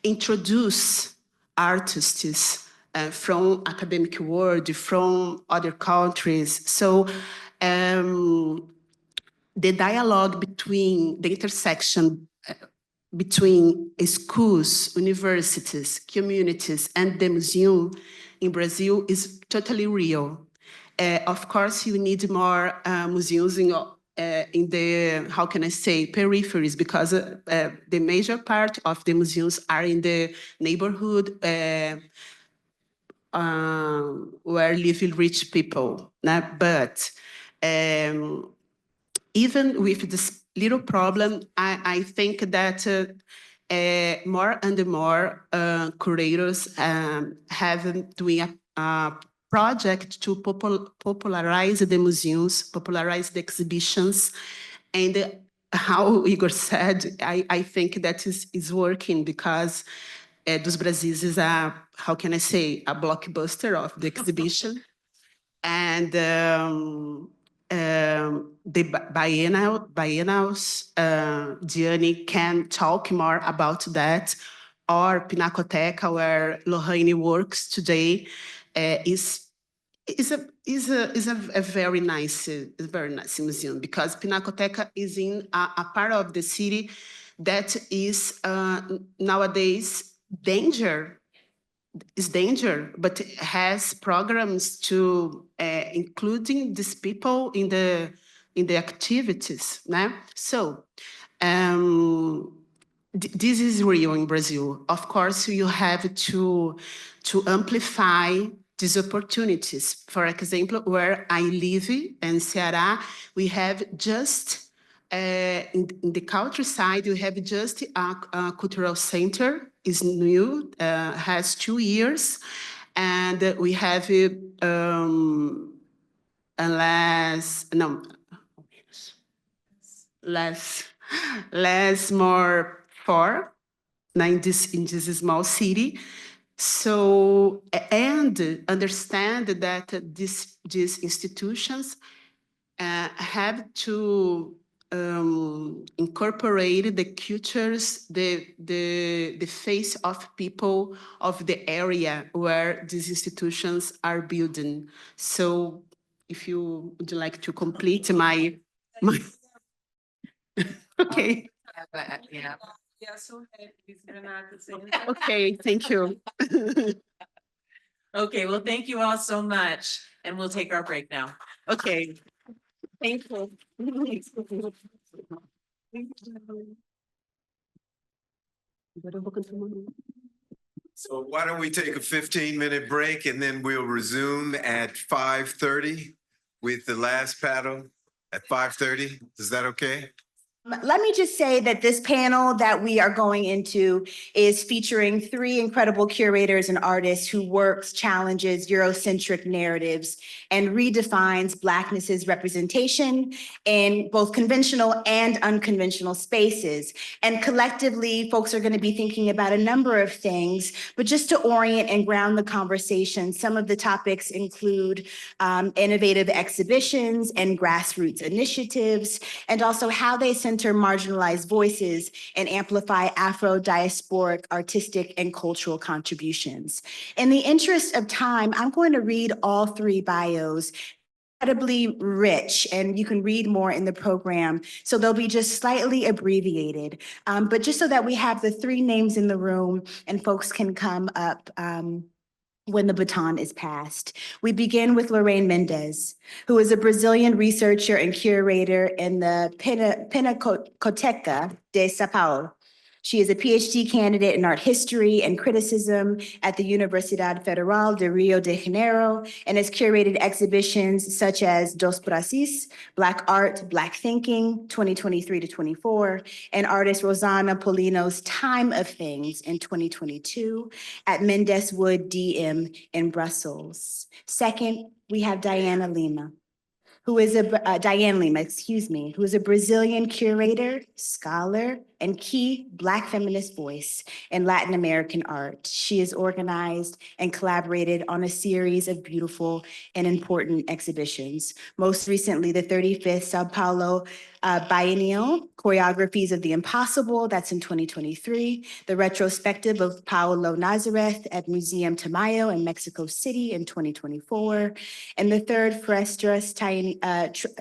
introduced artists from academic world, from other countries. So the dialogue between the intersection between schools, universities, communities, and the museum in Brazil is totally real. Of course, you need more museums in the, how can I say, peripheries, because the major part of the museums are in the neighborhood where live rich people. But even with this little problem, I think that more and more curators have doing a project to popularize the museums, popularize the exhibitions, and how Igor said, I think that is working because Dos Brasis is a, how can I say, a blockbuster of the exhibition. And the biennials, Diane can talk more about that, or Pinacoteca, where Lohane works today, is a very nice museum, because Pinacoteca is in a part of the city that is nowadays danger, but it has programs to including these people in the activities. Né? So this is real in Brazil. Of course, you have to amplify these opportunities. For example, where I live in Ceará, we have just in the countryside, we have just a cultural center. Is new, has 2 years, and we have less more 4 in this small city. So, and understand that these institutions have to incorporate the cultures, the face of people of the area where these institutions are building. So if you would like to complete my okay. Yeah. Okay, thank you. Okay, well, thank you all so much. And we'll take our break now. Okay. Thank you. So why don't we take a 15-minute break and then we'll resume at 5:30 with the last panel at 5:30. Is that okay? Let me just say that this panel that we are going into is featuring three incredible curators and artists who works, challenges Eurocentric narratives and redefines Blackness's representation in both conventional and unconventional spaces. And collectively, folks are going to be thinking about a number of things, but just to orient and ground the conversation, some of the topics include innovative exhibitions and grassroots initiatives, and also how they center marginalized voices and amplify Afro-diasporic artistic and cultural contributions. In the interest of time, I'm going to read all three bios. Incredibly rich, and you can read more in the program. So they'll be just slightly abbreviated. But just so that we have the three names in the room and folks can come up when the baton is passed. We begin with Lorraine Mendez, who is a Brazilian researcher and curator in the Pinacoteca de São Paulo. She is a PhD candidate in art history and criticism at the Universidade Federal de Rio de Janeiro and has curated exhibitions such as Dos Brasis, Black Art, Black Thinking, 2023 to 24, and artist Rosana Polino's Time of Things in 2022 at Mendes Wood DM in Brussels. Second, we have Diane Lima, who is a Brazilian curator, scholar, and key Black feminist voice in Latin American art. She has organized and collaborated on a series of beautiful and important exhibitions. Most recently, the 35th Sao Paulo Biennial, Choreographies of the Impossible, that's in 2023, the retrospective of Paulo Nazareth at Museum Tamayo in Mexico City in 2024, and the third Frestas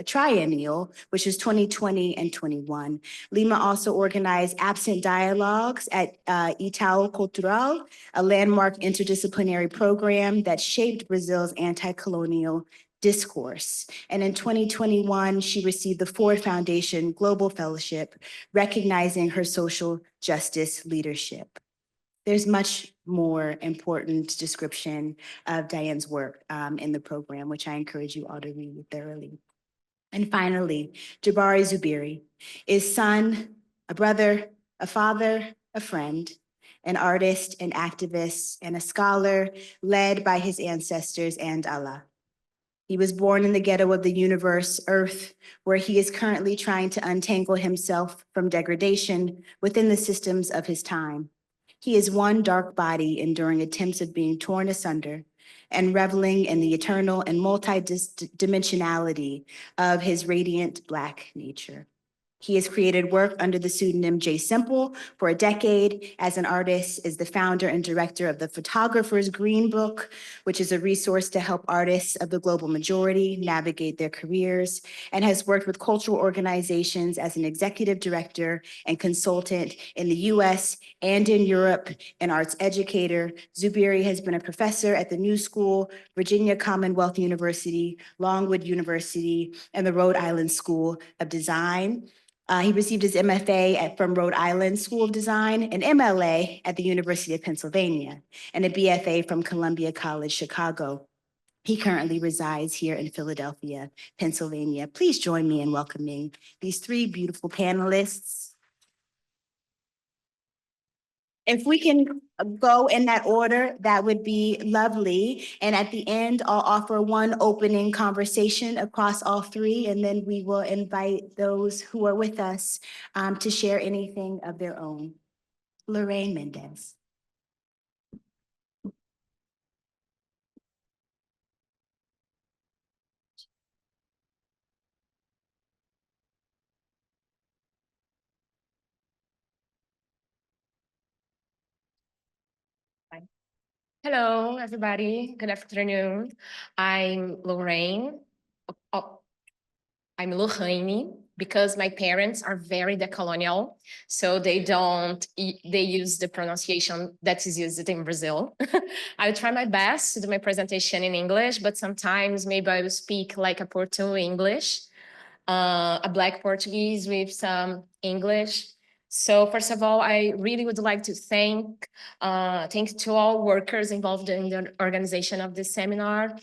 Triennial, which is 2020 and 21. Lima also organized Absent Dialogues at Itaú Cultural, a landmark interdisciplinary program that shaped Brazil's anti-colonial discourse. And in 2021, she received the Ford Foundation Global Fellowship, recognizing her social justice leadership. There's much more important description of Diane's work in the program, which I encourage you all to read thoroughly. And finally, Jabari Zubiri is son, a brother, a father, a friend, an artist, an activist, and a scholar led by his ancestors and Allah. He was born in the ghetto of the universe, Earth, where he is currently trying to untangle himself from degradation within the systems of his time. He is one dark body enduring attempts of being torn asunder and reveling in the eternal and multi-dimensionality of his radiant Black nature. He has created work under the pseudonym J. Simple for a decade. As an artist, is the founder and director of the Photographer's Green Book, which is a resource to help artists of the global majority navigate their careers, and has worked with cultural organizations as an executive director and consultant in the US and in Europe, an arts educator. Zubiri has been a professor at the New School, Virginia Commonwealth University, Longwood University, and the Rhode Island School of Design. He received his MFA from Rhode Island School of Design, an MLA at the University of Pennsylvania, and a BFA from Columbia College, Chicago. He currently resides here in Philadelphia, Pennsylvania. Please join me in welcoming these three beautiful panelists. If we can go in that order, that would be lovely. And at the end, I'll offer one opening conversation across all three, and then we will invite those who are with us to share anything of their own. Lorraine Mendez. Hello, everybody. Good afternoon. I'm Lorraine. Oh, I'm Lorraine because my parents are very decolonial, so they use the pronunciation that is used in Brazil. I'll try my best to do my presentation in English, but sometimes maybe I will speak like a Porto English, a Black Portuguese with some English. So first of all, I really would like to thank to all workers involved in the organization of this seminar.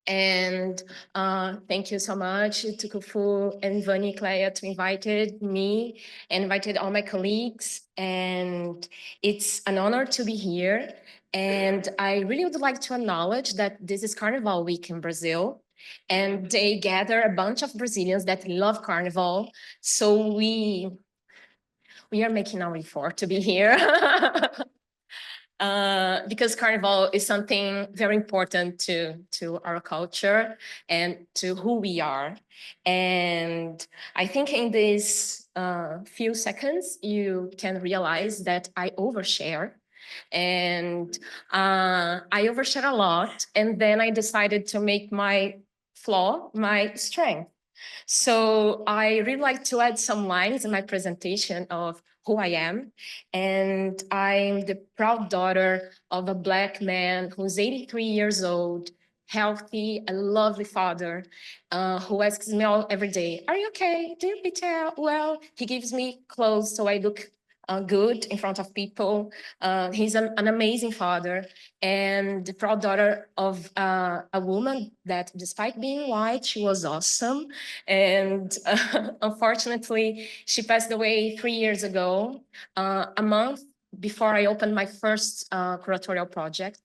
And thank you so much to Kufu and Vani Clea to invited me and invited all my colleagues. And it's an honor to be here. And I really would like to acknowledge that this is Carnival Week in Brazil. And they gather a bunch of Brazilians that love Carnival. So we are making our effort to be here. Because Carnival is something very important to our culture and to who we are. And I think in these few seconds, you can realize that I overshare. And I overshare a lot. And then I decided to make my flaw my strength. So I really like to add some lines in my presentation of who I am. And I'm the proud daughter of a Black man who's 83 years old, healthy, a lovely father, who asks me all every day, "Are you okay? Do you eat well?" He gives me clothes so I look good in front of people. He's an amazing father and the proud daughter of a woman that, despite being white, she was awesome. And unfortunately, she passed away 3 years ago, a month before I opened my first curatorial project.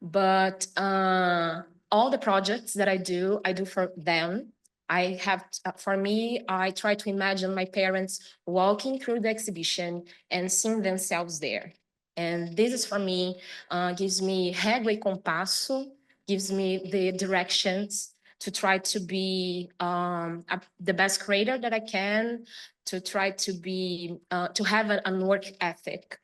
But all the projects that I do for them. I have, for me, I try to imagine my parents walking through the exhibition and seeing themselves there. And this is for me, gives me régua e compasso, gives me the directions to try to be the best creator that I can, to try to be, to have an work ethic.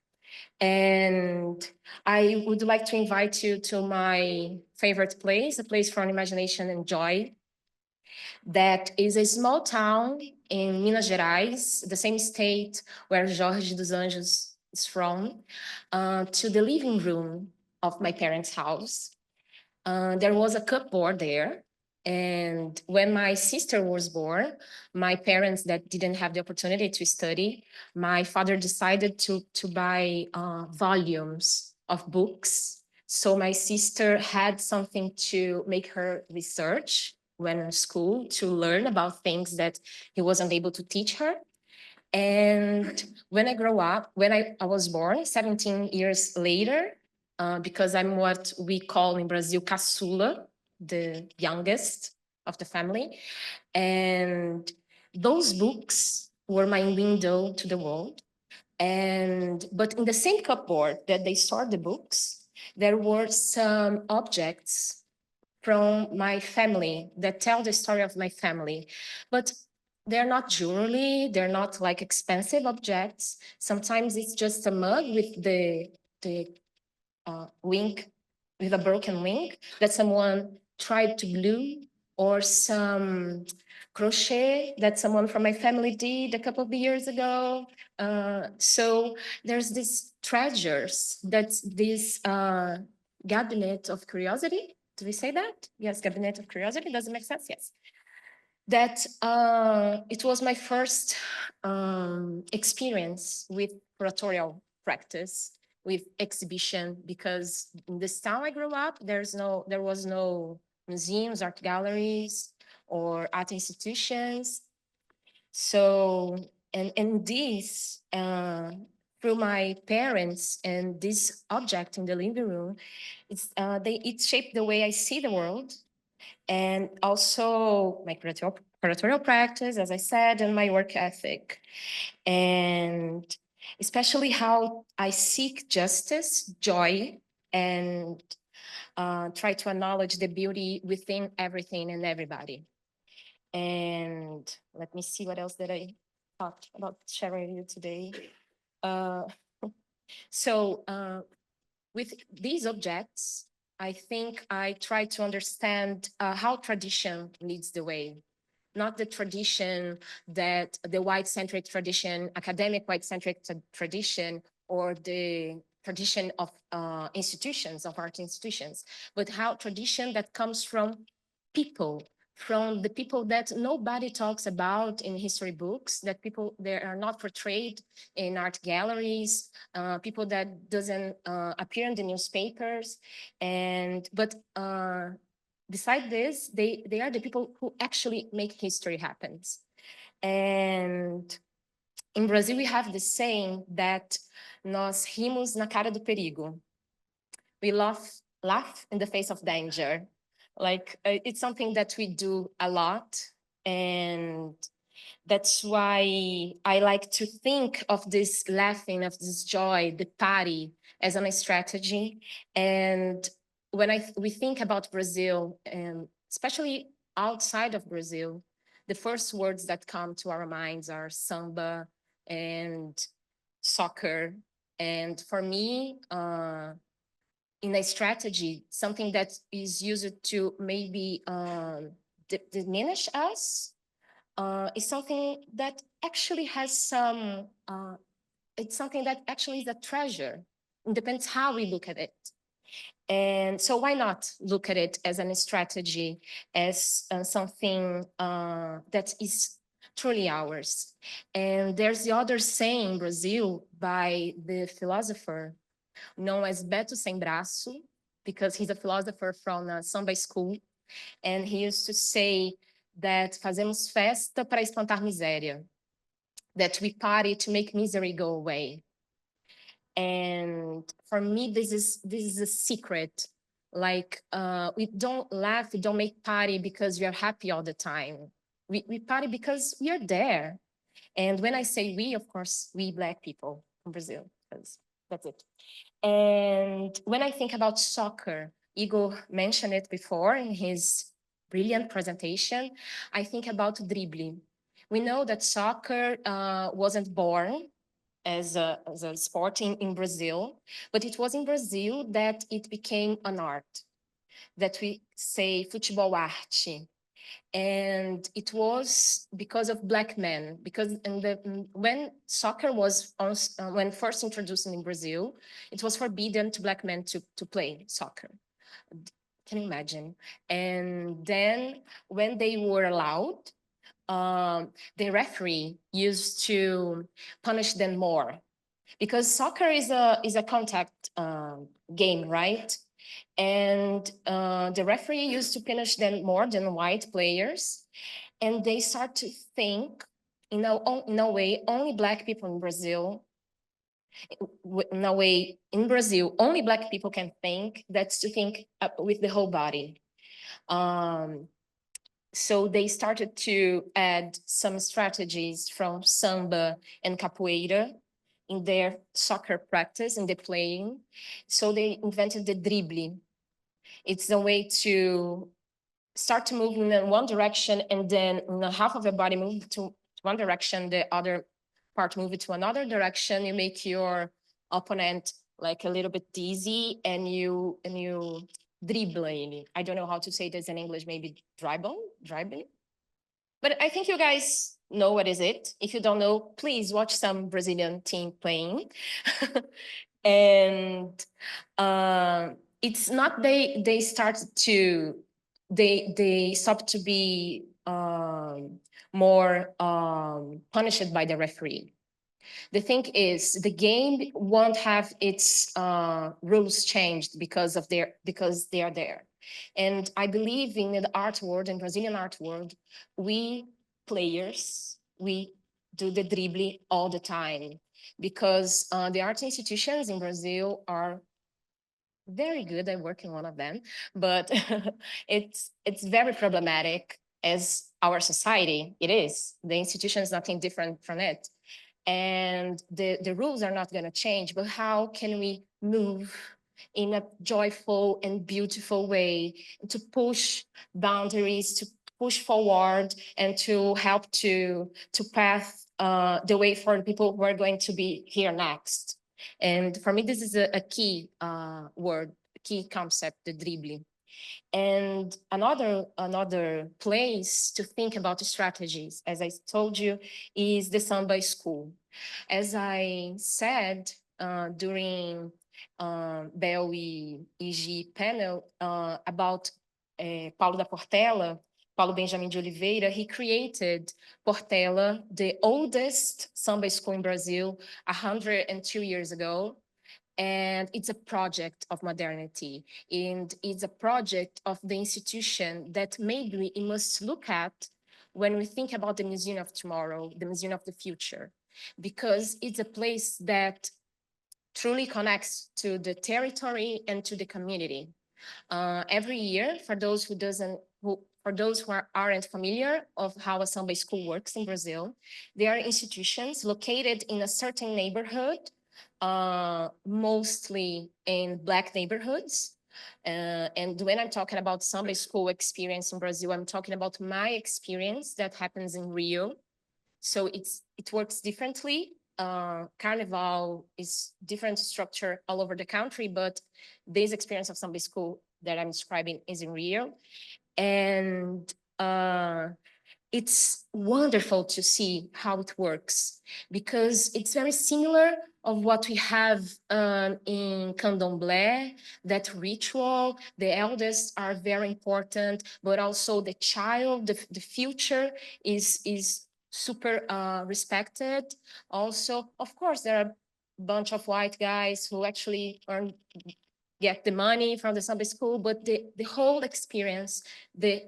And I would like to invite you to my favorite place, a place for imagination and joy. That is a small town in Minas Gerais, the same state where Jorge dos Anjos is from, to the living room of my parents' house. There was a cupboard there. And when my sister was born, my parents that didn't have the opportunity to study, my father decided to buy volumes of books. So my sister had something to make her research when in school, to learn about things that he wasn't able to teach her. And when I grew up, when I was born 17 years later, because I'm what we call in Brazil caçula, the youngest of the family. And those books were my window to the world. But in the same cupboard that they stored the books, there were some objects from my family that tell the story of my family. But they're not jewelry, they're not like expensive objects. Sometimes it's just a mug with the wing, with a broken wing that someone tried to glue, or some crochet that someone from my family did a couple of years ago. So there's these treasures, that's this cabinet of curiosity. Do we say that? Yes, cabinet of curiosity. Does it make sense? Yes. That it was my first experience with curatorial practice, with exhibition, because in this town I grew up, there was no museums, art galleries, or art institutions. So, and this, through my parents and this object in the living room, it shaped the way I see the world, and also my curatorial practice, as I said, and my work ethic. And especially how I seek justice, joy, and try to acknowledge the beauty within everything and everybody. And let me see what else that I thought about sharing with you today. Uh, so with these objects, I think I try to understand how tradition leads the way. Not the tradition that the white-centric tradition, academic white-centric tradition, or the tradition of institutions, of art institutions, but how tradition that comes from people, from the people that nobody talks about in history books, that people that are not portrayed in art galleries, people that doesn't appear in the newspapers, but beside this, they are the people who actually make history happen. And in Brazil, we have the saying that nós rimos na cara do perigo. We laugh in the face of danger. Like it's something that we do a lot. And that's why I like to think of this laughing, of this joy, the party as a strategy. And when we think about Brazil, and especially outside of Brazil, the first words that come to our minds are samba and soccer. And for me, in a strategy, something that is used to maybe diminish us is something that actually has some, it's something that actually is a treasure. It depends how we look at it. And so why not look at it as a strategy, as something that is truly ours? And there's the other saying in Brazil by the philosopher known as Beto Sem Braço, because he's a philosopher from a samba school. And he used to say that fazemos festa para espantar miséria, that we party to make misery go away. And for me, this is a secret. Like we don't laugh, we don't make party because we are happy all the time. We party because we are there. And when I say we, of course, we Black people from Brazil, because that's it. And when I think about soccer, Igor mentioned it before in his brilliant presentation, I think about dribbling. We know that soccer wasn't born as a sport in Brazil, but it was in Brazil that it became an art, that we say futebol arte. And it was because of Black men, because when soccer was when first introduced in Brazil, it was forbidden to Black men to play soccer. Can you imagine? And then when they were allowed, the referee used to punish them more, because soccer is a contact game, right? And the referee used to punish them more than white players. And they start to think, in a way, only Black people in Brazil, in a way, in Brazil, only Black people can think, that's to think with the whole body. So they started to add some strategies from samba and capoeira in their soccer practice, in the playing. So they invented the dribbling. It's a way to start to move in one direction, and then half of the body move to one direction, the other part move it to another direction. You make your opponent like a little bit dizzy, and you dribble. I don't know how to say this in English, maybe dribble. But I think you guys know what is it. If you don't know, please watch some Brazilian team playing. And it's not they start to they stop to be more punished by the referee. The thing is, the game won't have its rules changed because they are there. And I believe in the art world, in Brazilian art world, we players, we do the dribbling all the time, because the art institutions in Brazil are very good. I work in one of them, but it's very problematic as our society. It is. The institution is nothing different from it. and the rules are not going to change, but how can we move in a joyful and beautiful way to push boundaries, to push forward, and to help to path the way for the people who are going to be here next. And for me, this is a key word, key concept, the dribbling. And another place to think about strategies, as I told you, is the Samba School. As I said during Bel e Igi panel about Paulo da Portela, Paulo Benjamin de Oliveira, he created Portela, the oldest Samba school in Brazil, 102 years ago. And it's a project of modernity, and it's a project of the institution that maybe we must look at when we think about the museum of tomorrow, the museum of the future, because it's a place that truly connects to the territory and to the community. Every year, for those who aren't familiar of how a Samba school works in Brazil, there are institutions located in a certain neighborhood, mostly in Black neighborhoods. And when I'm talking about Samba school experience in Brazil, I'm talking about my experience that happens in Rio. So it works differently. Carnival is different structure all over the country, but this experience of Samba school that I'm describing is in Rio. And it's wonderful to see how it works, because it's very similar of what we have in Candomblé, that ritual. The elders are very important, but also the child, the future is super respected. Also, of course, there are a bunch of white guys who actually get the money from the Samba school, but the whole experience, the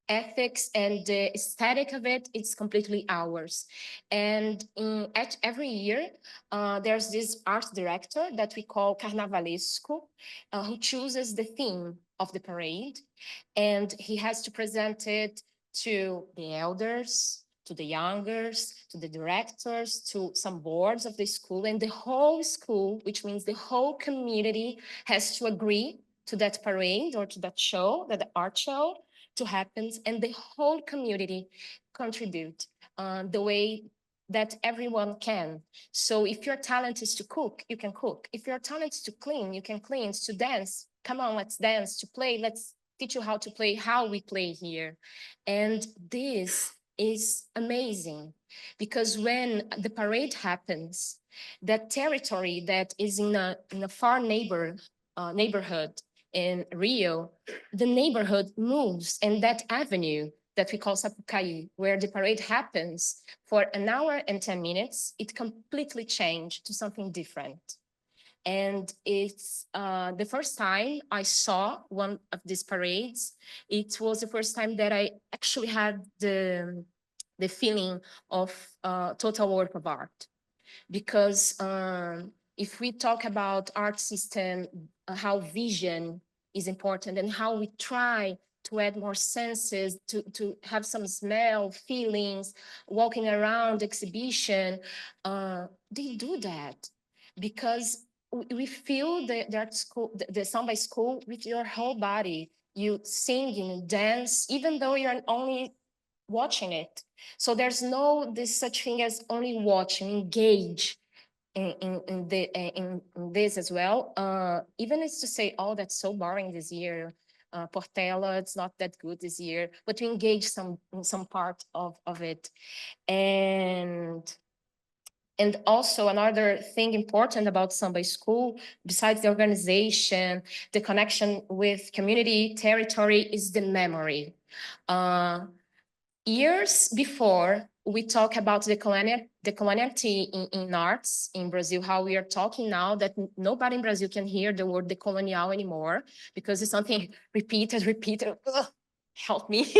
ethics and the aesthetic of it, it's completely ours. And every year, there's this art director that we call Carnavalesco, who chooses the theme of the parade, and he has to present it to the elders, to the youngers, to the directors, to some boards of the school, and the whole school, which means the whole community, has to agree to that parade or to that show, that the art show to happen, and the whole community contribute the way that everyone can. So if your talent is to cook, you can cook. If your talent is to clean, you can clean. To dance, come on, let's dance. To play, let's teach you how to play, how we play here. And this is amazing, because when the parade happens, that territory that is in a far neighborhood in Rio, the neighborhood moves, and that avenue that we call Sapucaí, where the parade happens, for an hour and 10 minutes, it completely changed to something different. And it's the first time I saw one of these parades. It was the first time that I actually had the feeling of total work of art. Because if we talk about art system, how vision is important, and how we try to add more senses, to have some smell, feelings, walking around exhibition, they do that because we feel the art school, the Samba school with your whole body. You sing and dance, even though you're only watching it. So there's no this such thing as only watching, engage in this as well. Even it's to say, oh, that's so boring this year. Portela, it's not that good this year, but to engage some part of it. And also another thing important about Samba School, besides the organization, the connection with community, territory, is the memory. Years before, we talk about the coloniality in arts in Brazil, how we are talking now that nobody in Brazil can hear the word decolonial anymore, because it's something repeated. Ugh, help me.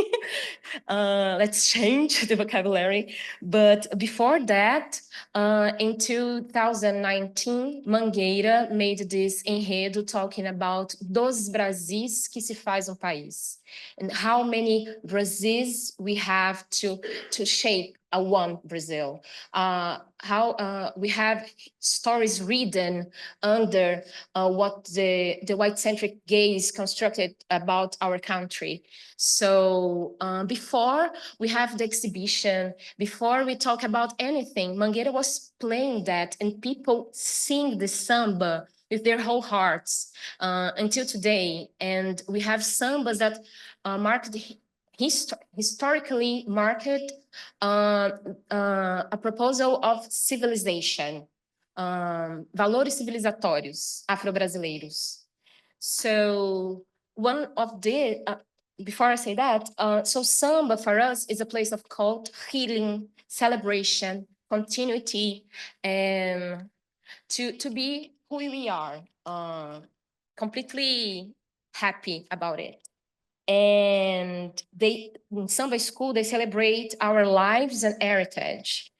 Let's change the vocabulary. But before that, in 2019, Mangueira made this enredo talking about dos Brasis que se faz país, and how many Brasis we have to shape a one Brazil, how we have stories written under what the white-centric gaze constructed about our country. So before we have the exhibition, before we talk about anything, Mangueira was playing that, and people sing the samba with their whole hearts until today. And we have sambas that historically marked a proposal of civilization, valores civilizatórios afro-brasileiros. So one of the, before I say that, so samba for us is a place of cult, healing, celebration, continuity, and to be who we are, completely happy about it. And in Samba School, they celebrate our lives and heritage.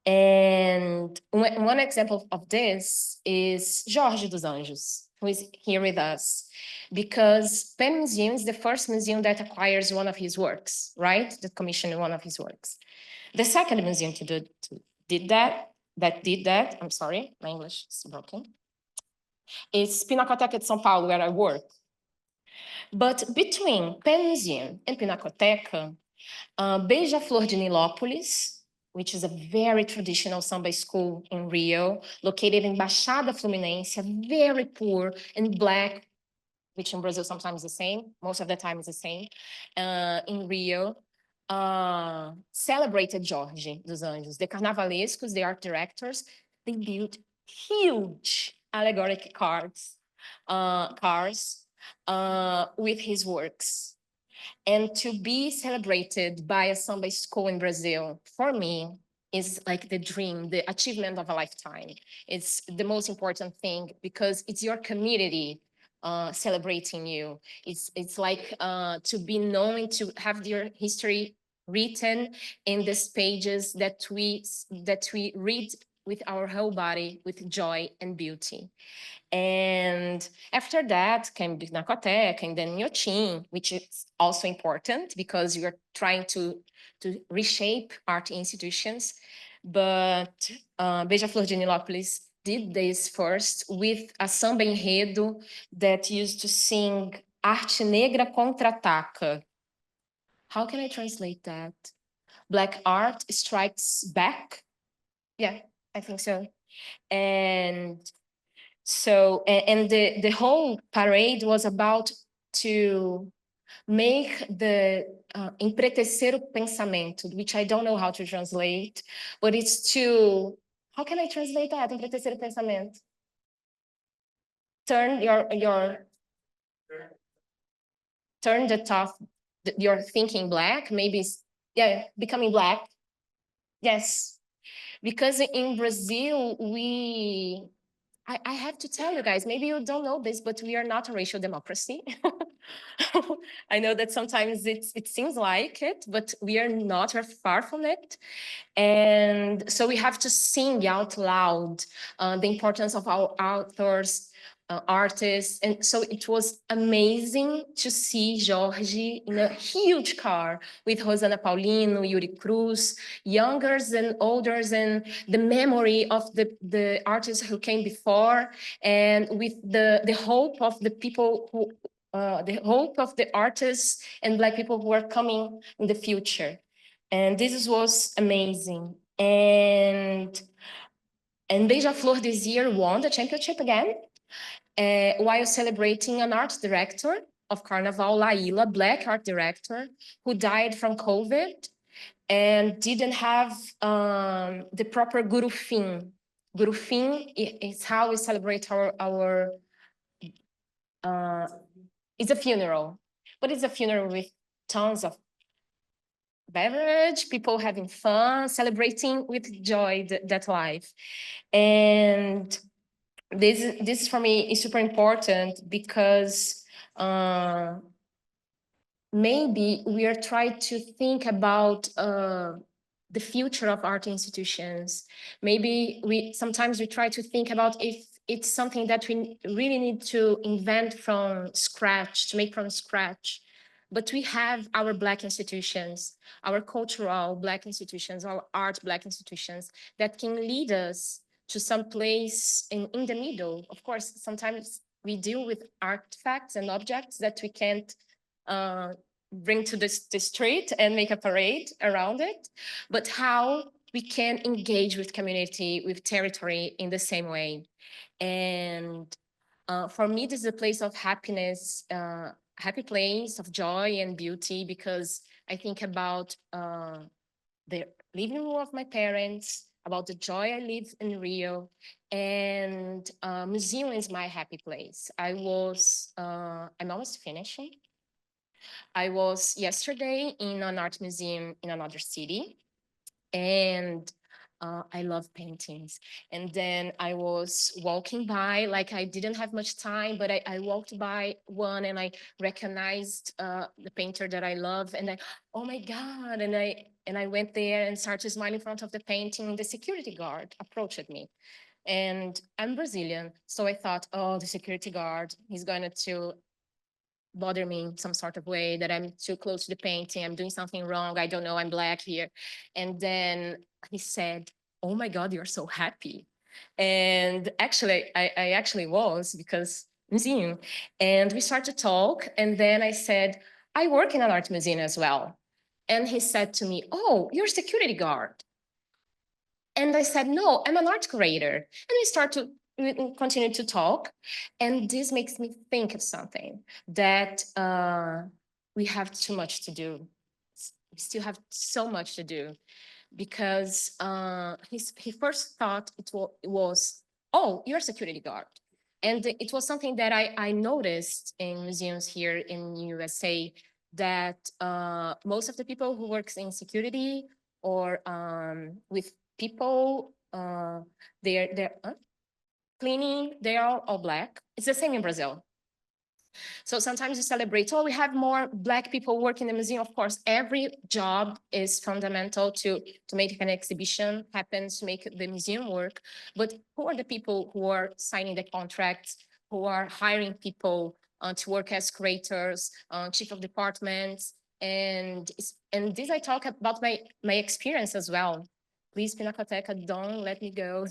And one example of this is Jorge dos Anjos, who is here with us, because Penn Museum is the first museum that acquires one of his works, right? That commissioned one of his works. The second museum to did that, I'm sorry, my English is broken, is Pinacoteca de São Paulo, where I work. But between Penn Museum and Pinacoteca, Beija-Flor de Nilópolis, which is a very traditional samba school in Rio, located in Baixada Fluminense, very poor and Black, which in Brazil sometimes is the same, most of the time is the same, in Rio, celebrated Jorge dos Anjos. The Carnavalescos, the art directors, they built huge allegoric cars with his works. And to be celebrated by a samba school in Brazil, for me, is like the dream, the achievement of a lifetime. It's the most important thing because it's your community celebrating you. It's like to be known, to have your history written in these pages that we read with our whole body, with joy and beauty. And after that came Pinacoteca and then Inhotim, which is also important because you're trying to reshape art institutions. But Beija-Flor de Nilópolis did this first with a samba enredo that used to sing Arte Negra Contra-Ataca. How can I translate that? Black art strikes back? Yeah, I think so. And so, and the whole parade was about to make the empretecer o pensamento, which I don't know how to translate, but it's to, how can I translate that? Empretecer o pensamento. Turn turn the thought, your thinking black, maybe, yeah, becoming black. Yes, because in Brazil, I have to tell you guys, maybe you don't know this, but we are not a racial democracy. I know that sometimes it seems like it, but we are not, we're far from it. And so we have to sing out loud the importance of our authors, artists. And so it was amazing to see Jorge in a huge car with Rosana Paulino, Yuri Cruz, youngers and olders, and the memory of the artists who came before, and with the hope of the people who, the hope of the artists and Black people who are coming in the future. And this was amazing. And Beija-Flor this year won the championship again, while celebrating an art director of Carnival, Laila, Black art director, who died from COVID and didn't have the proper gurufim. Gurufim is how we celebrate our it's a funeral, but it's a funeral with tons of beverage, people having fun, celebrating with joy that life. And this for me is super important because maybe we are trying to think about the future of art institutions. Maybe sometimes we try to think about if it's something that we really need to invent from scratch, to make from scratch. but we have our Black institutions, our cultural Black institutions, our art Black institutions that can lead us to some place in the middle. Of course, sometimes we deal with artifacts and objects that we can't bring to the street and make a parade around it, but how we can engage with community, with territory in the same way. And for me, this is a place of happiness, happy place of joy and beauty, because I think about the living room of my parents, about the joy I live in Rio, and museum is my happy place. I'm almost finishing. I was yesterday in an art museum in another city, and I love paintings. And then I was walking by, like I didn't have much time, but I walked by one and I recognized the painter that I love, and oh my God, and I went there and started smiling in front of the painting. The security guard approached me. And I'm Brazilian, so I thought, oh, the security guard, he's going to bother me in some sort of way, that I'm too close to the painting, I'm doing something wrong, I don't know, I'm Black here. And then he said, oh my God, you're so happy. And actually, I actually was, because museum. And we started to talk, and then I said, I work in an art museum as well. And he said to me, oh, you're a security guard. And I said, no, I'm an art curator. And we continue to talk. And this makes me think of something, that we have too much to do. We still have so much to do, because he first thought it was, oh, you're a security guard. And it was something that I noticed in museums here in USA, that most of the people who works in security or with people, they're cleaning, they are all Black. It's the same in Brazil. So sometimes you celebrate, oh, we have more Black people working in the museum. Of course, every job is fundamental to make an exhibition happen, to make the museum work. But who are the people who are signing the contracts, who are hiring people to work as curators, chief of departments? And this I talk about my experience as well. Please, Pinacoteca, don't let me go.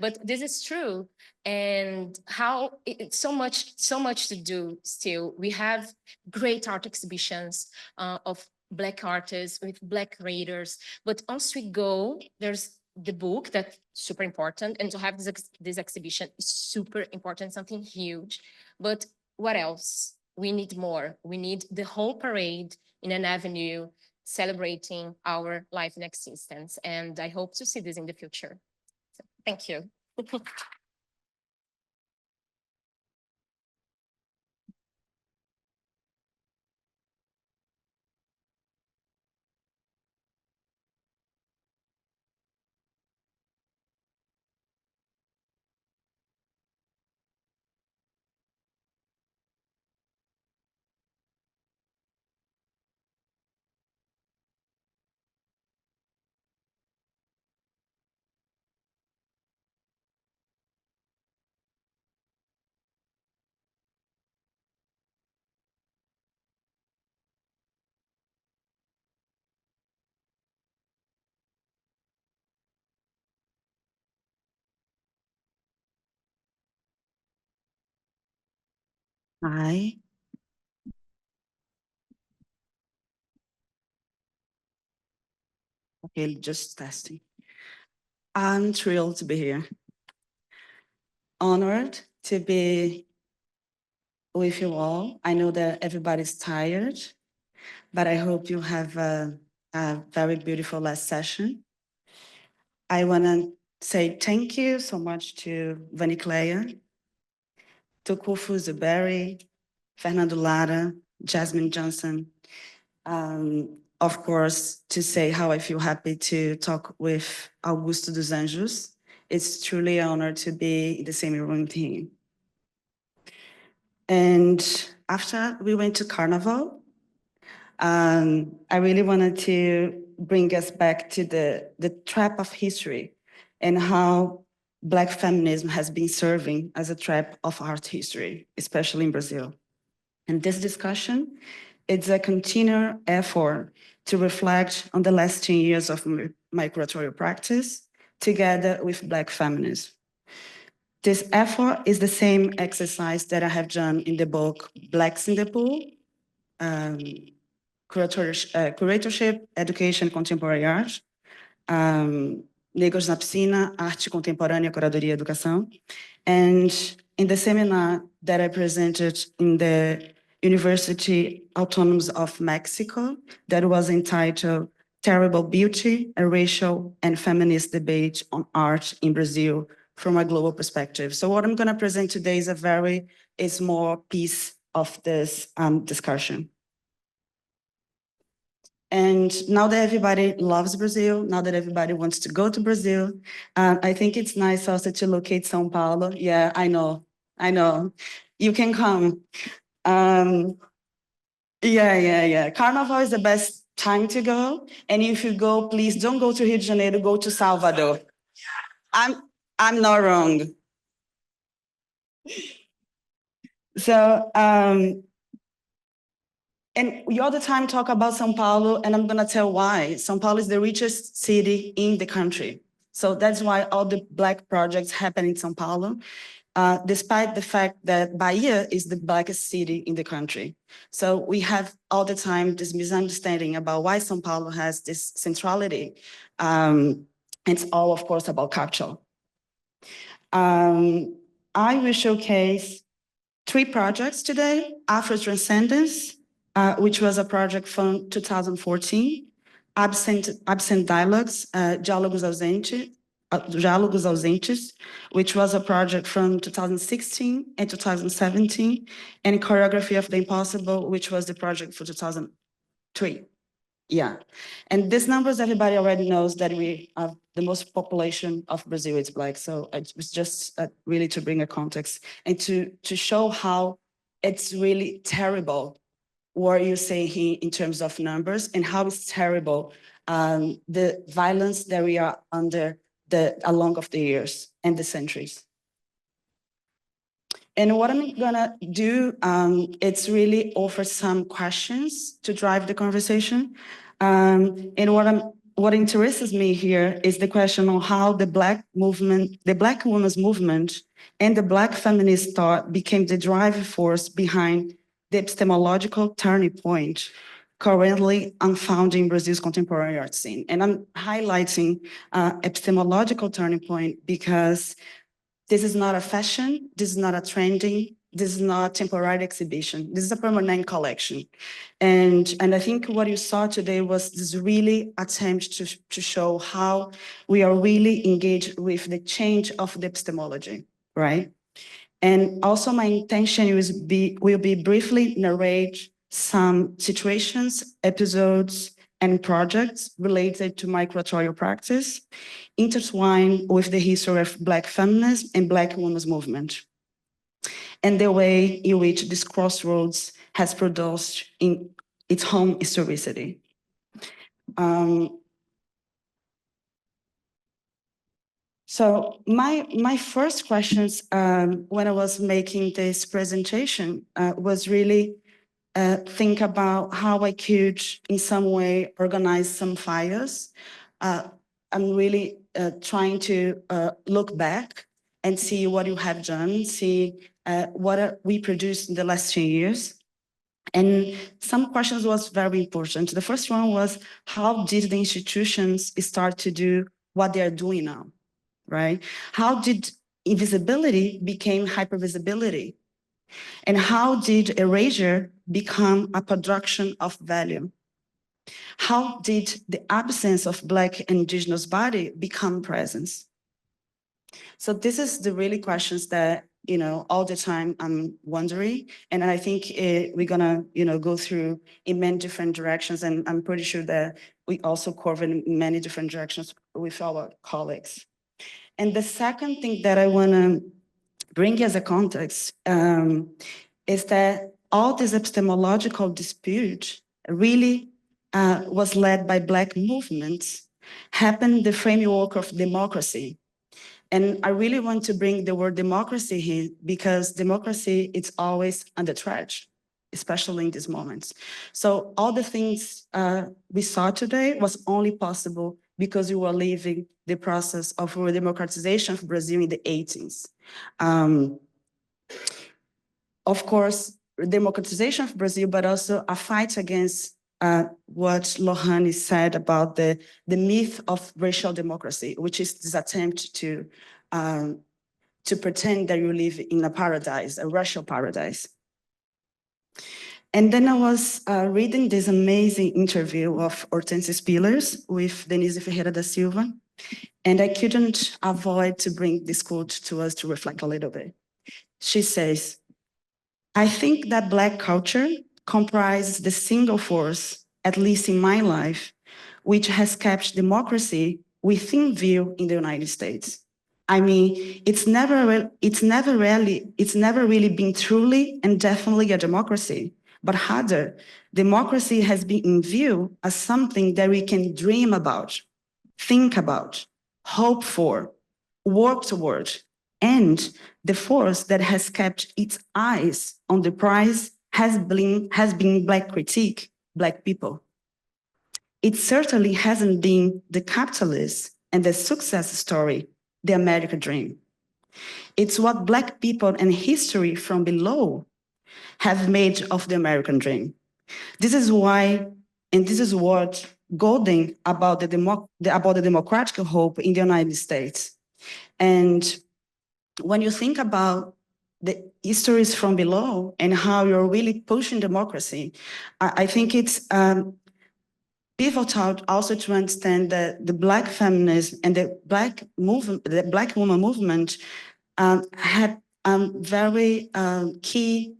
But this is true. And how it's so much to do still. We have great art exhibitions of Black artists with Black creators. But once we go, there's the book that's super important. And to have this exhibition is super important, something huge. But what else? We need more. We need the whole parade in an avenue, celebrating our life and existence. And I hope to see this in the future. So, thank you. Hi. Okay, just testing. I'm thrilled to be here. Honored to be with you all. I know that everybody's tired, but I hope you have a very beautiful last session. I want to say thank you so much to Vanicleia, to Kufu Zuberi, Fernando Lara, Jasmine Johnson. Of course, to say how I feel happy to talk with Augusto dos Anjos. It's truly an honor to be in the same room with him. And after we went to Carnival, I really wanted to bring us back to the trap of history and how Black feminism has been serving as a trap of art history, especially in Brazil. And this discussion it's a continual effort to reflect on the last 10 years of my curatorial practice together with Black feminists. This effort is the same exercise that I have done in the book Blacks in the Pool, Curatorship, Education, Contemporary Art, Negros na Piscina, Arte Contemporânea, Curadoria e Educação. And in the seminar that I presented in the University Autonomous of Mexico, that was entitled Terrible Beauty, a Racial and Feminist Debate on Art in Brazil from a Global Perspective. So what I'm going to present today is a very small piece of this discussion. And now that everybody loves Brazil, now that everybody wants to go to Brazil, I think it's nice also to locate São Paulo. Yeah, I know. You can come. Yeah. Carnival is the best time to go. And if you go, please don't go to Rio de Janeiro, go to Salvador. I'm not wrong. So, and we all the time talk about São Paulo, and I'm gonna tell why. São Paulo is the richest city in the country. So that's why all the Black projects happen in São Paulo, despite the fact that Bahia is the Blackest city in the country. So we have all the time this misunderstanding about why São Paulo has this centrality. It's all, of course, about capital. I will showcase 3 projects today: Afro Transcendence, which was a project from 2014, Absent Dialogues, Diálogos Ausentes, which was a project from 2016 and 2017, and Choreography of the Impossible, which was the project for 2003. Yeah, and these numbers, everybody already knows that we have the most population of Brazil is Black. So it was just really to bring a context and to show how it's really terrible what you say here in terms of numbers and how it's terrible the violence that we are under along of the years and the centuries. And what I'm gonna do, it's really offer some questions to drive the conversation. And what interests me here is the question on how the Black movement, the Black women's movement, and the Black feminist thought became the driving force behind the epistemological turning point currently unfolding Brazil's contemporary art scene. And I'm highlighting epistemological turning point because this is not a fashion, this is not a trending, this is not a temporary exhibition, this is a permanent collection. And I think what you saw today was this really attempt to show how we are really engaged with the change of the epistemology, right? And also my intention will be briefly narrate some situations, episodes, and projects related to my curatorial practice, intertwined with the history of Black feminism and Black women's movement, and the way in which this crossroads has produced in its own historicity. So my first questions when I was making this presentation was really think about how I could in some way organize some files. I'm really trying to look back and see what you have done, see what we produced in the last 10 years. And some questions was very important. The first one was, how did the institutions start to do what they're doing now, right? How did invisibility become hypervisibility? And how did erasure become a production of value? How did the absence of Black and Indigenous body become presence? So this is the really questions that, you know, all the time I'm wondering. And I think we're gonna, you know, go through in many different directions. And I'm pretty sure that we also cover in many different directions with our colleagues. And the second thing that I wanna bring as a context is that all this epistemological dispute really was led by Black movements, happened in the framework of democracy. And I really want to bring the word democracy here because democracy is always under threat, especially in these moments. So all the things we saw today was only possible because we were living the process of democratization of Brazil in the 80s. Of course, democratization of Brazil, but also a fight against what Lohane said about the myth of racial democracy, which is this attempt to pretend that you live in a paradise, a racial paradise. And then I was reading this amazing interview of Hortensia Spillers with Denise Ferreira da Silva, and I couldn't avoid to bring this quote to us to reflect a little bit. She says, "I think that Black culture comprises the single force, at least in my life, which has kept democracy within view in the United States. I mean, it's never really been truly and definitely a democracy, but rather, democracy has been in view as something that we can dream about, think about, hope for, work toward, and the force that has kept its eyes on the prize has been Black critique, Black people. It certainly hasn't been the capitalist and the success story, the American dream. It's what Black people and history from below have made of the American dream. This is why, and this is what golden about the democratic hope in the United States. And when you think about the histories from below and how you're really pushing democracy, I think it's pivotal also to understand that the Black feminism and the Black woman movement had very key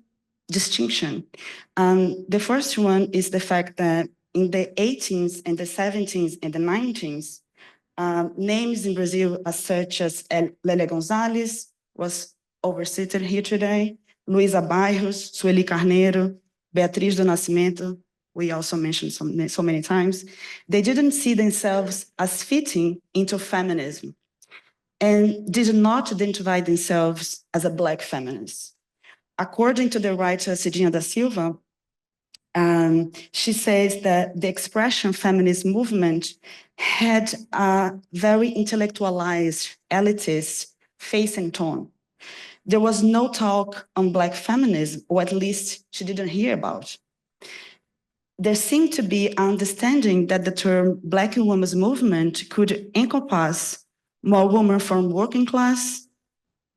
distinction. The first one is the fact that in the 18th and the 17th and the 19th, names in Brazil as such as Lélia Gonzalez was overseated here today, Luisa Bairros, Sueli Carneiro, Beatriz do Nascimento, we also mentioned so many times, they didn't see themselves as fitting into feminism and did not identify themselves as a Black feminist. According to the writer Cidinha da Silva, she says that the expression feminist movement had a very intellectualized, elitist face and tone. There was no talk on Black feminism, or at least she didn't hear about. There seemed to be an understanding that the term Black women's movement could encompass more women from working class,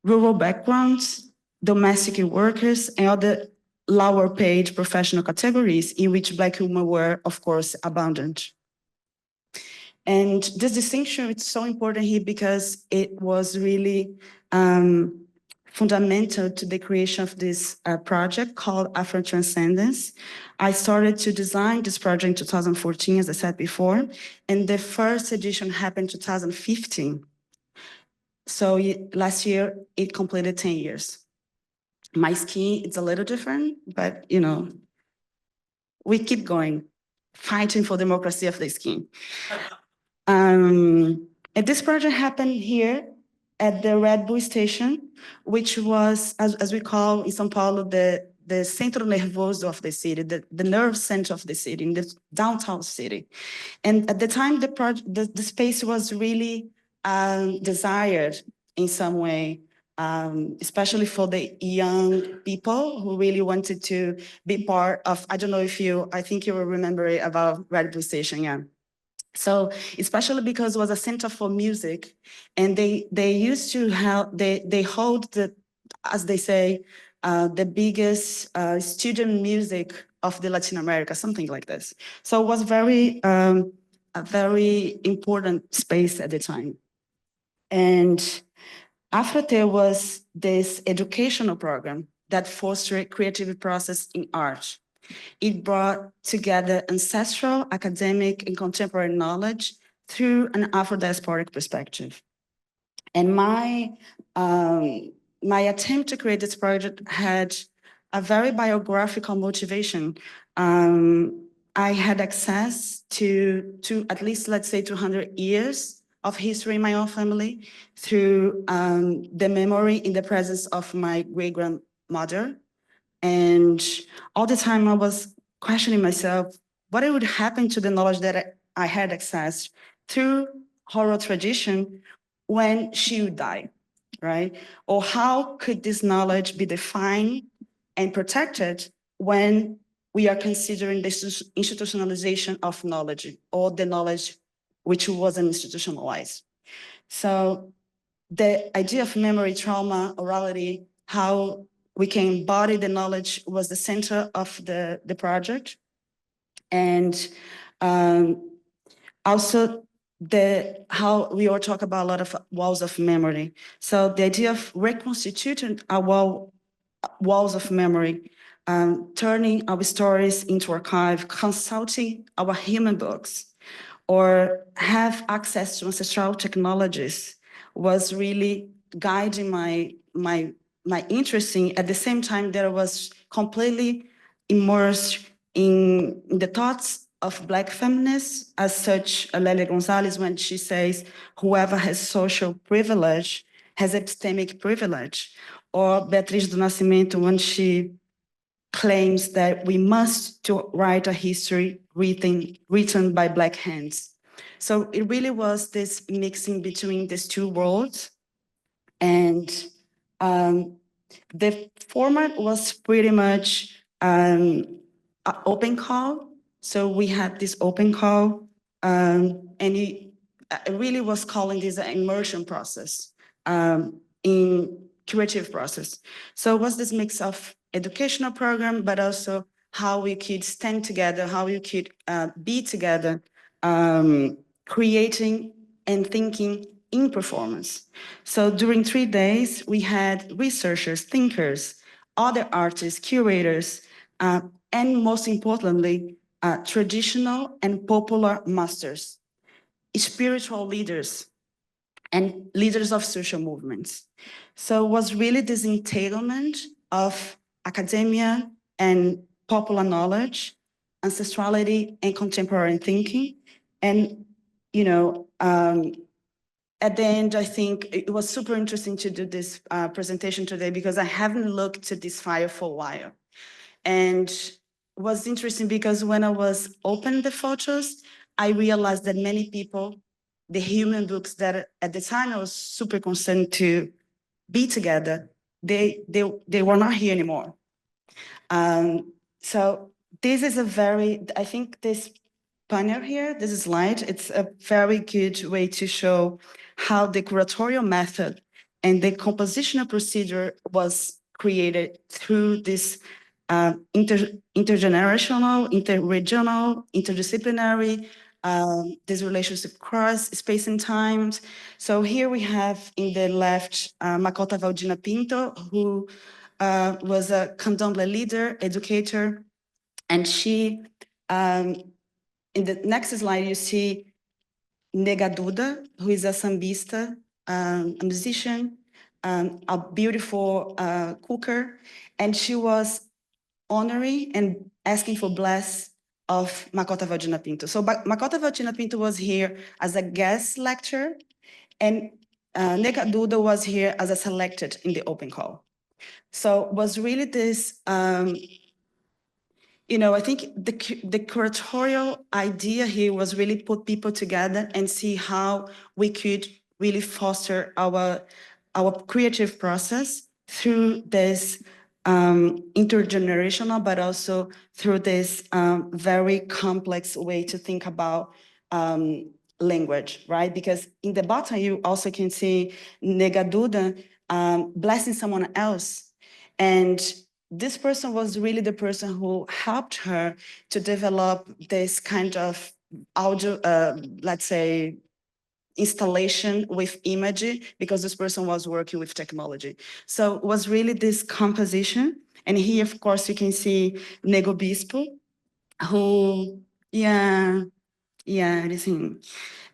rural backgrounds, domestic workers, and other lower paid professional categories in which Black women were, of course, abundant. And this distinction is so important here because it was really fundamental to the creation of this project called Afro-Transcendence. I started to design this project in 2014, as I said before, and the first edition happened in 2015. So last year, it completed 10 years. My skin, it's a little different, but you know, we keep going, fighting for democracy of the skin. And this project happened here at the Red Bull station, which was, as we call in São Paulo, the centro nervoso of the city, the nerve center of the city, in the downtown city. And at the time, the space was really desired in some way, especially for the young people who really wanted to be part of, I don't know if I think you will remember it about Red Bull Station, yeah. So especially because it was a center for music, and they used to have, they hold the, as they say, the biggest student music of the Latin America, something like this. So it was a very important space at the time. And Afrote was this educational program that fostered creative process in art. It brought together ancestral, academic, and contemporary knowledge through an Afro-diasporic perspective. And my attempt to create this project had a very biographical motivation. I had access to at least, let's say, 200 years of history in my own family through the memory in the presence of my great-grandmother, And all the time I was questioning myself, what would happen to the knowledge that I had accessed through oral tradition when she would die, right? Or how could this knowledge be defined and protected when we are considering the institutionalization of knowledge, or the knowledge which wasn't institutionalized. So the idea of memory, trauma, orality, how we can embody the knowledge was the center of the project. And also how we all talk about a lot of walls of memory. So the idea of reconstituting our walls of memory, turning our stories into archive, consulting our human books, or have access to ancestral technologies was really guiding my interest in. At the same time that I was completely immersed in the thoughts of Black feminists, as such, Lélia Gonzalez, when she says, whoever has social privilege has epistemic privilege, or Beatriz do Nascimento, when she claims that we must to write a history written by Black hands. So it really was this mixing between these two worlds. And the format was pretty much an open call. So we had this open call, and it really was calling this an immersion process, in curative process. So it was this mix of educational program, but also how we could stand together, how we could be together, creating and thinking in performance. So during 3 days, we had researchers, thinkers, other artists, curators, and most importantly, traditional and popular masters, spiritual leaders, and leaders of social movements. So it was really this entanglement of academia and popular knowledge, ancestrality and contemporary thinking. And, you know, at the end, I think it was super interesting to do this presentation today, because I haven't looked at this file for a while. And it was interesting because when I was opening the photos, I realized that many people, the human books that at the time I was super concerned to be together, they were not here anymore. So this is a very, I think this panel here, this slide, it's a very good way to show how the curatorial method and the compositional procedure was created through this intergenerational, interregional, interdisciplinary, this relationship across space and times. So here we have in the left, Makota Valdina Pinto, who was a candomblé leader, educator, and she, in the next slide, you see Nega Duda, who is a sambista, a musician, a beautiful cooker, and she was honoring and asking for bless of Makota Valdina Pinto. So Makota Valdina Pinto was here as a guest lecturer, and Nega Duda was here as a selected in the open call. So it was really this, you know, I think the curatorial idea here was really put people together and see how we could really foster our creative process through this intergenerational, but also through this very complex way to think about language, right? Because in the bottom, you also can see Nega Duda blessing someone else. And this person was really the person who helped her to develop this kind of audio, let's say, installation with imagery, because this person was working with technology. So it was really this composition. And here, of course, you can see Nego Bispo, who, it is him.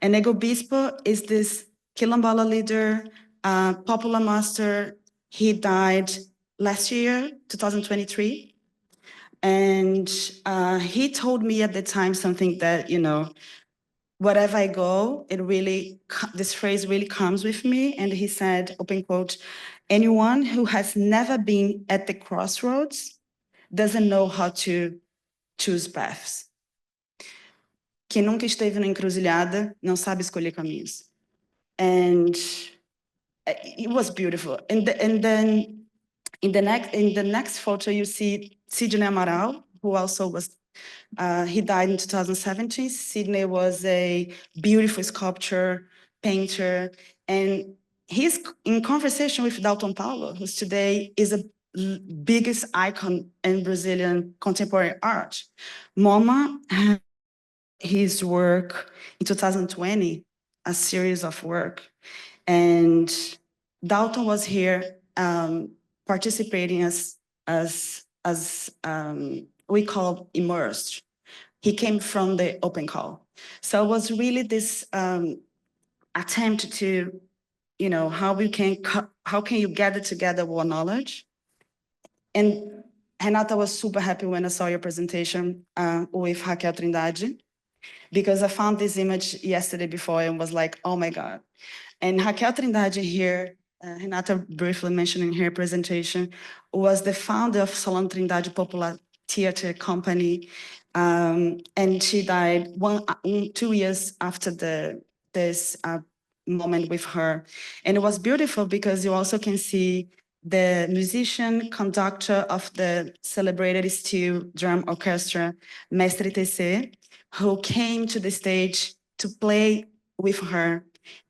And Nego Bispo is this Quilombola leader, popular master. He died last year, 2023. And he told me at the time something that, you know, wherever I go, it really, this phrase really comes with me. And he said, open quote, anyone who has never been at the crossroads doesn't know how to choose paths. Quem nunca esteve na encruzilhada não sabe escolher caminhos. And it was beautiful. And then in the next photo, you see Sidney Amaral, who also was, he died in 2017. Sidney was a beautiful sculptor, painter, and he's in conversation with Dalton Paulo, who today is a biggest icon in Brazilian contemporary art. MoMA had his work in 2020, a series of work. And Dalton was here participating as we call immersed. He came from the open call. So it was really this attempt to, how can you gather together more knowledge? And Renata was super happy when I saw your presentation with Raquel Trindade, because I found this image yesterday before and was like, oh my God. And Raquel Trindade here, Renata briefly mentioned in her presentation, was the founder of Salão Trindade Popular Theatre Company. And she died 2 years after this moment with her. And it was beautiful because you also can see the musician, conductor of the celebrated steel drum orchestra, Mestre TC, who came to the stage to play with her.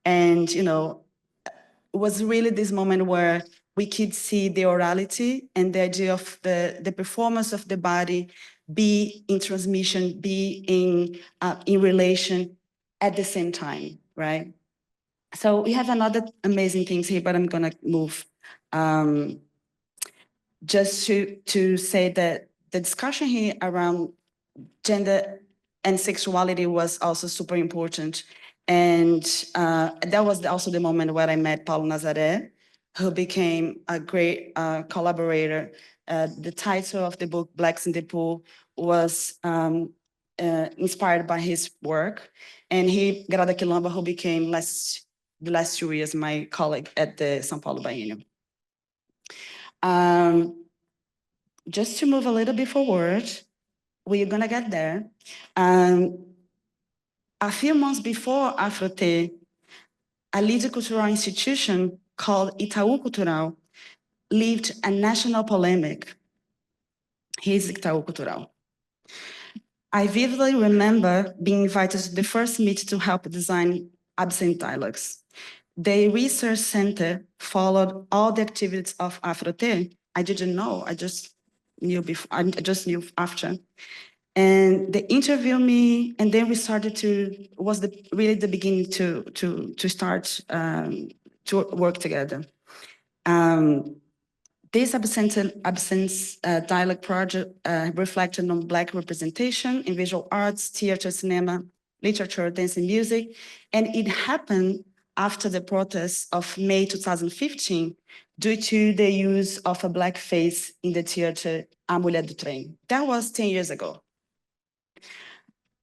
And, it was really this moment where we could see the orality and the idea of the performance of the body be in transmission, be in relation at the same time, right? So we have another amazing things here, but I'm gonna move. Just to say that the discussion here around gender and sexuality was also super important. And that was also the moment where I met Paulo Nazaré, who became a great collaborator. The title of the book, Blacks in the Pool, was inspired by his work. And he, Grada Quilomba, who became the last 2 years my colleague at the São Paulo Biennial. Just to move a little bit forward, we're gonna get there. A few months before Afrote, a leading cultural institution called Itaú Cultural lived a national polemic. Here's Itaú Cultural. I vividly remember being invited to the first meeting to help design absent dialogues. The research center followed all the activities of Afrote. I didn't know, I just knew before, I just knew after. And they interviewed me, and then we started was really the beginning to start to work together. This absence dialogue project reflected on Black representation in visual arts, theater, cinema, literature, dance, and music. And it happened after the protests of May 2015 due to the use of a Black face in the theater A Mulher do Trem. That was 10 years ago.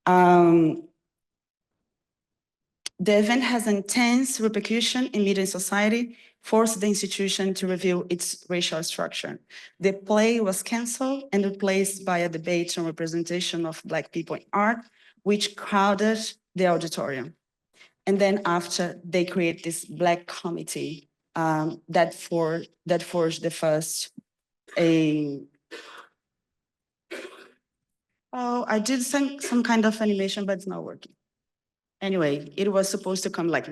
The event has intense repercussion in media and society, forced the institution to review its racial structure. The play was canceled and replaced by a debate on representation of Black people in art, which crowded the auditorium. And then after, they create this Black committee that forged the first Oh, I did some kind of animation, but it's not working. Anyway, it was supposed to come like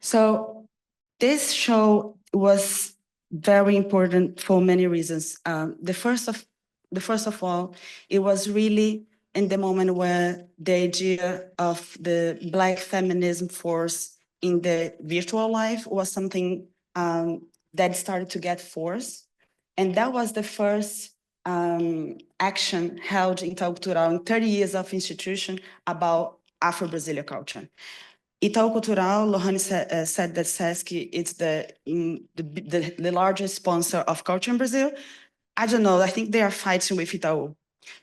so this show was very important for many reasons. The first of all, it was really in the moment where the idea of the Black feminism force in the virtual life was something that started to get force. And that was the first action held in Itaú Cultural in 30 years of institution about Afro-Brazilian culture. Itaú Cultural, Lohane said that SESC is the largest sponsor of culture in Brazil. I don't know, I think they are fighting with Itaú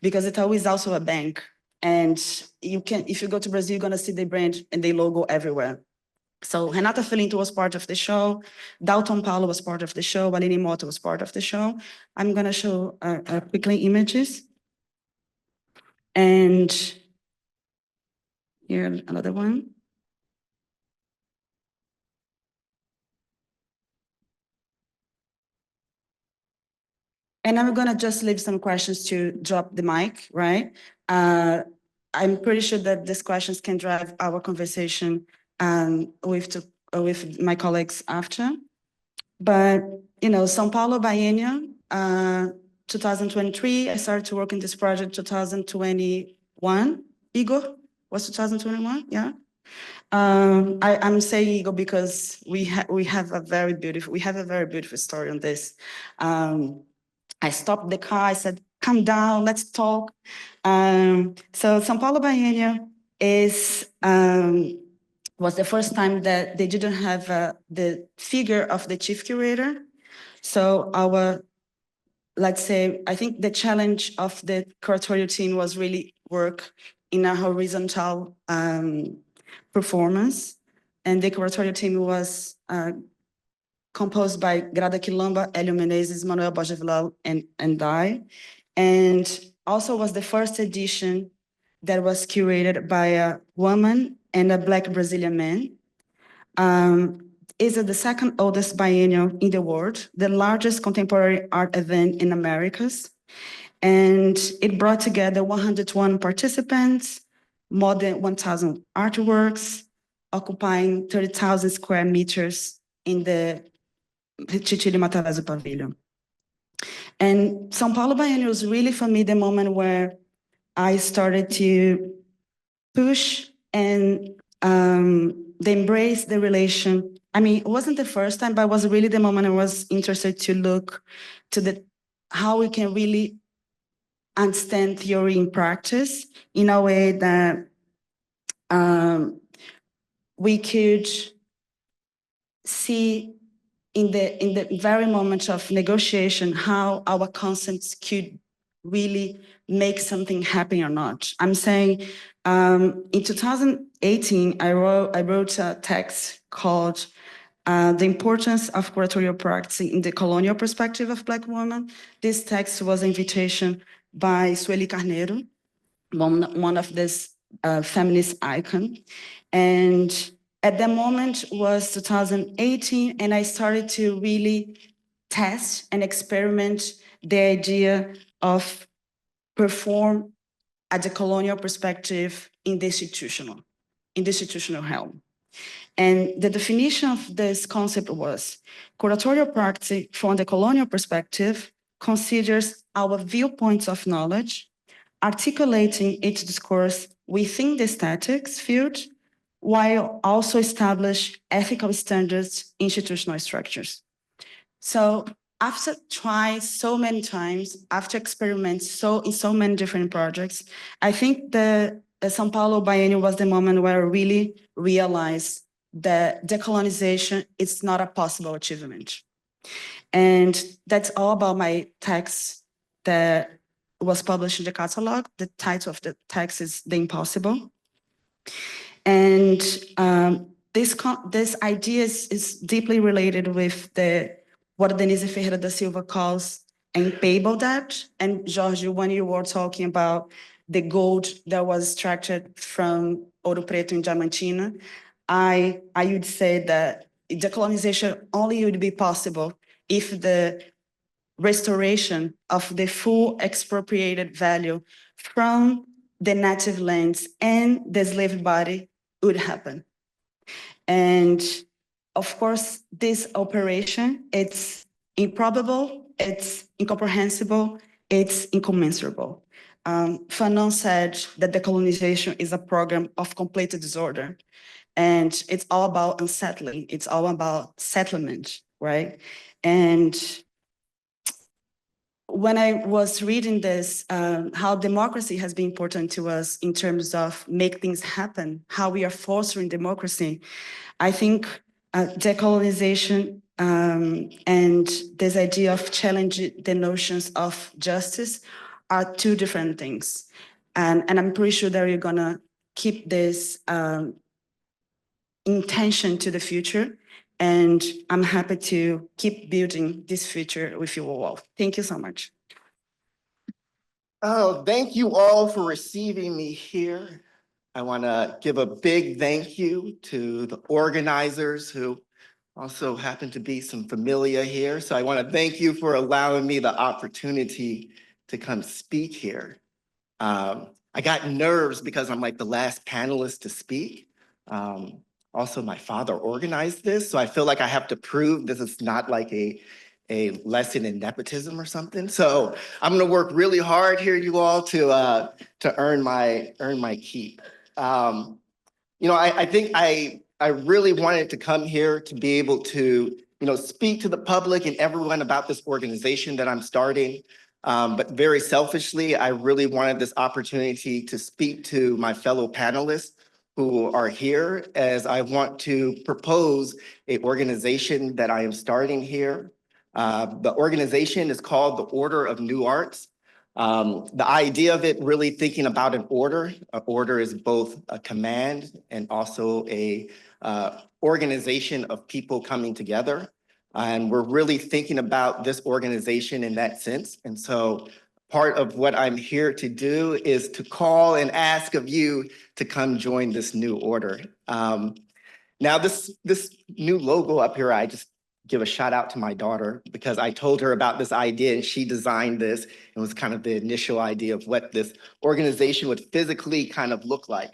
because Itaú is also a bank. And if you go to Brazil, you're gonna see the brand and the logo everywhere. So Renata Felinto was part of the show, Dalton Paulo was part of the show, Aline Moto was part of the show. I'm gonna show quickly images. And here, another one. And I'm gonna just leave some questions to drop the mic, right? I'm pretty sure that these questions can drive our conversation with my colleagues after. But, you know, São Paulo Biennial, 2023, I started to work in this project 2021. Igor, was 2021, yeah? I'm saying Igor because we have a very beautiful story on this. I stopped the car, I said, come down, let's talk. So São Paulo Biennial was the first time that they didn't have the figure of the chief curator. So let's say, I think the challenge of the curatorial team was really work in a horizontal performance. And the curatorial team was composed by Grada Quilomba, Hélio Menezes, Manuel Borges Villar, and I. And also was the first edition that was curated by a woman and a Black Brazilian man. Is the second oldest biennial in the world, the largest contemporary art event in Americas. And it brought together 101 participants, more than 1,000 artworks, occupying 30,000 square meters in the Cicely Matarazzo Pavilion. And São Paulo Biennial was really, for me, the moment where I started to push and embrace the relation. I mean, it wasn't the first time, but it was really the moment I was interested to look to how we can really understand theory in practice in a way that we could see in the very moment of negotiation how our concepts could really make something happen or not. I'm saying in 2018, I wrote a text called The Importance of Curatorial Practice in the Colonial Perspective of Black Women. This text was an invitation by Sueli Carneiro, one of this feminist icon. And at that moment was 2018, and I started to really test and experiment the idea of perform at the colonial perspective in the institutional realm. And the definition of this concept was curatorial practice from the colonial perspective considers our viewpoints of knowledge, articulating its discourse within the statics field, while also establish ethical standards, institutional structures. So after trying so many times, after experiments in so many different projects, I think the São Paulo Biennial was the moment where I really realized that decolonization is not a possible achievement. And that's all about my text that was published in the catalog. The title of the text is The Impossible. And this idea is deeply related with what Denise Ferreira da Silva calls impayable debt. And Jorge, when you were talking about the gold that was extracted from Ouro Preto in Diamantina, I would say that decolonization only would be possible if the restoration of the full expropriated value from the native lands and the slave body would happen. And of course, this operation, it's improbable, it's incomprehensible, it's incommensurable. Fanon said that decolonization is a program of complete disorder. And it's all about unsettling, it's all about settlement, right? And when I was reading this, how democracy has been important to us in terms of make things happen, how we are fostering democracy, I think decolonization and this idea of challenging the notions of justice are two different things. And I'm pretty sure that you're gonna keep this intention to the future. And I'm happy to keep building this future with you all. Thank you so much. Oh, thank you all for receiving me here. I want to give a big thank you to the organizers who also happen to be some familia here. So I want to thank you for allowing me the opportunity to come speak here. I got nerves because I'm like the last panelist to speak. Also, my father organized this, so I feel like I have to prove this is not like a lesson in nepotism or something. So I'm gonna work really hard here, you all, to earn my keep. I think I really wanted to come here to be able to, speak to the public and everyone about this organization that I'm starting. But very selfishly, I really wanted this opportunity to speak to my fellow panelists who are here, as I want to propose an organization that I am starting here. The organization is called the Order of New Arts. The idea of it, really thinking about an order is both a command and also a organization of people coming together. And we're really thinking about this organization in that sense. And so part of what I'm here to do is to call and ask of you to come join this new order. Now this new logo up here, I just give a shout out to my daughter because I told her about this idea and she designed this. It was kind of the initial idea of what this organization would physically kind of look like.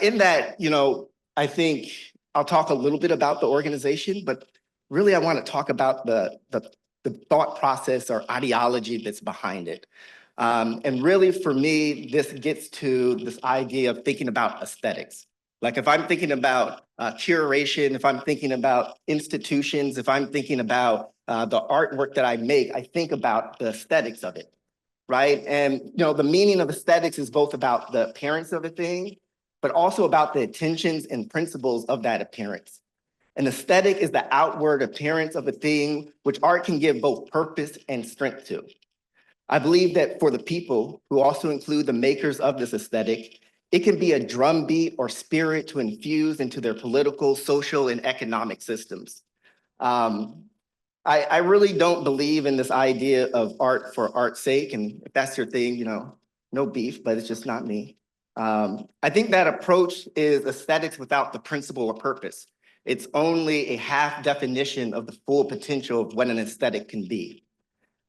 In that, I think I'll talk a little bit about the organization, but really I want to talk about the thought process or ideology that's behind it. And really for me, this gets to this idea of thinking about aesthetics. Like if I'm thinking about curation, if I'm thinking about institutions, if I'm thinking about the artwork that I make, I think about the aesthetics of it, right? And the meaning of aesthetics is both about the appearance of a thing, but also about the intentions and principles of that appearance. An aesthetic is the outward appearance of a thing, which art can give both purpose and strength to. I believe that for the people, who also include the makers of this aesthetic, it can be a drumbeat or spirit to infuse into their political, social, and economic systems. I really don't believe in this idea of art for art's sake, and if that's your thing, no beef, but it's just not me. I think that approach is aesthetics without the principle or purpose. It's only a half definition of the full potential of what an aesthetic can be,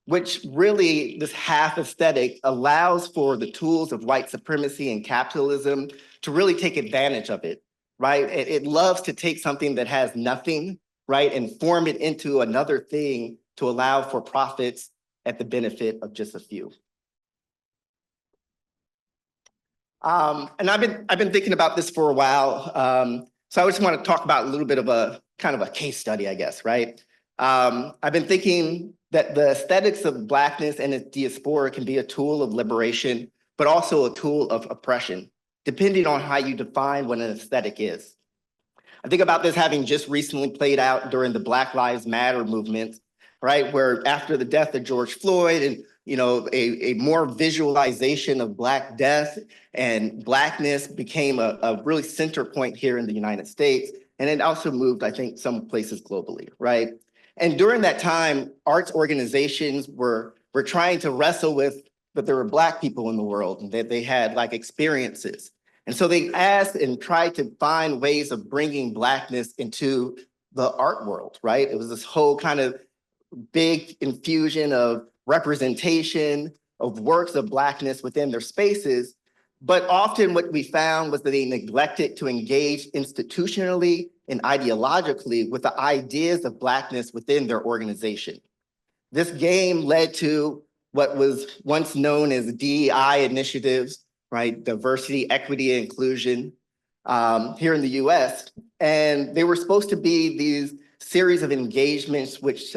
which really, this half aesthetic allows for the tools of white supremacy and capitalism to really take advantage of it, right? It loves to take something that has nothing, right, and form it into another thing to allow for profits at the benefit of just a few. And I've been thinking about this for a while. So I just want to talk about a little bit of a kind of a case study, I guess, right? I've been thinking that the aesthetics of Blackness and its diaspora can be a tool of liberation, but also a tool of oppression, depending on how you define what an aesthetic is. I think about this having just recently played out during the Black Lives Matter movement, right? Where after the death of George Floyd and a more visualization of Black death and Blackness became a really center point here in the United States. And it also moved, I think, some places globally, right? And during that time, arts organizations were trying to wrestle with that there were Black people in the world and that they had like experiences. And so they asked and tried to find ways of bringing Blackness into the art world, right? It was this whole kind of big infusion of representation of works of Blackness within their spaces. But often what we found was that they neglected to engage institutionally and ideologically with the ideas of Blackness within their organization. This game led to what was once known as DEI initiatives, right? Diversity, equity, and inclusion here in the US. And they were supposed to be these series of engagements which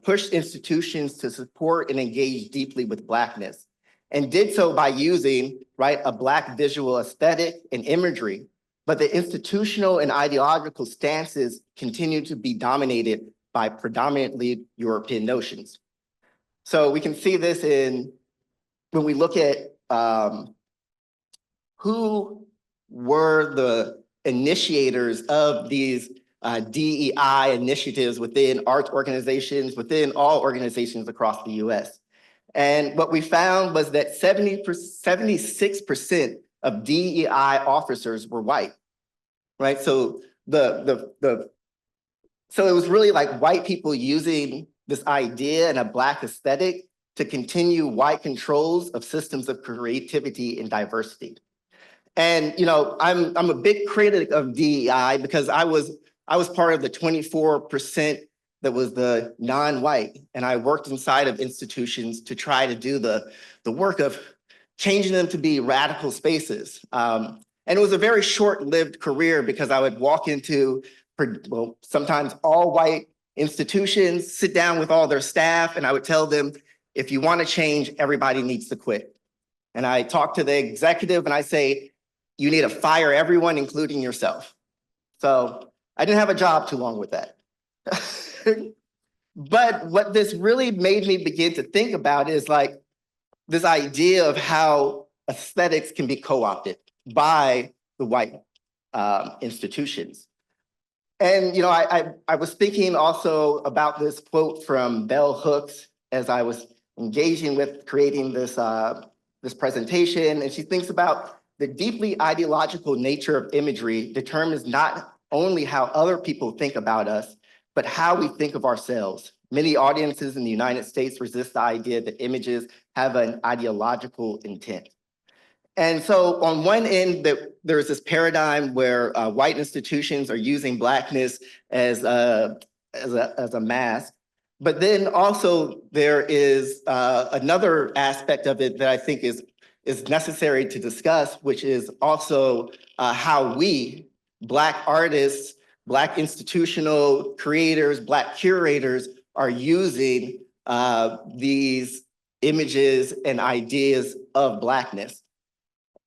pushed institutions to support and engage deeply with Blackness, and did so by using, right, a Black visual aesthetic and imagery. But the institutional and ideological stances continue to be dominated by predominantly European notions. So we can see this when we look at who were initiators of these DEI initiatives within arts organizations, within all organizations across the US. And what we found was that 76% of DEI officers were white, right? So so it was really like white people using this idea and a Black aesthetic to continue white controls of systems of creativity and diversity. And I'm a big critic of DEI because I was part of the 24% that was the non-white, and I worked inside of institutions to try to do the work of changing them to be radical spaces. And it was a very short-lived career because I would walk into, well, sometimes all white institutions, sit down with all their staff, and I would tell them, if you want to change, everybody needs to quit. And I talk to the executive and I say, you need to fire everyone, including yourself. So I didn't have a job too long with that. But what this really made me begin to think about is like this idea of how aesthetics can be co-opted by the white institutions. And I was thinking also about this quote from Bell Hooks as I was engaging with creating this presentation, and she thinks about the deeply ideological nature of imagery determines not only how other people think about us, but how we think of ourselves. Many audiences in the United States resist the idea that images have an ideological intent. And so on one end, there's this paradigm where white institutions are using Blackness as a mask. But then also there is another aspect of it that I think is necessary to discuss, which is also how we, Black artists, Black institutional creators, Black curators are using these images and ideas of Blackness.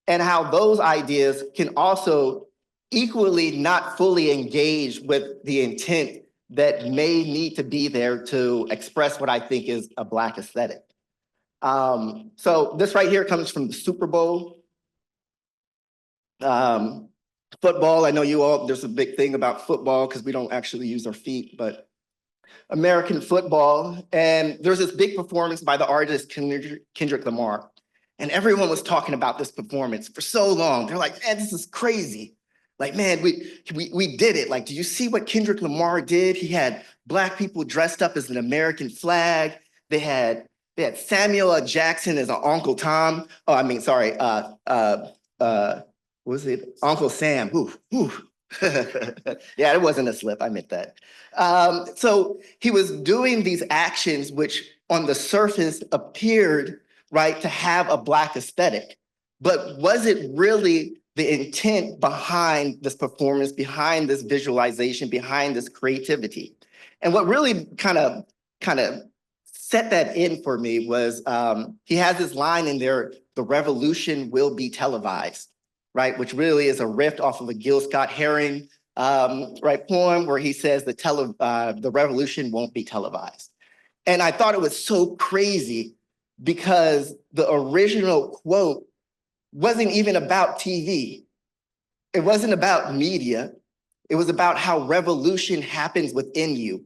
And how those ideas can also equally not fully engage with the intent that may need to be there to express what I think is a Black aesthetic. So this right here comes from the Super Bowl. Football, I know you all, there's a big thing about football because we don't actually use our feet, but American football. And there's this big performance by the artist Kendrick Lamar. And everyone was talking about this performance for so long. They're like, man, this is crazy. Like, man, we did it. Like, do you see what Kendrick Lamar did? He had Black people dressed up as an American flag. They had Samuel L. Jackson as an Uncle Tom. Oh, I mean, sorry. What was it? Uncle Sam. Ooh. Yeah, it wasn't a slip. I meant that. So he was doing these actions which on the surface appeared, right, to have a Black aesthetic. But was it really the intent behind this performance, behind this visualization, behind this creativity? And what really kind of set that in for me was he has this line in there, "The revolution will be televised," right? Which really is a riff off of a Gil Scott-Heron poem where he says the revolution won't be televised. And I thought it was so crazy because the original quote wasn't even about TV. It wasn't about media. It was about how revolution happens within you.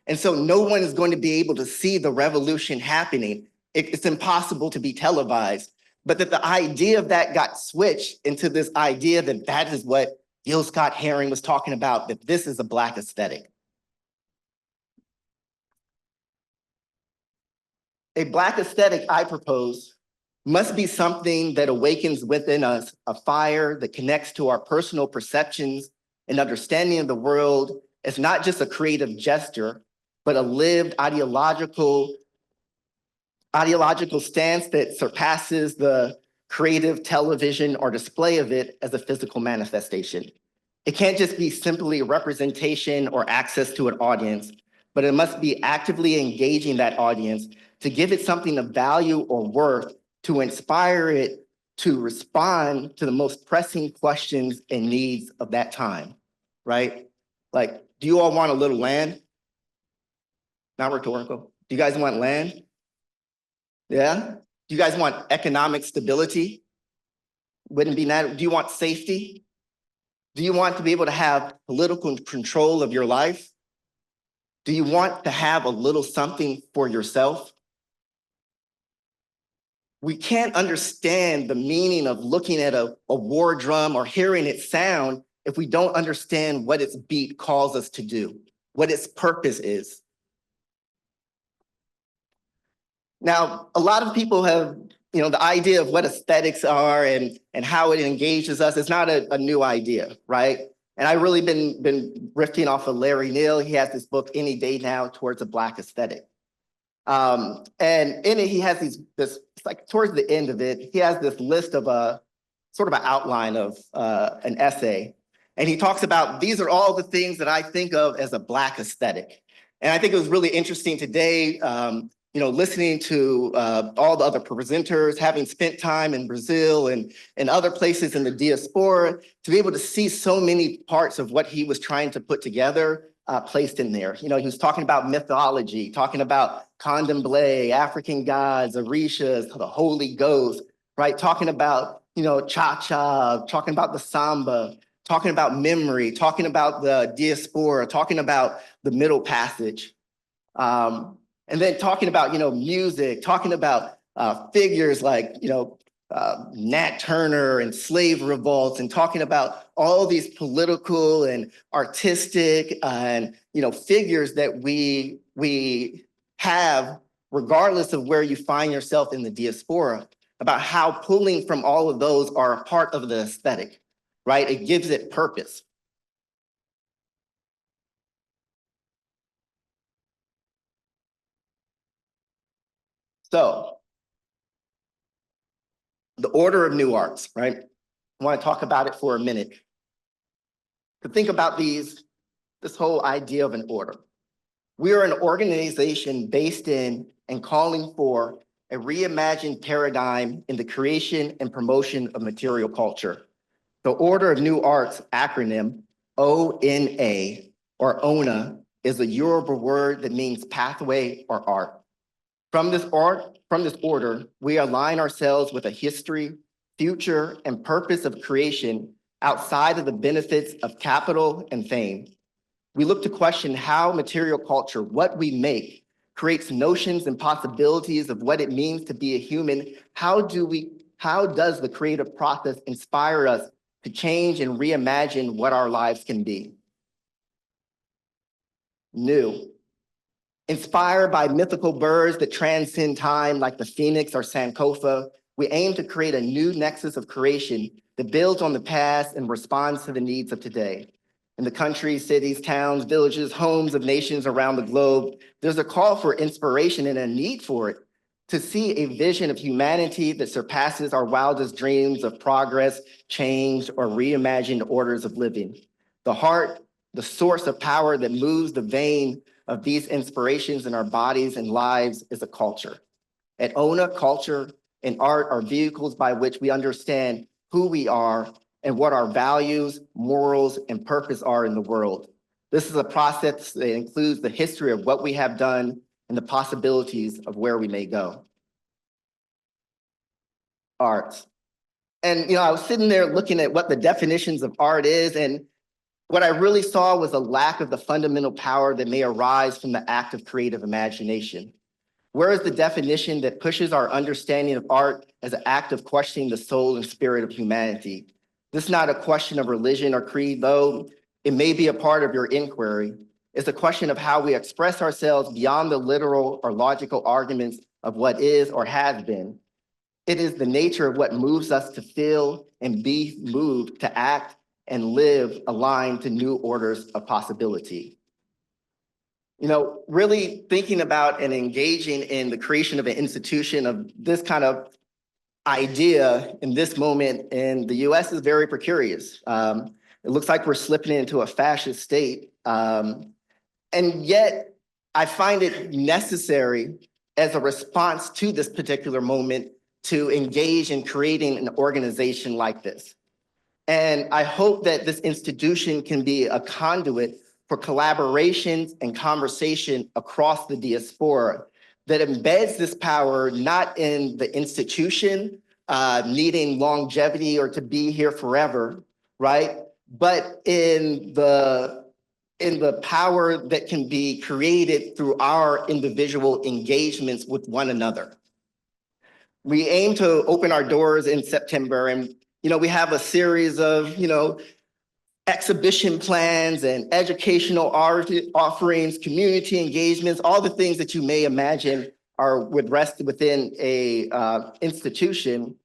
And so no one is going to be able to see the revolution happening. It's impossible to be televised. But that the idea of that got switched into this idea that that is what Gil Scott-Heron was talking about, that this is a Black aesthetic. A Black aesthetic, I propose, must be something that awakens within us a fire that connects to our personal perceptions and understanding of the world as not just a creative gesture, but a lived ideological stance that surpasses the creative television or display of it as a physical manifestation. It can't just be simply representation or access to an audience, but it must be actively engaging that audience to give it something of value or worth, to inspire it to respond to the most pressing questions and needs of that time, right? Like, do you all want a little land? Not rhetorical. Do you guys want land? Yeah? Do you guys want economic stability? Wouldn't be that? Do you want safety? Do you want to be able to have political control of your life? Do you want to have a little something for yourself? We can't understand the meaning of looking at a war drum or hearing it sound if we don't understand what its beat calls us to do, what its purpose is. Now, a lot of people have, the idea of what aesthetics are and how it engages us is not a new idea, right? And I've really been riffing off of Larry Neal. He has this book, Any Day Now, Towards a Black Aesthetic. And in it, he has it's like towards the end of it, he has this list of sort of an outline of an essay. And he talks about, these are all the things that I think of as a Black aesthetic. And I think it was really interesting today, listening to all the other presenters, having spent time in Brazil and other places in the diaspora, to be able to see so many parts of what he was trying to put together placed in there. He was talking about mythology, talking about candomblé, African gods, orishas, the Holy Ghost, right? Talking about, cha-cha, talking about the samba, talking about memory, talking about the diaspora, talking about the Middle Passage. And then talking about, music, talking about figures like, Nat Turner and slave revolts, and talking about all these political and artistic and, figures that we have, regardless of where you find yourself in the diaspora, about how pulling from all of those are a part of the aesthetic, right? It gives it purpose. So, the order of new arts, right? I want to talk about it for a minute. To think about this whole idea of an order. We are an organization based in and calling for a reimagined paradigm in the creation and promotion of material culture. The Order of New Arts acronym, ONA, or ONA, is a Yoruba word that means pathway or art. From this order, we align ourselves with a history, future, and purpose of creation outside of the benefits of capital and fame. We look to question how material culture, what we make, creates notions and possibilities of what it means to be a human. How does the creative process inspire us to change and reimagine what our lives can be? New. Inspired by mythical birds that transcend time like the phoenix or Sankofa, we aim to create a new nexus of creation that builds on the past and responds to the needs of today. In the countries, cities, towns, villages, homes of nations around the globe, there's a call for inspiration and a need for it, to see a vision of humanity that surpasses our wildest dreams of progress, change, or reimagined orders of living. The heart, the source of power that moves the vein of these inspirations in our bodies and lives is a culture. At ONA, culture and art are vehicles by which we understand who we are and what our values, morals, and purpose are in the world. This is a process that includes the history of what we have done and the possibilities of where we may go. Art. And I was sitting there looking at what the definitions of art is, and what I really saw was a lack of the fundamental power that may arise from the act of creative imagination. Where is the definition that pushes our understanding of art as an act of questioning the soul and spirit of humanity? This is not a question of religion or creed, though it may be a part of your inquiry. It's a question of how we express ourselves beyond the literal or logical arguments of what is or has been. It is the nature of what moves us to feel and be moved to act and live aligned to new orders of possibility. Really thinking about and engaging in the creation of an institution of this kind of idea in this moment in the US is very precarious. It looks like we're slipping into a fascist state. And yet I find it necessary as a response to this particular moment to engage in creating an organization like this. And I hope that this institution can be a conduit for collaborations and conversation across the diaspora that embeds this power not in the institution needing longevity or to be here forever, right? but in the power that can be created through our individual engagements with one another. We aim to open our doors in September, and we have a series of exhibition plans and educational art offerings, community engagements, all the things that you may imagine would rest within a institution.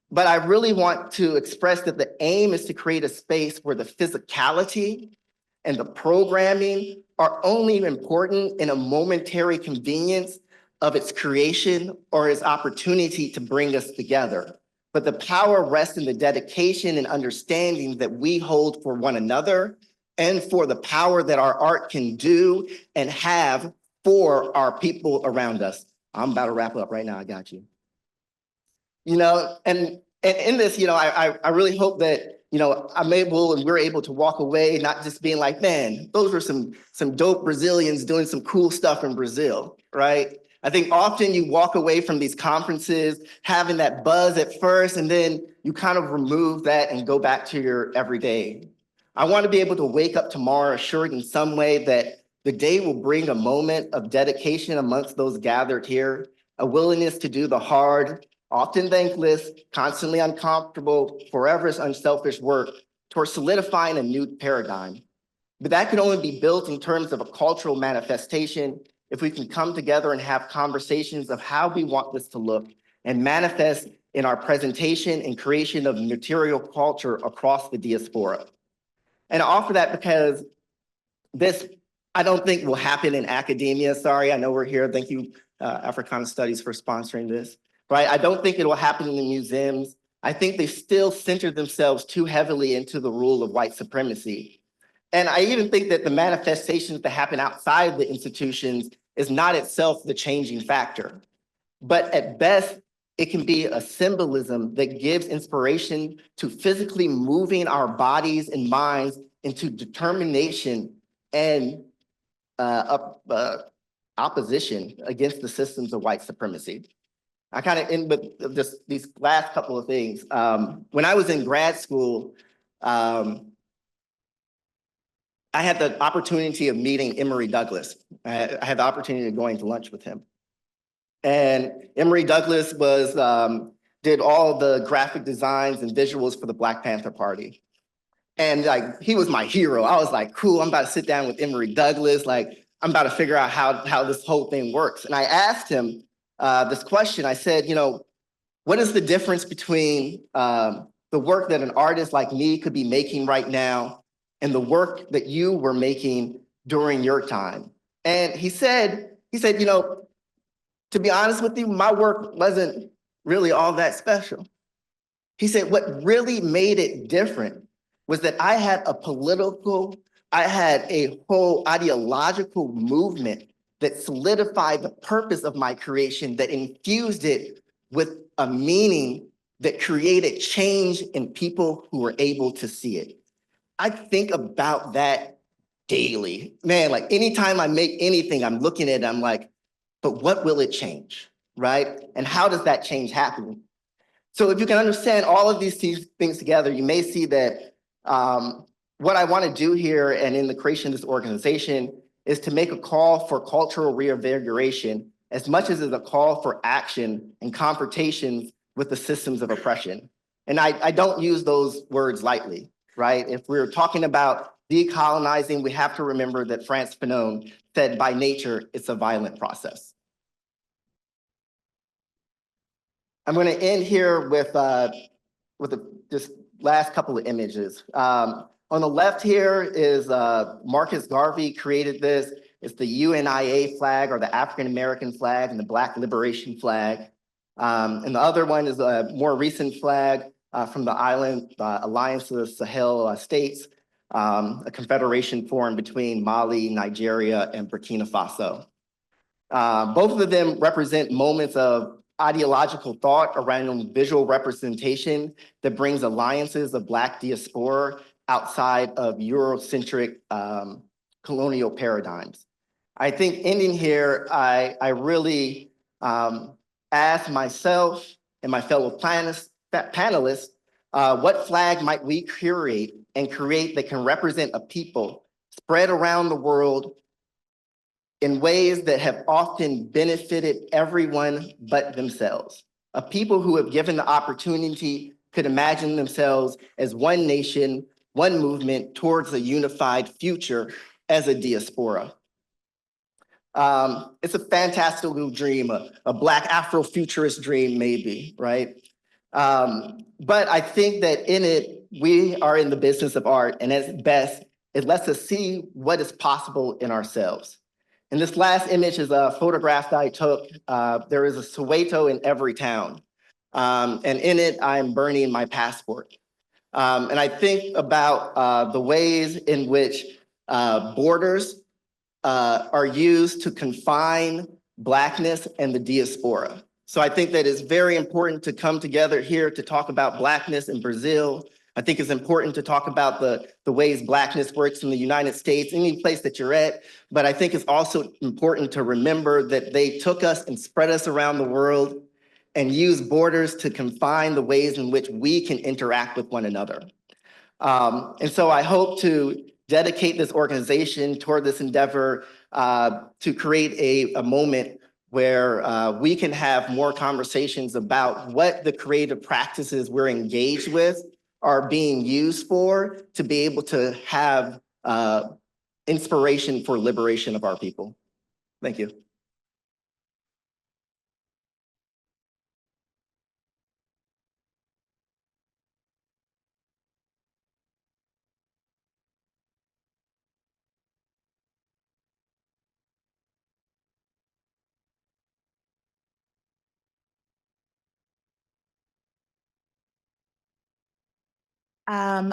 But I really want to express that the aim is to create a space where the physicality and the programming are only important in a momentary convenience of its creation or its opportunity to bring us together. But the power rests in the dedication and understanding that we hold for one another and for the power that our art can do and have for our people around us. I'm about to wrap up right now, I got you. And in this, I really hope that, we're able to walk away, not just being like, man, those were some dope Brazilians doing some cool stuff in Brazil, right? I think often you walk away from these conferences having that buzz at first, and then you kind of remove that and go back to your everyday. I want to be able to wake up tomorrow assured in some way that the day will bring a moment of dedication amongst those gathered here, a willingness to do the hard, often thankless, constantly uncomfortable, forever unselfish work towards solidifying a new paradigm. But that can only be built in terms of a cultural manifestation if we can come together and have conversations of how we want this to look and manifest in our presentation and creation of material culture across the diaspora. And I offer that because this, I don't think will happen in academia. Sorry, I know we're here. Thank you, Africana Studies, for sponsoring this. Right? I don't think it will happen in the museums. I think they still center themselves too heavily into the rule of white supremacy. And I even think that the manifestations that happen outside the institutions is not itself the changing factor. But at best, it can be a symbolism that gives inspiration to physically moving our bodies and minds into determination and opposition against the systems of white supremacy. I kind of end with just these last couple of things. When I was in grad school, I had the opportunity of meeting Emory Douglas. I had the opportunity of going to lunch with him. And Emory Douglas did all the graphic designs and visuals for the Black Panther Party. And he was my hero. I was like, cool, I'm about to sit down with Emory Douglas. I'm about to figure out how this whole thing works. And I asked him this question. I said, what is the difference between the work that an artist like me could be making right now and the work that you were making during your time? And he said, to be honest with you, my work wasn't really all that special. He said, what really made it different was that I had a whole ideological movement that solidified the purpose of my creation, that infused it with a meaning that created change in people who were able to see it. I think about that daily. Man, anytime I make anything, I'm looking at it, I'm like, but what will it change, right? And how does that change happen? So if you can understand all of these things together, you may see that what I want to do here and in the creation of this organization is to make a call for cultural reinvigoration as much as it's a call for action and confrontations with the systems of oppression. And I don't use those words lightly, right? If we're talking about decolonizing, we have to remember that Frantz Fanon said, by nature, it's a violent process. I'm going to end here with just last couple of images. On the left here is Marcus Garvey created this. It's the UNIA flag, or the African American flag, and the Black Liberation flag. And the other one is a more recent flag from the island Alliance of the Sahel States, a confederation formed between Mali, Nigeria, and Burkina Faso. Both of them represent moments of ideological thought around visual representation that brings alliances of Black diaspora outside of Eurocentric colonial paradigms. I think ending here, I really ask myself and my fellow panelists, what flag might we curate and create that can represent a people spread around the world in ways that have often benefited everyone but themselves. A people who have given the opportunity could imagine themselves as one nation, one movement towards a unified future as a diaspora. It's a fantastical dream, a Black Afrofuturist dream maybe, right? But I think that in it, we are in the business of art, and at best, it lets us see what is possible in ourselves. And this last image is a photograph that I took. There is a Soweto in every town. And in it, I'm burning my passport. And I think about the ways in which borders are used to confine Blackness and the diaspora. So I think that it's very important to come together here to talk about Blackness in Brazil. I think it's important to talk about the ways Blackness works in the United States, any place that you're at. But I think it's also important to remember that they took us and spread us around the world and used borders to confine the ways in which we can interact with one another. And so I hope to dedicate this organization toward this endeavor to create a moment where we can have more conversations about what the creative practices we're engaged with are being used for to be able to have inspiration for liberation of our people. Thank you.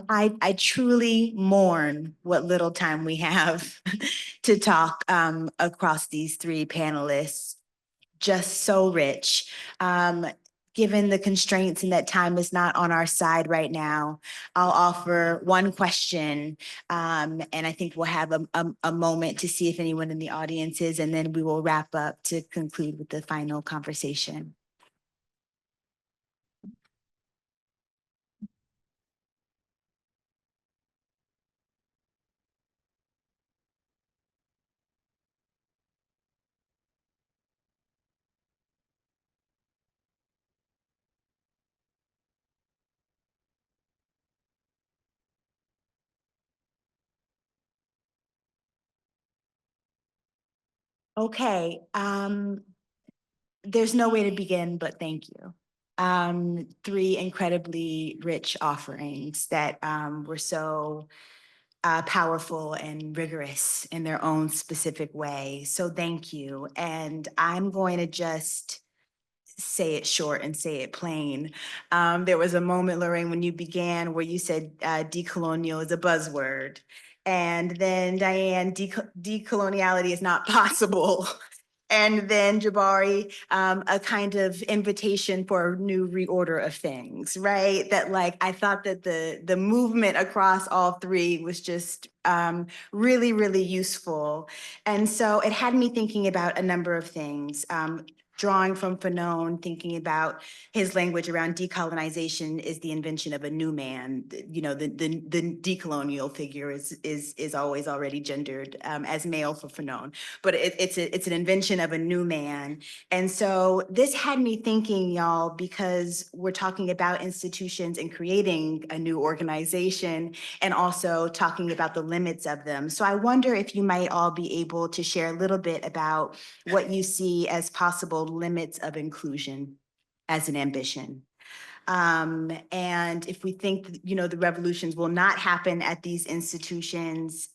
I truly mourn what little time we have to talk across these three panelists. Just so rich. Given the constraints and that time is not on our side right now, I'll offer one question, and I think we'll have a moment to see if anyone in the audience is, and then we will wrap up to conclude with the final conversation. Okay, there's no way to begin, but thank you. Three incredibly rich offerings that were so powerful and rigorous in their own specific way. So thank you. And I'm going to just say it short and say it plain. There was a moment, Lorraine, when you began where you said decolonial is a buzzword. And then Diane, decoloniality is not possible. And then Jabari, a kind of invitation for a new reorder of things, right? That like, I thought that the movement across all three was just really, really useful. And so it had me thinking about a number of things. Drawing from Fanon, thinking about his language around decolonization is the invention of a new man. You know, the decolonial figure is always already gendered as male for Fanon, but it's an invention of a new man. And so this had me thinking, y'all, because we're talking about institutions and creating a new organization and also talking about the limits of them. So I wonder if you might all be able to share a little bit about what you see as possible limits of inclusion as an ambition. And if we think, you know, the revolutions will not happen at these institutions,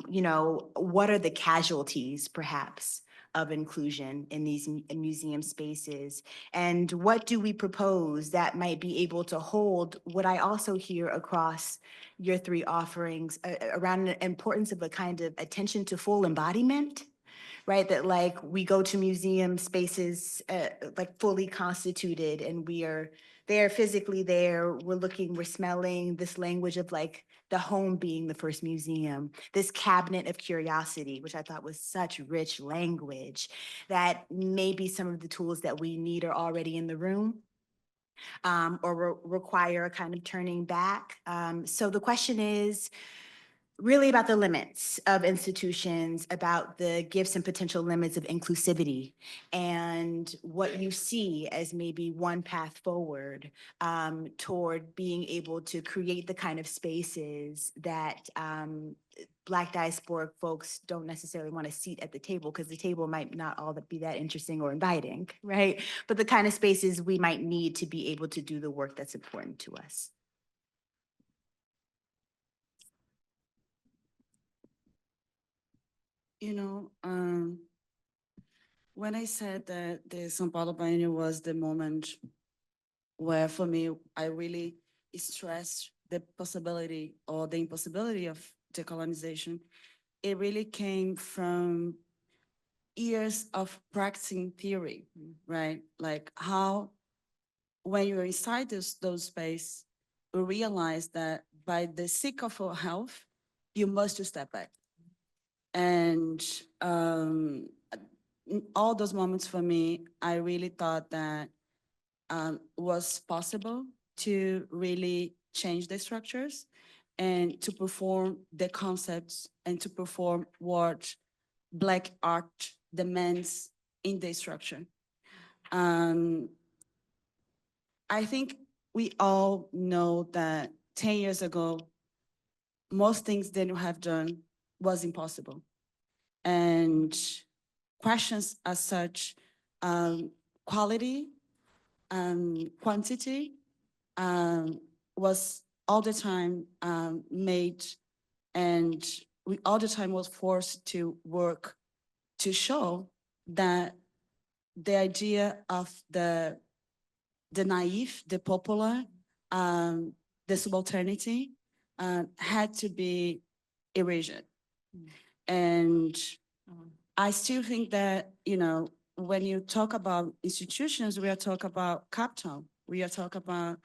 you know, what are the casualties perhaps of inclusion in these museum spaces? And what do we propose that might be able to hold what I also hear across your three offerings around the importance of a kind of attention to full embodiment? Right, that like we go to museum spaces like fully constituted and we are there physically there, we're looking, we're smelling this language of like the home being the first museum, this cabinet of curiosity, which I thought was such rich language, that maybe some of the tools that we need are already in the room. or require a kind of turning back. So the question is really about the limits of institutions, about the gifts and potential limits of inclusivity, and what you see as maybe one path forward toward being able to create the kind of spaces that Black diasporic folks don't necessarily want a seat at the table, because the table might not all be that interesting or inviting, right? But the kind of spaces we might need to be able to do the work that's important to us. You know, when I said that the São Paulo Biennial was the moment where, for me, I really stressed the possibility or the impossibility of decolonization, it really came from years of practicing theory, right? Like how, when you're inside those space, we realize that by the sake of our health, you must step back. And in all those moments for me, I really thought that was possible to really change the structures and to perform the concepts and to perform what Black art demands in the structure. I think we all know that 10 years ago, most things that you have done was impossible. And questions as such, quality, quantity, was all the time made, and we all the time was forced to work to show that the idea of the naive, the popular, the subalternity had to be erased. And I still think that, you know, when you talk about institutions, we are talking about capital. We are talking about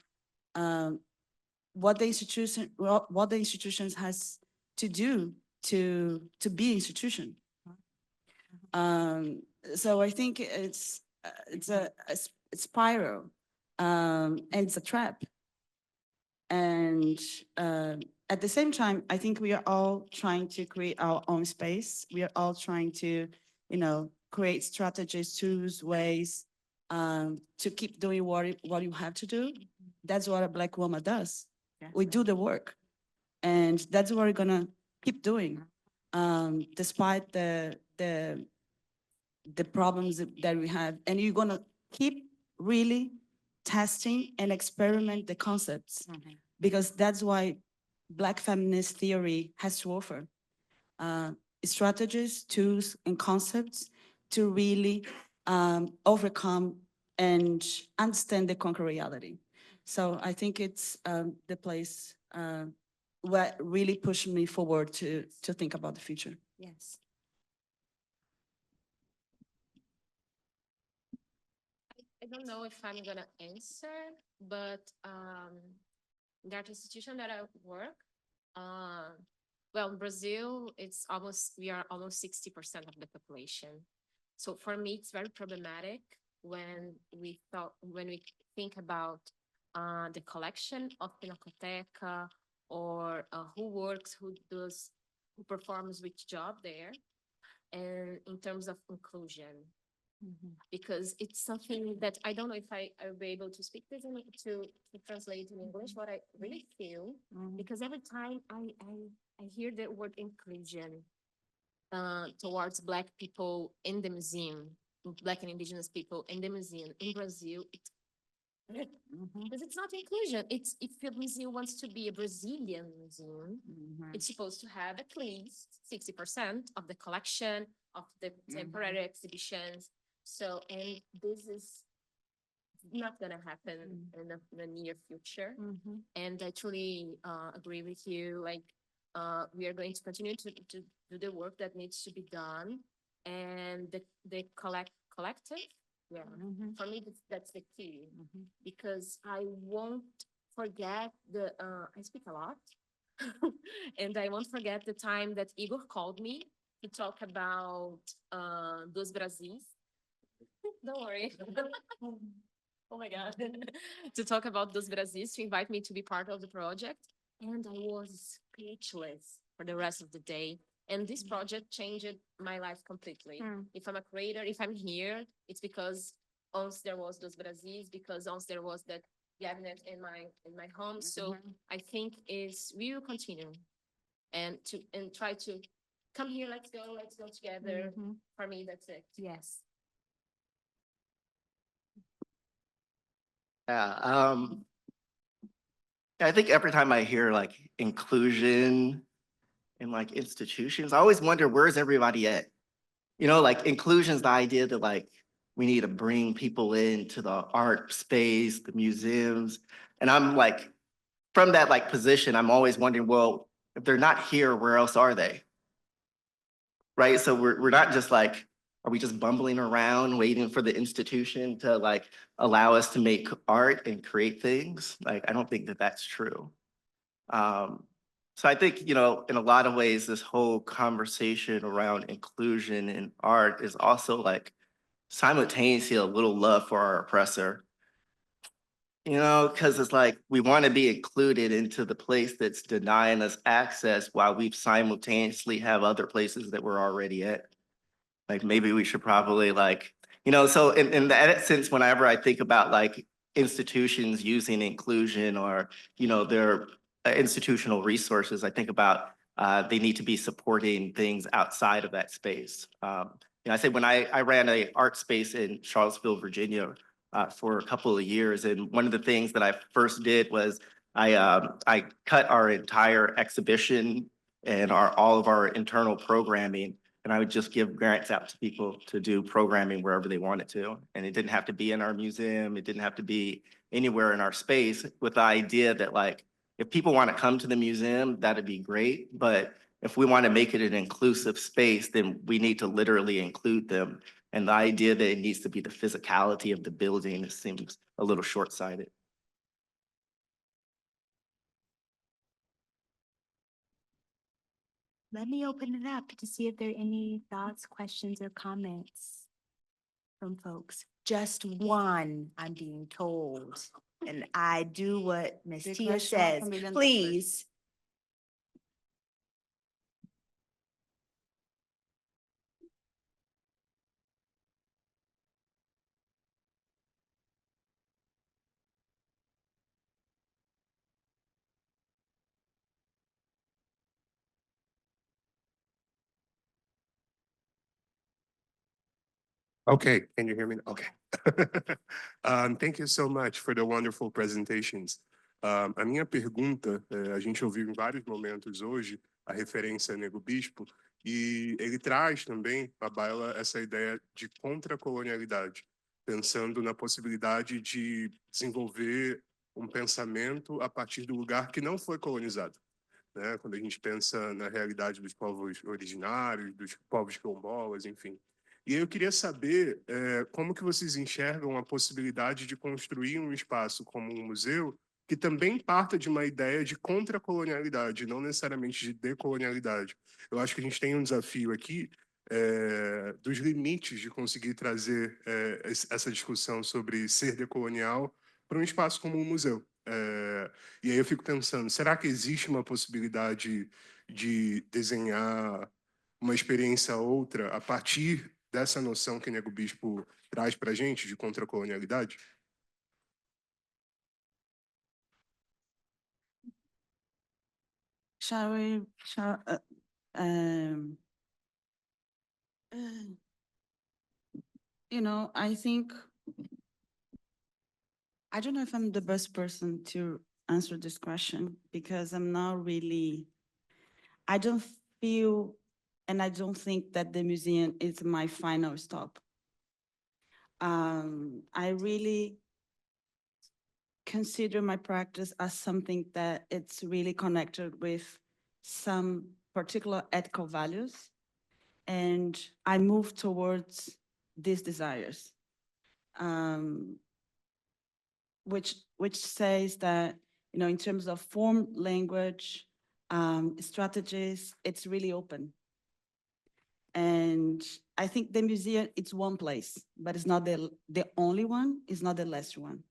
what the institutions has to do to be institution. So I think it's a spiral, and it's a trap. And at the same time, I think we are all trying to create our own space. We are all trying to, you know, create strategies, tools, ways to keep doing what you have to do. That's what a Black woman does. We do the work, and that's what we're gonna keep doing, despite the problems that we have. And you're gonna keep really testing and experiment the concepts, because that's why Black feminist theory has to offer strategies, tools, and concepts to really overcome and understand the concrete reality. So I think it's the place what really pushed me forward to think about the future. Yes. I don't know if I'm gonna answer, but the art institution that I work, well, in Brazil, we are almost 60% of the population. So for me, it's very problematic when we think about the collection of Pinacoteca, or who works, who performs which job there, and in terms of inclusion. Because it's something that I don't know if I will be able to speak this to translate in English, what I really feel, because every time I hear the word inclusion towards Black people in the museum, Black and Indigenous people in the museum in Brazil, because it's not inclusion. It's, if the museum wants to be a Brazilian museum, it's supposed to have at least 60% of the collection of the temporary exhibitions. So, and this is not gonna happen in the near future. And I truly agree with you. Like, we are going to continue to do the work that needs to be done, and the collective. Yeah, for me, that's the key, because I won't forget I speak a lot, and I won't forget the time that Igor called me to talk about Dos Brasis. Don't worry. oh my God, to talk about Dos Brasis, to invite me to be part of the project. And I was speechless for the rest of the day. And this project changed my life completely. If I'm a creator, if I'm here, it's because once there was Dos Brasis, because once there was that cabinet in my home. So I think we will continue and try to come here, let's go together. For me, that's it. Yes. Yeah, I think every time I hear like inclusion in like institutions, I always wonder, where's everybody at? You know, like inclusion is the idea that like we need to bring people into the art space, the museums. And I'm like, from that like position, I'm always wondering, well, if they're not here, where else are they? Right? So we're not just like, are we just bumbling around waiting for the institution to like allow us to make art and create things? Like, I don't think that that's true. So I think, you know, in a lot of ways, this whole conversation around inclusion in art is also like simultaneously a little love for our oppressor. You know, because it's like we want to be included into the place that's denying us access while we simultaneously have other places that we're already at. Like maybe we should probably like, you know, so in that sense, whenever I think about like institutions using inclusion or, you know, their institutional resources, I think about they need to be supporting things outside of that space. You know, I say when I ran a art space in Charlottesville, Virginia, for a couple of years, and one of the things that I first did was I cut our entire exhibition and all of our internal programming, and I would just give grants out to people to do programming wherever they wanted to. And it didn't have to be in our museum. It didn't have to be anywhere in our space, with the idea that like, if people want to come to the museum, that'd be great. But if we want to make it an inclusive space, then we need to literally include them. And the idea that it needs to be the physicality of the building seems a little short-sighted. Let me open it up to see if there are any thoughts, questions, or comments from folks. Just one, I'm being told. And I do what Ms. The Tia question says. from $1 million. Please. Okay, can you hear me? Okay. Thank you so much for the wonderful presentations. A minha pergunta, a gente ouviu em vários momentos hoje a referência a Nego Bispo, e ele traz também à baila essa ideia de contracolonialidade, pensando na possibilidade de desenvolver um pensamento a partir do lugar que não foi colonizado. Né? Quando a gente pensa na realidade dos povos originários, dos povos quilombolas, enfim. E eu queria saber como que vocês enxergam a possibilidade de construir um espaço como um museu que também parta de uma ideia de contracolonialidade, não necessariamente de decolonialidade. Eu acho que a gente tem um desafio aqui dos limites de conseguir trazer essa discussão sobre ser decolonial para um espaço como um museu. E aí eu fico pensando, será que existe uma possibilidade de desenhar uma experiência outra a partir dessa noção que Nego Bispo traz para a gente de contracolonialidade? You know, I think, I don't know if I'm the best person to answer this question because I'm not really, I don't feel, and I don't think that the museum is my final stop. I really consider my practice as something that it's really connected with some particular ethical values, and I move towards these desires, which says that, you know, in terms of form, language, strategies, it's really open. And I think the museum, it's one place, but it's not the only one, it's not the last one.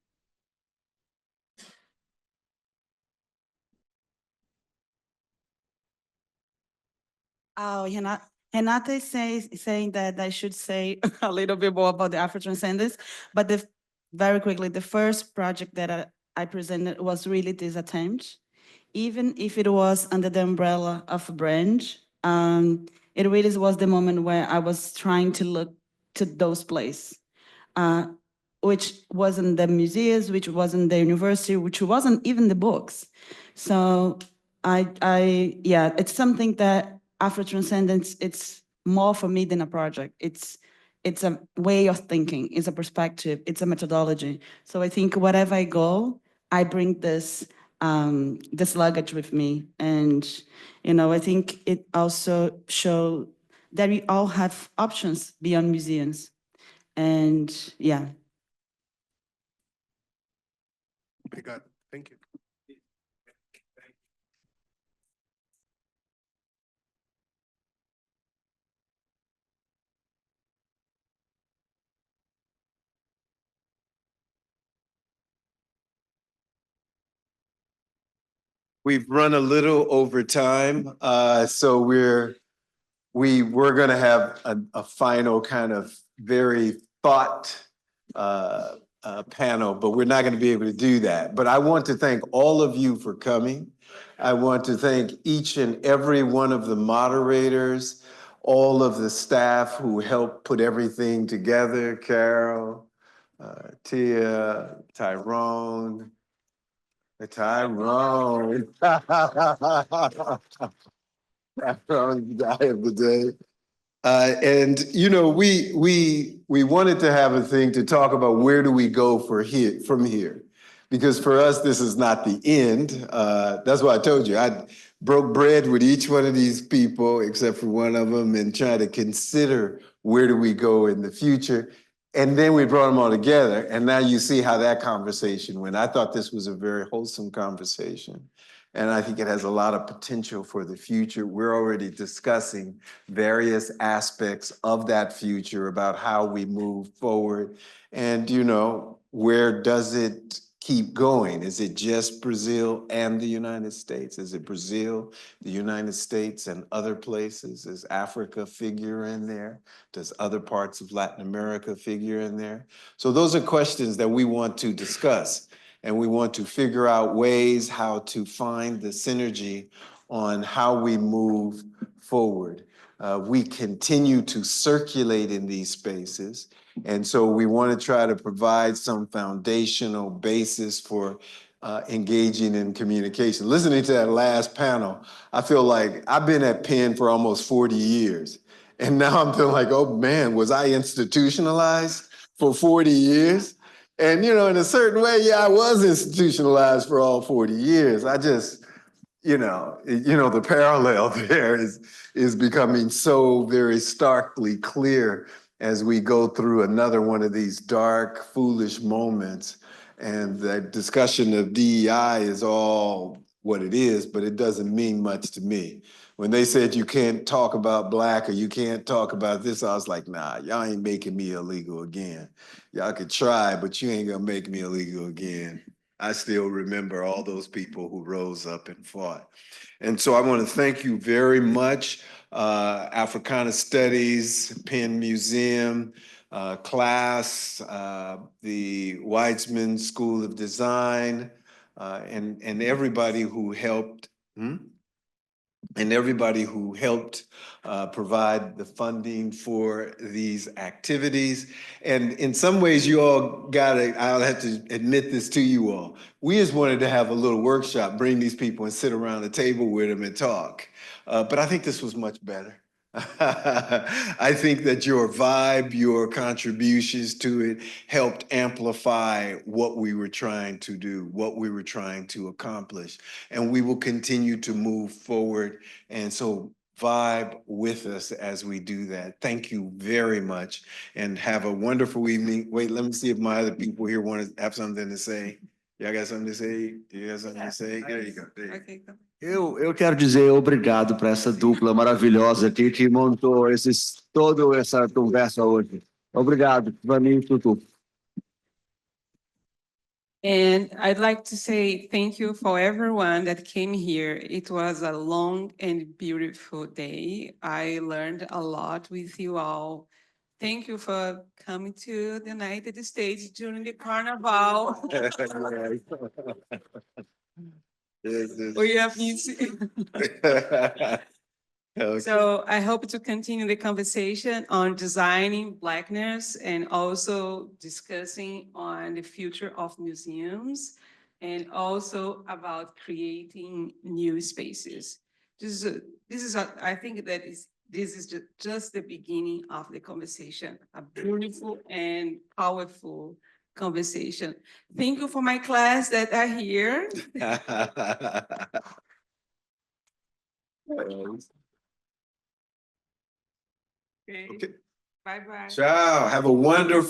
Oh, Renata is saying that I should say a little bit more about the Afro-Transcendence, but very quickly, the first project that I presented was really this attempt. Even if it was under the umbrella of a brand, it really was the moment where I was trying to look to those places, which wasn't the museums, which wasn't the university, which wasn't even the books. So yeah, it's something that Afro-Transcendence, it's more for me than a project. It's a way of thinking, it's a perspective, it's a methodology. So I think wherever I go, I bring this luggage with me. And, I think it also shows that we all have options beyond museums. And yeah. Obrigado. Thank you. We've run a little over time, so we're going to have a final kind of very thought panel, but we're not going to be able to do that. But I want to thank all of you for coming. I want to thank each and every one of the moderators, all of the staff who helped put everything together, Carol, Tia, Tyrone. Tyrone's the guy of the day. And we wanted to have a thing to talk about where do we go from here, because for us this is not the end. That's why I told you I broke bread with each one of these people except for one of them and try to consider where do we go in the future. And then we brought them all together, and now you see how that conversation went. I thought this was a very wholesome conversation, and I think it has a lot of potential for the future. We're already discussing various aspects of that future about how we move forward. And, where does it keep going? Is it just Brazil and the United States? Is it Brazil, the United States, and other places? Does Africa figure in there? Does other parts of Latin America figure in there? So those are questions that we want to discuss, and we want to figure out ways how to find the synergy on how we move forward. We continue to circulate in these spaces, and so we want to try to provide some foundational basis for engaging in communication. Listening to that last panel, I feel like I've been at Penn for almost 40 years. And now I'm feeling like, oh man, was I institutionalized for 40 years? And in a certain way, yeah, I was institutionalized for all 40 years. I just, the parallel there is becoming so very starkly clear as we go through another one of these dark, foolish moments. And the discussion of DEI is all what it is, but it doesn't mean much to me. When they said you can't talk about Black or you can't talk about this, I was like, nah, y'all ain't making me illegal again. Y'all could try, but you ain't gonna make me illegal again. I still remember all those people who rose up and fought. And so I want to thank you very much, Africana Studies, Penn Museum, class, the Weizmann School of Design, and everybody who helped. And everybody who helped provide the funding for these activities. And in some ways, you all I'll have to admit this to you all. We just wanted to have a little workshop, bring these people and sit around the table with them and talk. But I think this was much better. I think that your vibe, your contributions to it helped amplify what we were trying to do, what we were trying to accomplish. And we will continue to move forward. And so vibe with us as we do that. Thank you very much and have a wonderful evening. Wait, let me see if my other people here want to have something to say. Y'all got something to say? Do you have something to say? There you go. There you go. Eu quero dizer obrigado para essa dupla maravilhosa aqui que montou toda essa conversa hoje. Obrigado, Vani e Tutu. And I'd like to say thank you for everyone that came here. It was a long and beautiful day. I learned a lot with you all. Thank you for coming to the United States during the Carnival. We have So I hope to continue the conversation on designing Blackness and also discussing on the future of museums and also about creating new spaces. I think that this is just the beginning of the conversation, a beautiful and powerful conversation. Thank you for my class that are here. Okay. Bye-bye. Ciao. Have a wonderful